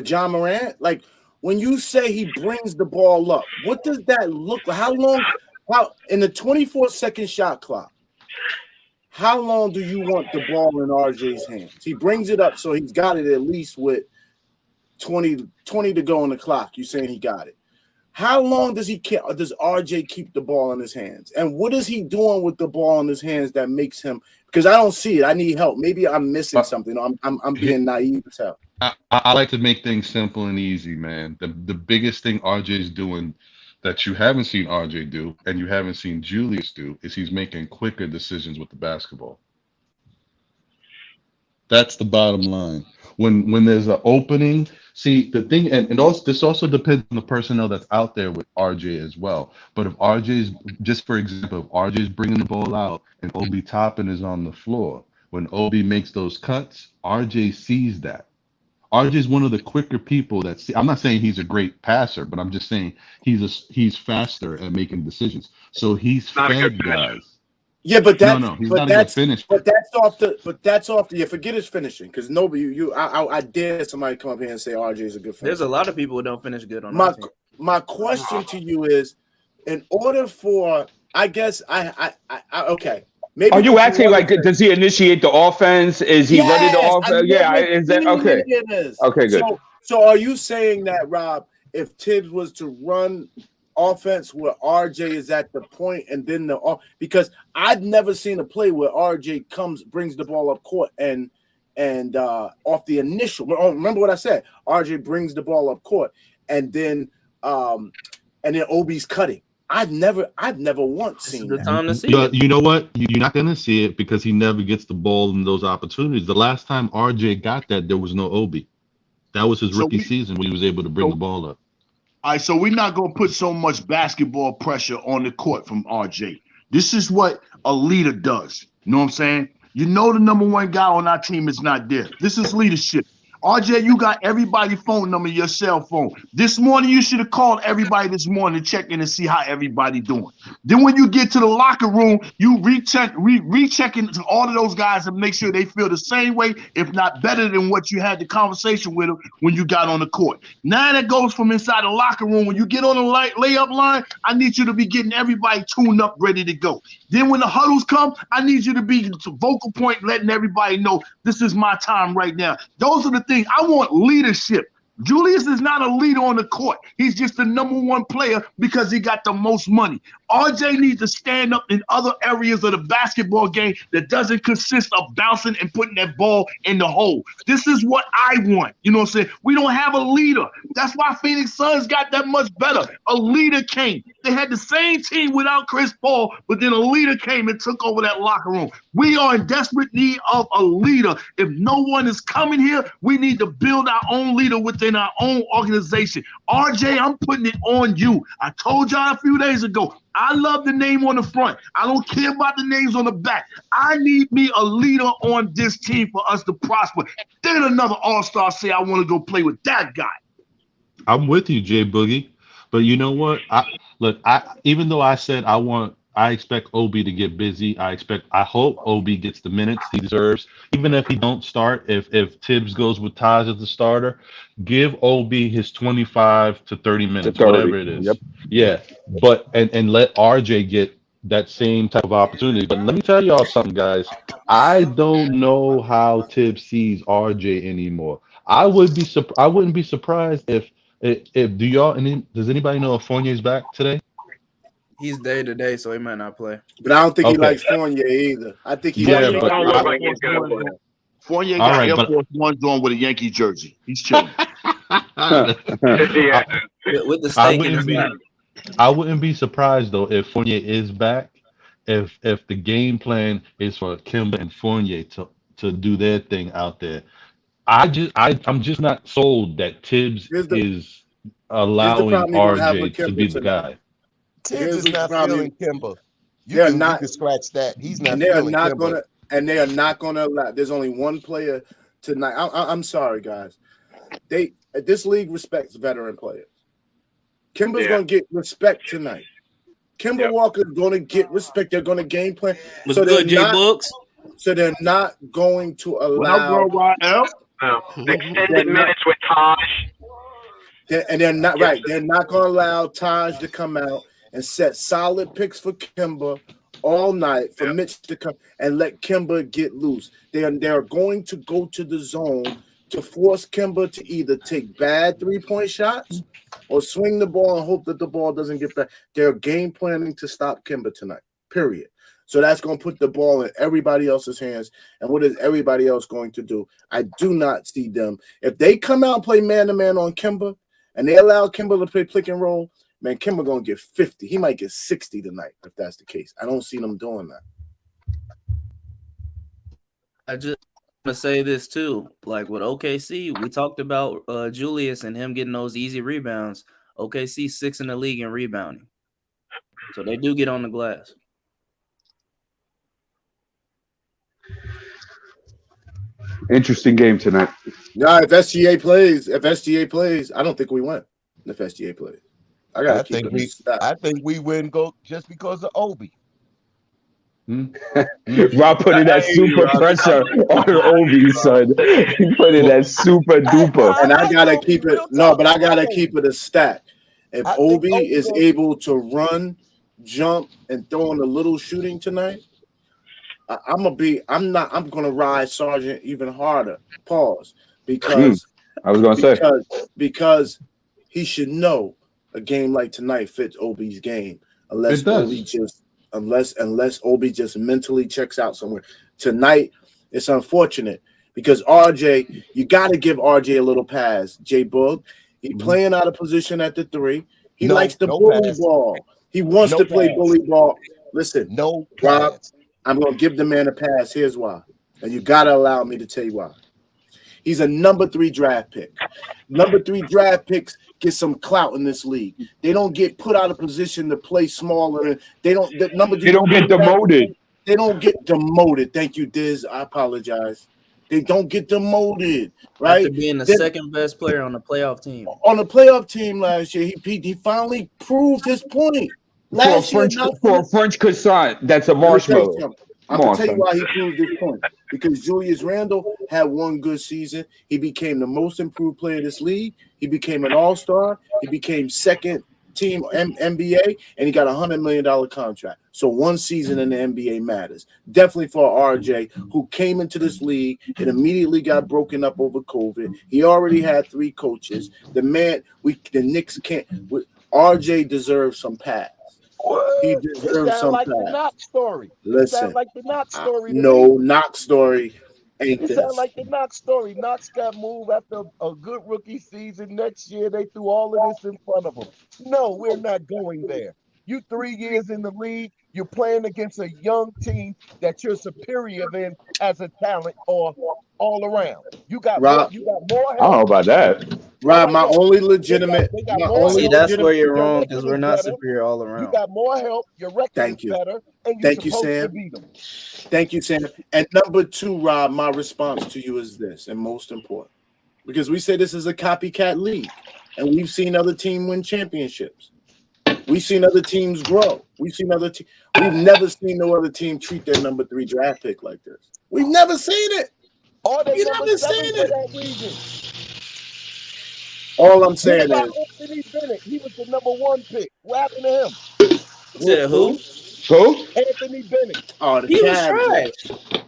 John Morant? Like when you say he brings the ball up, what does that look like? How in the 24-second shot clock, how long do you want the ball in RJ's hands? He brings it up, so he's got it at least with 20 to go on the clock. You're saying he got it. How long does RJ keep the ball in his hands? And what is he doing with the ball in his hands that makes him? Because I don't see it. I need help. Maybe I'm missing something. I'm being naive as hell. I like to make things simple and easy, man. The biggest thing RJ is doing that you haven't seen RJ do and you haven't seen Julius do is he's making quicker decisions with the basketball. That's the bottom line. When there's an opening, see the thing, and also this also depends on the personnel that's out there with RJ as well. But if RJ is, just for example, if RJ is bringing the ball out and Obi Toppin is on the floor, when Obi makes those cuts, RJ sees that. RJ is one of the quicker people that see. I'm not saying he's a great passer, but I'm just saying he's faster at making decisions. So he's fed guys. Yeah, but that's he's not even finished. But that's off the. Yeah, forget his finishing because nobody. I dare somebody come up here and say RJ is a good finisher. There's a lot of people who don't finish good on my question to you is, in order for, I guess okay. Maybe are you asking like, does he initiate the offense? Is he ready to offense? Yeah, is that okay? It is. Okay, good. So are you saying that, Rob, if Tibbs was to run offense where RJ is at the point and then because I've never seen a play where RJ brings the ball up court and and off the initial. Remember what I said? RJ brings the ball up court, and then Obi's cutting. I've never once seen the that. time to see But you know what? You're not going to see it because he never gets the ball in those opportunities. The last time RJ got that, there was no Obi. That was his rookie season when he was able to bring the ball up. All right, so we're not going to put so much basketball pressure on the court from RJ. This is what a leader does. You know what I'm saying? You know the number one guy on our team is not there. This is leadership. RJ, you got everybody's phone number, your cell phone. This morning, you should have called everybody this morning to check in and see how everybody doing. Then when you get to the locker room, you recheck into all of those guys and make sure they feel the same way, if not better than what you had the conversation with them when you got on the court. Now that goes from inside the locker room. When you get on the layup line, I need you to be getting everybody tuned up, ready to go. Then when the huddles come, I need you to be the vocal point, letting everybody know this is my time right now. Those are the things. I want leadership. Julius is not a leader on the court. He's just the number one player because he got the most money. RJ needs to stand up in other areas of the basketball game that doesn't consist of bouncing and putting that ball in the hole. This is what I want. You know what I'm saying? We don't have a leader. That's why Phoenix Suns got that much better. A leader came. They had the same team without Chris Paul, but then a leader came and took over that locker room. We are in desperate need of a leader. If no one is coming here, we need to build our own leader within our own organization. RJ, I'm putting it on you. I told y'all a few days ago, I love the name on the front. I don't care about the names on the back. I need me a leader on this team for us to prosper. Then another all-star say, I want to go play with that guy. I'm with you, Jay Boogie. But you know what? Even though I said I expect Obi to get busy. I hope Obi gets the minutes he deserves. Even if he don't start, if Tibbs goes with Taj as the starter, give Obi his 25 to 30 minutes, whatever it is. Yep. Yeah. But and let RJ get that same type of opportunity. But let me tell y'all something, guys. I don't know how Tibbs sees RJ anymore. I wouldn't be surprised if does anybody know if Fournier's back today? He's day to day, so he might not play. But I don't think he likes Fournier either. I think he Fournier got Air Force Ones on with a Yankee jersey. He's chilling. With the steak in his mouth. I wouldn't be surprised though if Fournier is back. If the game plan is for Kemba and Fournier to do their thing out there. I'm just not sold that Tibbs is allowing RJ to be the guy. Tibbs is not feeling Kemba. You can scratch that. He's not feeling Kemba. They are not gonna allow. There's only one player tonight. I'm sorry, guys. This league respects veteran players. Kemba's gonna get respect tonight. Kemba Walker's gonna get respect. They're gonna game plan. What's good, J Books? So they're not going to allow. Extended minutes with Taj. They're not right. They're not going to allow Taj to come out and set solid picks for Kemba all night for Mitch to come and let Kemba get loose. They're going to go to the zone to force Kemba to either take bad 3-point shots or swing the ball and hope that the ball doesn't get back. They're game planning to stop Kemba tonight, period. So that's going to put the ball in everybody else's hands. And what is everybody else going to do? I do not see them. If they come out and play man-to-man on Kemba and they allow Kemba to play pick and roll, man, Kemba going to get 50. He might get 60 tonight if that's the case. I don't see them doing that. I just want to say this too. Like with OKC, we talked about Julius and him getting those easy rebounds. OKC 6th in the league in rebounding. So they do get on the glass. Interesting game tonight. No, if SGA plays, I don't think we win. If SGA plays, I think we win just because of Obi. Rob putting that super pressure on Obi, son. He putting that super duper. And I gotta keep it. No, but I gotta keep it a stat. If Obi is able to run, jump, and throw in a little shooting tonight, I'm gonna ride Sergeant even harder. Pause. Because I was gonna say because he should know a game like tonight fits Obi's game. Unless Obi just mentally checks out somewhere. Tonight, it's unfortunate because RJ, you got to give RJ a little pass. J Boog, he playing out of position at the 3. He likes the bully ball. He wants to play bully ball. Listen, Rob, I'm going to give the man a pass. Here's why. And you got to allow me to tell you why. He's a number 3 draft pick. Number 3 draft picks get some clout in this league. They don't get put out of position to play smaller. They don't get demoted. They don't get demoted. Thank you, Diz. I apologize. They don't get demoted, right? After being the second best player on the playoff team. On the playoff team last year, he finally proved his point. For a French croissant, that's a marshmallow. I'm going to tell you why he proved his point. Because Julius Randle had one good season. He became the most improved player of this league. He became an all-star. He became second team NBA, and he got a $100 million contract. So one season in the NBA matters. Definitely for RJ, who came into this league and immediately got broken up over COVID. He already had 3 coaches. The Knicks can't. RJ deserves some pass. He deserves some like pass. the Knox story. Listen, like the Knox story. No, Knox story ain't It this. sounds like the Knox story. Knox got moved after a good rookie season. Next year, they threw all of this in front of him. No, we're not going there. You 3 years in the league, you're playing against a young team that you're superior than as a talent or all around. You got more help. I don't know about that. Rob, my only legitimate. See, that's where you're wrong because we're not superior all around. You got more help. Your record is better. And Thank you, supposed to Sam. beat them. Thank you, Sam. And number 2, Rob, my response to you is this, and most important, because we say this is a copycat league, and we've seen other teams win championships. We've seen other teams grow. We've never seen no other team treat their number 3 draft pick like this. We've never seen it. We've never seen it. All I'm saying is Anthony Bennett. He was the number 1 pick. What happened to him? You said who? Who? Anthony Bennett. Oh, He was trash.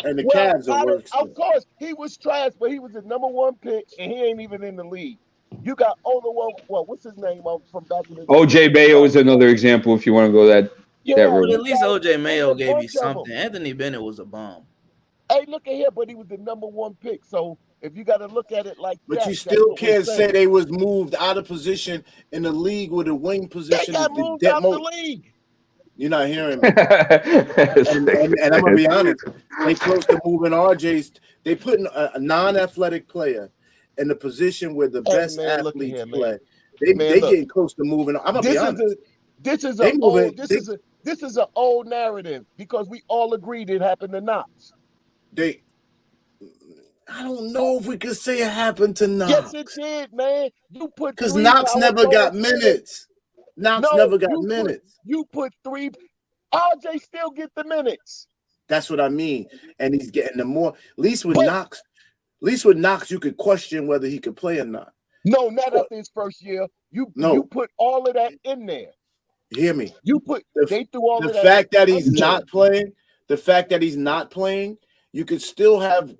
And the Cavs are worse. Of course, he was trash, but he was the number 1 pick, and he ain't even in the league. You got what's his name from back in the day? OJ Mayo is another example if you want to go that route. But at least OJ Mayo gave you something. Anthony Bennett was a bomb. Hey, look at here, but he was the number 1 pick. So if you got to look at it like that, but you still can't say they was moved out of position in the league with a wing position. They got moved out the league. You're not hearing me. and I'm gonna be honest. They close to moving RJ's. They putting a non-athletic player in the position where the best athletes play. They getting close to moving. I'm gonna be honest. This is an old narrative because we all agreed it happened to Knox. I don't know if we could say it happened to Knox. Yes, it did, man. You put because Knox never got minutes. Knox never got minutes. You put 3. RJ still get the minutes. That's what I mean. And he's getting the more. At least with Knox, you could question whether he could play or not. No, not after his first year. You put all of that in there. Hear me. They threw all of that. The fact that he's not playing. The fact that he's not playing, you could still have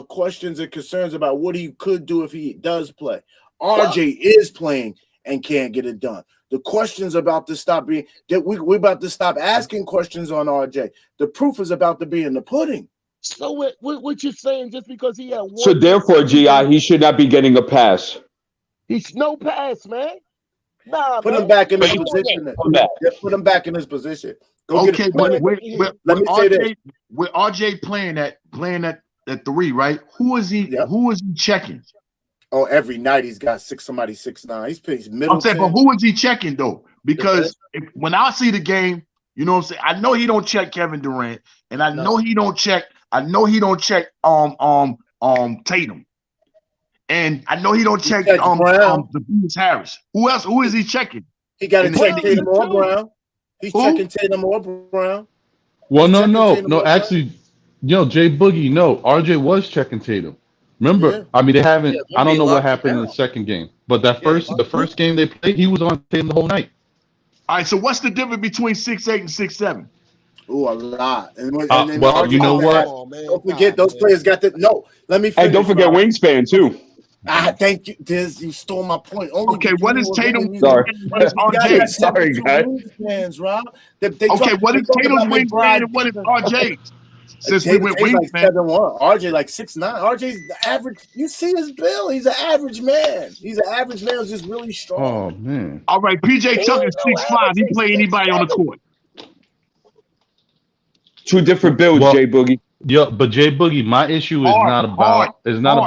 questions and concerns about what he could do if he does play. RJ is playing and can't get it done. The questions about to stop being that we're about to stop asking questions on RJ. The proof is about to be in the pudding. So what you're saying just because he had one? So therefore, GI, he should not be getting a pass. He's no pass, man. Nah, put him back in his position. Put him back in his position. Okay, but with RJ playing at 3, right? Who is he checking? Oh, every night he's got somebody 6'9". He's middle. I'm saying, but who is he checking though? Because when I see the game, you know what I'm saying. I know he don't check Kevin Durant, and I know he don't check. Tatum, and I know he don't check the Harris. Who else? Who is he checking? He got to check Tatum or Brown. He's checking Tatum or Brown. Well, no. Actually, Jay Boogie, no. RJ was checking Tatum. Remember, I mean, they haven't. I don't know what happened in the second game, but the first game they played, he was on Tatum the whole night. All right. So what's the difference between 6'8" and 6'7"? Oh, a lot. And well, you know what? Don't forget those players got the no. Let me. Hey, don't forget wingspan too. Thank you, Diz. You stole my point. Okay, what is Tatum? Sorry, sorry, guys. Fans, Rob. Okay, what is Tatum's wingspan and what is RJ's? since we went Jay's like wingspan. 7'1". RJ like 6'9". RJ's the average. You see his build. He's an average man. He's an average man who's just really strong. Oh man. All right, PJ Tucker is 6'5". He play anybody on the court. Two different builds, Jay Boogie. Yeah, but Jay Boogie, my issue is not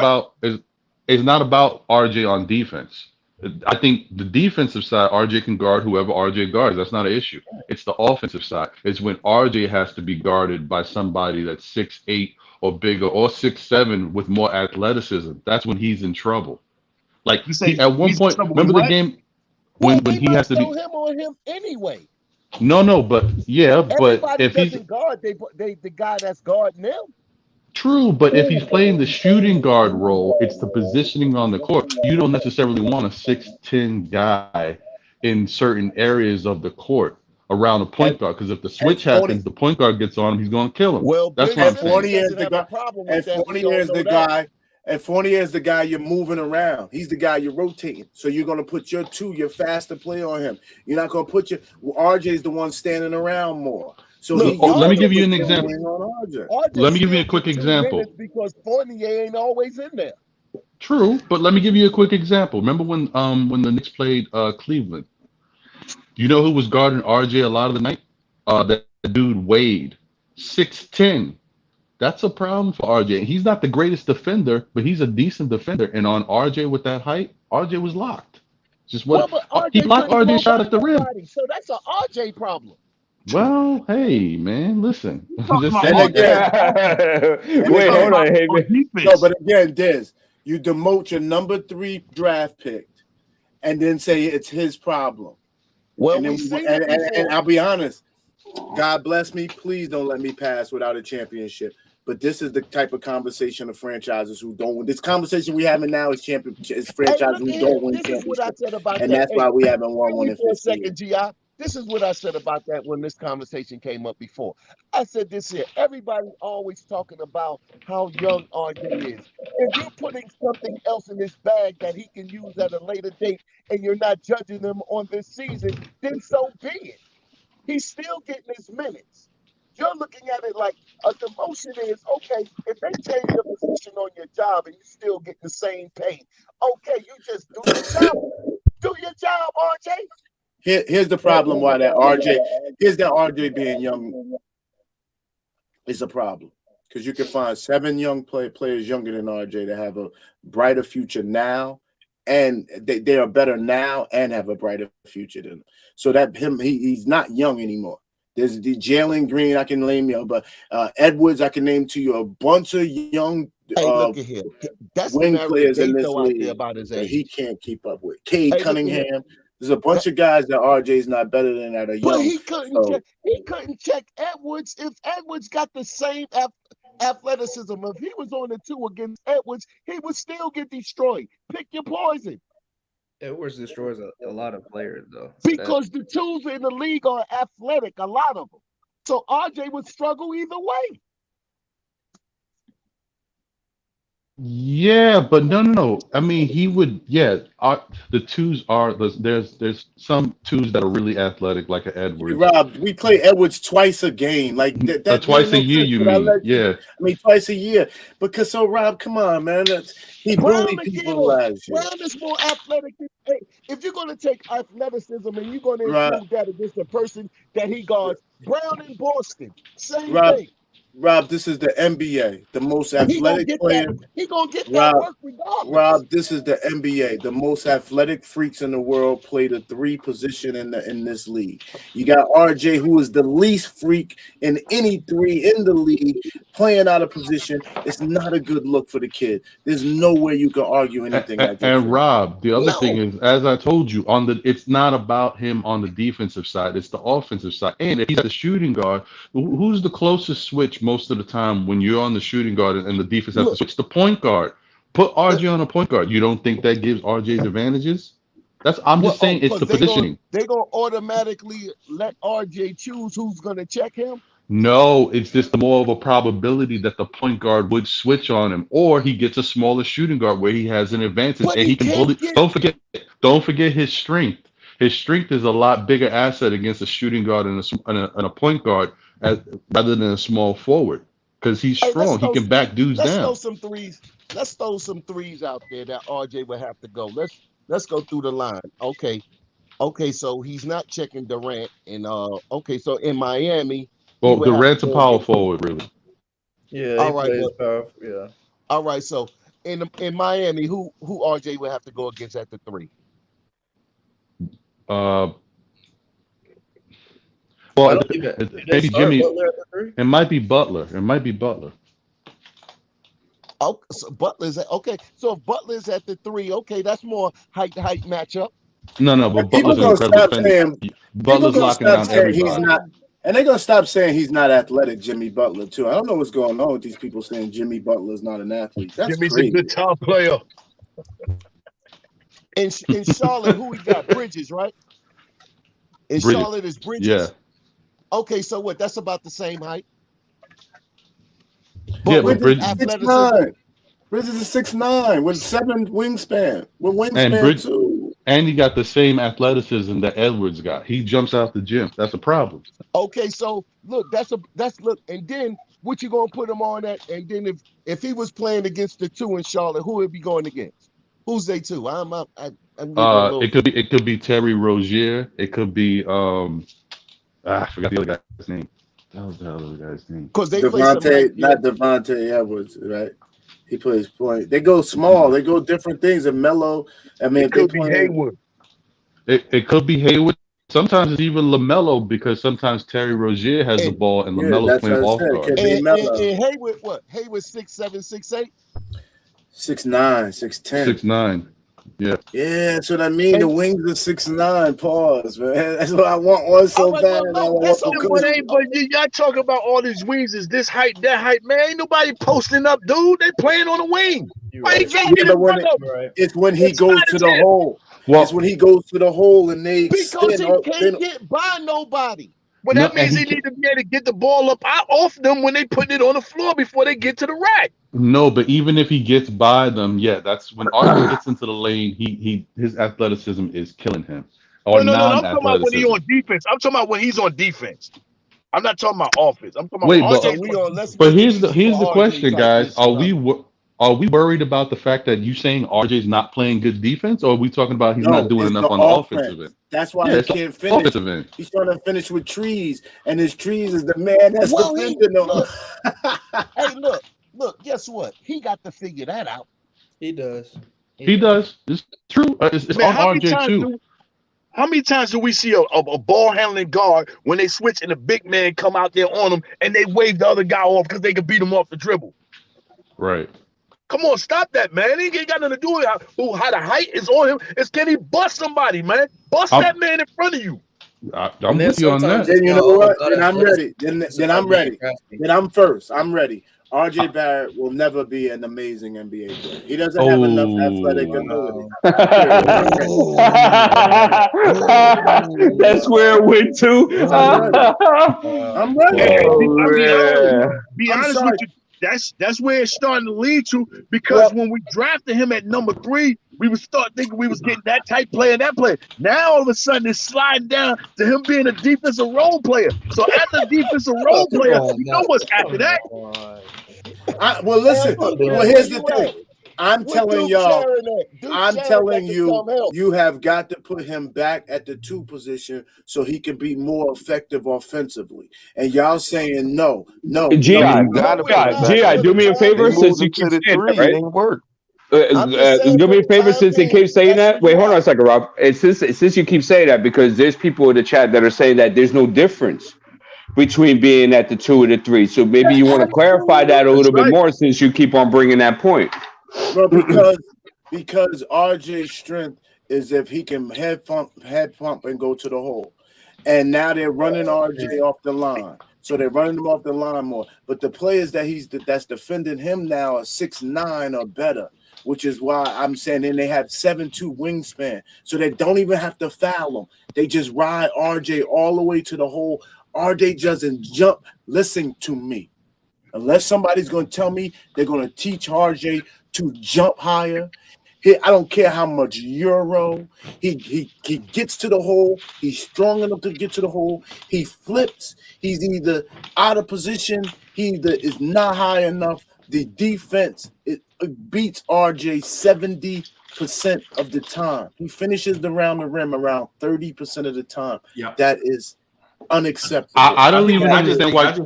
about RJ on defense. I think the defensive side, RJ can guard whoever RJ guards. That's not an issue. It's the offensive side. It's when RJ has to be guarded by somebody that's 6'8" or bigger, or 6'7" with more athleticism. That's when he's in trouble. Like at one point, remember the game when he has to be him on him anyway. No, but yeah, but Everybody if he's doesn't guard the guy that's guarding them. true, but if he's playing the shooting guard role, it's the positioning on the court. You don't necessarily want a 6'10" guy in certain areas of the court around a point guard, because if the switch happens, the point guard gets on him, he's going to kill him. Well, that's what I'm saying. Fournier is the guy you're moving around. He's the guy you're rotating. So you're going to put your faster play on him. You're not going to put RJ's the one standing around more. So let me give you an example. Let me give you a quick example. Because Fournier ain't always in there. True, but let me give you a quick example. Remember when the Knicks played Cleveland? You know who was guarding RJ a lot of the night? That dude Wade, 6'10". That's a problem for RJ. He's not the greatest defender, but he's a decent defender. And on RJ with that height, RJ was locked. Just what he blocked RJ shot at the rim. So that's an RJ problem. Well, hey man, listen. I'm just Wait, hold on, hey man. No, but again, Diz, you demote your number 3 draft pick, and then say it's his problem. Well, and I'll be honest. God bless me. Please don't let me pass without a championship. But this is the type of conversation of franchises who don't. This conversation we having now is franchises who don't win championships, and that's why we haven't won one in 15 years. Second, Gi. This is what I said about that when this conversation came up before. I said this here. Everybody always talking about how young RJ is. If you're putting something else in his bag that he can use at a later date, and you're not judging him on this season, then so be it. He's still getting his minutes. You're looking at it like a demotion is, okay, if they change your position on your job and you still get the same pay, okay, you just do your job. Do your job, RJ. Here's the problem why that RJ being young is a problem. Because you can find 7 young players younger than RJ that have a brighter future now, and they are better now and have a brighter future than him. So that he's not young anymore. There's the Jalen Green I can name you, but Edwards I can name to you a bunch of young look at him. That's wing players in this league about his age. He can't keep up with. Cade Cunningham. There's a bunch of guys that RJ's not better than that are young. But he couldn't check Edwards if Edwards got the same athleticism. If he was on the 2 against Edwards, he would still get destroyed. Pick your poison. Edwards destroys a lot of players, though. Because the 2s in the league are athletic, a lot of them. So RJ would struggle either way. Yeah, but no. I mean, he would. Yeah, the 2s are. There's some 2s that are really athletic, like an Edwards. Rob, we play Edwards twice a game, like that. Twice a year, you mean? Yeah. I mean, twice a year. Because Rob, come on, man. He bullied people last year. Brown is more athletic. If you're going to take athleticism and you're going to include that against the person that he guards, Brown in Boston, same thing. Rob, this is the NBA, the most athletic player. He gonna get that work regardless. Rob, this is the NBA, the most athletic freaks in the world play the 3 position in this league. You got RJ, who is the least freak in any 3 in the league, playing out of position. It's not a good look for the kid. There's no way you can argue anything like that. And Rob, the other thing is, as I told you, it's not about him on the defensive side; it's the offensive side. And if he's the shooting guard, who's the closest switch most of the time when you're on the shooting guard and the defense has to switch? The point guard. Put RJ on a point guard. You don't think that gives RJ advantages? I'm just saying it's the positioning. They're gonna automatically let RJ choose who's gonna check him. No, it's just more of a probability that the point guard would switch on him, or he gets a smaller shooting guard where he has an advantage and he can bully. Don't forget his strength. His strength is a lot bigger asset against a shooting guard and a point guard rather than a small forward. because he's Hey, strong. He can back dudes let's throw down. some threes. Let's throw some threes out there that RJ would have to go. Let's go through the line. Okay, so he's not checking Durant, and okay, so in Miami, he Well, would have to Durant's a go power against. forward, really. Yeah, he All right, plays but powerful. Yeah. all right, so in Miami, who RJ would have to go against at the 3? Uh, I well, don't even. Do they maybe start Jimmy. Butler at the 3? It might be Butler. It might be Butler. Oh, so Butler's okay. So if Butler's at the 3, okay, that's more height to height matchup. No, but People Butler's an gonna incredible stop defender. saying. People Butler's gonna locking stop down saying he's everybody. not, and they're gonna stop saying he's not athletic. Jimmy Butler too. I don't know what's going on with these people saying Jimmy Butler is not an athlete. That's Jimmy's crazy. a good top player. In Charlotte, who we got? Bridges, right? In Bridges. Charlotte is Bridges. Yeah. Okay, so what? That's about the same height. Yeah, with but his Bridges. athleticism. Bridges is 6'9" with 7 wingspan. With And wingspan too. And he got the same athleticism that Edwards got. He jumps out the gym. That's a problem. Okay, so look, that's look, and then what you gonna put him on at? And then if he was playing against the 2 in Charlotte, who would he be going against? Who's they 2? I'm getting a little. It could be Terry Rozier. It could be I forgot the other guy's name. That was the other guy's name. Because they play some not Devontae Edwards, right? He plays point. They go small. They go different things. And Melo. I mean, It could be Hayward. It could be Hayward. Sometimes it's even LaMelo because sometimes Terry Rozier has the ball and LaMelo's playing off guard. And Hayward, what? Hayward 6'7", 6'8"? 6'9", 6'10". 6'9". Yeah. Yeah, that's what I mean. The wings are 6'9". Pause, man. That's what I want one so bad. But y'all talking about all these wings is this height, that height, man. Ain't nobody posting up, dude. They playing on the wing. Why you can't get in front of them? It's when he goes to the hole. It's when he goes to the hole and they Because he can't get by nobody. But that means he need to be able to get the ball up off them when they put it on the floor before they get to the rack. No, but even if he gets by them, yeah, that's when RJ gets into the lane. His athleticism is killing him. Or No. I'm talking about when he's non-athleticism. on defense. I'm talking about when he's on defense. I'm not talking about offense. I'm talking Wait, about but here's the question, guys. Are we worried about the fact that you saying RJ's not playing good defense, or are we talking about he's not doing enough on the offensive end? That's why Yeah, he it's the can't finish. offensive end. He's trying to finish with trees, and his trees is the man that's defending him. Hey, look, guess what? He got to figure that out. He does. He does. It's true. It's Man, on RJ too. How many times do we see a ball handling guard when they switch and the big man come out there on them and they wave the other guy off because they can beat him off the dribble? Right. Come on, stop that, man. He ain't got nothing to do with how the height is on him. It's can he bust somebody, man? Bust that man in front of you. I'm with you on that. Then you know what? Then I'm ready. Then I'm ready. Then I'm first. I'm ready. RJ Barrett will never be an amazing NBA player. He doesn't have enough athletic ability. That's where it went to. I'm ready. Be honest with you. That's where it's starting to lead to, because when we drafted him at number 3, we would start thinking we was getting that type player and that player. Now all of a sudden it's sliding down to him being a defensive role player. So after defensive role player, you know what's after that. Well, listen. Well, here's the thing. I'm telling y'all, you have got to put him back at the 2 position so he can be more effective offensively. And y'all saying no. G.I., do me a favor since you keep saying that, right? Do me a favor since they keep saying that. Wait, hold on a second, Rob. Since you keep saying that, because there's people in the chat that are saying that there's no difference between being at the 2 and the 3. So maybe you want to clarify that a little bit more since you keep on bringing that point. Well, because RJ's strength is if he can head pump and go to the hole. And now they're running RJ off the line. So they're running him off the line more. But the players that's defending him now are 6'9" or better, which is why I'm saying then they have 7'2" wingspan. So they don't even have to foul him. They just ride RJ all the way to the hole. RJ doesn't jump. Listen to me. Unless somebody's going to tell me they're going to teach RJ to jump higher, I don't care how much euro. He gets to the hole. He's strong enough to get to the hole. He flips. He's either out of position. He either is not high enough. The defense beats RJ 70% of the time. He finishes around the rim around 30% of the time. Yeah. That is unacceptable. I don't even understand why.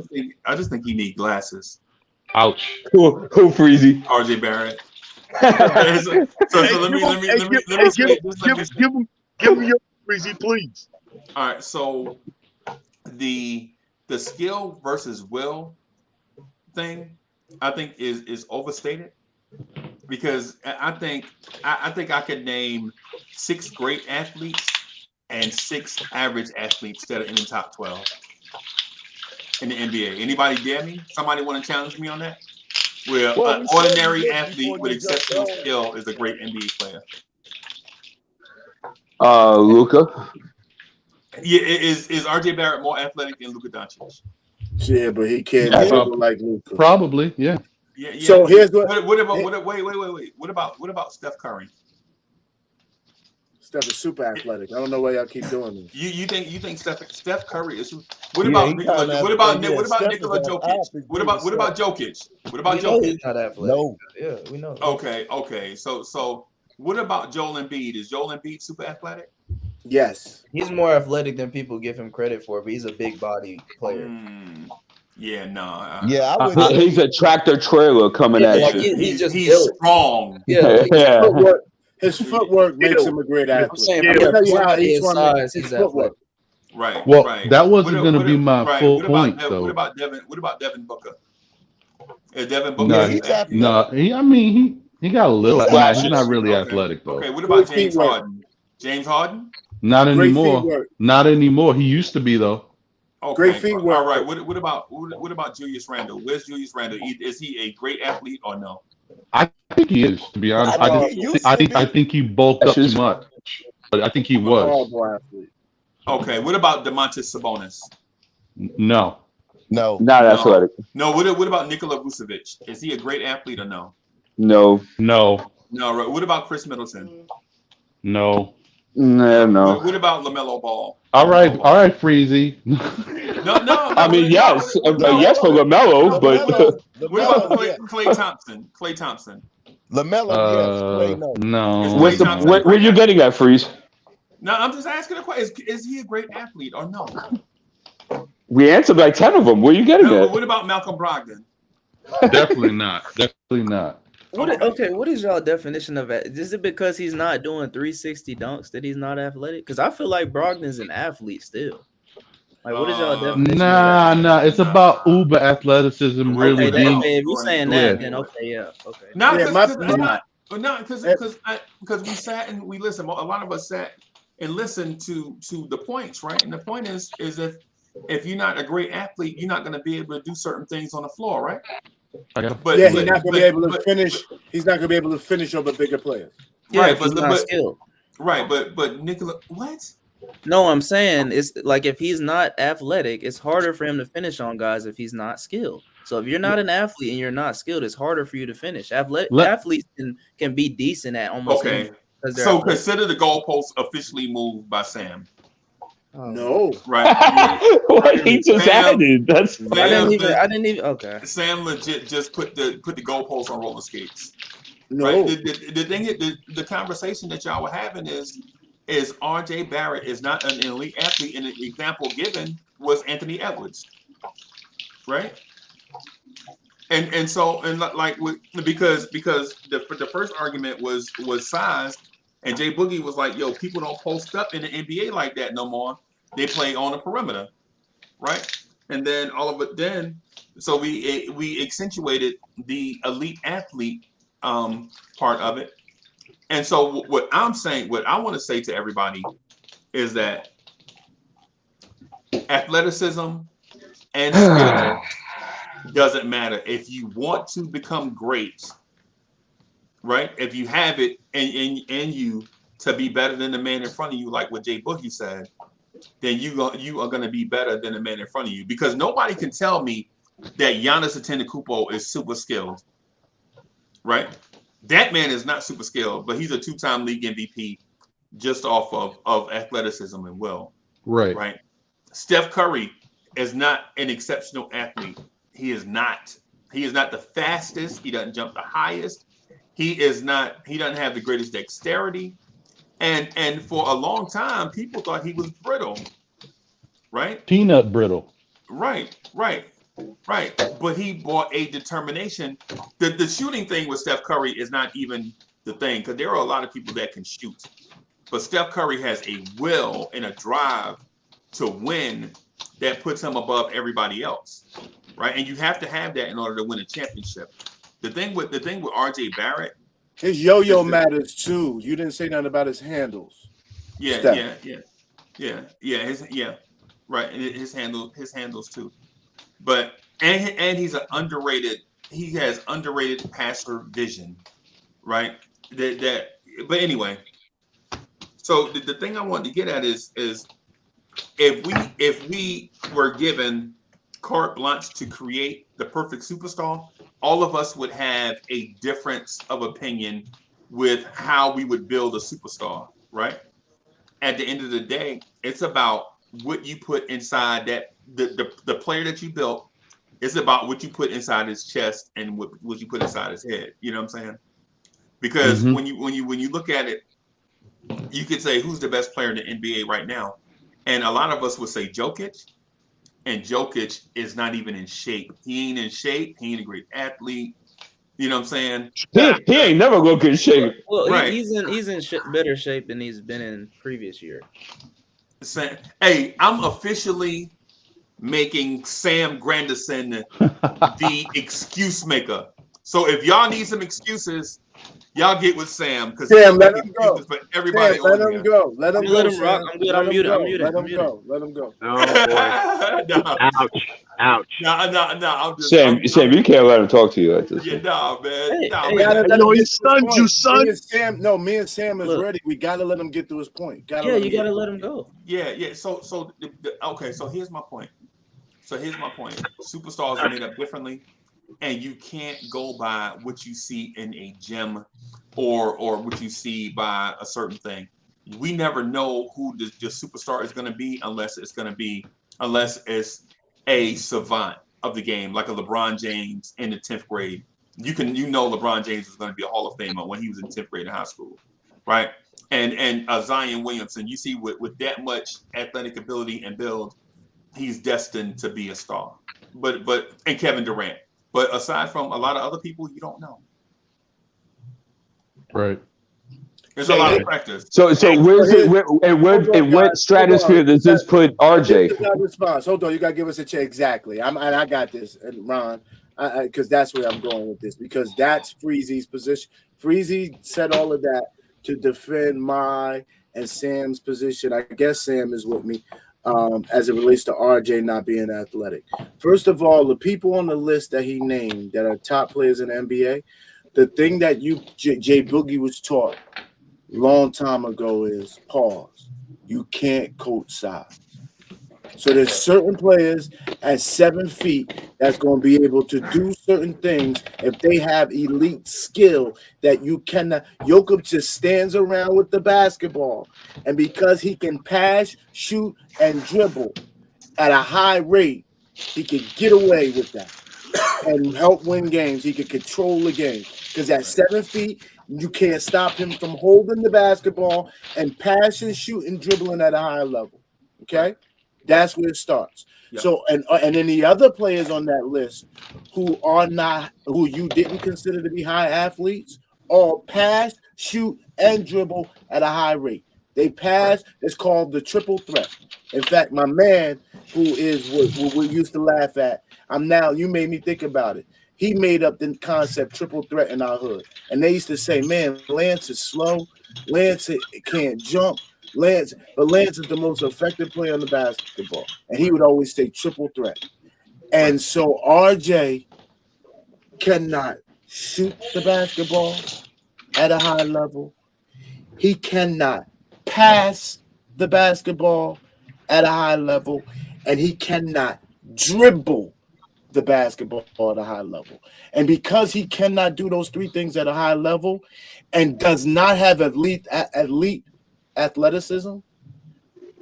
I just think he needs glasses. Ouch. Who Freezy? RJ Barrett. so let me give him your Freezy, please. All right. So the skill versus will thing, I think is overstated, because I think I could name 6 great athletes and 6 average athletes that are in the top 12 in the NBA. Anybody dare me? Somebody want to challenge me on that? Where an ordinary athlete with exceptional skill is a great NBA player. Luka. Yeah, is RJ Barrett more athletic than Luka Doncic? Yeah, but he can't dribble like Luka. Probably, yeah. Yeah. So here's what about wait. What about Steph Curry? Steph is super athletic. I don't know why y'all keep doing this. You think Steph Curry is? What about Nikola Jokic? What about Jokic? What about Jokic? He's not athletic. No. Yeah, we know. Okay. So what about Joel Embiid? Is Joel Embiid super athletic? Yes. He's more athletic than people give him credit for, but he's a big body player. Yeah, no. Yeah, he's a tractor trailer coming at you. He's strong. Yeah. His footwork makes him a great athlete. His footwork. Right. Well, right. that wasn't going to be my full point, though. What about Devin Booker? Is Devin Booker? He got a little flash. He's not really athletic, though. Okay, what about James Harden? James Harden? Not anymore. Not anymore. He used to be, though. Okay. Great feet work. All right. What about Julius Randle? Where's Julius Randle? Is he a great athlete or no? I think he is, to be honest. I think he bulked up too much, but I think he was. Okay. What about Domantas Sabonis? No. Not athletic. No. What about Nikola Vucevic? Is he a great athlete or no? No. Right. What about Chris Middleton? No. No. What about LaMelo Ball? All right, Freezy. No. I mean, yes for LaMelo, but what about Klay Thompson? Klay Thompson. LaMelo, yes. Klay, no. Where you getting at, Freeze? No, I'm just asking a question. Is he a great athlete or no? We answered like 10 of them. Where you getting at? What about Malcolm Brogdon? Definitely not. What is y'all definition of it? Is it because he's not doing 360 dunks that he's not athletic? Because I feel like Brogdon's an athlete still. Like, what is y'all definition? Nah. It's about uber athleticism, really. If you're saying that, then okay. Because we sat and we listened. A lot of us sat and listened to the points, right? And the point is if you're not a great athlete, you're not going to be able to do certain things on the floor, right? He's not going to be able to finish. He's not going to be able to finish over bigger players. Yeah, right, but not skilled. Right, but Nikola, what? No, I'm saying it's like if he's not athletic, it's harder for him to finish on guys if he's not skilled. So if you're not an athlete and you're not skilled, it's harder for you to finish. Athletes can be decent at almost. Okay. So consider the goalposts officially moved by Sam. No. Right. What he just added. I didn't even. Okay. Sam legit just put the goalposts on roller skates. No. Right? The thing, the conversation that y'all were having is RJ Barrett is not an elite athlete, and the example given was Anthony Edwards, right? And so because the first argument was size, and Jay Boogie was like, yo, people don't post up in the NBA like that no more. They play on the perimeter, right? And then so we accentuated the elite athlete part of it. And so what I want to say to everybody is that athleticism and skill doesn't matter. If you want to become great, right? If you have it and you to be better than the man in front of you, like what Jay Boogie said, then you are going to be better than the man in front of you, because nobody can tell me that Giannis Antetokounmpo is super skilled, right? That man is not super skilled, but he's a 2-time league MVP just off of athleticism and will. Right. Steph Curry is not an exceptional athlete. He is not. He is not the fastest. He doesn't jump the highest. He doesn't have the greatest dexterity. And for a long time, people thought he was brittle. Right? Peanut brittle. Right. But he brought a determination. The shooting thing with Steph Curry is not even the thing, because there are a lot of people that can shoot. But Steph Curry has a will and a drive to win that puts him above everybody else. Right? And you have to have that in order to win a championship. The thing with RJ Barrett, his yo-yo matters too. You didn't say nothing about his handles. Yeah. Right. And his handles too. But and he's an underrated. He has underrated passer vision, right? But anyway, so the thing I wanted to get at is if we were given carte blanche to create the perfect superstar, all of us would have a difference of opinion with how we would build a superstar, right? At the end of the day, it's about what you put inside that the player that you built. It's about what you put inside his chest and what you put inside his head. You know what I'm saying? Because when you look at it, you could say who's the best player in the NBA right now, and a lot of us would say Jokic, and Jokic is not even in shape. He ain't in shape. He ain't a great athlete. You know what I'm saying? He ain't never gonna get in shape. Well, Right. he's in better shape than he's been in previous year. Hey, I'm officially making Sam Grandison the excuse maker. So if y'all need some excuses, y'all get with Sam, because Sam, let him go. For everybody, Sam, let him go. Let him Let go. him rock. Sam. I'm good. Let I'm him muted. go. I'm muted. Let I'm him muted. go. Let him go. Oh boy. Ouch. No. I'm just, Sam, you can't let him talk to you like this. Yeah, nah, man. Hey, Nah, hey, man. Gotta let him he get to his stunned point. you, son. Me and Sam is Look. ready. We gotta let him get to his point. Yeah, you gotta let him go. Yeah. So okay. So here's my point. Superstars are made up differently, and you can't go by what you see in a gym or what you see by a certain thing. We never know who the superstar is going to be unless it's a savant of the game, like a LeBron James in the 10th grade. You know LeBron James is going to be a Hall of Famer when he was in 10th grade in high school, right? And Zion Williamson, you see with that much athletic ability and build, he's destined to be a star. And Kevin Durant. But aside from a lot of other people, you don't know. Right. There's a lot of practice. So where's it? In what stratosphere does this put RJ? This is not response. Hold on, you gotta give us a check. Exactly. I got this, and Ron, because that's where I'm going with this, because that's Freezy's position. Freezy said all of that to defend my and Sam's position. I guess Sam is with me as it relates to RJ not being athletic. First of all, the people on the list that he named that are top players in the NBA, the thing that Jay Boogie was taught long time ago is pause. You can't coach size. So there's certain players at 7 feet that's going to be able to do certain things if they have elite skill that you cannot. Jokic just stands around with the basketball, and because he can pass, shoot, and dribble at a high rate, he can get away with that and help win games. He can control the game because at 7 feet, you can't stop him from holding the basketball and passing, shooting, dribbling at a high level. Okay, that's where it starts. Yeah. So, and then the other players on that list who you didn't consider to be high athletes, all pass, shoot, and dribble at a high rate. They pass. It's called the triple threat. In fact, my man, who is what we used to laugh at, you made me think about it. He made up the concept triple threat in our hood. And they used to say, man, Lance is slow. Lance can't jump. Lance is the most effective player on the basketball. And he would always say triple threat. And so RJ cannot shoot the basketball at a high level. He cannot pass the basketball at a high level. And he cannot dribble the basketball at a high level. And because he cannot do those three things at a high level and does not have elite athleticism,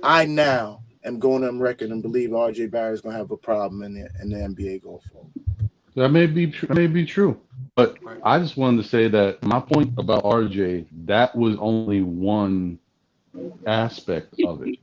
I now am going on record and believe RJ Barrett is going to have a problem in the NBA going forward. That may be true, but I just wanted to say that my point about RJ, that was only one aspect of it.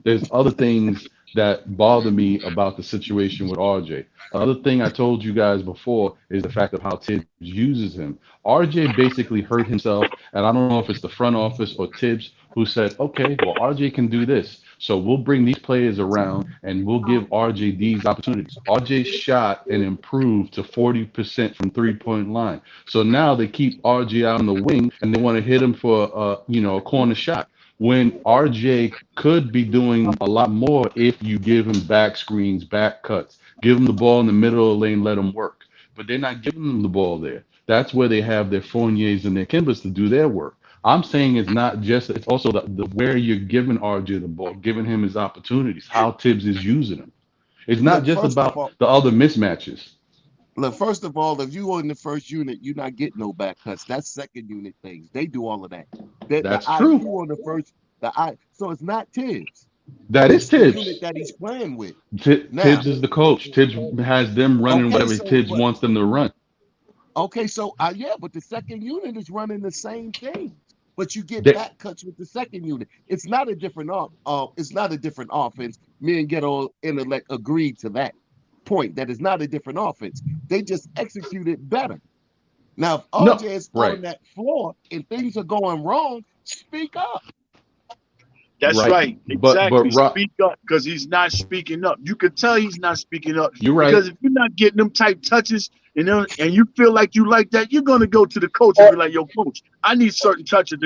There's other things that bother me about the situation with RJ. The other thing I told you guys before is the fact of how Tibbs uses him. RJ basically hurt himself, and I don't know if it's the front office or Tibbs who said, okay, well, RJ can do this. So we'll bring these players around and we'll give RJ these opportunities. RJ shot and improved to 40% from three-point line. So now they keep RJ out on the wing and they want to hit him for a corner shot, when RJ could be doing a lot more if you give him back screens, back cuts, give him the ball in the middle of the lane, let him work. But they're not giving him the ball there. That's where they have their Fourniers and their Kimbers to do their work. I'm saying it's not just, it's also the where you're giving RJ the ball, giving him his opportunities, how Tibbs is using him. It's not just about the other mismatches. Look, first of all, if you are in the first unit, you're not getting no back cuts. That's second unit things. They do all of that. That's the true. IQ on the first, so it's not Tibbs. That is Tibbs. The unit that he's playing with. Tibbs is the coach. Tibbs has them running whatever Tibbs wants them to run. Okay, so yeah, but the second unit is running the same thing. But you get back cuts with the second unit. It's not a different it's not a different offense. Me and Ghetto Intellect agreed to that point. That is not a different offense. They just execute it better. Now, if RJ is on that floor and things are going wrong, speak up. That's right. Exactly. Speak up, because he's not speaking up. You can tell he's not speaking up. You're right. Because if you're not getting them type touches, and you feel like you like that, you're gonna go to the coach and be like, "Yo, coach, I need certain touches."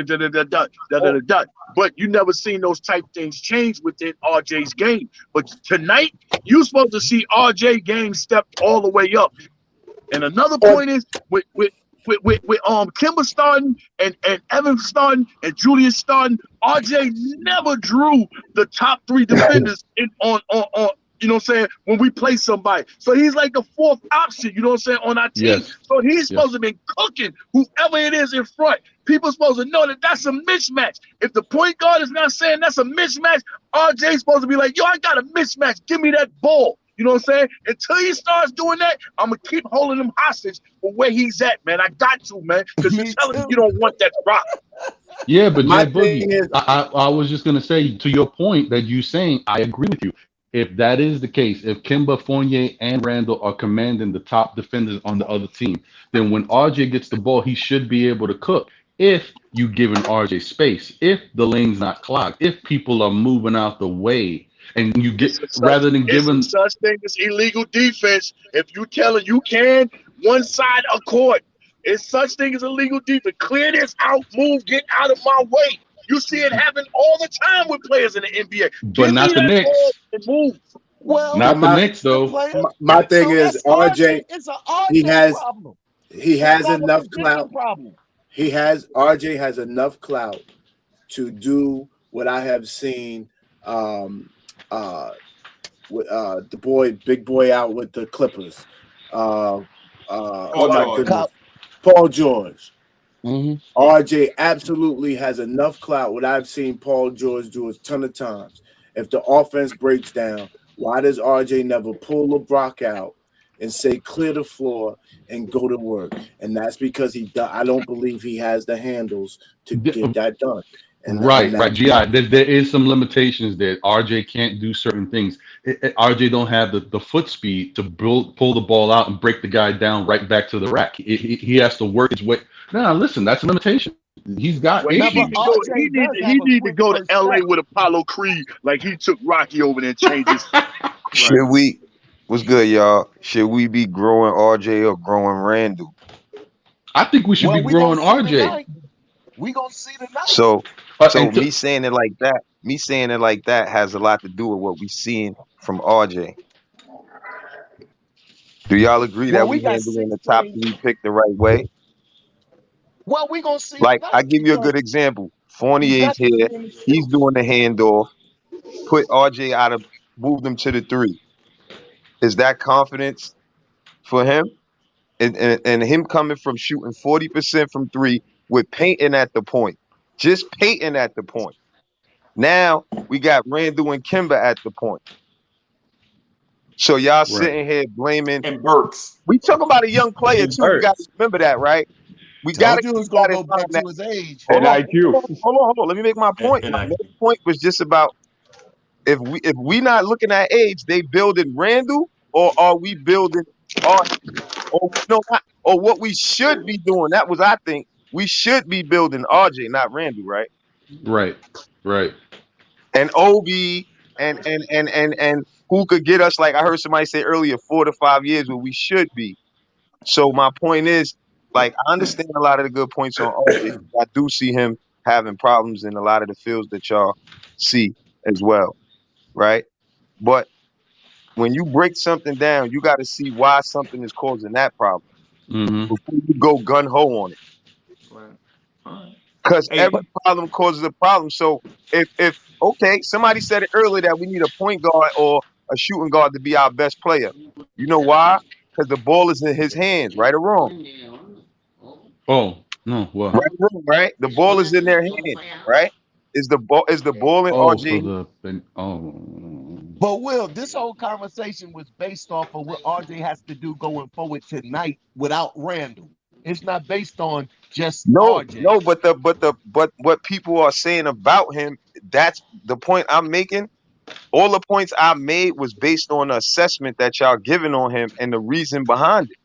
But you never seen those type things change within RJ's game. But tonight, you're supposed to see RJ game step all the way up. And another point is with Kimber starting and Evan starting and Julius starting, RJ never drew the top three defenders on you know what I'm saying, when we play somebody. So he's like the fourth option, you know what I'm saying, on our team. Yes. So he's supposed to be cooking whoever it is in front. People are supposed to know that that's a mismatch. If the point guard is not saying that's a mismatch, RJ's supposed to be like, yo, I got a mismatch. Give me that ball. You know what I'm saying? Until he starts doing that, I'm going to keep holding him hostage for where he's at, man. I got to, man, because you're telling me you don't want that rock. Yeah, but Jay Boogie, I was just going to say, to your point that you saying, I agree with you. If that is the case, if Kimber, Fournier, and Randle are commanding the top defenders on the other team, then when RJ gets the ball, he should be able to cook. If you giving RJ space, if the lane's not clogged, if people are moving out the way, and you get rather than giving such thing as illegal defense. If you tell it you can, one side of court, it's such thing as illegal defense. Clear this out, move, get out of my way. You see it happen all the time with players in the NBA. But not the Knicks. Move. Well, not the Knicks though. My thing is RJ. It's an RJ problem. He has enough clout. RJ has enough clout to do what I have seen. With the big boy out with the Clippers. Paul George. Mm-hmm. RJ absolutely has enough clout. What I've seen Paul George do a ton of times. If the offense breaks down, why does RJ never pull LeBron out and say clear the floor and go to work? And that's because I don't believe he has the handles to get that done. Right. GI, there is some limitations there. RJ can't do certain things. RJ don't have the foot speed to pull the ball out and break the guy down right back to the rack. He has to work his way. No, listen, that's a limitation. He's got. He need to go to LA with Apollo Creed, like he took Rocky over there and changed his. Should we? What's good, y'all? Should we be growing RJ or growing Randle? I think we should be growing RJ. We gonna see tonight. So me saying it like that has a lot to do with what we seeing from RJ. Do y'all agree that we handling the top three pick the right way? Well, we gonna see. Like, I give you a good example. Fournier's here. He's doing the handoff. Put RJ out of, moved him to the three. Is that confidence for him, and him coming from shooting 40% from three with Peyton at the point. Just Peyton at the point. Now we got Randle and Kimber at the point. So y'all sitting here blaming and Burks. We talk about a young player And too. You got to Burks. remember that, right? We got Told to you it was keep that gonna in go back mind. That, to his age. hold And on, IQ. hold on. Let me make my point. And My IQ. main point was just about if we not looking at age, they building Randle, or are we building or no, or what we should be doing? That was, I think, we should be building RJ, not Randle, right? Right. And Obi and who could get us, like I heard somebody say earlier, 4 to 5 years where we should be. So my point is, like, I understand a lot of the good points on RJ. I do see him having problems in a lot of the fields that y'all see as well, right? But when you break something down, you got to see why something is causing that problem before you go gun ho on it. Right. All right. Because Hey, every problem causes a problem. So if okay, somebody said it earlier that we need a point guard or a shooting guard to be our best player. You know why? Because the ball is in his hands, right or wrong. Oh no, what? Right or wrong, right? The ball is in their hands, right? Is the ball in Oh, so RJ? But Will, this whole conversation was based off of what RJ has to do going forward tonight without Randle. It's not based on just RJ. No, but what people are saying about him, that's the point I'm making. All the points I made was based on the assessment that y'all giving on him and the reason behind it.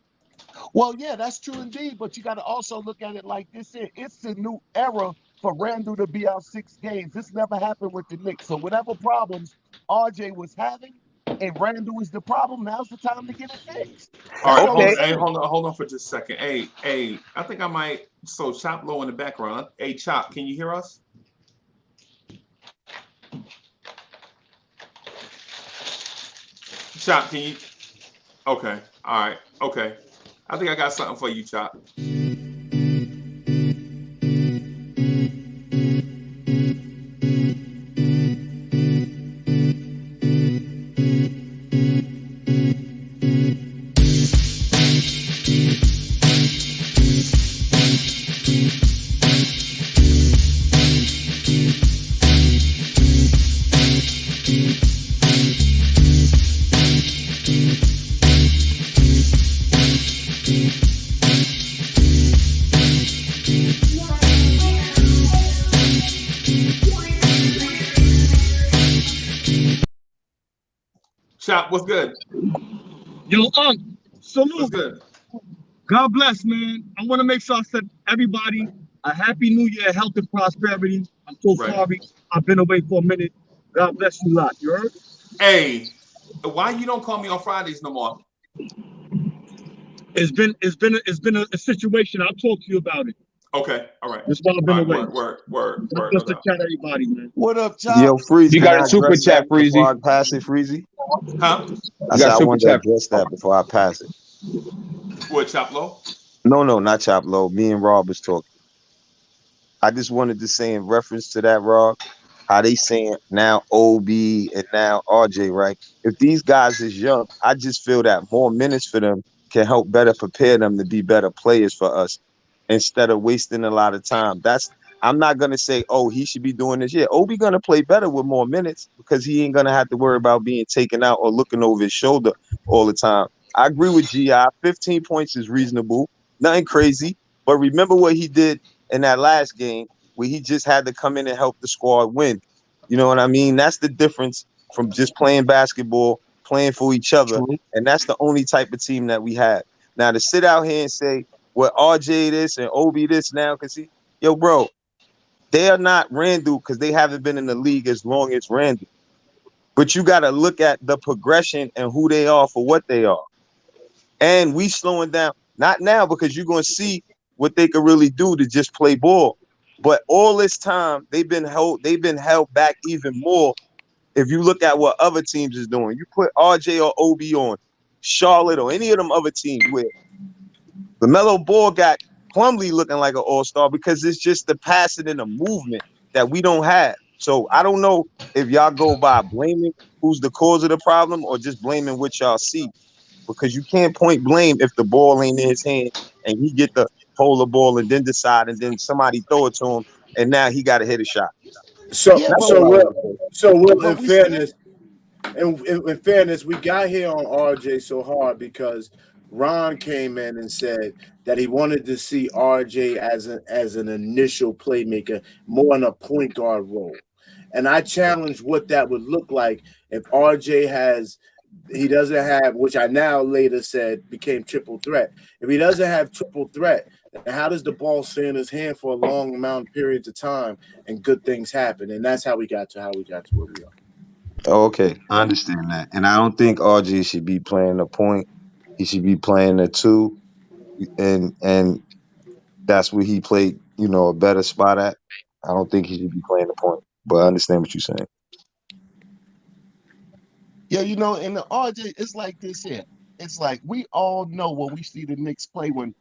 Well, yeah, that's true indeed. But you got to also look at it like this here. It's a new era for Randle to be out 6 games. This never happened with the Knicks. So whatever problems RJ was having and Randle is the problem, now's the time to get it fixed. all right, Okay. hold on for just a second. Hey, I think I might. So Chop Low in the background. Hey, Chop, can you hear us? Chop, can you? Okay, all right, okay. I think I got something for you, Chop. Chop, what's good? Yo, salute. What's good? God bless, man. I want to make sure I said everybody a happy new year, health and prosperity. I'm so sorry. I've been away for a minute. God bless you lot. You heard? Hey, why you don't call me on Fridays no more? It's been a situation. I'll talk to you about it. Okay, all right. That's why I've been away. Word. Just to chat everybody, man. What up, Chop? Yo, Freezy, You can got I a super address chat, that before I Freezy. pass it, Freezy? Huh? I You said got I super wanted to chat. address that before I pass it. What, Chop Low? No, not Chop Low. Me and Rob was talking. I just wanted to say in reference to that, Rob, how they saying now OB and now RJ, right? If these guys is young, I just feel that more minutes for them can help better prepare them to be better players for us instead of wasting a lot of time. I'm not gonna say, oh, he should be doing this. Yeah, OB gonna play better with more minutes because he ain't gonna have to worry about being taken out or looking over his shoulder all the time. I agree with GI. 15 points is reasonable, nothing crazy. But remember what he did in that last game where he just had to come in and help the squad win. You know what I mean? That's the difference from just playing basketball, playing for each other. True. And that's the only type of team that we have. Now to sit out here and say, well, RJ this and OB this now, because yo, bro, they are not Randle because they haven't been in the league as long as Randle. But you got to look at the progression and who they are for what they are. And we slowing down, not now because you're going to see what they could really do to just play ball. But all this time, they've been held back even more. If you look at what other teams is doing, you put RJ or OB on Charlotte or any of them other teams where LaMelo Ball got Plumlee looking like an all-star because it's just the passing and the movement that we don't have. So I don't know if y'all go by blaming who's the cause of the problem or just blaming what y'all see. because you can't point blame if the ball ain't in his hand and he get the hold the ball and then decide and then somebody throw it to him and now he got to hit a shot. So Yeah, That's but all I Will, want to in we still fairness, in fairness, we got here on RJ so hard because Ron came in and said that he wanted to see RJ as an initial playmaker, more in a point guard role. And I challenged what that would look like if RJ doesn't have, which I now later said became triple threat. If he doesn't have triple threat, then how does the ball stay in his hand for a long amount of periods of time and good things happen? And that's how we got to where we are. Okay, I understand that. And I don't think RJ should be playing the point. He should be playing the two. And that's where he played, a better spot at. I don't think he should be playing the point. But I understand what you're saying. Yeah, and the RJ, it's like this here. It's like we all know when we see the Knicks play when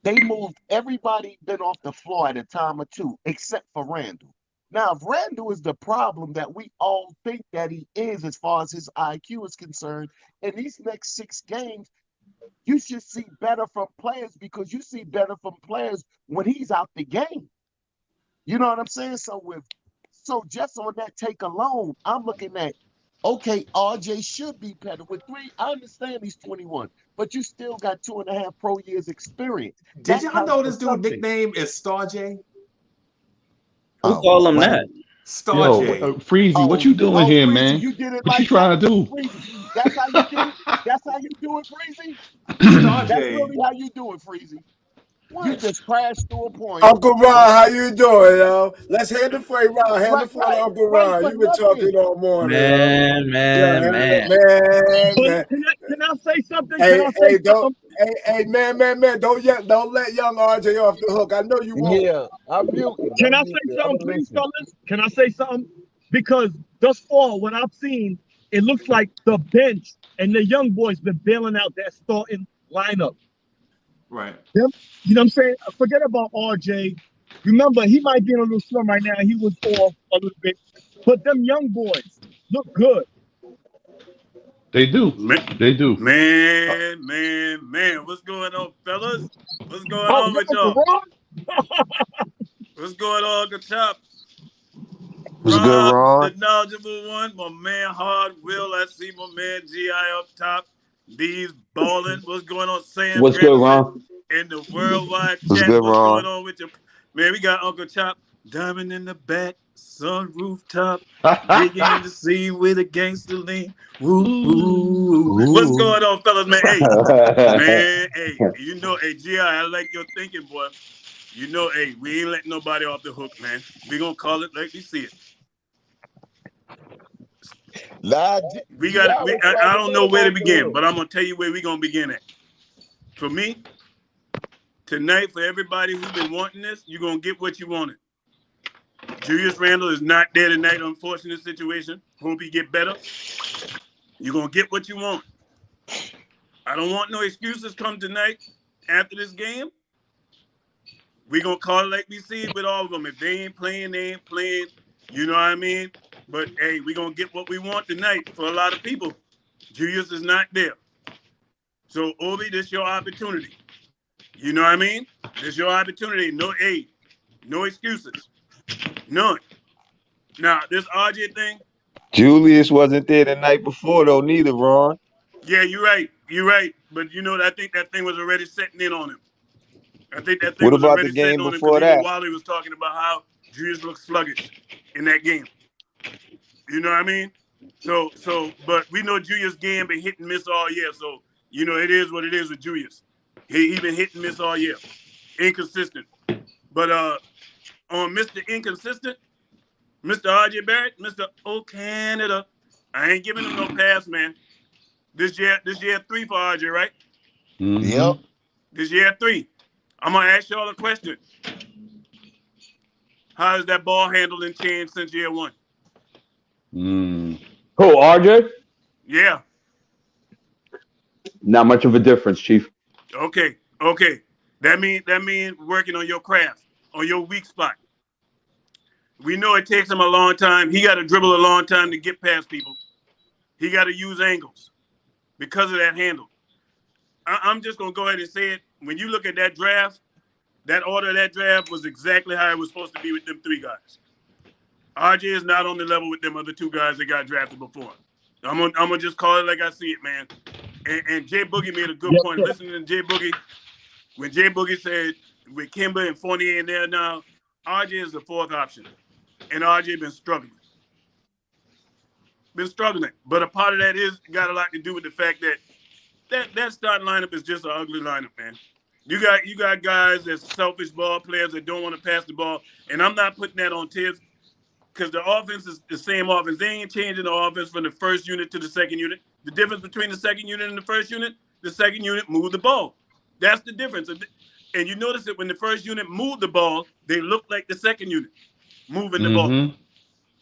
they moved everybody been off the floor at a time or two, except for Randle. Now, if Randle is the problem that we all think that he is as far as his IQ is concerned, in these next 6 games, you should see better from players because you see better from players when he's out the game. You know what I'm saying? So just on that take alone, I'm looking at, okay, RJ should be better with 3. I understand he's 21, but you still got 2.5 pro years experience. Did y'all know this dude's nickname is Star J? Who call him that? Star Yo, J. Freezy, what you doing here, Freezy, man? you did it What you like trying that? to do? Freezy, that's how you do it? That's how you do it, Freezy? Star That's J. really how you do it, Freezy. You just crashed through a point. Uncle Ron, how you doing, yo? Let's hand the phone, Ron. Hand the phone to Uncle Right Ron. for You've been talking all morning, yo. Man. Man. Can I say something? Hey, man. Don't let young RJ off the hook. I know you won't. Yeah, I'm muting. Can I say something, please, fellas? Can I say something? Because thus far, what I've seen, it looks like the bench and the young boys been bailing out that starting lineup. Right. You know what I'm saying? Forget about RJ. Remember, he might be in a little slum right now. He was off a little bit. But them young boys look good. They do. They do. Man. What's going on, fellas? What's going on with y'all? What's going on, Uncle Chop? What's good, Ron? The knowledgeable one. My man, Hard Will. I see my man, G.I. up top. These balling. What's going on, Sam? What's good, Ron? In the worldwide What's chat. good, What's Ron? going on with you? Man, we got Uncle Chop. Diamond in the back. Sun rooftop. Digging in the sea with a gangster lean. Woo. What's going on, fellas, man? Hey, hey, G.I., I like your thinking, boy. Hey, we ain't letting nobody off the hook, man. We gonna call it like we see it. I don't know where to begin, but I'm gonna tell you where we gonna begin at. For me, tonight, for everybody who's been wanting this, you're gonna get what you wanted. Julius Randle is not there tonight, unfortunate situation. Hope he get better. You're gonna get what you want. I don't want no excuses come tonight after this game. We gonna call it like we see it with all of them. If they ain't playing, they ain't playing. You know what I mean? But hey, we gonna get what we want tonight for a lot of people. Julius is not there. So Obi, this your opportunity. You know what I mean? This your opportunity. No excuses. None. Now, this RJ thing. Julius wasn't there the night before though, neither, Ron. Yeah, you're right. But I think that thing was already setting in on him. I think that thing What was about already the setting game on him before because even that? Wally was talking about how Julius looked sluggish in that game. You know what I mean? But we know Julius' game been hit and miss all year. So, it is what it is with Julius. He been hit and miss all year. Inconsistent. But on Mr. Inconsistent, Mr. RJ Barrett, Mr. O Canada, I ain't giving him no pass, man. This year 3 for RJ, right? Mm-hmm. Yep. This year 3. I'm gonna ask y'all a question. How has that ball handling changed since year 1? Mm. Who, RJ? Yeah. Not much of a difference, Chief. Okay. That mean working on your craft, on your weak spot. We know it takes him a long time. He got to dribble a long time to get past people. He got to use angles because of that handle. I'm just gonna go ahead and say it. When you look at that draft, that order of that draft was exactly how it was supposed to be with them 3 guys. RJ is not on the level with them other 2 guys that got drafted before. I'm gonna just call it like I see it, man. And Jay Boogie made a good point. Listening to Jay Boogie, when Jay Boogie said with Kimba and Fournier in there now, RJ is the 4th option, and RJ been struggling. But a part of that is got a lot to do with the fact that starting lineup is just an ugly lineup, man. You got guys that's selfish ball players that don't want to pass the ball, and I'm not putting that on Tibbs because the offense is the same offense. They ain't changing the offense from the first unit to the second unit. The difference between the second unit and the first unit, the second unit moved the ball. That's the difference. And you notice that when the first unit moved the ball, they looked like the second unit moving the ball.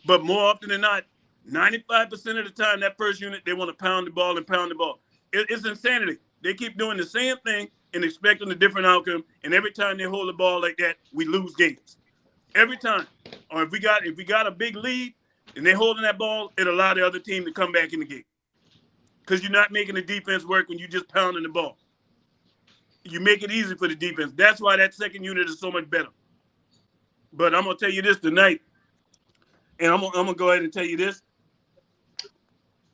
But more often than not, 95% of the time, that first unit, they want to pound the ball and pound the ball. It's insanity. They keep doing the same thing and expecting a different outcome. And every time they hold the ball like that, we lose games. Every time. Or if we got a big lead and they're holding that ball, it allows the other team to come back in the game. Because you're not making the defense work when you're just pounding the ball. You make it easy for the defense. That's why that second unit is so much better. But I'm going to tell you this tonight, and I'm going to go ahead and tell you this.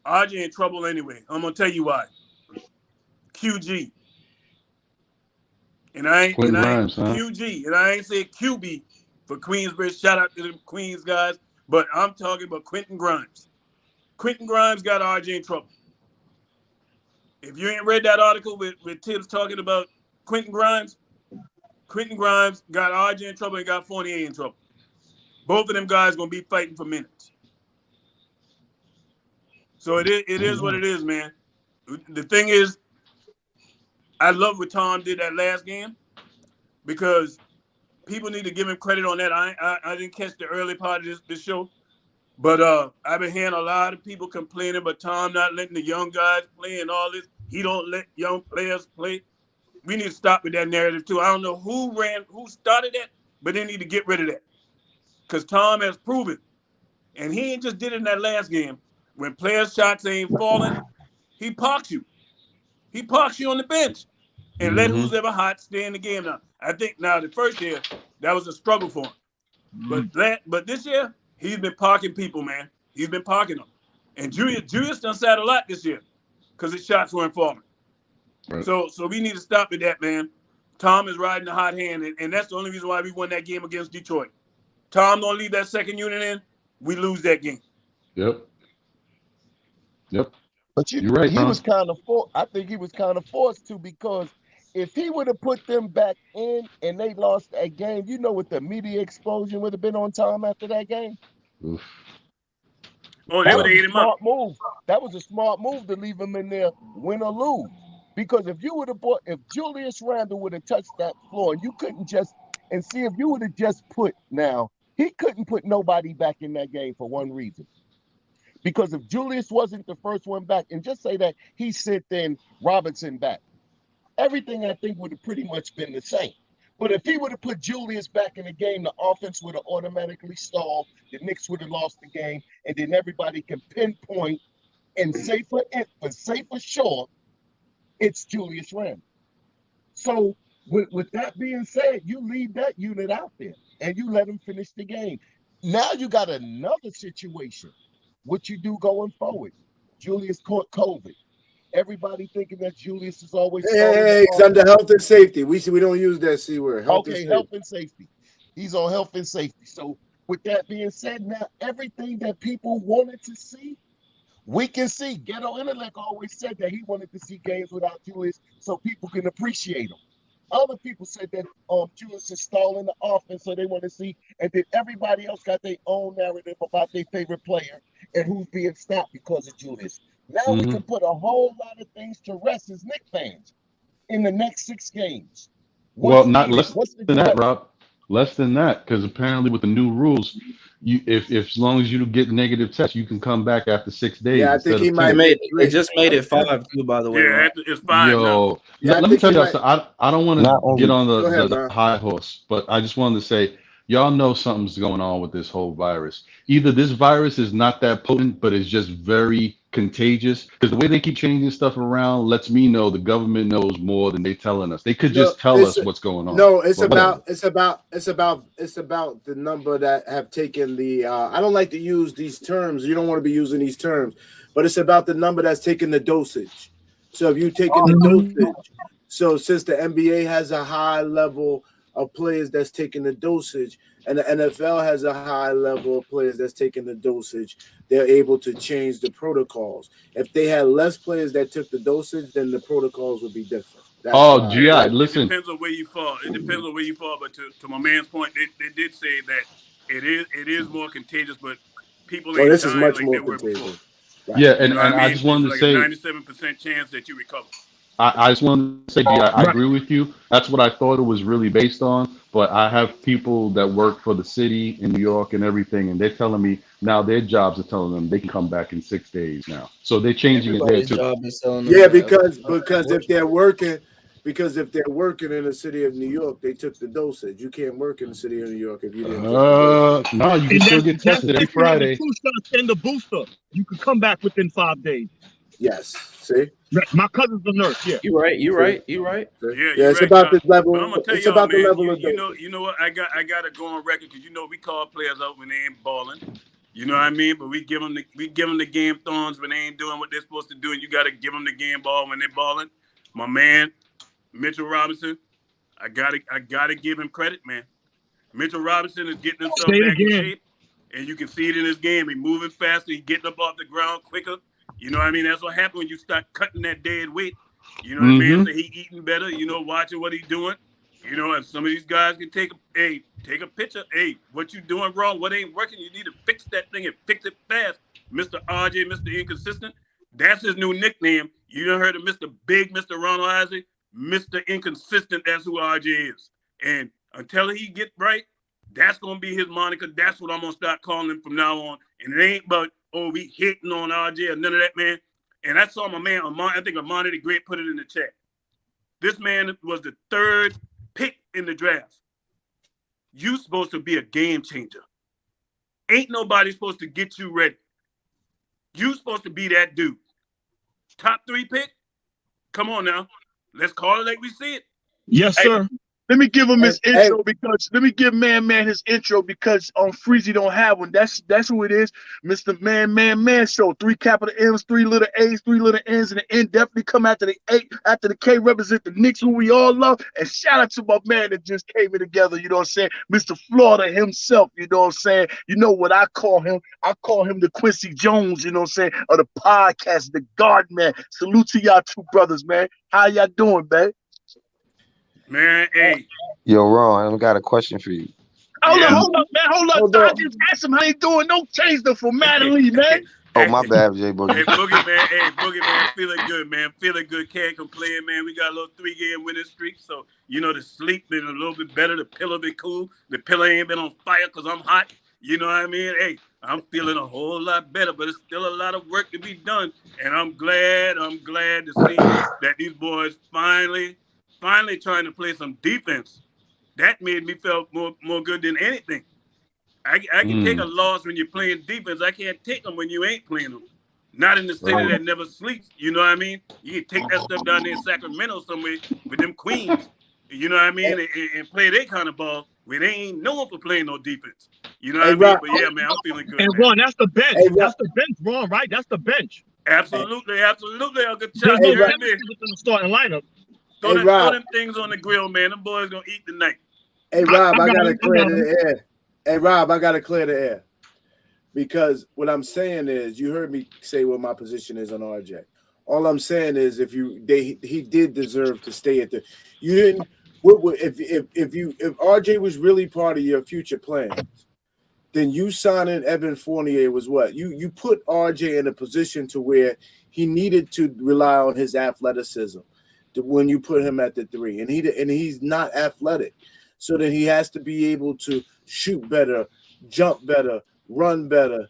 RJ in trouble anyway. I'm going to tell you why. QG. And I ain't QG. And I ain't say QB for Queensbridge. Shout out to the Queens guys. But I'm talking about Quentin Grimes. Quentin Grimes got RJ in trouble. If you ain't read that article with Tibbs talking about Quentin Grimes got RJ in trouble and got Fournier in trouble. Both of them guys going to be fighting for minutes. So it is what it is, man. The thing is, I love what Tom did that last game because people need to give him credit on that. I didn't catch the early part of this show, but I've been hearing a lot of people complaining about Tom not letting the young guys play and all this. He don't let young players play. We need to stop with that narrative too. I don't know who started that, but they need to get rid of that because Tom has proven, and he ain't just did it in that last game. When players' shots ain't falling, he parks you. He parks you on the bench and let who's ever hot stay in the game now. I think now the first year, that was a struggle for him. But this year, he's been parking people, man. He's been parking them. And Julius done sat a lot this year because his shots weren't falling. Right. So we need to stop with that, man. Tom is riding the hot hand, and that's the only reason why we won that game against Detroit. Tom don't leave that second unit in, we lose that game. Yep. But you're right. He was kind of I think he was kind of forced to because if he would have put them back in and they lost that game, you know what the media explosion would have been on Tom after that game? Oof. Oh, they would have ate him up. That was a smart move to leave him in there, win or lose. Because if Julius Randle would have touched that floor, and you couldn't just, and see if you would have just he couldn't put nobody back in that game for one reason. Because if Julius wasn't the first one back, and just say that he sent then Robinson back, everything I think would have pretty much been the same. But if he would have put Julius back in the game, the offense would have automatically stalled, the Knicks would have lost the game, and then everybody can pinpoint and say for sure, it's Julius Randle. So with that being said, you leave that unit out there and you let him finish the game. Now you got another situation. What you do going forward? Julius caught COVID. Everybody thinking that Julius is always. Hey, he's under health and safety. We don't use that C word. Health and safety. He's on health and safety. So with that being said, now everything that people wanted to see, we can see. Ghetto Intellect always said that he wanted to see games without Julius so people can appreciate him. Other people said that Julius is stalling the offense, so they want to see, and then everybody else got their own narrative about their favorite player and who's being stopped because of Julius. Now we can put a whole lot of things to rest as Knicks fans in the next 6 games. Well, not less than that, Rob. Less than that, because apparently with the new rules, if as long as you get negative tests, you can come back after 6 days. Yeah, I think he might They just made it 5 too, by the way. Yeah, it's 5 now. Let me tell you something. I don't want to get on the high horse, but I just wanted to say, y'all know something's going on with this whole virus. Either this virus is not that potent, but it's just very contagious, because the way they keep changing stuff around lets me know the government knows more than they telling us. They could just tell us what's going on. No, it's but whatever. about the number that have taken the. I don't like to use these terms. You don't want to be using these terms, but it's about the number that's taking the dosage. So if you taking the dosage, so since the NBA has a high level of players that's taking the dosage, and the NFL has a high level of players that's taking the dosage, they're able to change the protocols. If they had less players that took the dosage, then the protocols would be different. That's GI, listen. It depends on where you fall. It depends on where you fall. But to my man's point, they did say that it is more contagious, but people ain't this is dying much like more they were contagious. before. Right. Yeah, and I just wanted to say, a 97% chance that you recover. I just wanted to say, I agree with you. That's what I thought it was really based on. But I have people that work for the city in New York and everything, and they're telling me now their jobs are telling them they can come back in 6 days now. So they're changing it there too. Yeah, because if they're working in the city of New York, they took the dosage. You can't work in the city of New York if you didn't take the dosage. No, you can still get tested every Friday. The 2 shots and the booster, you can come back within 5 days. Yes. See, my cousin's a nurse. Yeah, you're right. Yeah, it's right, about this level. But I'm gonna tell It's y'all, about the man, level of you know what? I gotta go on record because we call players out when they ain't balling. You know what I mean? But we give them the game thorns when they ain't doing what they're supposed to do, and you gotta give them the game ball when they're balling. My man, Mitchell Robinson, I gotta give him credit, man. Mitchell Robinson is getting himself back in shape, and you can see it in his game. He's moving faster. He's getting up off the ground quicker. You know what I mean? That's what happens when you start cutting that dead weight. You know what I mean? So he eating better, watching what he's doing. And some of these guys can take a picture. Hey, what you doing wrong? What ain't working? You need to fix that thing and fix it fast. Mr. RJ, Mr. Inconsistent. That's his new nickname. You done heard of Mr. Big, Mr. Ronald Isaac? Mr. Inconsistent, that's who RJ is. And until he get right, that's going to be his moniker. That's what I'm going to start calling him from now on. And it ain't about, we hating on RJ or none of that, man. And I saw my man, I think Amani the Great put it in the chat. This man was the 3rd pick in the draft. You supposed to be a game changer. Ain't nobody supposed to get you ready. You supposed to be that dude. Top 3 pick? Come on now. Let's call it like we see it. Yes, sir. Let me give him his intro because let me give Man his intro because on Freezy don't have one. That's who it is. Mr. Man Show. 3 capital M's, 3 little A's, 3 little N's, and the N definitely come after the A. After the K represent the Knicks, who we all love. And shout out to my man that just came in together, you know what I'm saying? Mr. Florida himself, you know what I'm saying? You know what I call him? I call him the Quincy Jones, you know what I'm saying? Of the podcast, the guard man. Salute to y'all 2 brothers, man. How y'all doing, man? Man, hey. Yo, Ron, I got a question for you. Hold up, man. Hold up. I just asked him how he doing. Don't change the formality, man. Oh, my bad, J Boogie. Hey, Boogie, man, feeling good, man. Feeling good. Can't complain, man. We got a little 3-game winning streak. So, the sleep been a little bit better. The pillow been cool. The pillow ain't been on fire because I'm hot. You know what I mean? Hey, I'm feeling a whole lot better, but it's still a lot of work to be done. And I'm glad to see that these boys finally trying to play some defense. That made me feel more good than anything. I can take a loss when you're playing defense. I can't take them when you ain't playing them. Not in the city that never sleeps. You know what I mean? You can take that stuff down there in Sacramento somewhere with them queens. You know what I mean? And play that kind of ball where they ain't known for playing no defense. You know what I mean? But yeah, man, I'm feeling good. And Ron, that's the bench. That's the bench, Ron, right? That's the bench. Absolutely. Uncle Chuck. There's no chemistry within the starting lineup. Throw them things on the grill, man. Them boys gonna eat tonight. Hey Rob, I gotta clear the air. Hey Rob, I gotta clear the air. Because what I'm saying is, you heard me say what my position is on RJ. All I'm saying is, he did deserve to stay at the. You didn't. If RJ was really part of your future plans, then you signing Evan Fournier was what? You put RJ in a position to where he needed to rely on his athleticism when you put him at the 3, and he's not athletic, so then he has to be able to shoot better, jump better, run better,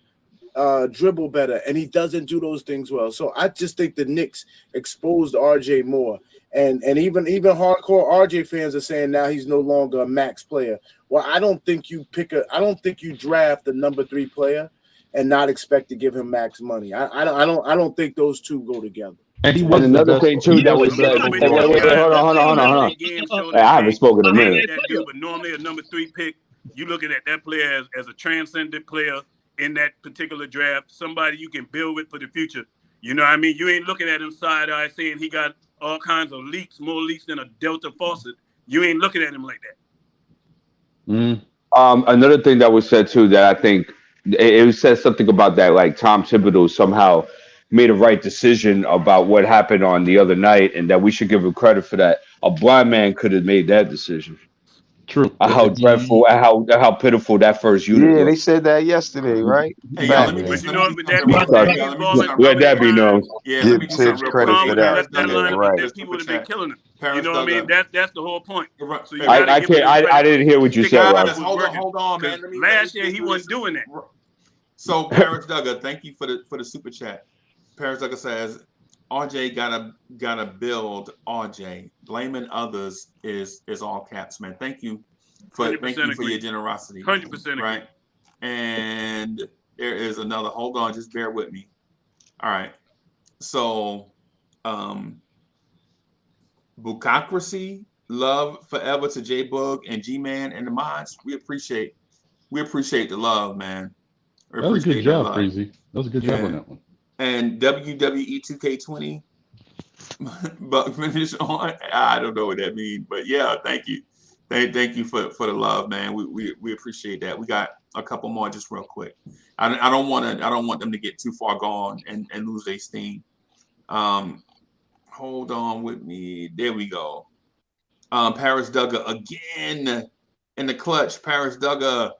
dribble better, and he doesn't do those things well. So I just think the Knicks exposed RJ more, and even hardcore RJ fans are saying now he's no longer a max player. Well, I don't think you draft the number 3 player and not expect to give him max money. I don't think those two go together. And he And was the another best. thing too that was said. Wait, hold on. Hey, I haven't spoken in a minute. That dude, but normally a number 3 pick, you looking at that player as a transcendent player in that particular draft, somebody you can build with for the future. You know what I mean? You ain't looking at him side eye saying he got all kinds of leaks, more leaks than a Delta faucet. You ain't looking at him like that. Another thing that was said too that I think it said something about that, like Tom Thibodeau somehow made a right decision about what happened on the other night, and that we should give him credit for that. A blind man could have made that decision. True. How dreadful, how pitiful that first unit Yeah, was. they said that yesterday, right? Hey, y'all, let me But do you know, something. but that real means quick. that Y'all, he's let me do balling something Let real that be quick. known. Yeah, let Give me do something Tibbs real credit quick. for Tom would that. have left that Yeah, lineup right. that people would have been killing him. You Paris know what I mean? Duggar. That's the whole point. So you Hey, got to give him his I credit. didn't hear what you said, Rob. guys, hold on, man. Let me Last year get he through wasn't this. doing that. So Paris Duggar, thank you for the super chat. Paris Duggar says RJ gotta build RJ. Blaming others is all caps, man. Thank you for your generosity. 100% right. And there is another. Hold on, just bear with me. All right. So Bukocracy, love forever to J Bug and G Man and the mods. We appreciate the love, man. We That was a good appreciate job, love. Freezy. That was a good job on that one. And WWE 2K20, but finish on. I don't know what that means, but yeah, thank you. Thank you for the love, man. We appreciate that. We got a couple more just real quick. I don't want them to get too far gone and lose their steam. Hold on with me. There we go. Paris Duggar again in the clutch. Paris Duggar.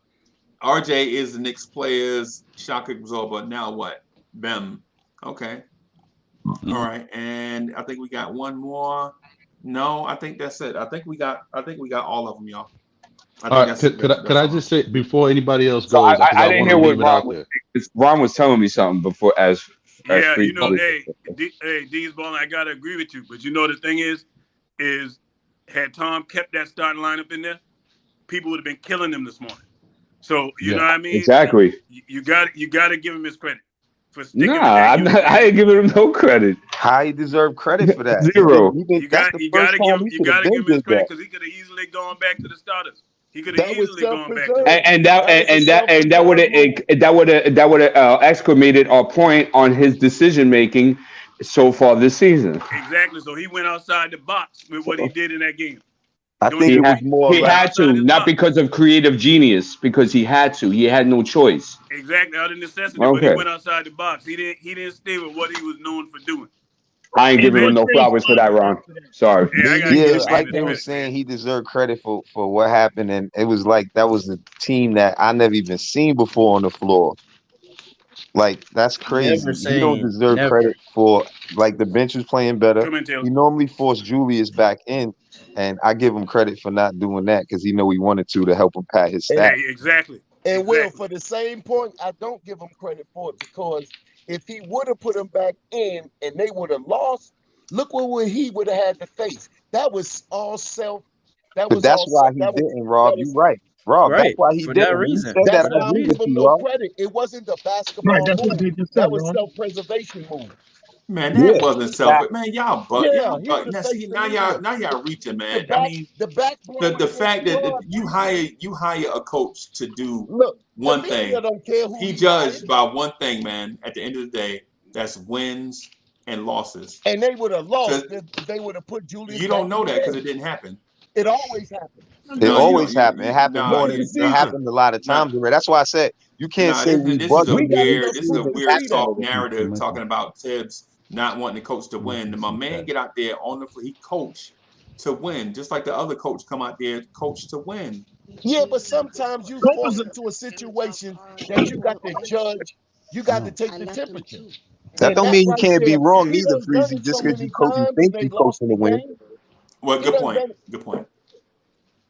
RJ is the Knicks players. Shock absorber. Now what? Bem. Okay. All right. And I think we got one more. No, I think that's it. I think we got all of them, y'all. All right, could I just say before anybody else So goes, I didn't hear what out there. Ron was telling me something before as Yeah, free you know, public. D's balling. I gotta agree with you, but you know the thing is had Tom kept that starting lineup in there, people would have been killing him this morning. So you know what I mean? Exactly. You got to give him his credit for sticking with Nah, that. I ain't giving him no credit. How he deserved credit for that? Zero. You got to give him his credit because he could have easily gone back to the starters. He could have easily gone back to that would have exclamated our point on his decision making so far this season. Exactly. So he went outside the box with what he did in that game. I think it was more he had to, not because of creative genius, because he had to. He had no choice. Exactly, out of necessity. But he went outside the box. He didn't stay with what he was known for doing. I ain't giving him no flowers for that, Ron. Sorry. Yeah, it's like they were saying he deserved credit for what happened, and it was like that was a team that I never even seen before on the floor. Like that's crazy. He don't deserve credit for like the bench was playing better. He normally forced Julius back in, and I give him credit for not doing that because he know he wanted to help him pad his stats. Exactly. And Will, for the same point, I don't give him credit for it because if he would have put him back in and they would have lost, look what he would have had to face. That was all self. But that's why he didn't, Rob. You're right. Rob, that's why he didn't. That reason. That's why I'm giving him no credit. It wasn't the basketball move. That was self-preservation move. Man, that wasn't selfish. Man, y'all but Yeah, y'all but now see now y'all reaching, man. I mean the fact that you hire a coach to do one thing. He judged by one thing, man. At the end of the day, that's wins and losses. And they would have lost. They would have put Julius. You don't know that because it didn't happen. It always happened. It always happened. It happened more than it happened a lot of times already. That's why I said you can't say this is a weird soft narrative talking about Tibbs not wanting the coach to win. My man get out there on the floor. He coached to win, just like the other coach come out there coach to win. Yeah, but sometimes you force into a situation that you got to judge. You got to take the temperature. That don't mean you can't be wrong either, Freezy. Just because you think you coaching to win. Well, good point. Good point.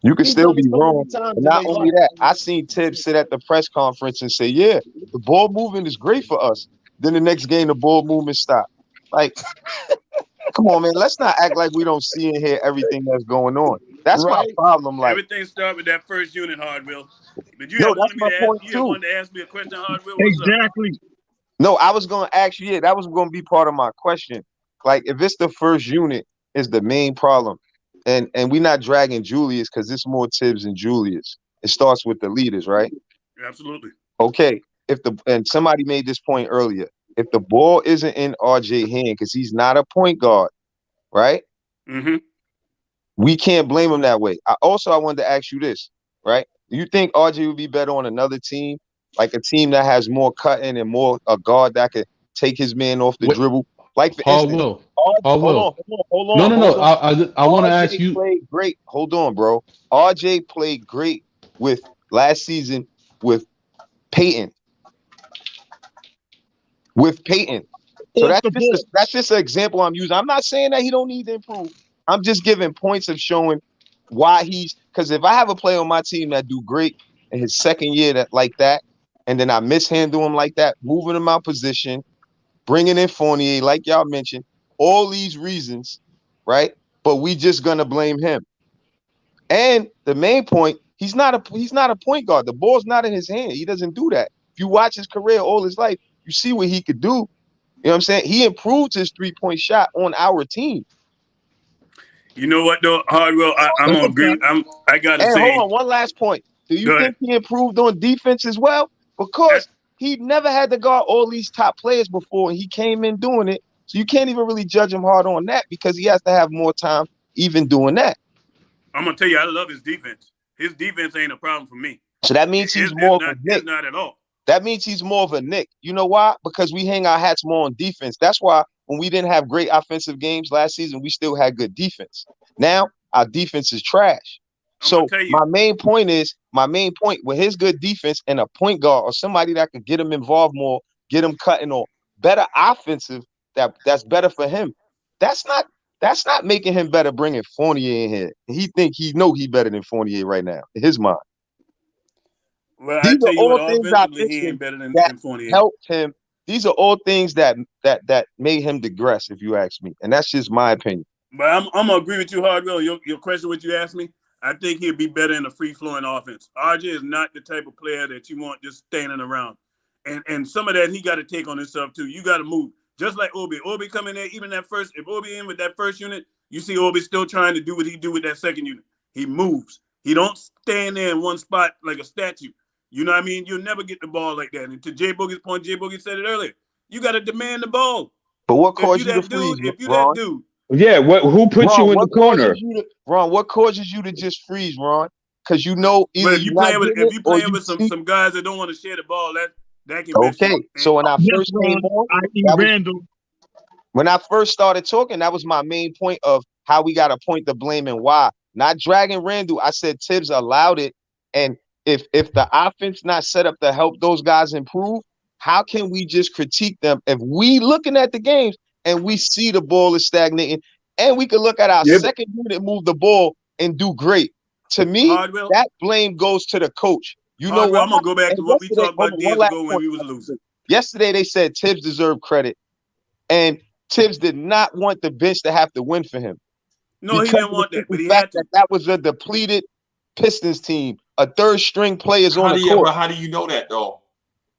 You can still be wrong. And not only that, I seen Tibbs sit at the press conference and say, yeah, the ball movement is great for us. Then the next game, the ball movement stopped. Like, come on, man. Let's not act like we don't see and hear everything that's going on. That's my right? problem. Like, Everything starts with that first unit, Hardwill. But you yo, have that's wanted me my to ask. point You have too. wanted to ask me a question, Hardwill. What's up? Exactly. No, I was gonna ask you. Yeah, that was gonna be part of my question. Like, if it's the first unit is the main problem, and we're not dragging Julius because it's more Tibbs and Julius. It starts with the leaders, right? Absolutely. Okay. And somebody made this point earlier. If the ball isn't in RJ hand because he's not a point guard, right? Mm-hmm. We can't blame him that way. I wanted to ask you this, right? Do you think RJ would be better on another team, like a team that has more cutting and more a guard that could take his man off the dribble? Like, for instance, hold on. I want to ask RJ you. played great. Hold on, bro. RJ played great with last season with Peyton. So that's just an example I'm using. I'm not saying that he don't need to improve. I'm just giving points of showing why because if I have a player on my team that do great in his second year like that, and then I mishandle him like that, moving him out position, bringing in Fournier, like y'all mentioned, all these reasons, right? But we just gonna blame him. And the main point, he's not a point guard. The ball's not in his hand. He doesn't do that. If you watch his career all his life, you see what he could do. You know what I'm saying? He improved his 3-point shot on our team. You know what though, Hardwell, I'm gonna agree. I gotta say. Hold on, one last point. Do you think he improved on defense as well? Because he never had to guard all these top players before, and he came in doing it. So you can't even really judge him hard on that because he has to have more time even doing that. I'm gonna tell you, I love his defense. His defense ain't a problem for me. So that means he's more of a Knick. It's not at all. That means he's more of a Knick. You know why? Because we hang our hats more on defense. That's why when we didn't have great offensive games last season, we still had good defense. Now our defense is trash. So my main point with his good defense and a point guard or somebody that could get him involved more, get him cutting or better offensive, that's better for him. That's not making him better bringing Fournier in here. He better than Fournier right now in his mind. Well, I tell you what, offensively, he ain't better than Fournier. Helped him. These are all things that made him digress, if you ask me, and that's just my opinion. But I'm gonna agree with you, Hardwell. Your question, what you asked me, I think he'd be better in a free-flowing offense. RJ is not the type of player that you want just standing around, and some of that he got to take on himself too. You got to move, just like Obi. Obi come in there, even that first. If Obi in with that first unit, you see Obi still trying to do what he do with that second unit. He moves. He don't stand there in one spot like a statue. You know what I mean? You'll never get the ball like that. And to Jay Boogie's point, Jay Boogie said it earlier. You got to demand the ball. But what caused you to freeze, if you Ron? that dude. Yeah, who put you in the corner? Ron, what causes you to just freeze, Ron? Because you know either if you playing with some guys that don't want to share the ball, that can mess you up. So when I first came on, when I first started talking, that was my main point of how we got to point the blame and why. Not dragging Randle. I said Tibbs allowed it, and if the offense not set up to help those guys improve, how can we just critique them if we looking at the games and we see the ball is stagnating and we can look at our second unit move the ball and do great? To me, that blame goes to the coach. You know what? I'm gonna go back to what we talked about days ago when we was losing. Yesterday they said Tibbs deserved credit, and Tibbs did not want the bench to have to win for him. No, he didn't want that, but he had to. That was a depleted Pistons team. A third string players on the court. But how do you know that though?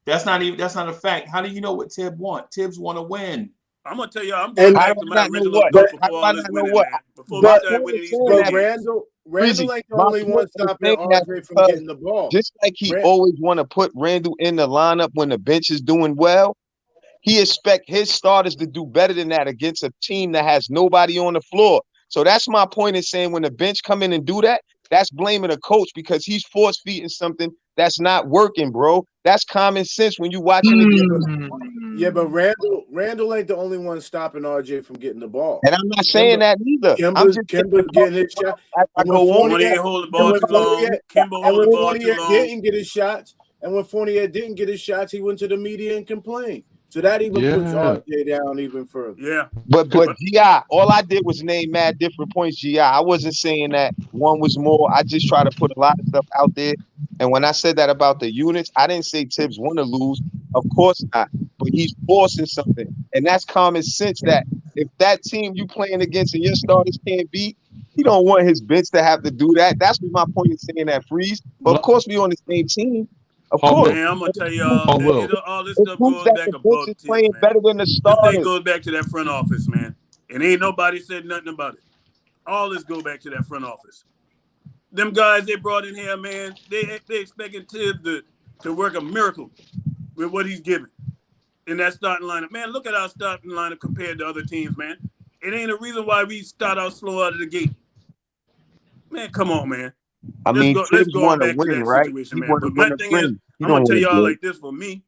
That's not a fact. How do you know what Tibbs want? Tibbs want to win. I'm gonna tell you, I'm going back to my original thought before all this winning, man. Before we started winning these games. Randle ain't the only one stopping RJ from getting the ball. Just like he always want to put Randle in the lineup when the bench is doing well, he expect his starters to do better than that against a team that has nobody on the floor. So that's my point in saying when the bench come in and do that, that's blaming the coach because he's force feeding something that's not working, bro. That's common sense when you watching the game. Yeah, but Randle ain't the only one stopping RJ from getting the ball. And I'm not saying that either. Kimber's getting his shot. And when Fournier didn't get his shots, and when Fournier didn't get his shots, he went to the media and complained. So that even puts RJ down even further. Yeah. But G.I., all I did was name mad different points, G.I. I wasn't saying that one was more. I just try to put a lot of stuff out there. And when I said that about the units, I didn't say Tibbs want to lose. Of course not. But he's forcing something. And that's common sense that if that team you playing against and your starters can't beat, He don't want his bench to have to do that. That's what my point is saying that Freeze. But of course, we on the same team. Of course. Man, I'm gonna tell y'all, all this It stuff proves goes that back the bench above is Tibbs, playing man. better than the This thing starters. goes back to that front office, man. And ain't nobody said nothing about it. All this go back to that front office. Them guys they brought in here, man, they expecting Tibbs to work a miracle with what he's giving in that starting lineup. Man, look at our starting lineup compared to other teams, man. It ain't a reason why we start out slow out of the gate. Man, come on, man. I mean, Let's Tibbs go want to back to win, that right? situation, He man. want to But win my a thing is, ring. He I'm don't gonna tell want y'all to like this. For me,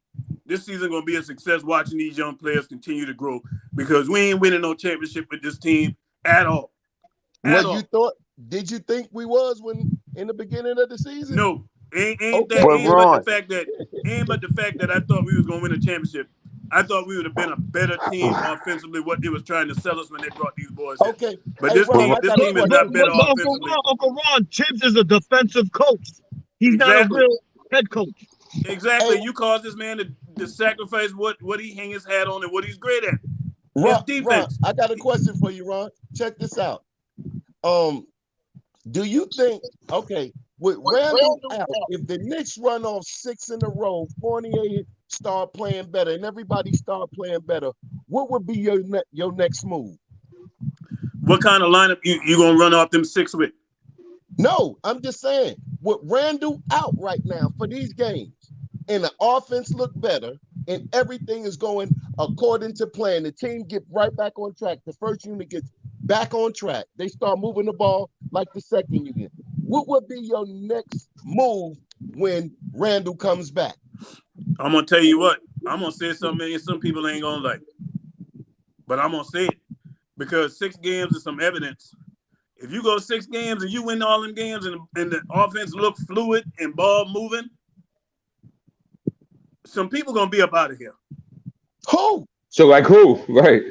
this season gonna be a success watching these young players continue to grow because we ain't winning no championship with this team at all. You thought? Did you think we was when in the beginning of the season? No, ain't Okay. but the fact that I thought we was gonna win a championship. I thought we would have been a better team offensively. What they was trying to sell us when they brought these boys in. Okay. But Hey, this Ron, team is not better But offensively. Uncle Ron, Tibbs is a defensive coach. He's not a real head coach. Exactly. You caused this man to sacrifice what he hang his hat on and what he's great at. His defense. Ron, I got a question for you, Ron. Check this out. Do you think, with Randle out, if the Knicks run off 6 in a row, Fournier start playing better, and everybody start playing better, what would be your next move? What kind of lineup you gonna run off them 6 with? No, I'm just saying, with Randle out right now for these games, and the offense look better, and everything is going according to plan, the team get right back on track. The first unit gets back on track. They start moving the ball like the second unit. What would be your next move when Randle comes back? I'm gonna tell you what. I'm gonna say something and some people ain't gonna like, but I'm gonna say it because 6 games is some evidence. If you go 6 games and you win all them games and the offense look fluid and ball moving, some people gonna be up out of here. Who? So like who? Right.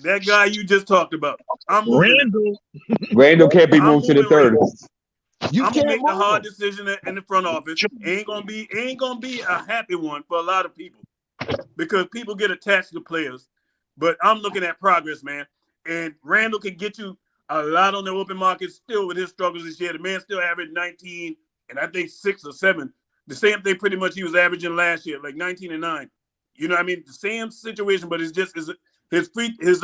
That guy you just talked about. I'm moving him. Randle can't be moved to the third. I'm gonna make the hard decision in the front office. Ain't gonna be a happy one for a lot of people because people get attached to players. But I'm looking at progress, man. And Randle can get you a lot on the open market still with his struggles this year. The man still averaged 19 and I think 6 or 7. The same thing pretty much he was averaging last year, like 19 and 9. You know what I mean? The same situation, but it's just his effectiveness.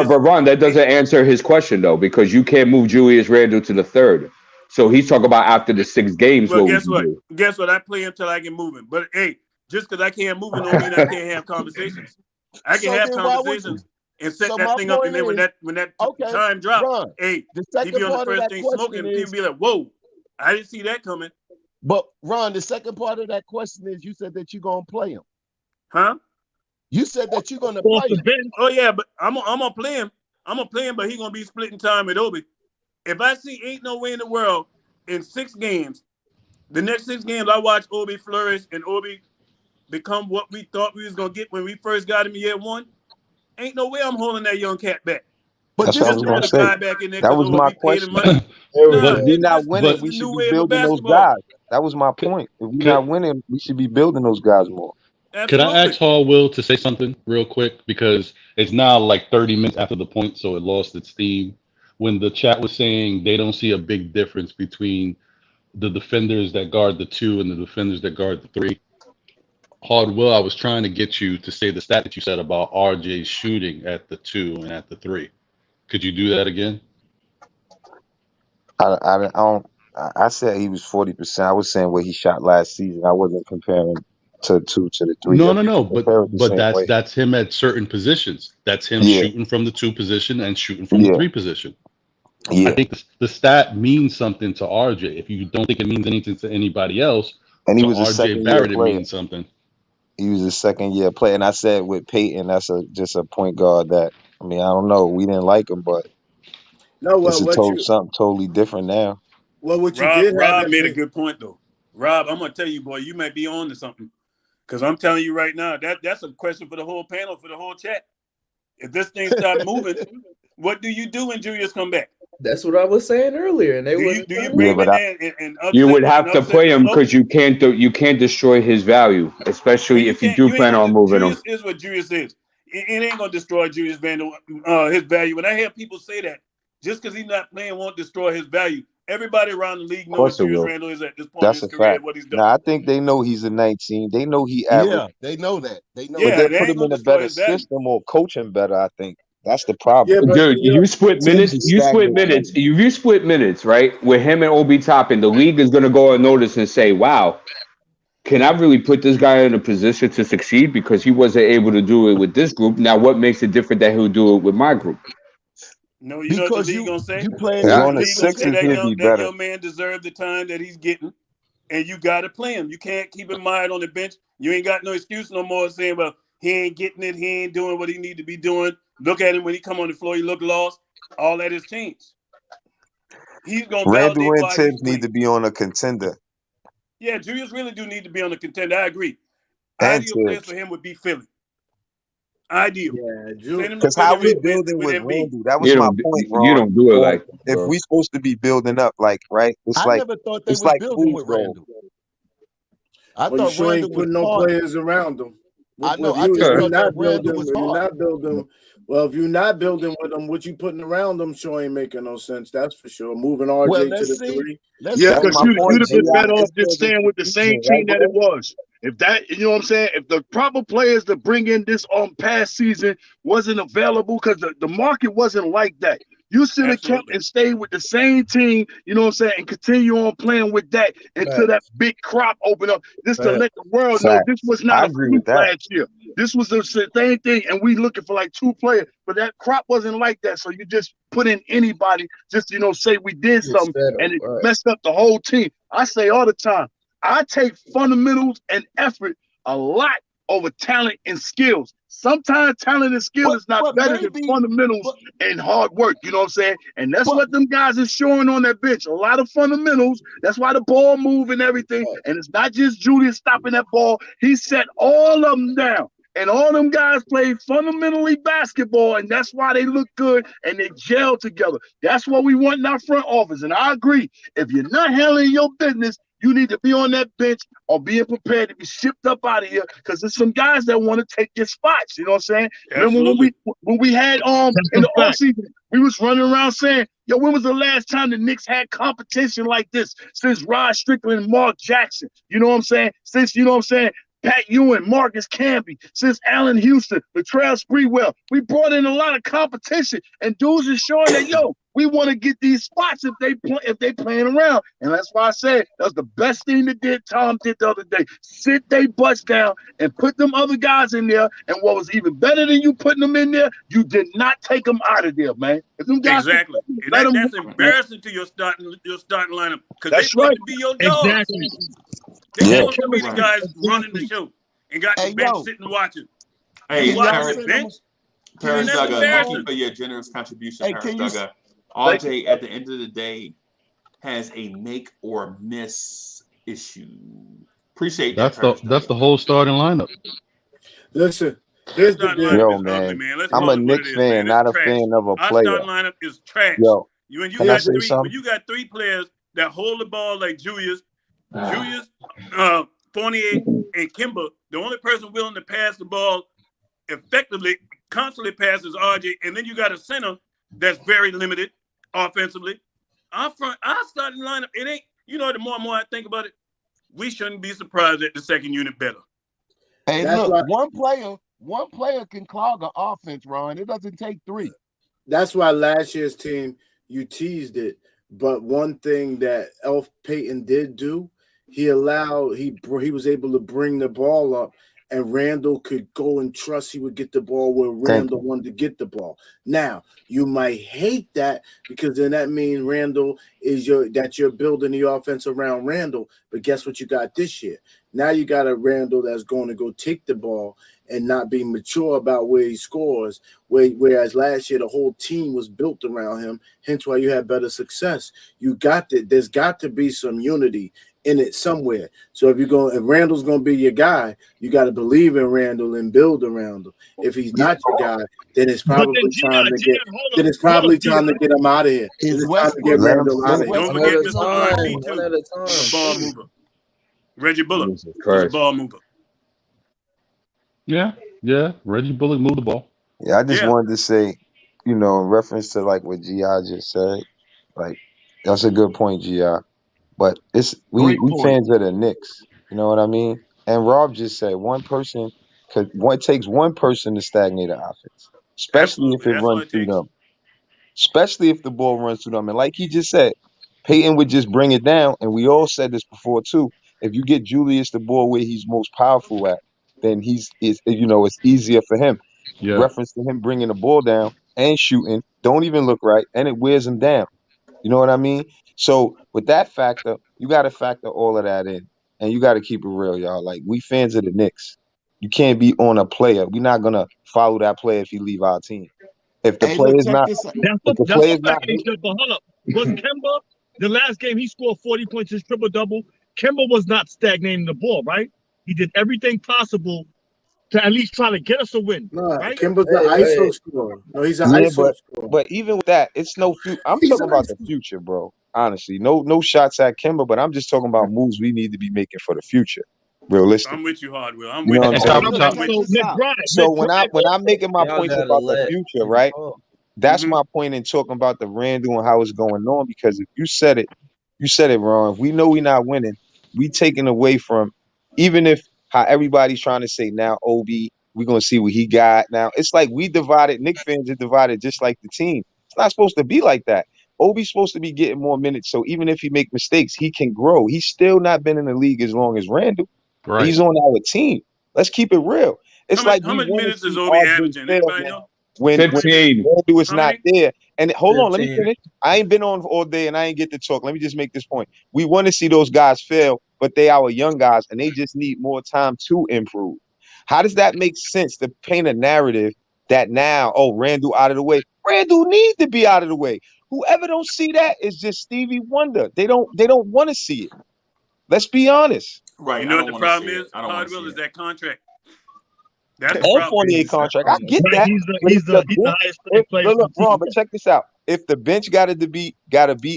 But Ron, that doesn't answer his question though, because you can't move Julius Randle to the third. So he's talking about after the 6 games. Well, what guess we what? can do. Guess what? I play until I get moving. But hey, just because I can't move it don't mean I can't have conversations. I can have conversations and set that thing up, and then when that time drops, hey, he be on the first thing smoking, and people be like, "Whoa, I didn't see that coming." But Ron, the second part of that question is, you said that you're gonna play him, huh? You said that you're gonna play him. Oh yeah, but I'm gonna play him. I'm gonna play him, but he's gonna be splitting time with Obi. If I see ain't no way in the world in 6 games, the next 6 games I watch Obi flourish and Obi become what we thought we was gonna get when we first got him year 1. Ain't no way I'm holding that young cat back. But that's what I was gonna say. That was my question. If we're not winning, we should be building those guys. That was my point. If we're not winning, we should be building those guys more. Could I ask Hall Will to say something real quick? Because it's now like 30 minutes after the point, so it lost its steam. When the chat was saying they don't see a big difference between the defenders that guard the 2 and the defenders that guard the 3. Hard Will, I was trying to get you to say the stat that you said about RJ shooting at the 2 and at the 3. Could you do that again? I said he was 40%. I was saying what he shot last season. I wasn't comparing to 2 to the 3. No. But that's him at certain positions. That's him shooting from the 2 position and shooting from the 3 position. Yeah. I think the stat means something to RJ. If you don't think it means anything to anybody else, and he to was a RJ Barrett, it means something. He was a second-year player, and I said with Peyton, that's just a point guard that, I mean, I don't know, we didn't like him, but it's something totally different now. Well, what you Rob made a good point though. Rob, I'm gonna tell you, boy, you might be on to something, because I'm telling you right now that's a question for the whole panel, for the whole chat. If this thing starts moving, what do you do when Julius come back? That's what I was saying earlier, and they do you bring him in there and upset, you would have to play him because you can't destroy his value, especially if you do plan on moving him. Julius is what Julius is. It ain't gonna destroy Julius Randle his value. When I hear people say that, Just because he's not playing won't destroy his value. Everybody around the league Of knows course it Julius will. Randle is at this point That's in a his career, fact. what he's doing. Now I think they know he's a 19. They know he average. Yeah, they know that. They know But Yeah, they that. they put ain't him gonna in a destroy better his value. system or coach him better. I think that's the problem. Yeah, but Dude, you split Tibbs minutes. is You split stagnant. minutes. If you split minutes, right, with him and Obi Toppin, the league is going to go on notice and say, "Wow, can I really put this guy in a position to succeed because he wasn't able to do it with this group? Now, what makes it different that he'll do it with my group?" No, you know what the Because league gonna say? you playing Because in The on the league gonna say Sixers, he'll be that better. young man deserved the time that he's getting, and you got to play him. You can't keep him mired on the bench. You ain't got no excuse no more saying, "Well, he ain't getting it. He ain't doing what he need to be doing." Look at him when he come on the floor. He look lost. All that has changed. He's gonna Randle validate and why he's Tibbs need playing. to be on a contender. Yeah, Julius really do need to be on the contender. I agree. And Ideal place Tibbs. for him would be Philly. Ideal. Yeah, Send him to Because how Philly we building with Embiid. Randle? That was my point, You Ron. don't do it like that, If bro. we supposed to be building up, like right, I never thought they it's was like building with football. Randall. I Well, you thought sure Randall ain't was putting no part. players around them. I know. If I just you're thought that not Randall building, was if you're part. not building, well, if you're not building with them, what you putting around them sure ain't making no sense. That's for sure. Moving Well, RJ to let's the see. three. Let's Yeah, see. That's because my you'd point, have G. been better off It's just the staying with the same execution, right, team that it bro? was. If that, you know what I'm saying? If the proper players to bring in this past season wasn't available, because the market wasn't like that. You should have kept Absolutely. and stayed with the same team, you know what I'm saying, and continue on playing with that until that big crop opened up, just to let the world know this was Facts. not I a agree fluke with that. last year. This was the same thing, and we looking for like 2 players, but that crop wasn't like that. So you just put in anybody, just say we did something, and it messed up the whole team. I say all the time, I take fundamentals and effort a lot over talent and skills. Sometimes talent and skill is not better than fundamentals and hard work. You know what I'm saying? And that's what them guys are showing on that bench. A lot of fundamentals. That's why the ball move and everything. And it's not just Julius stopping that ball. He set all of them down. And all them guys played fundamentally basketball, and that's why they look good and they gel together. That's what we want in our front office. And I agree. If you're not handling your business, you need to be on that bench or being prepared to be shipped up out of here, because there's some guys that want to take your spots. You know what I'm saying? Absolutely. Remember when we had in the offseason, we was running around saying, yo, when was the last time the Knicks had competition like this? Since Rod Strickland and Mark Jackson. You know what I'm saying? Since, you know what I'm saying, Pat Ewing, Marcus Camby, since Allen Houston, Latrell Sprewell. We brought in a lot of competition, and dudes are showing that, yo, we want to get these spots if they playing around. And that's why I said that's the best thing that Tom did the other day. Sit they butts down and put them other guys in there. And what was even better than you putting them in there, you did not take them out of there, man. If them guys Exactly. And that's embarrassing to your starting lineup, because they're supposed to be your dogs. They're supposed to be the guys running the show and got the bench sitting watching. Hey, You watching the bench? Paris that's Duggar, thank you embarrassing. for your generous contribution, Hey, Paris can you- Duggar. RJ, at the end of the day, has a make or miss issue. Appreciate that, Paris That's the whole starting lineup. Listen, here's the deal. Yo, man, Let's I'm call a it what Knicks it is, fan, man. not a It's trash. fan of a Our player. starting lineup is trash. Yo, When you can I got say when something? you got 3 players that hold the ball like Julius, Fournier, and Kimber, the only person willing to pass the ball effectively, constantly passes RJ, and then you got a center that's very limited offensively. Our starting lineup, it ain't, the more and more I think about it, we shouldn't be surprised at the second unit better. Hey, That's look, why- one player can clog an offense, Ron. It doesn't take 3. That's why last year's team, you teased it. But one thing that Elf Payton did do, he was able to bring the ball up, and Randle could go and trust he would get the ball where Randle wanted to get the ball. Now, you might hate that, because then that means Randle that you're building the offense around Randle. But guess what you got this year? Now you got a Randle that's going to go take the ball and not be mature about where he scores, whereas last year the whole team was built around him, hence why you had better success. There's got to be some unity in it somewhere. So if Randle's going to be your guy, you got to believe in Randle and build around him. If he's not your guy, then it's probably time to get him out of here. It's time to get Randle out of here. Don't forget Mr. R&B too, the ball mover. Reggie Bullock was a ball mover. Yeah. Reggie Bullock moved the ball. Yeah, I just wanted to say, in reference to like what Gi just said, like that's a good point, Gi. But we fans of the Knicks. You know what I mean? And Rob just said it takes one person to stagnate an offense, especially if Absolutely. it That's all runs it through takes. them. Especially if the ball runs through them. And like he just said, Peyton would just bring it down. And we all said this before too. If you get Julius the ball where he's most powerful at, then it's easier for him. Yeah. Reference to him bringing the ball down and shooting, don't even look right, and it wears him down. You know what I mean? So with that factor, you got to factor all of that in, and you got to keep it real, y'all. Like we fans of the Knicks, you can't be on a player. We're not gonna follow that player if he leave our team. If the Hey, player look, is check not, this out. if the That's player a is not, fact. But hold up. Was Kemba the last game he scored 40 points, his triple double? Kemba was not stagnating the ball, right? He did everything possible to at least try to get us a win. No, right? Kimba's an ISO scorer. No, he's an yeah, ISO scorer. but even with that, it's no future. I'm He's talking an about ISO. the future, bro. Honestly, no shots at Kimba, but I'm just talking about moves we need to be making for the future. Realistic. I'm with you, Hardwell. I'm You with know you. what I'm saying? I'm with you. So when I'm making my Y'all points gotta about the let future, him right? talk. That's my point in talking about the Randall and how it's going on. Because if you said it wrong. If we know we're not winning, we taking away from, even if how everybody's trying to say now, Obi, we're gonna see what he got now. It's like we divided. Knicks fans are divided just like the team. It's not supposed to be like that. Obi's supposed to be getting more minutes, so even if he make mistakes, he can grow. He's still not been in the league as long as Randall. Right. He's on our team. Let's keep it real. It's like How we much want to minutes is see Obi RJ averaging? fail Anybody know? when 15. Randall is How not many? there. And hold on, let me 15. finish. I ain't been on all day and I ain't get to talk. Let me just make this point. We want to see those guys fail, but they our young guys and they just need more time to improve. How does that make sense to paint a narrative that now, Randall out of the way? Randall needs to be out of the way. Whoever don't see that is just Stevie Wonder. They don't want to see it. Let's be honest. Right. You know I what don't the want to see problem it. is? I don't want to see Hardwell is it. that contract. That's the On problem. 48 contract. I get Right, that. he's But if the highest paid player look, for the Ron, team. but check this out. If the bench got to beat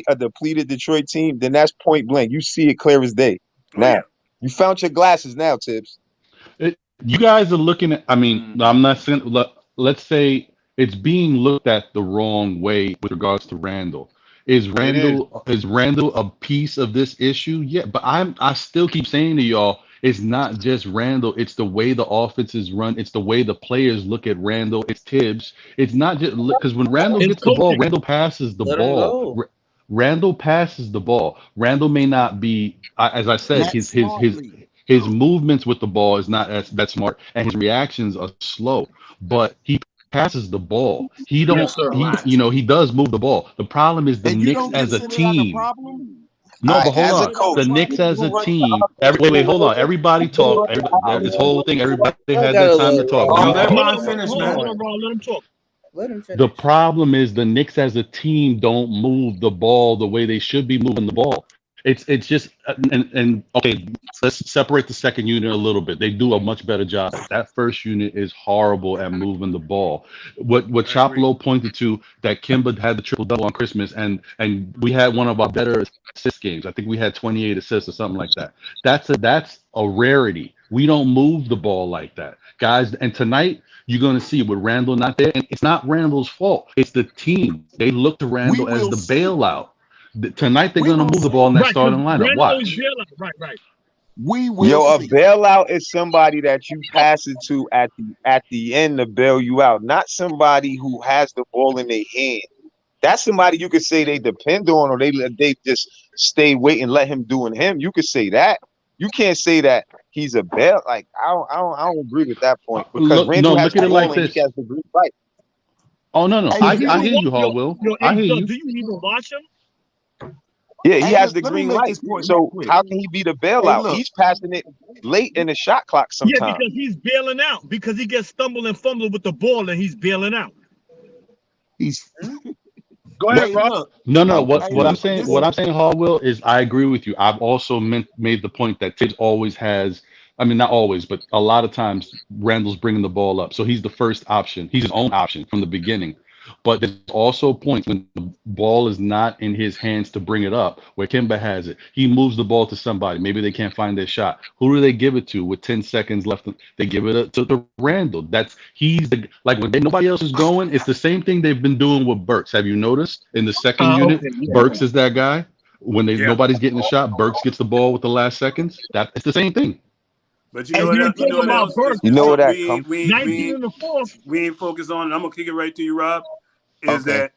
a depleted Detroit team, then that's point blank. You see it clear as day. Oh Now, yeah. you found your glasses now, Tibbs. You guys are looking at, I mean, I'm not saying, let's say it's being looked at the wrong way with regards to Randall. Is Randall a piece of this issue? Yeah, but I still keep saying to y'all, it's not just Randall, it's the way the offense is run, it's the way the players look at Randall, it's Tibbs. It's not just because when Randall It's gets the ball, coaching. Randall passes the Let him ball. go. Randall passes the ball. Randall may not be, as I said, Not smartly. his movements with the ball is not as that smart, and his reactions are slow. But he passes the ball. He Yes, don't. sir. He does move the ball. The problem is the And you Knicks don't as a consider that a team. problem? No, All but right, hold as a on. coach, The Knicks as a you run team. the Wait, hold on. offense. Everybody talk. This whole thing. Everybody Y'all had their gotta time to let talk. Rob Let No, me let talk. finish. mine finish, Hold man. on, Ron, let him talk. Let him The finish. problem is the Knicks as a team don't move the ball the way they should be moving the ball. It's just and okay, let's separate the second unit a little bit. They do a much better job. That first unit is horrible at moving the ball. What I agree. Chaplow pointed to, that Kimba had the triple double on Christmas, and we had one of our better assist games. I think we had 28 assists or something like that. That's a rarity. We don't move the ball like that, guys. And tonight you're going to see with Randall not there, and it's not Randall's fault. It's the team. They look to We Randall as will the see. bailout. Tonight they're We going to will move the see. ball in that Right, because starting lineup. Randall always Watch. bail out. Right. We will Yo, a see. bailout is somebody that you pass it to at the end to bail you out, not somebody who has the ball in their hand. That's somebody you could say they depend on, or they just stay waiting, and let him doing him. You could say that. You can't say that he's a bail. Like I don't agree with that point because Randall has Look the at it like ball and he this. has the green light. Oh no, Hey, Do I you hear even you, watch Hardwill. your I H hear Dub? you. Do you even watch him? Yeah, he hey, has the let me green make light. this point real So quick. how can he be the Hey, bailout? look, He's passing it late in the shot clock Yeah, sometimes. because he's bailing out. Because he gets stumbled and fumbled with the ball, and he's bailing out. he's Go ahead, hey, Rob. look, No. hey, What I'm look. saying, This Hardwill, is I agree with you. I've also made the point that Tibbs always has. I mean, not always, but a lot of times Randall's bringing the ball up, so he's the first option. He's his own option from the beginning. But there's also points when the ball is not in his hands to bring it up, where Kemba has it. He moves the ball to somebody. Maybe they can't find their shot. Who do they give it to with 10 seconds left? They give it to Randle. He's the like when nobody else is going. It's the same thing they've been doing with Burks. Have you noticed in the second unit, Burks is that guy. When nobody's getting a shot, Burks gets the ball with the last seconds. It's the same thing. But you know what else? We ain't focused on. And I'm gonna kick it right to you, Rob. Is that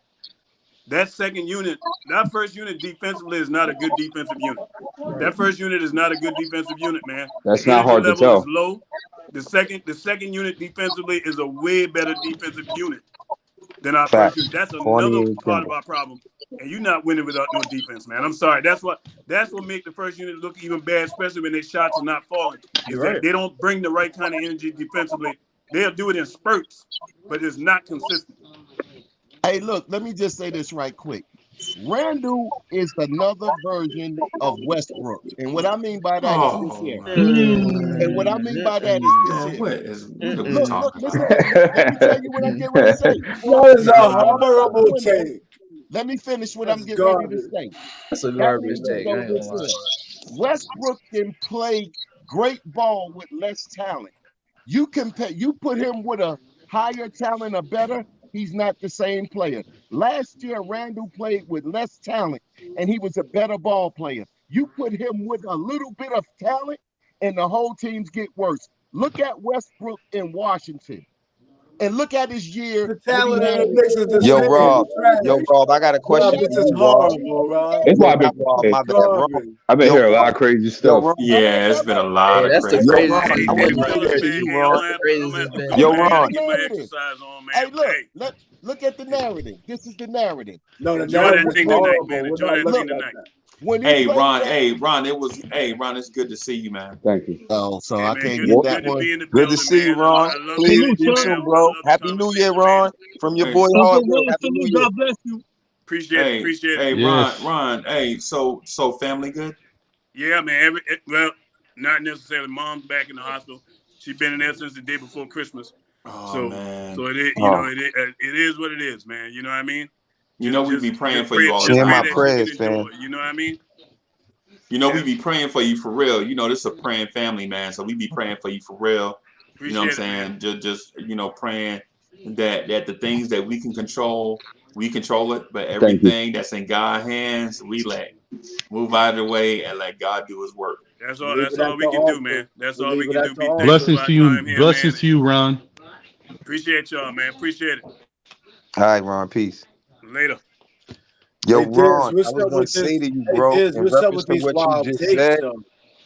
second unit, that first unit defensively is not a good defensive unit. That first unit is not a good defensive unit, man. That's the not hard to level tell. is low. The second unit defensively is a way better defensive unit than our first unit. That's another part of our problem. And you're not winning without no defense, man. I'm sorry. That's what make the first unit look even bad, especially when their shots are not falling. Is that they don't bring the right kind of energy defensively. They'll do it in spurts, but it's not consistent. Hey, look, let me just say this right quick. Randle is another version of Westbrook. And what I mean by that is this here. And what I mean by that is this here. Look, listen, let me tell you what I'm getting ready to say. That is a horrible take. Let me finish what I'm getting ready to say. That's a garbage take. Westbrook can play great ball with less talent. You put him with a higher talent or better, he's not the same player. Last year, Randle played with less talent, and he was a better ball player. You put him with a little bit of talent, and the whole teams get worse. Look at Westbrook in Washington. And look at his year. The talent of the Knicks is the Yo, same. Rob, I got a question. This is horrible, Rob. That's why I've been hearing a lot of crazy stuff. Yeah, it's been a lot of crazy stuff. Yo, Ron. Hey, look at the narrative. This is the narrative. No, the narrative is horrible. Hey, Ron, it's good to see you, man. Thank you. Oh, so I can't get that one. Good to see you, Ron. Please, you too, bro. Happy New Year, Ron. From your boy Hardwood. Happy New Year. God bless you. Appreciate it. Hey, Ron. Hey, so family good? Yeah, man. Well, not necessarily. Mom's back in the hospital. She's been in there since the day before Christmas. Man. So it is. It is what it is, man. You know what I mean? You know, we be praying for you all the time. My prayers, man. You know what I mean? You know, we be praying for you for real. You know, this is a praying family, man. So we be praying for you for real. You know what I'm saying? Just praying that the things that we can control, we control it. But everything that's in God's hands, we let move out of the way and let God do his work. That's all we can do, man. That's all we can do. Blessings to you. Blessings to you, Ron. Appreciate y'all, man. Appreciate it. All right, Ron. Peace. Later. Yo, Ron, I was going to say to you, bro, in reference to what you just said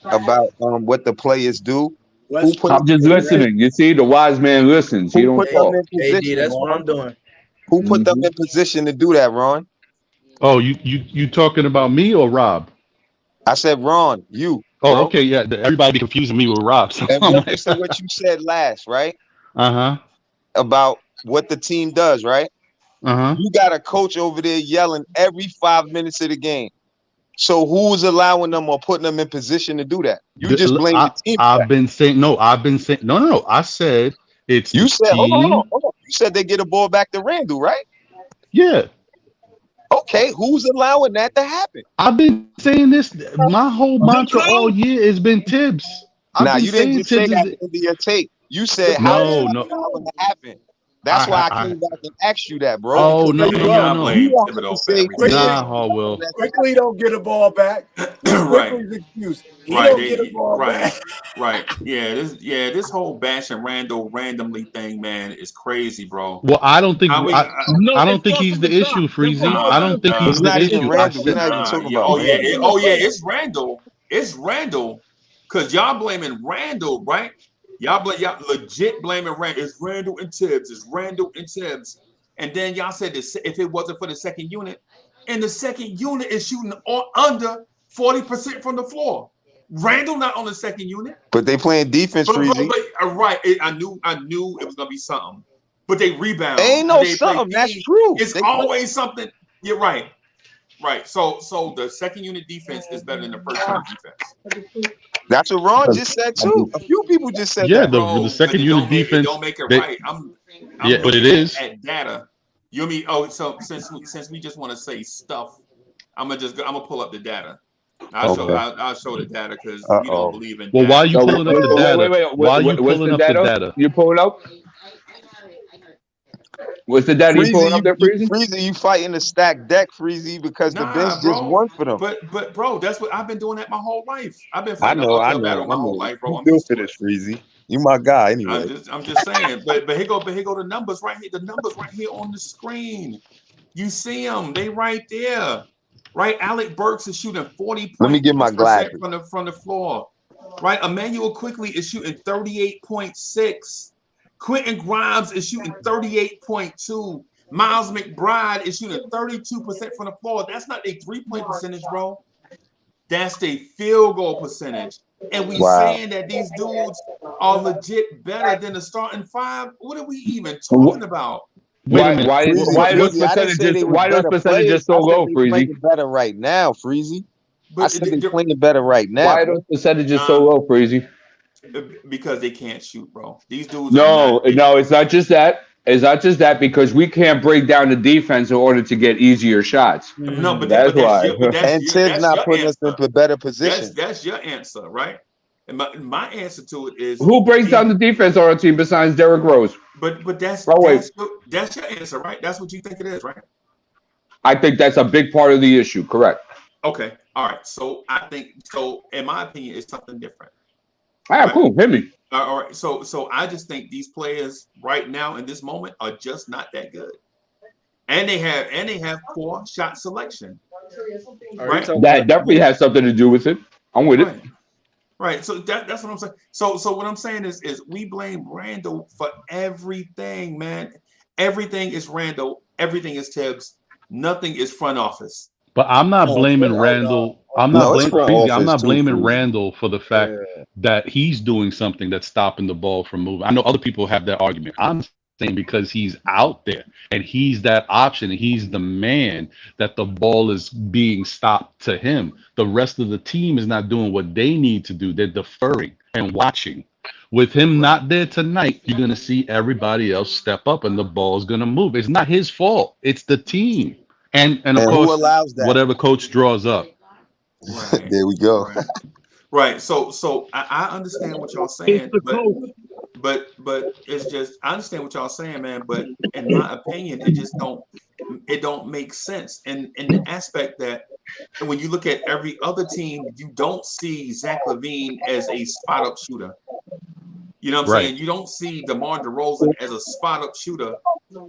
about what the players do. I'm just listening. You see, the wise man listens. He don't talk. That's what I'm doing. Who put them in position to do that, Ron? Oh, you talking about me or Rob? I said, Ron, you. Oh, bro. Okay, yeah. Everybody confusing me with Rob. So and reference to what you said last, right? About what the team does, right? You got a coach over there yelling every 5 minutes of the game. So who's allowing them or putting them in position to do that? You just blame the team. I've been saying no. I said it's you said team. hold on. You said they get a ball back to Randle, right? Yeah. Okay, who's allowing that to happen? I've been saying this. My whole mantra all year has been Tibbs. Now you didn't just say that into your tape. You said how is it allowing to happen? That's why I came back and asked you that, bro. Oh, no. Quickly don't get a ball back. Right. Excuse. He don't get a ball back. Right. This whole bashing Randle randomly thing, man, is crazy, bro. Well, I don't think I don't think he's the issue, Freezy. I don't think he's the issue. It's Randle. It's Randle. Because y'all blaming Randle, right? Y'all legit blaming Randle. It's Randle and Tibbs. It's Randle and Tibbs. And then y'all said this, if it wasn't for the second unit, and the second unit is shooting under 40% from the floor. Randle not on the second unit. But they playing defense, Freezy. Right. I knew it was gonna be something. But they rebound. Ain't no something. That's true. It's always something. You're right. Right. So the second unit defense is better than the first unit defense. That's what Ron just said too. A few people just said that. Yeah, the second unit defense don't make it right. I'm but it is at data. You mean? Oh, so since we just want to say stuff, I'm gonna pull up the data. I'll show the data because we don't believe in. Well, why are you data. pulling up the data? Why are you pulling up the data? You pulling up? What's the data you pulling up there, Freezy? Freezy, you fighting the stack deck, Freezy, because the bench just won for them. But bro, that's what I've been doing that my whole life. I've been I fighting know. battle my whole life, bro. You I'm built used for to this, Freezy. You my guy, anyway. I'm just saying. But here go the numbers right here. The numbers right here on the screen. You see them? They right there. Right, Alec Burks is shooting 40%. Let me get my glasses from the floor. Right, Emmanuel Quickly is shooting 38.6. Quentin Grimes is shooting 38.2. Miles McBride is shooting 32% from the floor. That's not a 3-point percentage, bro. That's the field goal percentage. And we saying that these dudes are legit better than the starting five. What are we even talking about? Why those percentages so low, Freezy? Better right now, Freezy. I said they're playing better right now. Why are those percentages so low, Freezy? Because they can't shoot, bro. These dudes. No, it's not just that. It's not just that because we can't break down the defense in order to get easier shots. No, but that's why. And Tid's not putting us in a better position. That's your answer, right? And my answer to it is who breaks down the defense on our team besides Derrick Rose? But that's your answer, right? That's what you think it is, right? I think that's a big part of the issue. Correct. Okay. All right. So I think in my opinion, it's something different. All right, cool. Hit me. All right. So I just think these players right now in this moment are just not that good. And they have poor shot selection. Right? That definitely has something to do with it. I'm with it. Right. So that's what I'm saying. So what I'm saying is we blame Randle for everything, man. Everything is Randle. Everything is Tibbs. Nothing is front office. But I'm not blaming Randle. I'm not blaming Randle for the fact that he's doing something that's stopping the ball from moving. I know other people have that argument. I'm saying because he's out there and he's that option and he's the man that the ball is being stopped to him. The rest of the team is not doing what they need to do. They're deferring and watching. With him not there tonight, you're going to see everybody else step up and the ball's going to move. It's not his fault. It's the team. And of course, who allows that? Whatever coach draws up. Right. There we go. Right. So I understand what y'all saying, but it's just I understand what y'all saying, man. But in my opinion, it don't make sense. And in the aspect that when you look at every other team, you don't see Zach LaVine as a spot up shooter. You know what I'm saying? You don't see DeMar DeRozan as a spot up shooter.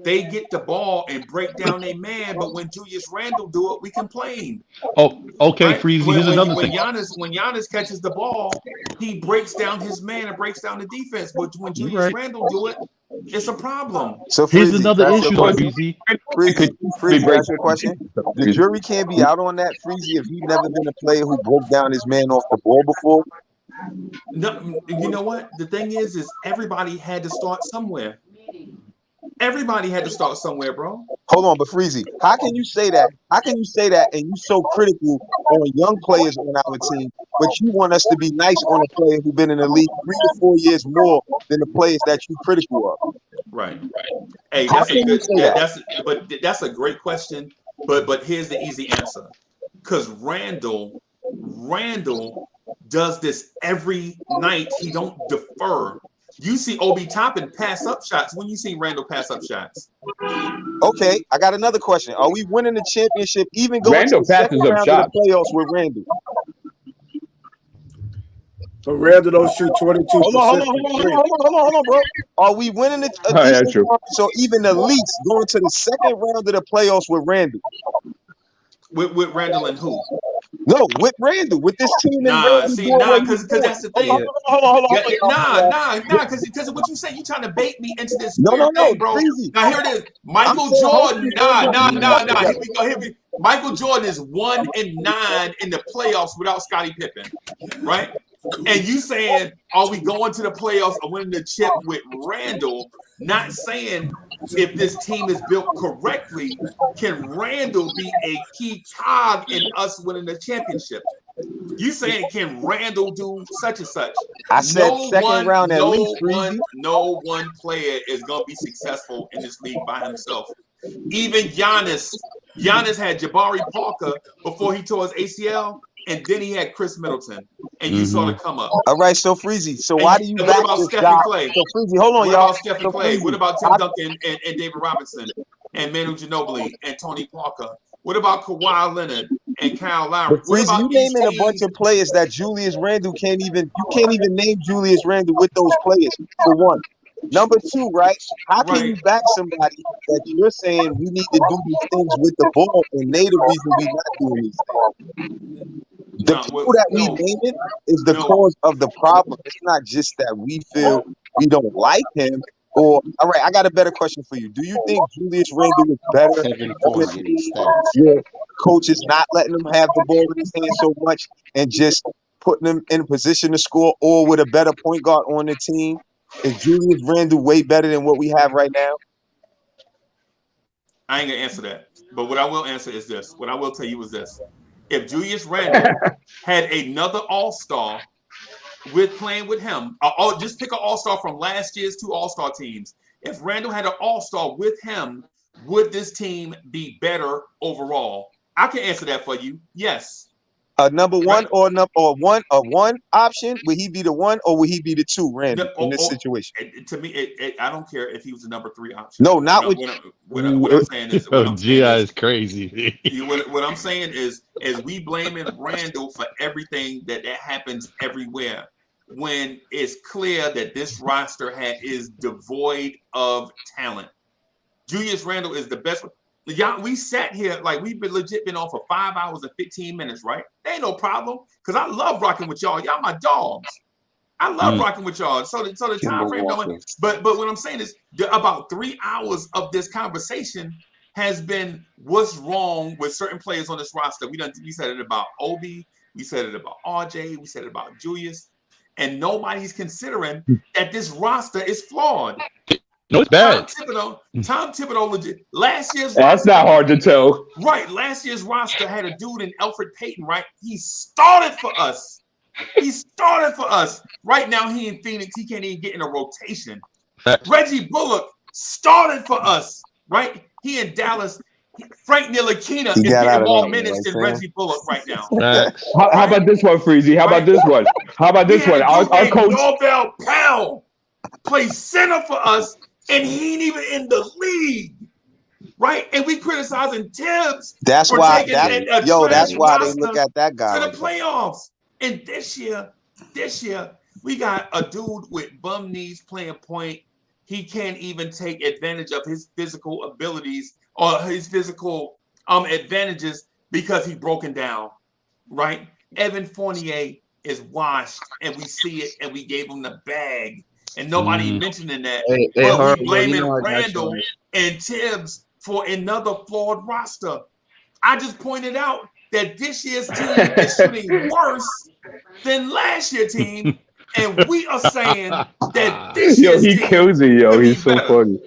They get the ball and break down a man, but when Julius Randle do it, we complain. Oh, okay, right? Freezy. Here's another thing. When Giannis catches the ball, he breaks down his man and breaks down the defense. But when Julius Randle do it, it's a problem. So here's another issue, Freezy. Freezy, that's your question. The jury can't be out on that, Freezy, if he's never been a player who broke down his man off the ball before. No, you know what? The thing is everybody had to start somewhere. Everybody had to start somewhere, bro. Hold on, but Freezy, how can you say that? How can you say that and you so critical on young players on our team, but you want us to be nice on a player who's been in the league 3 to 4 years more than the players that you critical of? Right. Hey, that's a great question. But here's the easy answer. Because Randle does this every night. He don't defer. You see Obi Toppin pass up shots when you see Randle pass up shots. Okay, I got another question. Are we winning the championship even going to the second round of the playoffs with Randle? So Randle don't shoot 22%. Hold on, bro. Are we winning it? So even the least going to the second round of the playoffs with Randle? With Randle and who? No, with Randle, with this team. Because that's the thing. Because what you say, you trying to bait me into this thing, bro. Crazy. Now here it is. Michael Jordan. Here we go. Michael Jordan is 1-9 in the playoffs without Scottie Pippen, right? And you saying, are we going to the playoffs and winning the chip with Randle? Not saying if this team is built correctly, can Randle be a key cog in us winning the championship? You saying can Randle do such and such? I said second round at least. No one player is going to be successful in this league by himself Even Giannis had Jabari Parker before he tore his ACL, and then he had Chris Middleton, and you saw the come up. All right, so Freezy. So And why do you what back about this Stephen guy? Clay? So Freezy, hold on, What y'all. about Stephen So Clay? Freezy, What about Tim Duncan and David Robinson and Manu Ginobili and Tony Parker? What about Kawhi Leonard and Kyle Lowry? But What Freezy, about you these naming a bunch teams? of players that Julius Randle can't even name Julius Randle with those players, for one. Number two, right? How can you back somebody that you're saying we need to do these things with the ball, and they the reason we not doing these things? The people that we naming is the cause of the problem. It's not just that we feel we don't like him. Or all right, I got a better question for you. Do you think Julius Randle is better on a team where coach is not letting him have the ball in his hands so much and just putting him in a position to score, or with a better point guard on the team? Is Julius Randle way better than what we have right now? I ain't gonna answer that. But what I will answer is this. What I will tell you is this. If Julius Randle had another all-star with playing with him, or just pick an all-star from last year's 2 all-star teams. If Randle had an all-star with him, would this team be better overall? I can answer that for you. Yes. Number one or one option? Would he be the one or would he be the two, Randle, in this situation? To me, I don't care if he was the number 3 option. No, not what I'm saying is, G.I. is crazy. What I'm saying is we blaming Randle for everything that happens everywhere, when it's clear that this roster is devoid of talent. Julius Randle is the best. Y'all, we sat here like we've been on for 5 hours and 15 minutes, right? There ain't no problem, because I love rocking with y'all. Y'all my dogs. I love rocking with y'all. So the time frame going. But what I'm saying is about 3 hours of this conversation has been what's wrong with certain players on this roster. We said it about Obi, we said it about RJ, we said it about Julius, and nobody's considering that this roster is flawed. No, it's bad. Tom Thibodeau legit. Last year's That's roster, not hard to tell. right? Last year's roster had a dude in Elfrid Payton, right? He started for us. Right now, he in Phoenix. He can't even get in a rotation. Reggie Bullock started for us, right? He in Dallas. Frank Ntilikina is getting more minutes than Reggie Bullock right now. How about this one, Freezy? How about this one? Our coach Norvell Powell plays center for us, and he ain't even in the league, right? And we criticizing Tibbs. That's why they look at that guy to the playoffs. And this year, we got a dude with bum knees playing point. He can't even take advantage of his physical abilities or his physical advantages because he's broken down, right? Evan Fournier is washed, and we see it, and we gave him the bag. And nobody mentioning that. But we blaming Randle and Tibbs for another flawed roster. I just pointed out that this year's team is shooting worse than last year's team, and we are saying that this year's team kills me, he's so funny.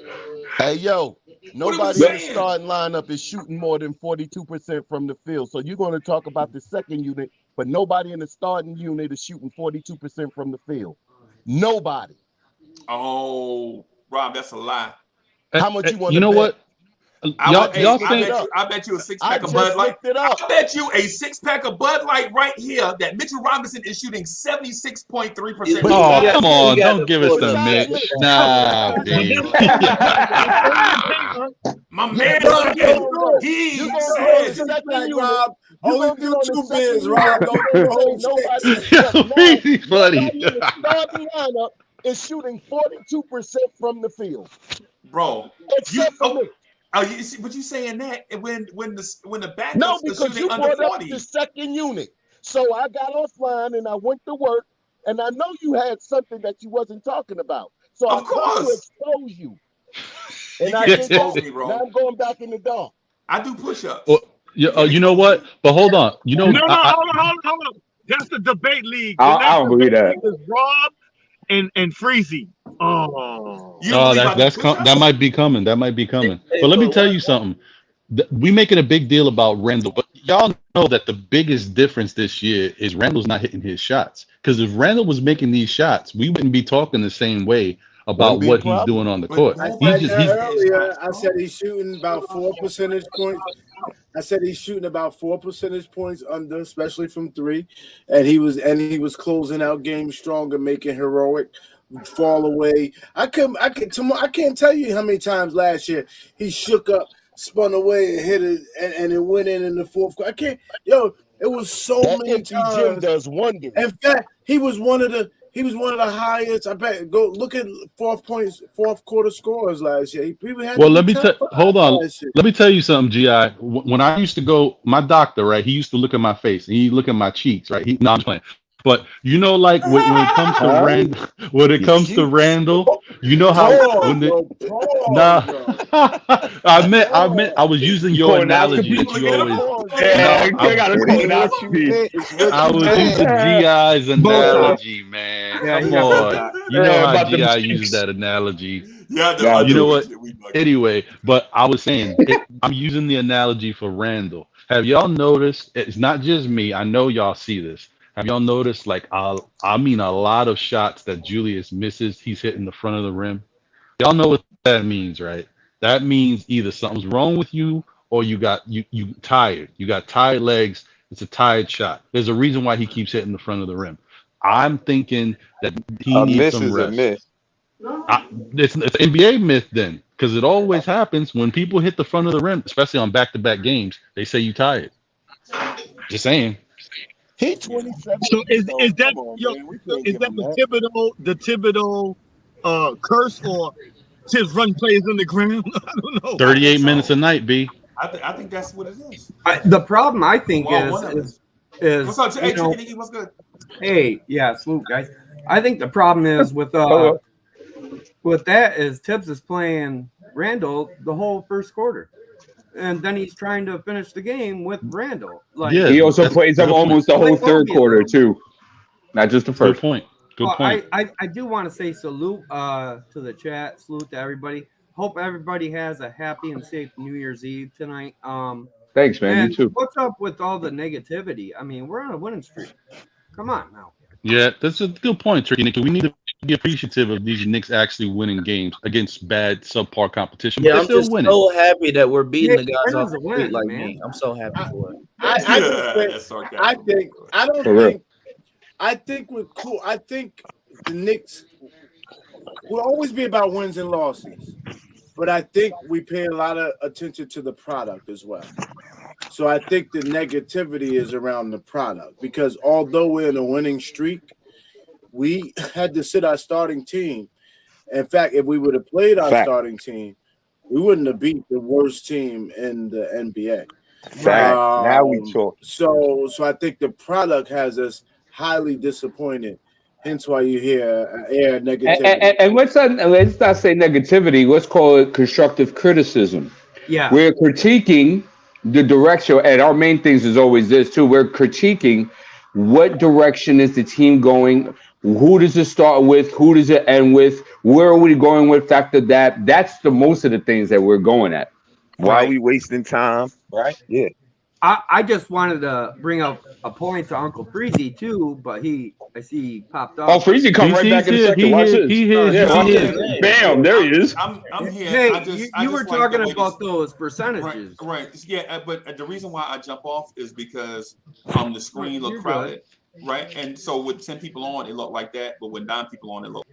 Hey, yo, nobody in the starting lineup is shooting more than 42% from the field. So you're going to talk about the second unit, but nobody in the starting unit is shooting 42% from the field. Nobody. Oh, Rob, that's a lie. How much you want to bet? You know what? I bet you a 6-pack of Bud Light. I bet you a 6-pack of Bud Light right here that Mitchell Robinson is shooting 76.3%. Oh, come on. Don't give us the Mitch. Nah, baby. My man, he says, Rob, only do 2 bids, Rob. Don't do the whole Crazy, buddy. Starting lineup is shooting 42% from the field, bro. Except for me. But you saying that when the backups no, because are you under brought 40. up the second unit. So I got offline and I went to work, and I know you had something that you wasn't talking about. So of I come to expose you. And I can't expose me, bro. Now I'm going back in the dark. I do push-ups. Well, you know what? But hold on. You know, hold on. That's the debate league. I don't believe that. Rob and Freezy. That might be coming. But let me tell you something. We making a big deal about Randle, but y'all know that the biggest difference this year is Randle's not hitting his shots. Because if Randle was making these shots, we wouldn't be talking the same way about be a what he's problem. doing on the But court. I He's said just that earlier. I said he's shooting about 4 percentage points. I said he's shooting about 4 percentage points under, especially from three, and he was closing out games stronger, making heroic fall away. I can't tell you how many times last year he shook up, spun away, and hit it, and it went in the fourth quarter. It was so That many empty gym times. does wonders. In fact, he was one of the highest. I bet go look at fourth quarter scorers last year. People had well. to be Let me top five hold on. last year. Let me tell you something, Gi. When I used to go, my doctor, right? He used to look at my face and he look at my cheeks, right? No, I'm just playing. But you know, like when it comes to Randall, you know how when the nah, I was using your analogy that you always. Yeah, No, I got a colonoscopy. I was using GI's analogy, man. Yeah, he Come got on. Botox. You know how about them GI uses cheeks. that analogy. Yeah, Yeah, I You know do. what? Anyway, but I was saying, I'm using the analogy for Randall. Have y'all noticed? It's not just me. I know y'all see this. Have y'all noticed, like, I mean, a lot of shots that Julius misses, he's hitting the front of the rim? Y'all know what that means, right? That means either something's wrong with you or you tired. You got tired legs. It's a tired shot. There's a reason why he keeps hitting the front of the rim. I'm thinking that he A needs miss some is a rest. miss. It's an NBA myth then, because it always happens when people hit the front of the rim, especially on back-to-back games. They say you tired. Just saying. He 27. So is that Come on, yo? man. We can't Is give that him the Thibodeau curse, or Tibbs run players in the ground? I don't know. 38 minutes a night, B. I think that's what it is. The problem I think Well, one of is what's up? Hey, you know, Tricky, what's good? hey, yeah, salute guys. I think the problem is with that is Tibbs is playing Randall the whole first quarter, and then he's trying to finish the game with Randall. Like He also plays up almost the whole third quarter too, not just the first. Good point. Good point. I do want to say salute to the chat, salute to everybody. Hope everybody has a happy and safe New Year's Eve tonight. Thanks, man. And You too. what's up with all the negativity? I mean, we're on a winning streak. Come on now. Yeah, that's a good point, Tricky Nick. We need to be appreciative of these Knicks actually winning games against bad subpar competition. Yeah, But I'm they're just still winning. so happy that we're beating the guys Win off is the a street win, like man. me. I'm so happy for it. I think we're cool. I think the Knicks will always be about wins and losses, but I think we pay a lot of attention to the product as well. So I think the negativity is around the product, because although we're in a winning streak, we had to sit our starting team. In fact, if we would have played our starting team, we wouldn't have beat the worst team in the NBA. Now we talk. So I think the product has us highly disappointed. Hence why you hear air negativity. And let's not say negativity. Let's call it constructive criticism. Yeah, We're critiquing the direction, and our main things is always this too. We're critiquing what direction is the team going. Who does it start with? Who does it end with? Where are we going with after that? That's the most of the things that we're going at. Why are we wasting time? Right? Yeah. I just wanted to bring up a point to Uncle Freezy too, but I see he popped off. Oh, Freezy come right back in a second. Watch this. Watch this. Bam, there he is. I'm here. Hey, you were like talking about those percentages. Right. Yeah, but the reason why I jump off is because the screen looked crowded, right? And so with 10 people on, it looked like that, but with 9 people on, it looked.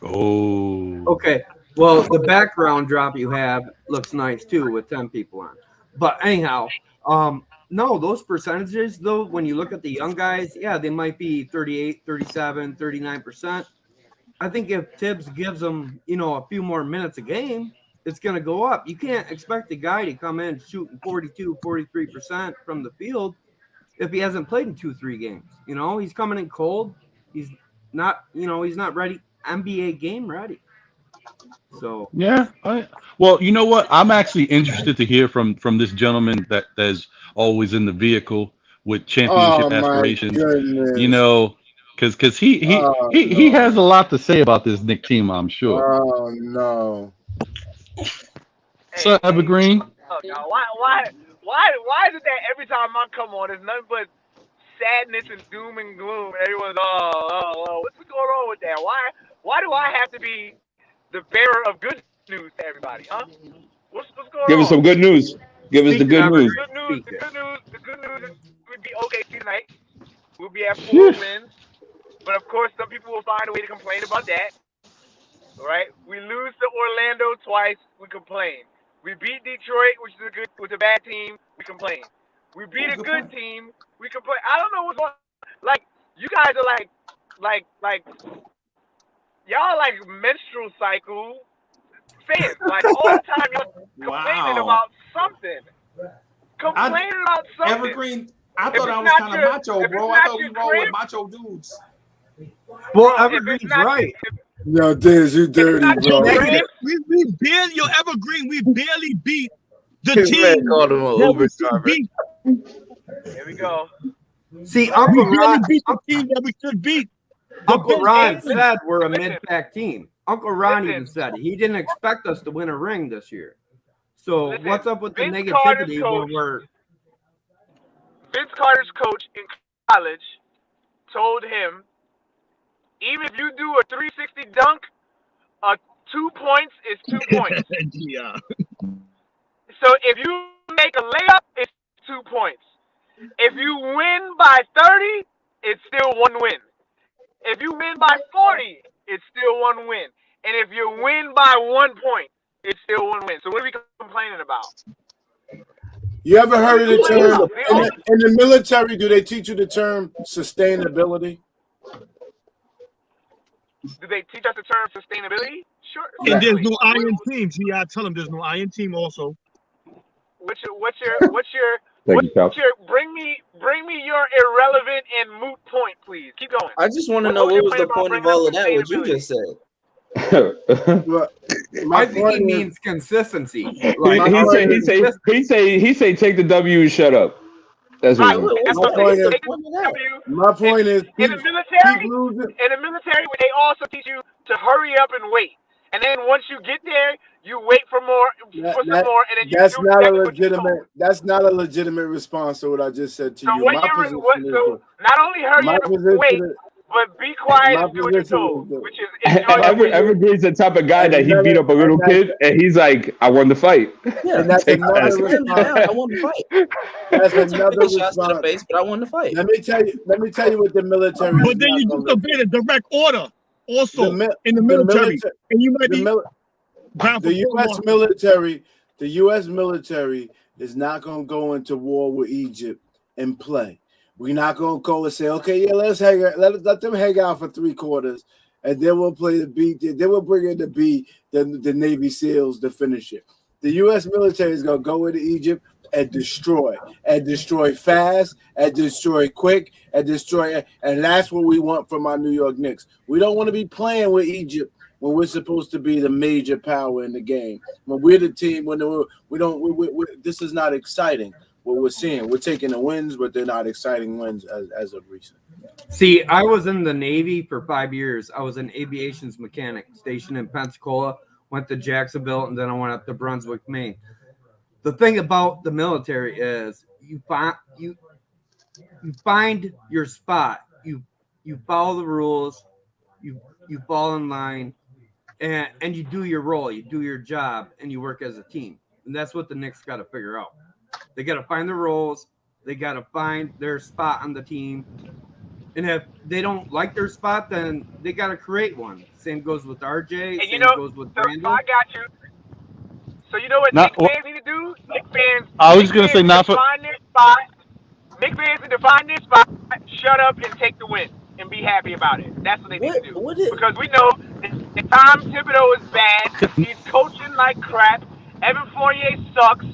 Oh. Okay. Well, the background drop you have looks nice too with 10 people on. But anyhow, no, those percentages though, when you look at the young guys, yeah, they might be 38, 37, 39%. I think if Tibbs gives them, a few more minutes a game, it's going to go up. You can't expect a guy to come in shooting 42, 43% from the field if he hasn't played in 2-3 games. He's coming in cold. He's not ready, NBA game ready. So yeah, well, you know what? I'm actually interested to hear from this gentleman that's always in the vehicle with championship aspirations. Goodness. Because he has a lot to say about this Knicks team, I'm sure. Oh no. What's up, Evergreen? Oh, no. Why is it that every time I come on, there's nothing but sadness and doom and gloom, and everyone's what's going on with that? Why do I have to be the bearer of good news to everybody, huh? What's going Give us on? some good news. Give us the good news. The good news is we'd be OKC tonight. We'll be at 4 wins. But of course, some people will find a way to complain about that. All right? We lose to Orlando twice, we complain. We beat Detroit, which is a bad team, we complain. We beat a good team, we complain. I don't know what's going on. Like, you guys are like y'all like menstrual cycle fans. Like, all the time y'all complaining about something. Complaining about something. Evergreen, I thought I was kind of macho, bro. I thought we roll with macho dudes. Well, Evergreen's right. Yo, Diz, you dirty, bro. We barely, Evergreen, we barely beat the team that we should beat. Here we go. See, Uncle Ron beat the team that we should beat. Uncle Ron said we're a mid-pack team. Uncle Ron even said it. He didn't expect us to win a ring this year. So what's up with the negativity when we're... Vince Carter's coach in college told him, even if you do a 360 dunk, 2 points is 2 points. Yeah. So if you make a layup, it's 2 points. If you win by 30, it's still 1 win. If you win by 40, it's still 1 win. And if you win by 1 point, it's still 1 win. So what are we complaining about? You ever heard of the term in the military? Do they teach you the term sustainability? Do they teach us the term sustainability? Sure. And there's no iron team. See, I tell them there's no iron team also. What's your bring me your irrelevant and moot point, please. Keep going. I just want to know what was the point of all of that, what you just said. I think he means consistency. Like, he say take the W and shut up. That's what my point is in the military, they also teach you to hurry up and wait. And then once you get there, you wait for more, and then you that's do not a exactly legitimate. That's not a legitimate response to what I just said to so you. what so not only hurry up and wait, but be quiet and do what you're told, which is Evergreen's the type of guy that he beat up a little kid, and he's like, "I won the fight." Yeah, and that's another I response. won the fight. That's another shots to the face, but I won the fight. Let me tell you what the military. But then you disobey the direct order also in the military, and you might be. The U.S. military is not going to go into war with Egypt and play. We're not going to go and say, okay, yeah, let's let them hang out for 3 quarters, and then we'll play the B. Then we'll bring in the Navy SEALs to finish it. The U.S. military is going to go into Egypt and destroy fast, and destroy quick, and that's what we want from our New York Knicks. We don't want to be playing with Egypt when we're supposed to be the major power in the game. When we're the team, this is not exciting. What we're seeing, we're taking the wins, but they're not exciting wins as of recent. See, I was in the Navy for 5 years. I was an aviation's mechanic stationed in Pensacola, went to Jacksonville, and then I went up to Brunswick, Maine. The thing about the military is you find your spot. You follow the rules. You fall in line. And you do your role, you do your job, and you work as a team. And that's what the Knicks got to figure out. They got to find the roles. They got to find their spot on the team. And if they don't like their spot, then they got to create one. Same goes with RJ. Same goes with Randle. I got you. So you know what Knicks fans need to do? Knicks fans. I was going to say not for. Find their spot. Knicks fans need to find their spot. Shut up and take the win. And be happy about it. That's what they need to do. Because we know that Tom Thibodeau is bad. He's coaching like crap. Evan Fournier sucks.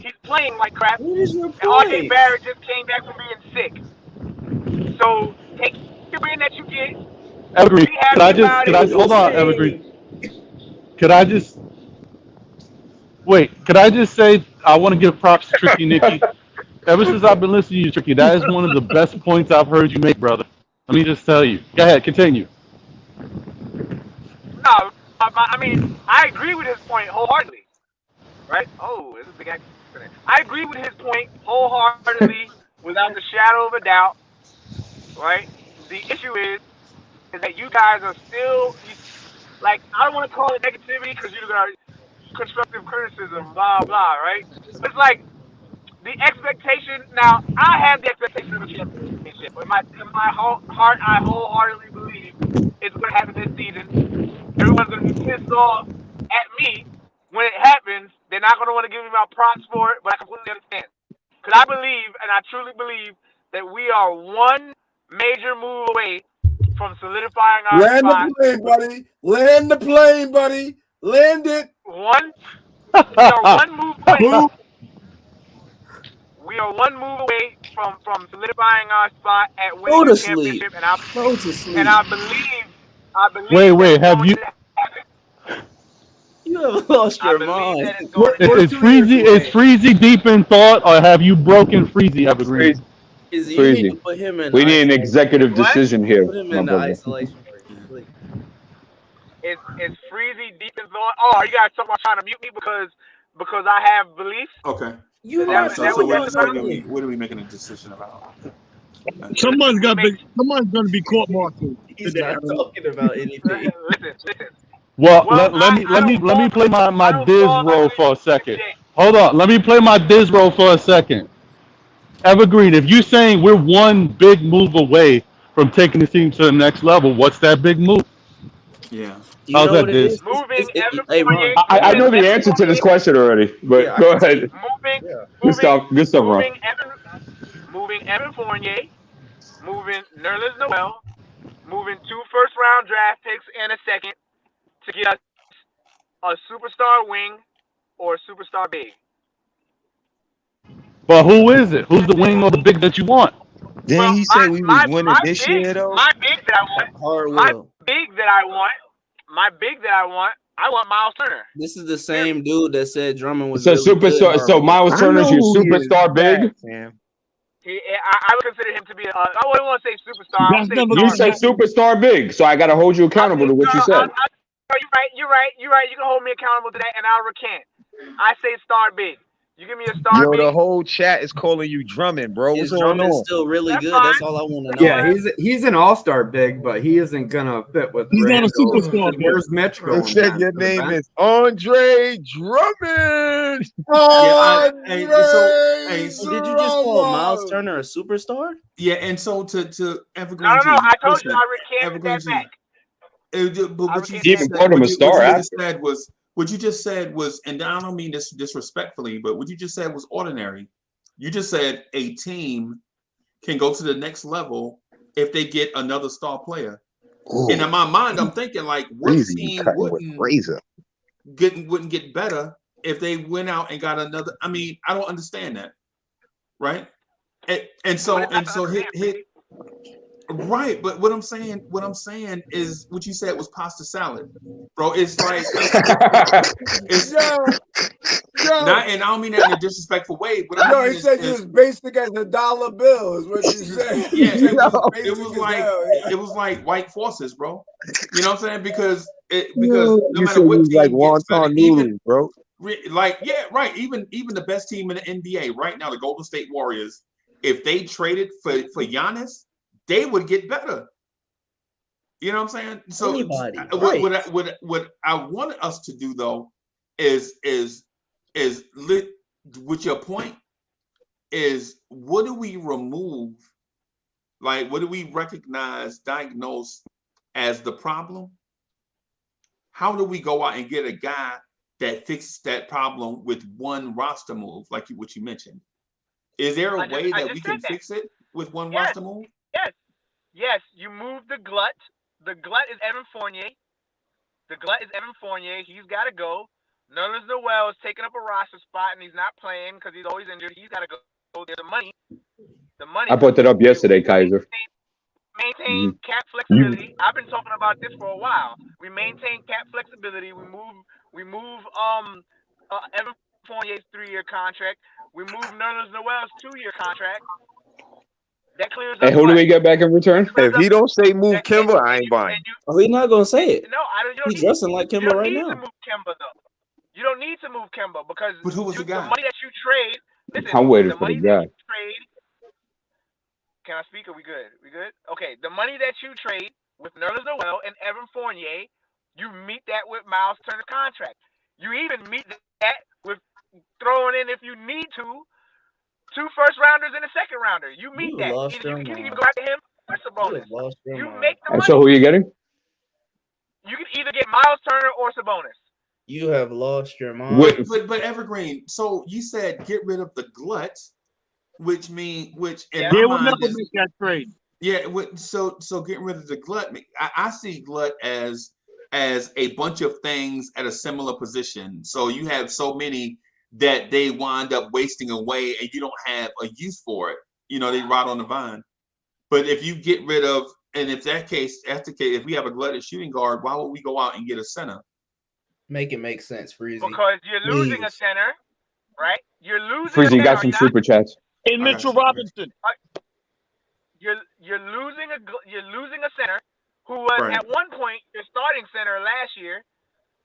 He's playing like crap. And RJ Barrett just came back from being sick. So take the win that you get. Evergreen, could I hold on, Evergreen? Could I just say I want to give props to Tricky Nicky. Ever since I've been listening to you, Tricky, that is one of the best points I've heard you make, brother. Let me just tell you. Go ahead, continue. No, I mean, I agree with his point wholeheartedly. Right? Oh, this is the guy. I agree with his point wholeheartedly, without the shadow of a doubt. Right? The issue is, is that you guys are still like, I don't want to call it negativity because you got constructive criticism, blah blah, right? But it's like the expectation. Now, I have the expectation of a championship. In my heart, I wholeheartedly believe it's going to happen this season. Everyone's going to be pissed off at me when it happens. They're not going to want to give me my props for it, but I completely understand. Because I believe, and I truly believe, that we are one major move away from solidifying our Land spot. the plane, buddy. Land the plane, buddy. Land it. We are one move away. We are one move away from solidifying our spot at winning Go the to sleep. championship, Go to sleep. and I believe Wait, have you? You have lost your mind. Is Freezy deep in thought, or have you broken Freezy? Evergreen. You need Crazy. to put him in. We need an executive decision here, Put him my in the brother. isolation. Please. Is Freezy deep in thought? Oh, are you guys talking about trying to mute me because I have beliefs? Okay. What are we making a decision about? Someone's gonna be court-martialed. He's not talking about anything. Listen. Well, let me play my Diz role for a second. Hold on, let me play my Diz role for a second. Evergreen, if you're saying we're one big move away from taking the team to the next level, what's that big move? Yeah. How's that, Diz? Hey, Ron. I know the answer to this question already, but go ahead. Good stuff, Ron. Moving Evan Fournier, moving Nerlens Noel, moving 2 first-round draft picks and a second to get us a superstar wing or a superstar big. But who is it? Who's the wing or the big that you want? Didn't he say we was winning this year though? My big that I want, I want Miles Turner. This is the same dude that said Drummond was So really superstar. good. So Miles Turner's your superstar big. I would consider him to be I wouldn't want to say superstar. You said superstar big, so I got to hold you accountable to what you said. You're right. You can hold me accountable to that, and I'll recant. I say star big. You give me a star big. The whole chat is calling you Drummond, bro. What's going Drummond's on? still really good. That's all I want to know. Yeah, he's an all-star big, but he isn't gonna fit with. He's not a Randle. superstar. Where's Mitch They going? said your name is Andre Drummond. Did you just call Miles Turner a superstar? Yeah, and so to Evergreen. No. I told you I recanted that back. But what you just said was, and I don't mean this disrespectfully, but what you just said was ordinary. You just said a team can go to the next level if they get another star player. Ooh. And in my mind, I'm thinking like, what team wouldn't get better if they went out and got another? I mean, I don't understand that, right? And so hit. Right, but what I'm saying is what you said was pasta salad, bro. It's like not, and I don't mean that in a disrespectful way. But he said you was basic as a dollar bill, is what you said. Yeah, it was like white forces, bro. You know what I'm saying? Because no matter what team like wonton noodles, bro. Like right. Even the best team in the NBA right now, the Golden State Warriors, if they traded for Giannis, they would get better. You know what I'm saying? So what I want us to do though is with your point is what do we remove? Like what do we diagnose as the problem? How do we go out and get a guy that fixes that problem with one roster move, like what you mentioned? Is there a way that we can fix it with one roster move? Yes, you move the glut. The glut is Evan Fournier. He's got to go. Nerlens Noel is taking up a roster spot, and he's not playing because he's always injured. He's got to go. There's the money. I brought that up yesterday, Kaiser. Maintain cap flexibility. I've been talking about this for a while. We maintain cap flexibility. We move Evan Fournier's 3-year contract. We move Nerlens Noel's 2-year contract. That clears up. And who do we get back in return? If he don't say move Kimba, I ain't buying. Oh, he's not gonna say it. No, he's dressing like Kimba right now. You don't need to move Kimba because but who was the guy? The money that you trade. Listen, I'm waiting for the guy. Can I speak? Are we good? We good? Okay. The money that you trade with Nerlens Noel and Evan Fournier. You meet that with Miles Turner's contract. You even meet that with throwing in, if you need to, 2 first-rounders and a second-rounder. You meet that. You can even go after him. That's a bonus. You make the And money. so who are you getting? You can either get Miles Turner or Sabonis. You have lost your mind. But Evergreen, so you said get rid of the glut, which in They my will mind never is, make that trade. yeah. So getting rid of the glut, I see glut as a bunch of things at a similar position. So you have so many that they wind up wasting away, and you don't have a use for it. You know, they rot on the vine. But if you get rid of, and if that's the case, if we have a glutted shooting guard, why would we go out and get a center? Make it make sense, Freezy. Because you're losing a center, right? You're losing Freezy, you a got center. some super chats. And Mitchell Robinson. You're losing a center who was Right. at one point your starting center last year.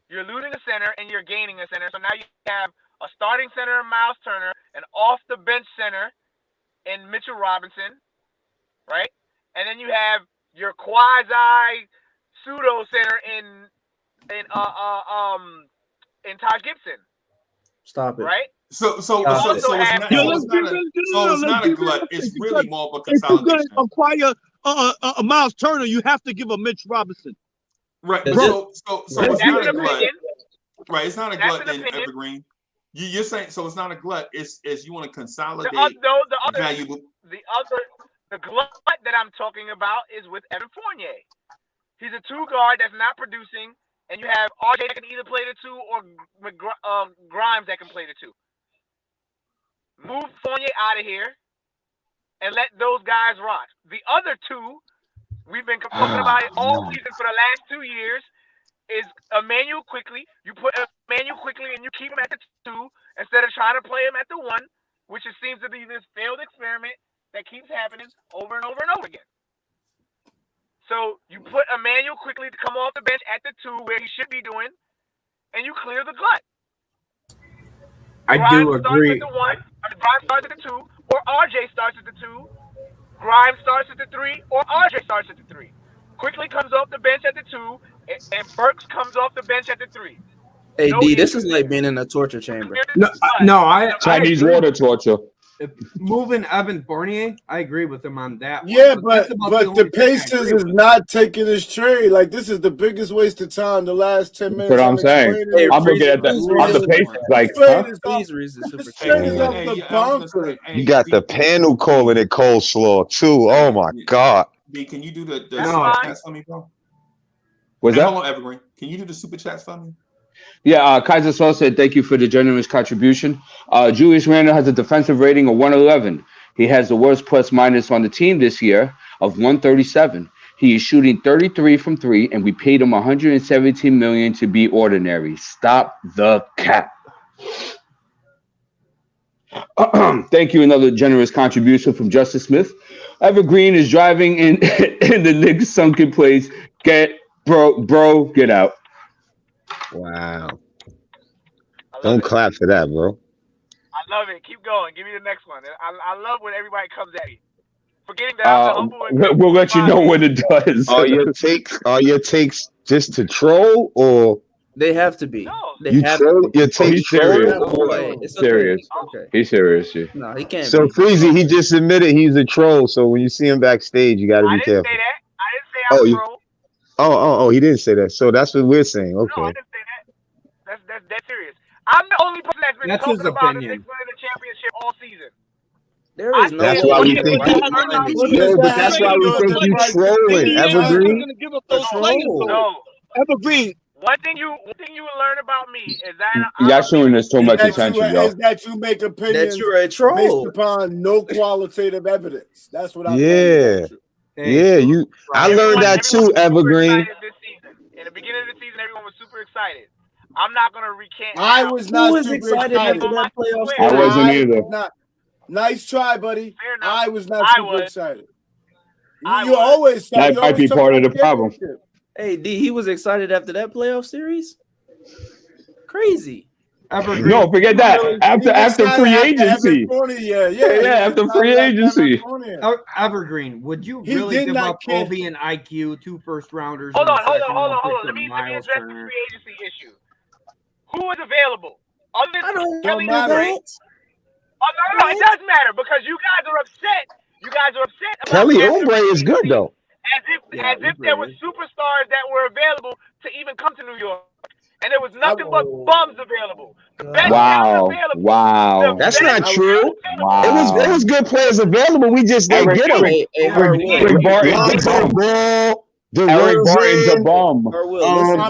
You're losing a center and you're gaining a center. So now you have a starting center in Miles Turner, an off the bench center in Mitchell Robinson, right? And then you have your quasi pseudo center in Todd Gibson. Stop it. Right? So it's not a glut. It's really more of a consolidation. If you're going to acquire Miles Turner, you have to give a Mitch Robinson. Right. Bro, So it's not a glut. Right. It's not a glut then, Evergreen. You're saying so it's not a glut. It's you want to consolidate valuable. The glut that I'm talking about is with Evan Fournier. He's a 2 guard that's not producing, and you have RJ that can either play the 2 or Grimes that can play the 2. Move Fournier out of here and let those guys rot. The other 2, we've been talking about it all season for the last 2 years, is Emmanuel Quickley. You put Emmanuel Quickley and you keep him at the 2 instead of trying to play him at the 1, which it seems to be this failed experiment that keeps happening over and over and over again. So you put Emmanuel Quickley to come off the bench at the 2 where he should be doing, and you clear the glut. I do agree. Grimes starts at the 2, or RJ starts at the 2. Grimes starts at the 3, or RJ starts at the 3. Quickly comes off the bench at the 2, and Burks comes off the bench at the 3. Hey, D, this is like being in a torture chamber. No, Chinese water torture. Moving Evan Fournier, I agree with him on that one. Yeah, that's but about the Pacers is not taking this trade. Like, this is the biggest waste of time the last 10 minutes. That's what I'm saying. I'm looking at that. I'm the Pacers like, huh? You got the panel calling it coleslaw too. Oh my God. B, can you do the super chats for me, bro? What's that? Hold on, Evergreen. Can you do the super chats for me? Yeah, Kaiser Saul said, thank you for the generous contribution. Julius Randle has a defensive rating of 111. He has the worst plus minus on the team this year of 137. He is shooting 33 from 3, and we paid him $117 million to be ordinary. Stop the cap. Thank you. Another generous contribution from Justice Smith. Evergreen is driving in the Knicks sunken place. Get out. Wow. Don't clap for that, bro. I love it. Keep going. Give me the next one. I love when everybody comes at you. Forgetting that I'm the humble and we'll let you know when it does. Are your takes just to troll, or they have to be? No, you troll your takes serious? It's serious. Okay. He's serious. Yeah. No, he can't. So Freezy, he just admitted he's a troll. So when you see him backstage, you got to be careful. I didn't say that. I didn't say I was a troll. Oh, he didn't say that. So that's what we're saying. Okay. No, I didn't say that. That's serious. I'm the only person that's been talking about the Knicks winning the championship all season. There is no. That's why we think but that's why we think you trolling, Evergreen. No, Evergreen. One thing you will learn about me is that y'all showing us too much attention, y'all. Is that you make opinions that you're a troll based upon no qualitative evidence. That's what I I learned that too, Evergreen. In the beginning of the season, everyone was super excited. I'm not gonna recant. I was not super excited after that playoff. I wasn't either. Nice try, buddy. I was not super excited. You always that might be part of the problem. Hey, D, he was excited after that playoff series. Crazy. Evergreen. No, forget that. After free agency. After free agency. Evergreen, would you He really did give not up care. Obi and IQ, 2 first-rounders? Hold and on. a second round pick Let for me Miles address Turner? the free agency issue. Who is available? Other than Don't matter. No, it does matter because you guys are upset. You guys are upset about Kelly after Oubre is free good agency though. as if there were superstars that were available to even come to New York. And there was nothing but bums available. The best talent available. Wow. That's not true. Wow. It was good players available. We just didn't get them. Eric Barton's a bum. Eric Barton's a bum.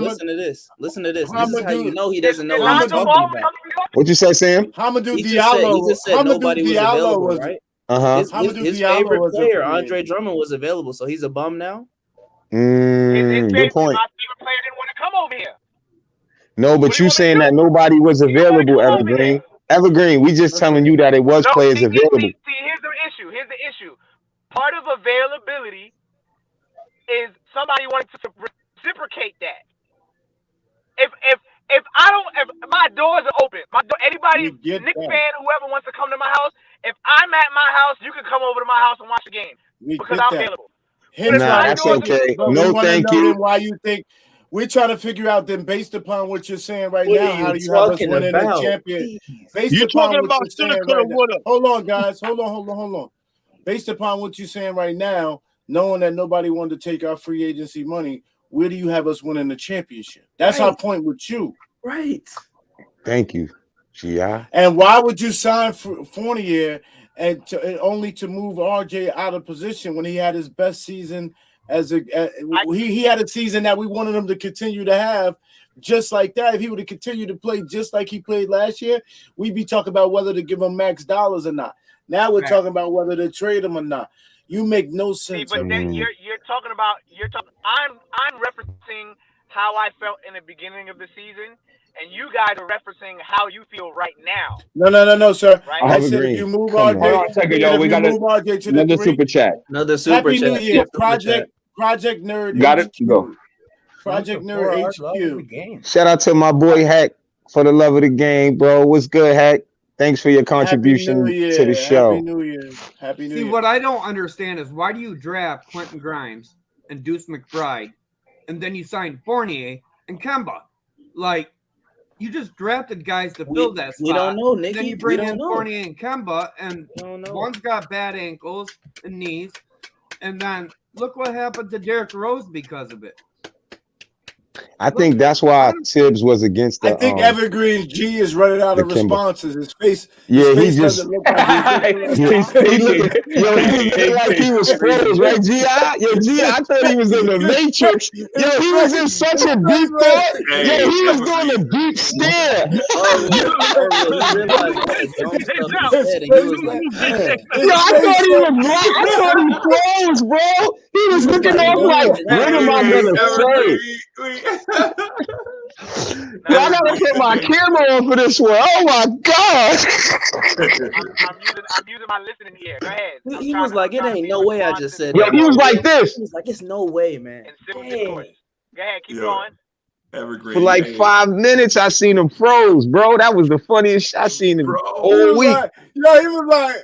Listen to this. Listen to this. This is how you know he doesn't know what he's talking about. What'd you say, Sam? Hamidou He Diallo. just said nobody was available, right? His favorite player, Andre Drummond, was available, so he's a bum now. Good point. My favorite player didn't want to come over here. No, but you saying that nobody was available, Evergreen. Evergreen, we just telling you that it was players available. See, here's the issue. Part of availability is somebody wanting to reciprocate that. If my doors are open, anybody, Knicks fan, whoever wants to come to my house, if I'm at my house, you can come over to my house and watch the game because I'm available. That's okay. No, thank you. Why you think we're trying to figure out then based upon what you're saying right now, how do you have us winning the champion? You're talking about shoulda, coulda, woulda. Hold on, guys. Hold on. Based upon what you're saying right now, knowing that nobody wanted to take our free agency money, where do you have us winning the championship? That's our point with you. Right. Thank you, G.I. And why would you sign Fournier and only to move RJ out of position when he had his best season he had a season that we wanted him to continue to have just like that. If he would have continued to play just like he played last year, we'd be talking about whether to give him max dollars or not. Now we're talking about whether to trade him or not. You make no sense. See, but then you're talking. I'm referencing how I felt in the beginning of the season, and you guys are referencing how you feel right now. No, sir. Right? I said if you move RJ, hold on a second, yo. We got RJ to another the super chat. Another super Happy chat. New Year, Project Nerd. Got it. HQ. Go. Project Nerd HQ. Shout out to my boy Hack for the love of the game, bro. What's good, Hack? Thanks for your contribution to the show. Happy New Year. Happy New Year. See, what I don't understand is why do you draft Quentin Grimes and Deuce McBride, and then you sign Fournier and Kemba? Like, you just drafted guys to fill that spot. We don't know, Nicky. Then you bring in Fournier and Kemba, and one's got bad ankles and knees, and then look what happened to Derrick Rose because of it. I think that's why Tibbs was against the. I think Evergreen G is running out of responses. His face. Yeah, his face he just. doesn't look like he looked like he was froze, right? G.I. Yo, G.I. I thought he was in the Matrix. Yo, he was in such a deep thought. Yo, he was doing a deep stare. Yo, I thought he was right. I thought he froze, bro. He was looking off like, what am I gonna say? Yo, I gotta put my camera on for this one. Oh my god! I'm using my listening ear. Go ahead. He was like, it ain't no way I just said Yo, that. he was like this. He was like, it's no way, man. Go ahead, keep going. Evergreen. For like 5 minutes, I seen him froze, bro. That was the funniest shit I seen him all week. He was like.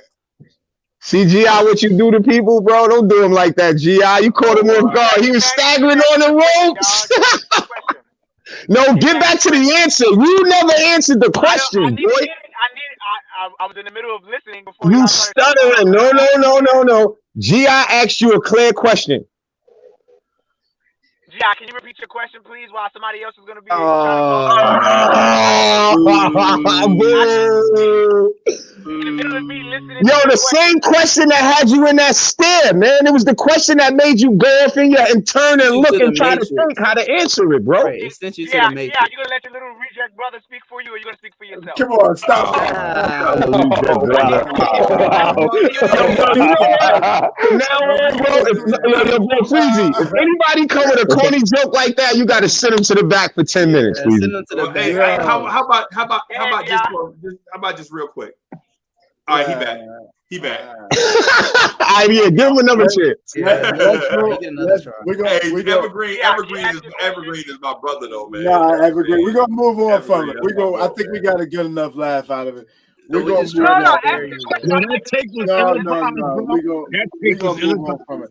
CGI, what you do to people, bro? Don't do him like that, GI. You caught him off guard. He was staggering on the ropes. No, get back to the answer. You never answered the question, boy. I was in the middle of listening before you stuttering. No. GI asked you a clear question. GI, can you repeat your question, please, while somebody else is going to be Yo, the same question that had you in that stare, man. It was the question that made you go off in your and turn and look and try to think how to answer it, bro. Right, it sent you to the Matrix. Yeah, you gonna let your little reject brother speak for you, or you gonna speak for yourself? Come on, stop. If anybody come with a corny joke like that, you got to send them to the back for 10 minutes. Hey, how about just real quick? All right, he back. He back. I yeah, give him another chance. Evergreen is my brother though, man. Nah, Evergreen. We're gonna move on from it. I think we got a good enough laugh out of it. We're gonna move on. That take was We're gonna move on from it.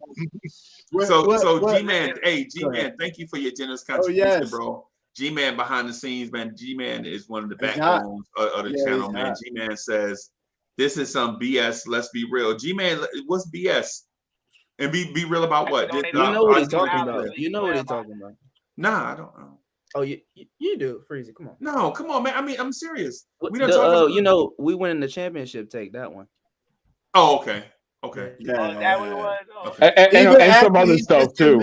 So G-Man, G-Man, thank you for your generous contribution, bro. G-Man behind the scenes, man. G-Man is one of the backbones of the channel, man. G-Man says, this is some BS. Let's be real. G-Man, what's BS? And be real about what? You know what he's talking about. You know what he's talking about. Nah, I don't know. Oh, you do, Freezy. Come on. No, come on, man. I mean, I'm serious. We don't we win in the championship. Take that one. Oh, okay. Okay. Yeah. That one was. And some other stuff too.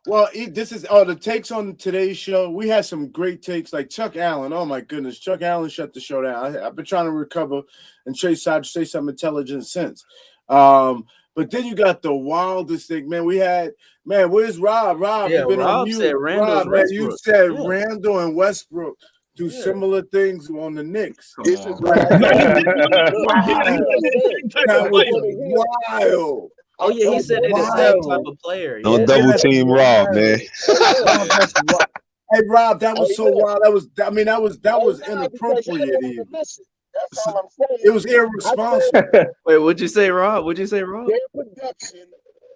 Well, the takes on today's show. We had some great takes, like Chuck Allen. Oh my goodness, Chuck Allen shut the show down. I've been trying to recover and say some intelligent sense. But then you got the wildest thing, man. Where's Rob? Rob, yeah, Rob said Randall. Man, you said Randall and Westbrook do similar things on the Knicks. This is that was wild. Oh yeah, he said they're the same type of player. Don't double team Rob, man. Hey Rob, that was so wild. That was inappropriate. Even. That's all I'm saying. It was irresponsible. Wait, what'd you say, Rob? Their production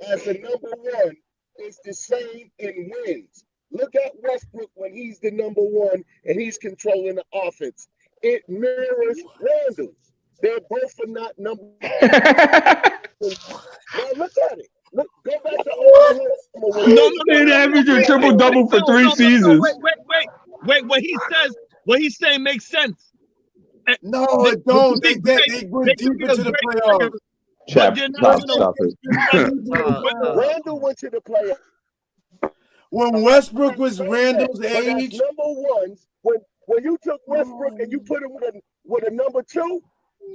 as a number one is the same in wins. Look at Westbrook when he's the number one and he's controlling the offense. It mirrors Randall's. They're both are not number one. Now look at it. Look, go back to they averaged a triple-double for 3 seasons. Wait. What he's saying makes sense. No, it don't. They went deep into the playoffs. Stop it. Randall went to the playoffs. When Westbrook was Randall's age, number ones. When you took Westbrook and you put him with a number 2,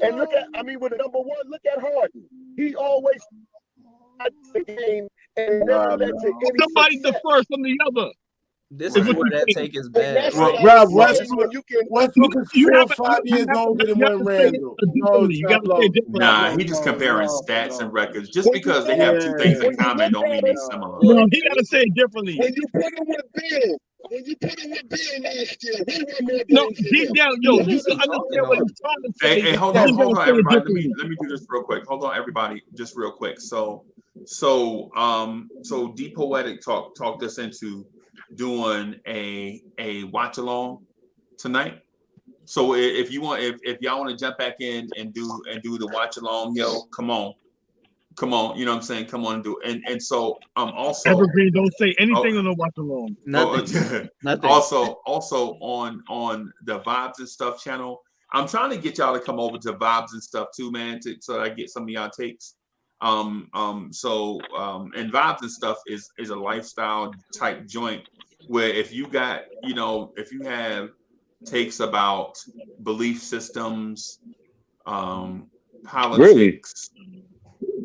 and with a number 1, look at Harden. He always the game and never lets it. Somebody's the first from the other. This is where that take is bad. Rob, Westbrook is 4 or 5 years older than when Randall. Nah, he just comparing stats and records. Just because they have 2 things in common don't mean they're similar. No, he gotta say it differently. When you put him with Ben, last year, no, deep down, you understand what he's trying to say. Hey, hold on, everybody. Let me do this real quick. Hold on, everybody, just real quick. So D Poetic talked us into doing a watch along tonight. So if y'all want to jump back in and do the watch along, come on, you know what I'm saying? Come on and do it. And so also Evergreen, don't say anything on the watch along. Nothing. Also on the Vibes and Stuff channel, I'm trying to get y'all to come over to Vibes and Stuff too, man, so I get some of y'all takes. And Vibes and Stuff is a lifestyle type joint where if you have takes about belief systems, politics,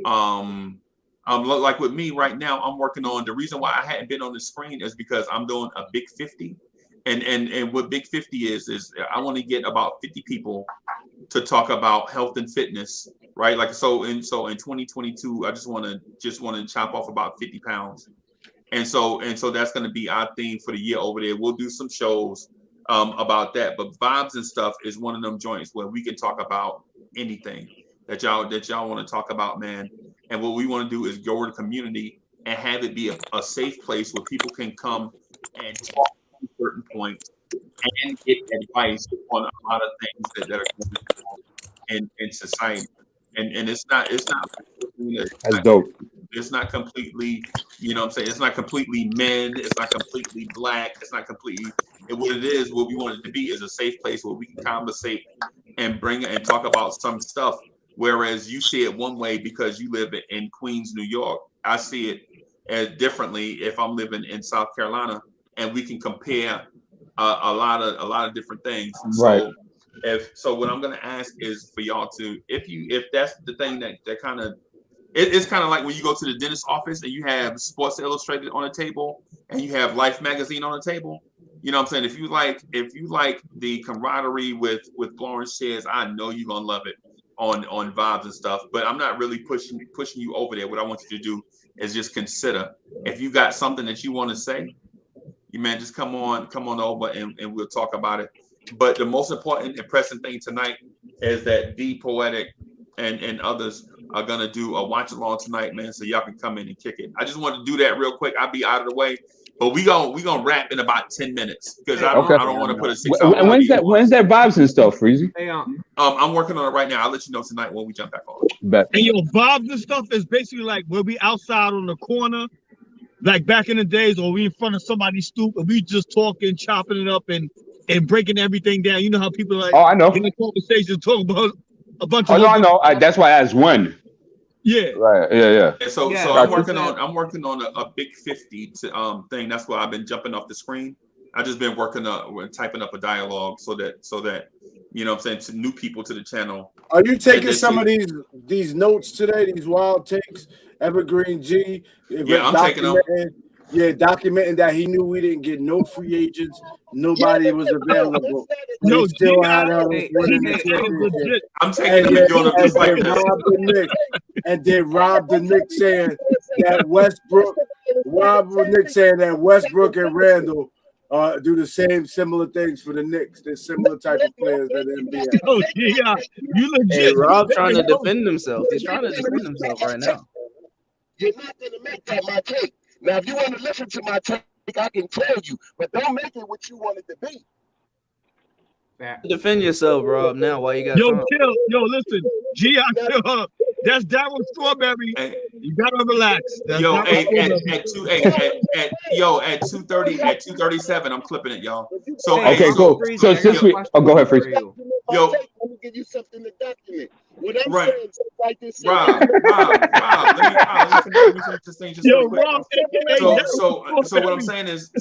like with me right now, I'm working on the reason why I hadn't been on the screen is because I'm doing a Big 50. And what Big 50 is I want to get about 50 people to talk about health and fitness, right? Like so in 2022, I just want to chop off about 50 pounds. And so that's going to be our theme for the year over there. We'll do some shows about that, but Vibes and Stuff is one of them joints where we can talk about anything that y'all want to talk about, man. And what we want to do is go to the community and have it be a safe place where people can come and talk at certain points and get advice on a lot of things that are going on in society. And it's not that's dope. It's not completely, you know what I'm saying? It's not completely men. It's not completely black. It's not completely. What it is, what we want it to be is a safe place where we can conversate and bring and talk about some stuff. Whereas you see it one way because you live in Queens, New York. I see it as differently if I'm living in South Carolina, and we can compare a lot of different things. Right. So what I'm going to ask is for y'all to, if that's the thing that kind of, it's kind of like when you go to the dentist's office and you have Sports Illustrated on the table and you have Life magazine on the table. You know what I'm saying? If you like the camaraderie with Blorange Tears, I know you're gonna love it on vibes and stuff. But I'm not really pushing you over there. What I want you to do is just consider, if you got something that you want to say, you man, just come on over and we'll talk about it. But the most important and pressing thing tonight is that D Poetic and others are gonna do a watch along tonight, man. So y'all can come in and kick it. I just want to do that real quick. I'll be out of the way, but we gonna wrap in about 10 minutes because I don't want to put a 6 hour. When's that vibes and stuff, Freezy? Hey, I'm working on it right now. I'll let you know tonight when we jump back on. Bet. And your vibes and stuff is basically like where we outside on the corner, like back in the days, or we in front of somebody's stoop and we just talking, chopping it up and breaking everything down. You know how people like I know in the conversation talk about a bunch of. Oh no, I know. That's why I asked when. Yeah. Right. Yeah. And so I'm working on a big 50 to thing. That's why I've been jumping off the screen. I just been typing up a dialogue so that you know what I'm saying, to new people to the channel. Are you taking some of these notes today? These wild takes, Evergreen G. Yeah, I'm taking them. Yeah, documenting that he knew we didn't get no free agents, nobody was available. We still had us winning the championship. I'm taking them and doing them just like this. And then rob the Knicks saying that Westbrook and Randle do the same similar things for the Knicks. They're similar type of players that the NBA. Oh, yeah, you legit. Hey, Rob trying to defend himself. He's trying to defend himself right now. You're not going to make that my take. Now, if you want to listen to my take, I can tell you, but don't make it what you want it to be. Defend yourself, Rob. Now, why you got listen, that's Darryl Strawberry. Hey, you gotta relax. That's at 2:37, I'm clipping it, y'all. So okay, cool. So since we, go ahead, Freeze. Yo, let me give you something to document. What I'm right. saying, just like this. Rob, let me finish this thing just real quick. So what I'm saying is,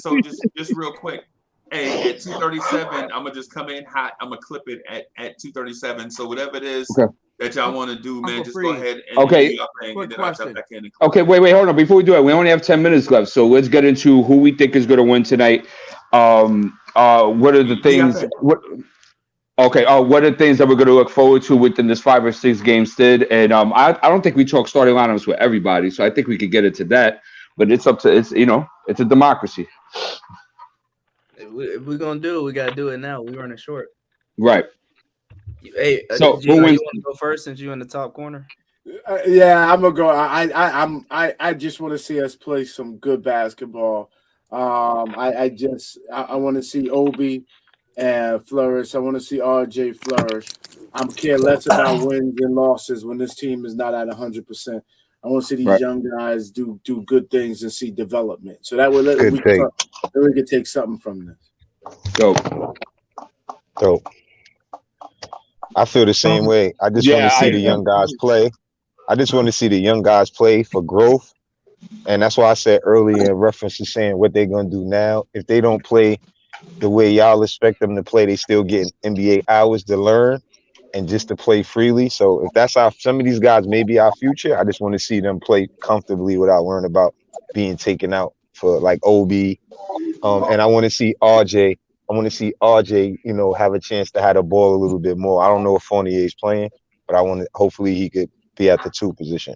just real quick. Hey, at 2:37, I'm gonna just come in hot. I'm gonna clip it at 2:37. So whatever it is that y'all want to do, man, just go ahead and okay. And then I'll jump back in. Okay, wait, hold on. Before we do it, we only have 10 minutes left, so let's get into who we think is going to win tonight. What are the things? What are the things that we're going to look forward to within this 5 or 6 game stid? And I don't think we talk starting lineups with everybody, so I think we could get into that. But it's up to it's a democracy. If we're gonna do it, we gotta do it now. We running short. Right. Hey, so you want to go first since you're in the top corner? Yeah, I'm gonna go. I just want to see us play some good basketball. I want to see Obi and flourish. I want to see RJ flourish. I care less about wins and losses when this team is not at 100%. I want to see these young guys do good things and see development. So that way we can take something from this. Dope. I feel the same way. I just want to see the young guys play. I just want to see the young guys play for growth. And that's why I said earlier in reference to saying what they're going to do now. If they don't play the way y'all expect them to play, they still getting NBA hours to learn and just to play freely. So if that's some of these guys may be our future, I just want to see them play comfortably without worrying about being taken out for like OB. And I want to see RJ. I want to see RJ, have a chance to have the ball a little bit more. I don't know if Fournier is playing, but hopefully he could be at the 2 position.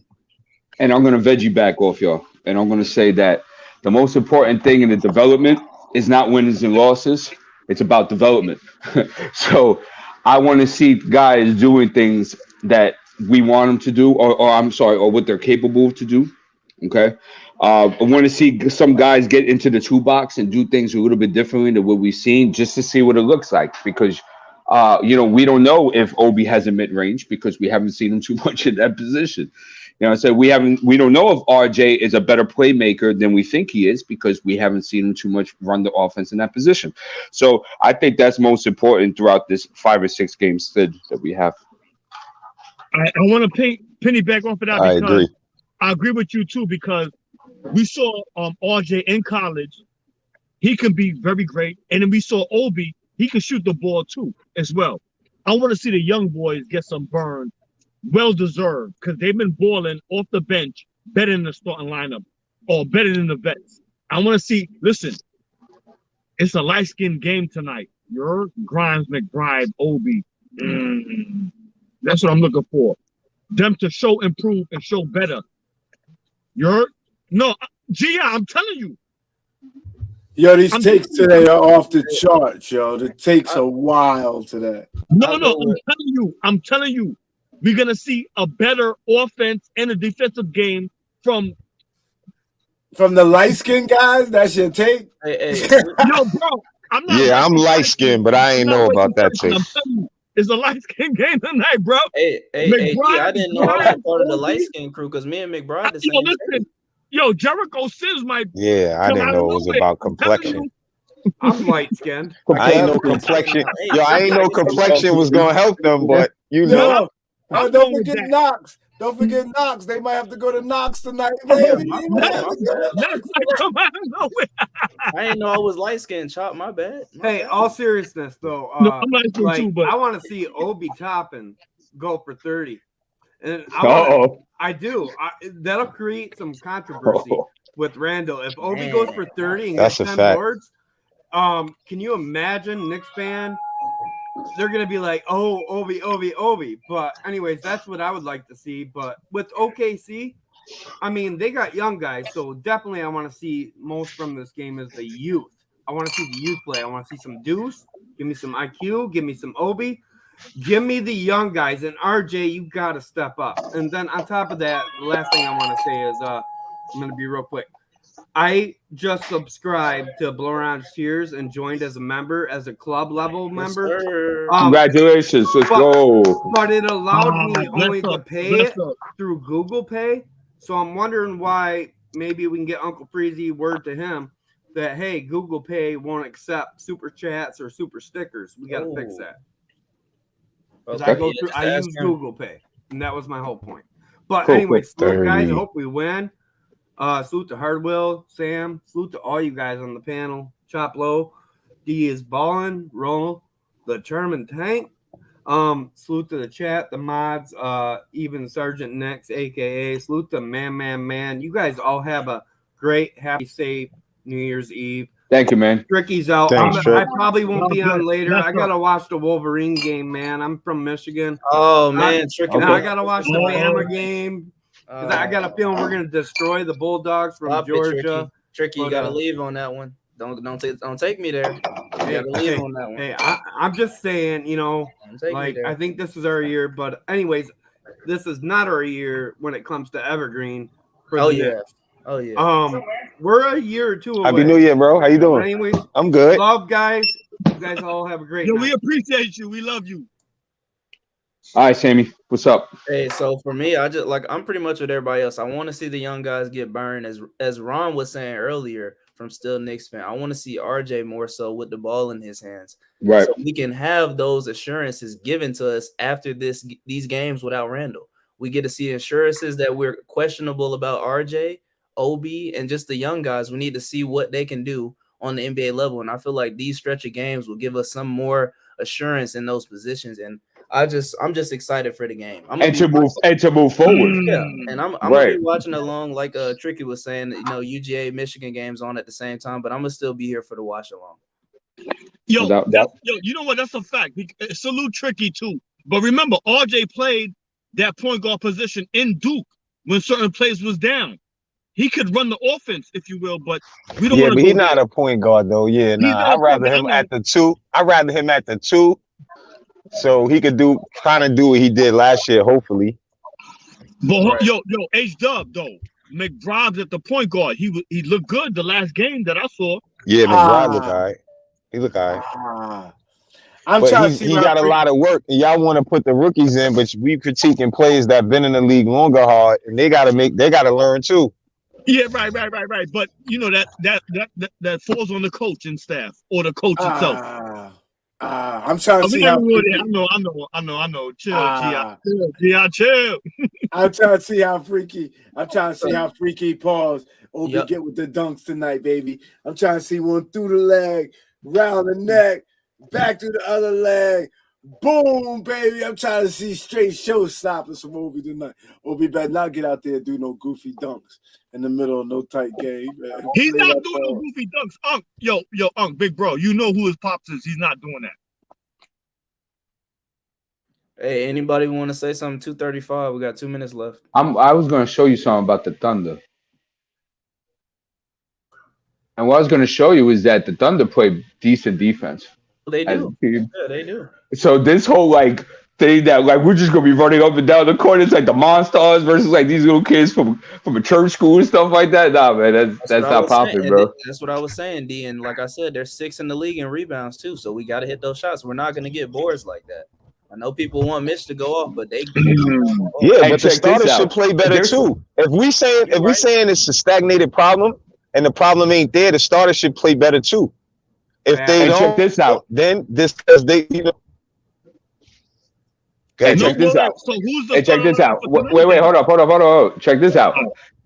And I'm going to veggie back off y'all. And I'm going to say that the most important thing in the development is not wins and losses. It's about development. So I want to see guys doing things that we want them to do, or what they're capable to do. Okay. I want to see some guys get into the toolbox and do things a little bit differently than what we've seen, just to see what it looks like. Because, we don't know if Obi has a mid-range because we haven't seen him too much in that position. I said we don't know if RJ is a better playmaker than we think he is because we haven't seen him too much run the offense in that position. So I think that's most important throughout this 5 or 6 game stid that we have. I want to penny back off of that. I agree. I agree with you too, because we saw RJ in college. He can be very great. And then we saw Obi, he can shoot the ball too as well. I want to see the young boys get some burn. Well-deserved, because they've been balling off the bench better than the starting lineup or better than the vets. I want to see, listen, it's a light-skinned game tonight. Your Grimes, McBride, Obi. That's what I'm looking for. Them to show improve and show better. You heard? No, Gia, I'm telling you. Yo, these takes today are off the charts, yo. The takes are wild today. No, I'm telling you. We're gonna see a better offense and a defensive game from the light-skinned guys. That's your take? Hey. Yo, bro, I'm not. Yeah, I'm light-skinned, but I ain't know about that take. I'm telling you, it's a light-skinned game tonight, bro. Hey, I didn't know I was a part of the light-skinned crew because me and McBride the same. Listen, yo, Jericho Sims might. Yeah, I didn't know it was about complexion. I'm light-skinned. I ain't know complexion. Yo, I ain't know complexion was gonna help them, but you know. Don't forget Knox. Don't forget Knox. They might have to go to Knox tonight, baby. I didn't know I was light-skinned. Chop, my bad. Hey, all seriousness though, I'm light-skinned too, but I want to see Obi Toppin go for 30, and I do. That'll create some controversy with Randle if Obi goes for 30 and gets 10 boards. Can you imagine Knicks fan? They're gonna be like, "Oh, Obi." But anyways, that's what I would like to see. But with OKC, I mean, they got young guys, so definitely I want to see most from this game is the youth. I want to see the youth play. I want to see some Deuce. Give me some IQ. Give me some Obi. Give me the young guys. And RJ, you got to step up. And then on top of that, the last thing I want to say is I'm going to be real quick. I just subscribed to Blorange Tears and joined as a member, as a club level member. Congratulations. Let's go. But it allowed me only to pay it through Google Pay. So I'm wondering why maybe we can get Uncle Freezy word to him that, hey, Google Pay won't accept super chats or super stickers. We got to fix that. Because I use Google Pay, and that was my whole point. But anyway, salute guys. I hope we win. Salute to Hardwell, Sam. Salute to all you guys on the panel. Chop Low. D is balling. Roll the German tank. Salute to the chat, the mods, even Sergeant Next, aka salute to man. You guys all have a great, happy, safe New Year's Eve. Thank you, man. Tricky's out. Thanks, I probably won't be on later. I gotta watch the Wolverine game, man. I'm from Michigan. Oh man, Tricky. I gotta watch the Bama game. I got a feeling we're gonna destroy the Bulldogs from Georgia. Tricky, you gotta leave on that one. Don't take me there. You gotta leave on that one. Hey, I'm just saying, like I think this is our year, but anyways, this is not our year when it comes to Evergreen. Oh yeah. We're a year or two away. Happy New Year, bro. How you doing? Anyways, I'm good. Love, guys. You guys all have a great night. We appreciate you. We love you. All right, Sammy, what's up? Hey, so for me, I'm pretty much with everybody else. I want to see the young guys get burned, as Ron was saying earlier from Still Knicks fan. I want to see RJ more so with the ball in his hands, right? So we can have those assurances given to us after these games without Randle. We get to see assurances that we're questionable about RJ, Obi, and just the young guys. We need to see what they can do on the NBA level, and I feel like these stretch of games will give us some more assurance in those positions. And I'm just excited for the game. And to move forward. Yeah, and I'm gonna be watching along, like Tricky was saying. UGA Michigan games on at the same time, but I'm gonna still be here for the watch along. Yo, you know what? That's a fact. Salute Tricky too. But remember, RJ played that point guard position in Duke when certain plays was down. He could run the offense, if you will, but we don't. Yeah, but he's not a point guard though. Yeah, I'd rather him at the two. So he could kind of do what he did last year, hopefully. But H-Dub though, McBride's at the point guard. He looked good the last game that I saw. Yeah, McBride looked all right. He looked all right. But he got a lot of work, and y'all want to put the rookies in, but we critiquing players that been in the league longer hard, and they gotta learn too. Yeah, right. But that falls on the coaching staff or the coach itself. I'm trying to see how. I know. Chill. I'm trying to see how freaky. Pause. Obi get with the dunks tonight, baby. I'm trying to see one through the leg, round the neck, back to the other leg. Boom, baby. I'm trying to see straight showstoppers from Obi tonight. Obi better not get out there and do no goofy dunks in the middle of no tight game. Man. He's not doing no goofy dunks. Unc, big bro, you know who his pops is. He's not doing that. Hey, anybody want to say something? 2:35. We got 2 minutes left. I was going to show you something about the Thunder. And what I was going to show you is that the Thunder play decent defense. They as do. a team. Yeah, they do. So this whole like thing that like we're just gonna be running up and down the court, it's like the Monstars versus like these little kids from a church school and stuff like that. Nah, man, that's not popping, bro. That's what I was saying, D. And like I said, they're 6th in the league in rebounds too. So we got to hit those shots. We're not going to get boards like that. I know people want Mitch to go off, but they yeah, but the starters should play better too. If we saying it's a stagnated problem and the problem ain't there, the starters should play better too. If they don't, check this out. Then because they, you know. Hey, check this out. So who's the check this out. Wait, hold up. Check this out.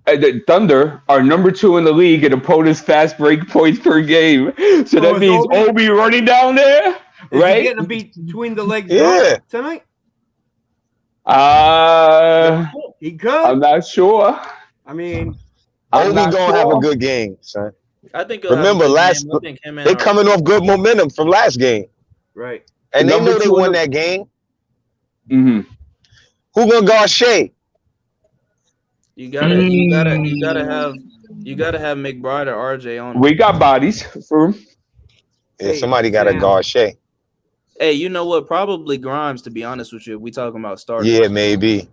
The Thunder are number 2 in the league in opponents' fast break points per game. So that means Obi running down there, right? Is he getting a beat between the legs tonight? He could. I'm not sure. I mean, Obi gonna have a good game, son. I think. Remember they coming off good momentum from last game, right? And they know they won that game. Mm-hmm. Who gonna guard Shea? You gotta have McBride or RJ on. We got bodies for him. Yeah, somebody got to guard Shea. Hey, you know what? Probably Grimes, to be honest with you. If we talking about starters. Yeah, maybe.